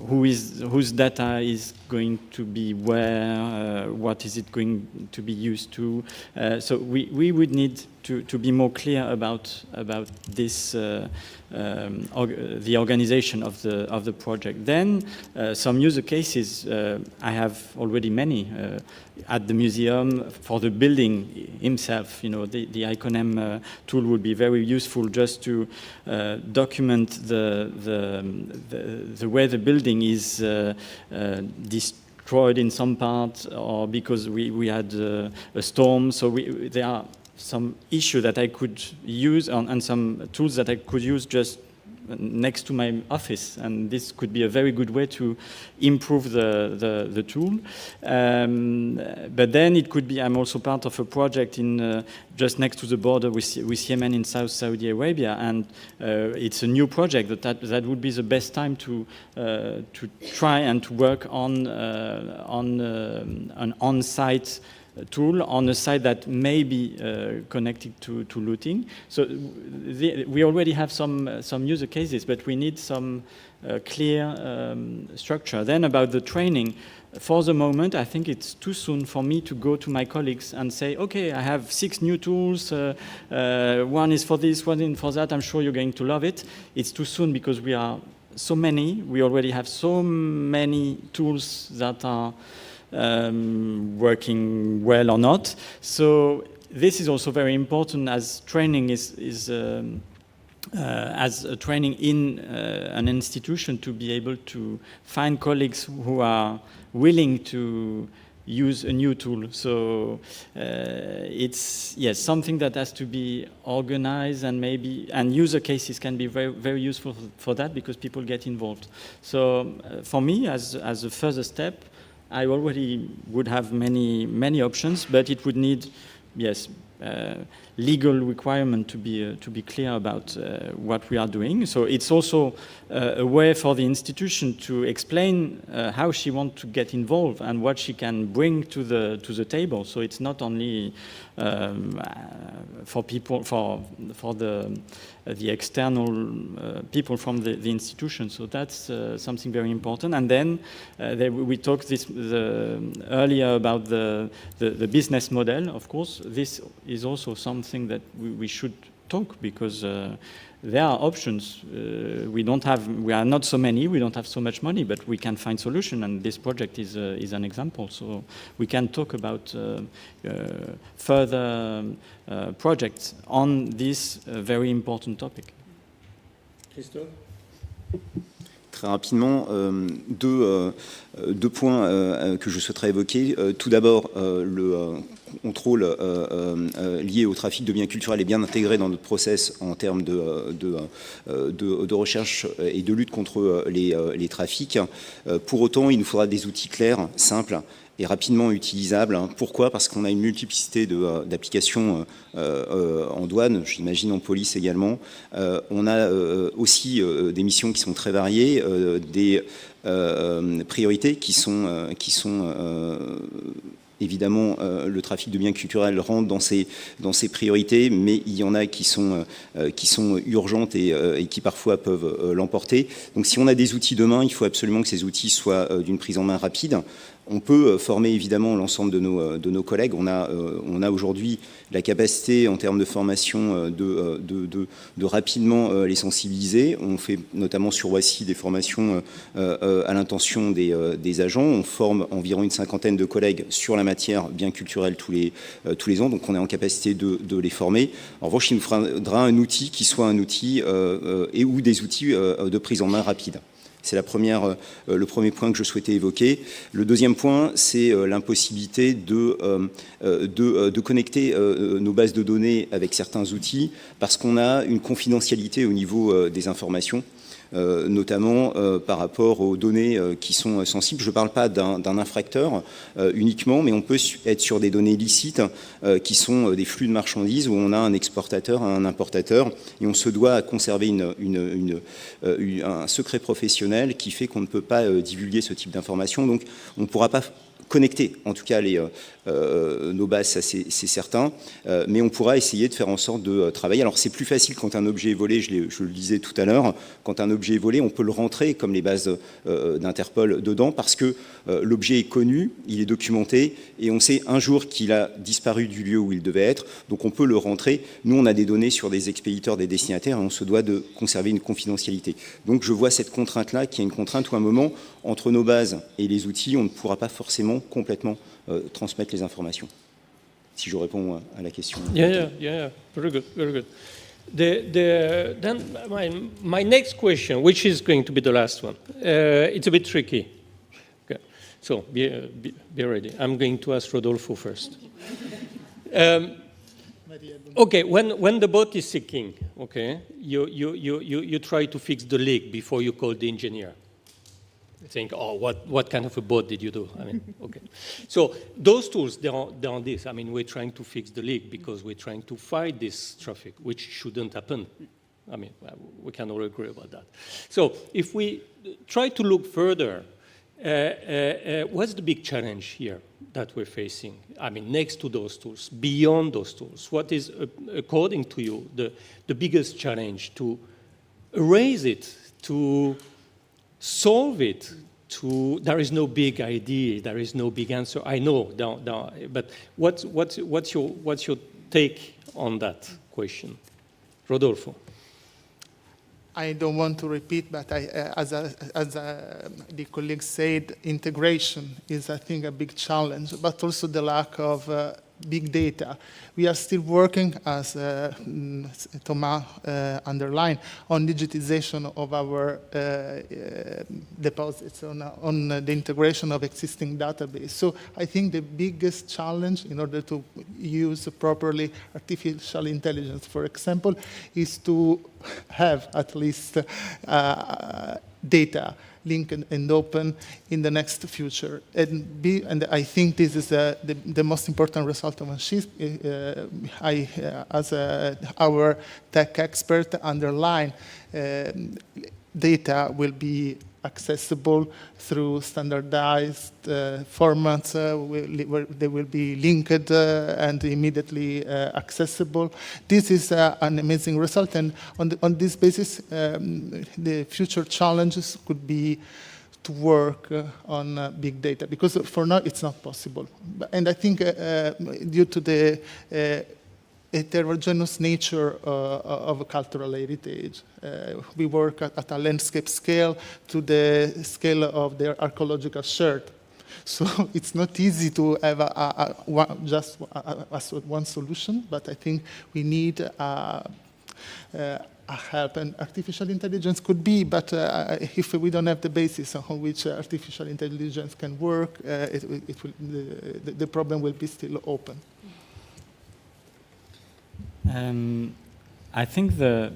[SPEAKER 6] whose data is going to be where, what is it going to be used to. So we would need to be more clear about this, the organization of the project. Then some user cases, I have already many at the museum for the building himself. The Iconem tool would be very useful just to document the way the building is destroyed in some part, or because we had a storm. So there are some issue that I could use and some tools that I could use just next to my office, and this could be a very good way to improve the tool. But then it could be, I'm also part of a project in just next to the border with Yemen in South Saudi Arabia, and it's a new project that would be the best time to try and to work on an on-site tool on a site that may be connected to looting. So we already have some user cases, but we need some clear structure. Then about the training, for the moment, I think it's too soon for me to go to my colleagues and say, okay, I have 6 new tools, one is for this, one is for that, I'm sure you're going to love it. It's too soon because we are so many, we already have so many tools that are working well or not. So this is also very important as training as a training in an institution, to be able to find colleagues who are willing to use a new tool. So it's something that has to be organized, and user cases can be very, very useful for that, because people get involved. So for me, as a further step, I already would have many options, but it would need, legal requirement to be clear about what we are doing. So it's also a way for the institution to explain how she wants to get involved and what she can bring to the table. So it's not only for people for the external people from the institution. So that's something very important. And then we talked earlier about the business model. Of course, this is also something that we should talk, because there are options. We are not so many, we don't have so much money, but we can find solution, and this project is an example. So we can talk about further projects on this very important topic.
[SPEAKER 4] Christophe?
[SPEAKER 7] Très rapidement, deux points que je souhaiterais évoquer. Tout d'abord, le contrôle lié au trafic de biens culturels est bien intégré dans notre process en termes de recherche et de lutte contre les trafics. Pour autant, il nous faudra des outils clairs, simples et rapidement utilisables. Pourquoi ? Parce qu'on a une multiplicité d'applications en douane, j'imagine en police également. On a aussi des missions qui sont très variées, des priorités qui sont évidemment, le trafic de biens culturels rentre dans ces priorités, mais il y en a qui sont urgentes et qui parfois peuvent l'emporter. Donc si on a des outils demain, il faut absolument que ces outils soient d'une prise en main rapide. On peut former évidemment l'ensemble de nos collègues. On a aujourd'hui la capacité en termes de formation de rapidement les sensibiliser. On fait notamment sur Roissy des formations à l'intention des agents. On forme environ une 50aine de collègues sur la matière bien culturelle tous les ans. Donc on est en capacité de les former. En revanche, il nous faudra un outil qui soit un outil et ou des outils de prise en main rapide. C'est le premier point que je souhaitais évoquer. Le deuxième point, c'est l'impossibilité de connecter nos bases de données avec certains outils parce qu'on a une confidentialité au niveau des informations. Notamment par rapport aux données qui sont sensibles. Je ne parle pas d'un infracteur uniquement, mais on peut être sur des données licites qui sont des flux de marchandises où on a un exportateur, un importateur, et on se doit à conserver un secret professionnel qui fait qu'on ne peut pas divulguer ce type d'informations. Donc on ne pourra pas connecter, en tout cas, nos bases, ça c'est certain, mais on pourra essayer de faire en sorte de travailler. Alors c'est plus facile quand un objet est volé, je le disais tout à l'heure, quand un objet est volé, on peut le rentrer comme les bases d'Interpol dedans, parce que l'objet est connu, il est documenté, et on sait un jour qu'il a disparu du lieu où il devait être, donc on peut le rentrer. Nous, on a des données sur des expéditeurs, des destinataires, et on se doit de conserver une confidentialité. Donc je vois cette contrainte-là, qui est une contrainte où à un moment, entre nos bases et les outils, on ne pourra pas forcément complètement transmettre les informations. Si je réponds à la question.
[SPEAKER 4] Yeah. Very good, very good. Then my next question, which is going to be the last one, it's a bit tricky. Okay. So be ready. I'm going to ask Rodolfo first. Okay, when the boat is sinking, okay, you try to fix the leak before you call the engineer. Think, oh, what kind of a boat did you do? I mean, okay. So those tools, they're on this. I mean, we're trying to fix the leak because we're trying to fight this traffic, which shouldn't happen. I mean, we can all agree about that. So if we try to look further, what's the big challenge here that we're facing? I mean, next to those tools, beyond those tools, what is, according to you, the biggest challenge to erase it, to solve it? There is no big idea, there is no big answer. I know, but what's your take on that question, Rodolfo?
[SPEAKER 5] I don't want to repeat, but as the colleague said, integration is, I think, a big challenge, but also the lack of big data. We are still working, as Thomas underlined, on digitization of our deposits, on the integration of existing database. So I think the biggest challenge in order to use properly artificial intelligence, for example, is to have at least data linked and open in the next future. And I think this is the most important result of ANCHISE. As our tech expert underline, data will be accessible through standardized formats where they will be linked and immediately accessible. This is an amazing result, and on this basis, the future challenges could be to work on big data, because for now it's not possible. And I think due to the heterogeneous nature of a cultural heritage. We work at a landscape scale to the scale of their archaeological shirt. So it's not easy to have just one solution, but I think we need a help, and artificial intelligence could be, but if we don't have the basis on which artificial intelligence can work, the problem will be still open.
[SPEAKER 6] I think the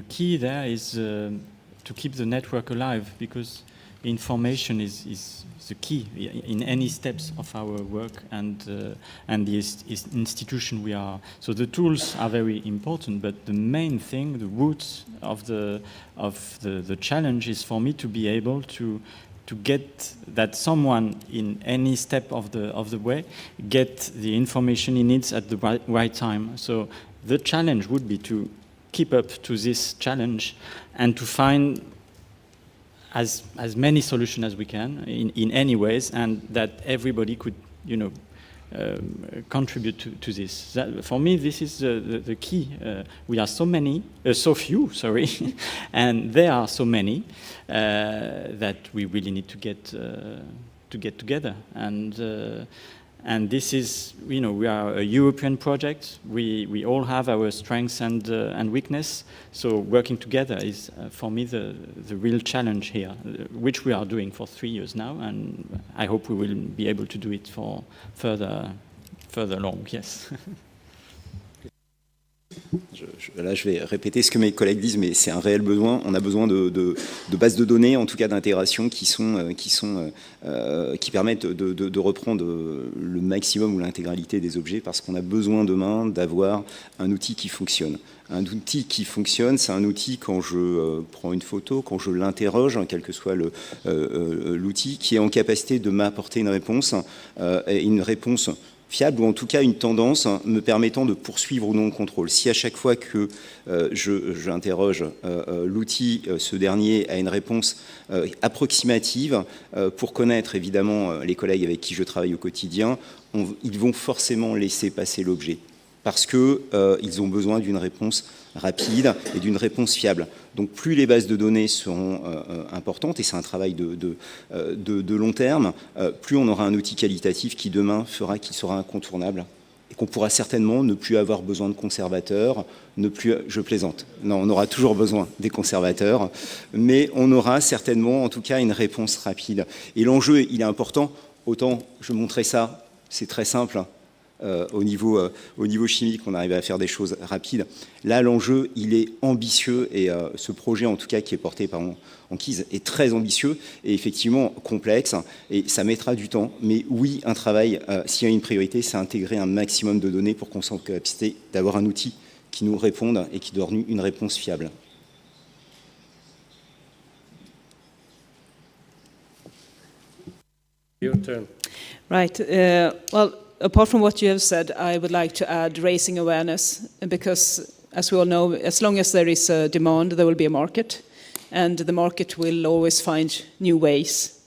[SPEAKER 6] key there is to keep the network alive, because information is the key in any steps of our work and the institution we are. So the tools are very important, but the main thing, the roots of the challenge is for me to be able to to get that someone in any step of the way get the information he needs at the right time. So the challenge would be to keep up to this challenge and to find as many solutions as we can in any ways, and that everybody could, contribute to this. For me, this is the key. We are so few, sorry, and there are so many that we really need to get together. And this is, we are a European project. We all have our strengths and weakness. So working together is, for me, the real challenge here, which we are doing for 3 years now, and I hope we will be able to do it for further long. Yes.
[SPEAKER 7] Là, je vais répéter ce que mes collègues disent, mais c'est un réel besoin. On a besoin de bases de données, en tout cas d'intégration, qui permettent de reprendre le maximum ou l'intégralité des objets, parce qu'on a besoin demain d'avoir un outil qui fonctionne. Un outil qui fonctionne, c'est un outil, quand je prends une photo, quand je l'interroge, quel que soit l'outil, qui est en capacité de m'apporter une réponse fiable, ou en tout cas une tendance me permettant de poursuivre ou non le contrôle. Si à chaque fois que j'interroge l'outil, ce dernier a une réponse approximative, pour connaître évidemment les collègues avec qui je travaille au quotidien, ils vont forcément laisser passer l'objet, parce qu'ils ont besoin d'une réponse rapide et d'une réponse fiable. Donc plus les bases de données seront importantes, et c'est un travail de long terme, plus on aura un outil qualitatif qui demain fera qu'il sera incontournable, et qu'on pourra certainement ne plus avoir besoin de conservateurs, je plaisante, non, on aura toujours besoin des conservateurs, mais on aura certainement en tout cas une réponse rapide. Et l'enjeu, il est important, autant je montrais ça, c'est très simple, au niveau chimique, on arrive à faire des choses rapides. Là, l'enjeu, il est ambitieux, et ce projet, en tout cas, qui est porté par ANCHISE, est très ambitieux et effectivement complexe, et ça mettra du temps. Mais oui, un travail, s'il y a une priorité, c'est intégrer un maximum de données pour qu'on soit en capacité d'avoir un outil qui nous réponde et qui donne une réponse fiable.
[SPEAKER 4] Your turn.
[SPEAKER 22] Right. Well, apart from what you have said, I would like to add raising awareness, because, as we all know, as long as there is a demand, there will be a market, and the market will always find new ways.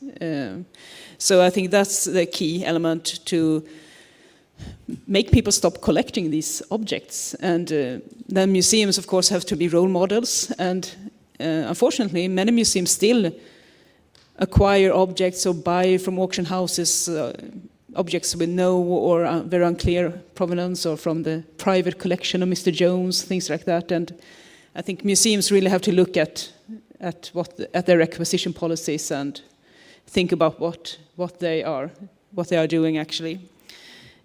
[SPEAKER 22] So I think that's the key element to make people stop collecting these objects. And then museums, of course, have to be role models, and unfortunately, many museums still acquire objects or buy from auction houses objects with no or very unclear provenance, or from the private collection of Mr. Jones, things like that. And I think museums really have to look at their acquisition policies and think about what they are doing actually.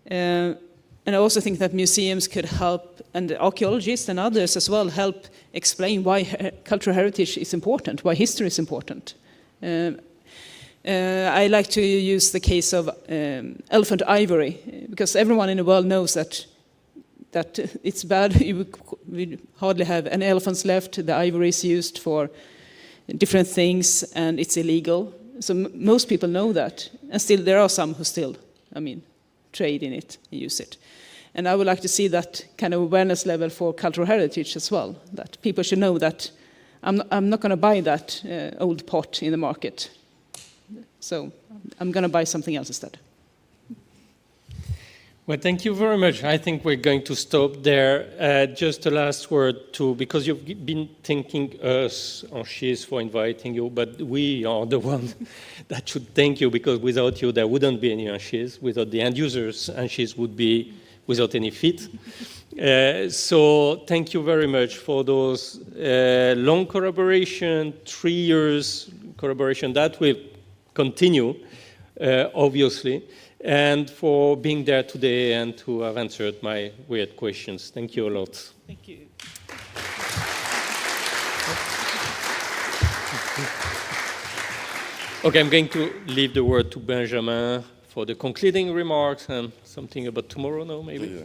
[SPEAKER 22] And I also think that museums could help, and archaeologists and others as well, help explain why cultural heritage is important, why history is important. I like to use the case of elephant ivory, because everyone in the world knows that it's bad. We hardly have any elephants left. The ivory is used for different things, and it's illegal. So most people know that, and still there are some who still, trade in it and use it. And I would like to see that kind of awareness level for cultural heritage as well, that people should know that I'm not going to buy that old pot in the market. So I'm going to buy something else instead.
[SPEAKER 4] Well, thank you very much. I think we're going to stop there. Just a last word too, because you've been thanking us, ANCHISE, for inviting you, but we are the ones that should thank you, because without you, there wouldn't be any ANCHISE. Without the end users, ANCHISE would be without any feet. So thank you very much for those long collaboration, 3 years collaboration that will continue, obviously, and for being there today and to have answered my weird questions. Thank you a lot.
[SPEAKER 22] Thank you.
[SPEAKER 4] Okay, I'm going to leave the word to Benjamin for the concluding remarks and something about tomorrow now, maybe.
[SPEAKER 1] Yeah.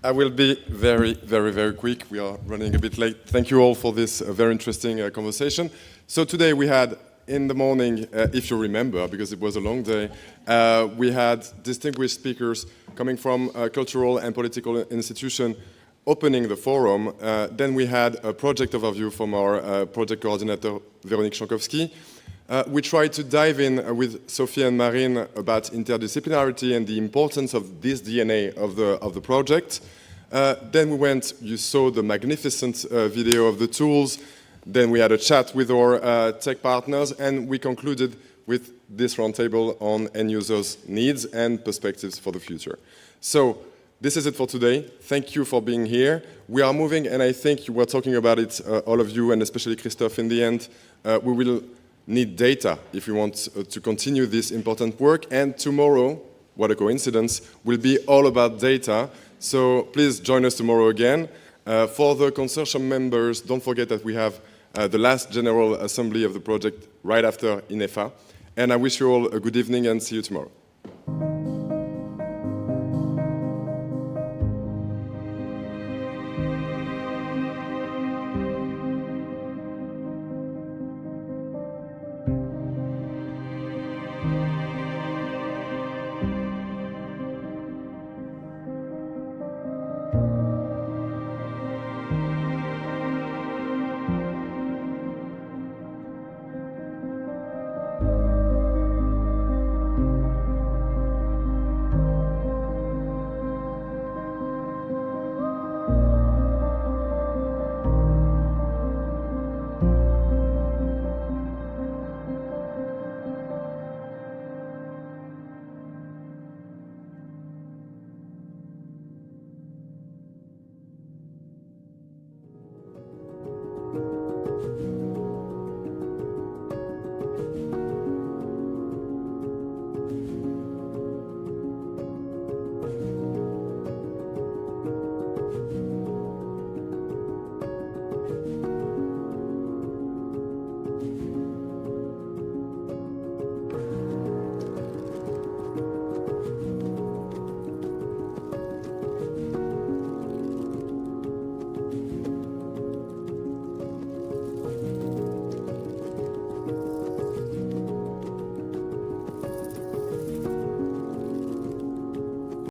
[SPEAKER 1] I will be very, very, very quick. We are running a bit late. Thank you all for this very interesting conversation. So today we had in the morning, if you remember, because it was a long day, we had distinguished speakers coming from cultural and political institutions opening the forum. Then we had a project overview from our project coordinator, Véronique Shankowski. We tried to dive in with Sophie and Marine about interdisciplinarity and the importance of this DNA of the project. Then we went, you saw the magnificent video of the tools. Then we had a chat with our tech partners, and we concluded with this roundtable on end users' needs and perspectives for the future. So this is it for today. Thank you for being here. We are moving, and I think you were talking about it, all of you, and especially Christophe in the end. We will need data if we want to continue this important work. And tomorrow, what a coincidence, will be all about data. So please join us tomorrow again. For the consortium members, don't forget that we have the last General Assembly of the project right after INEFA. And I wish you all a good evening and see you tomorrow.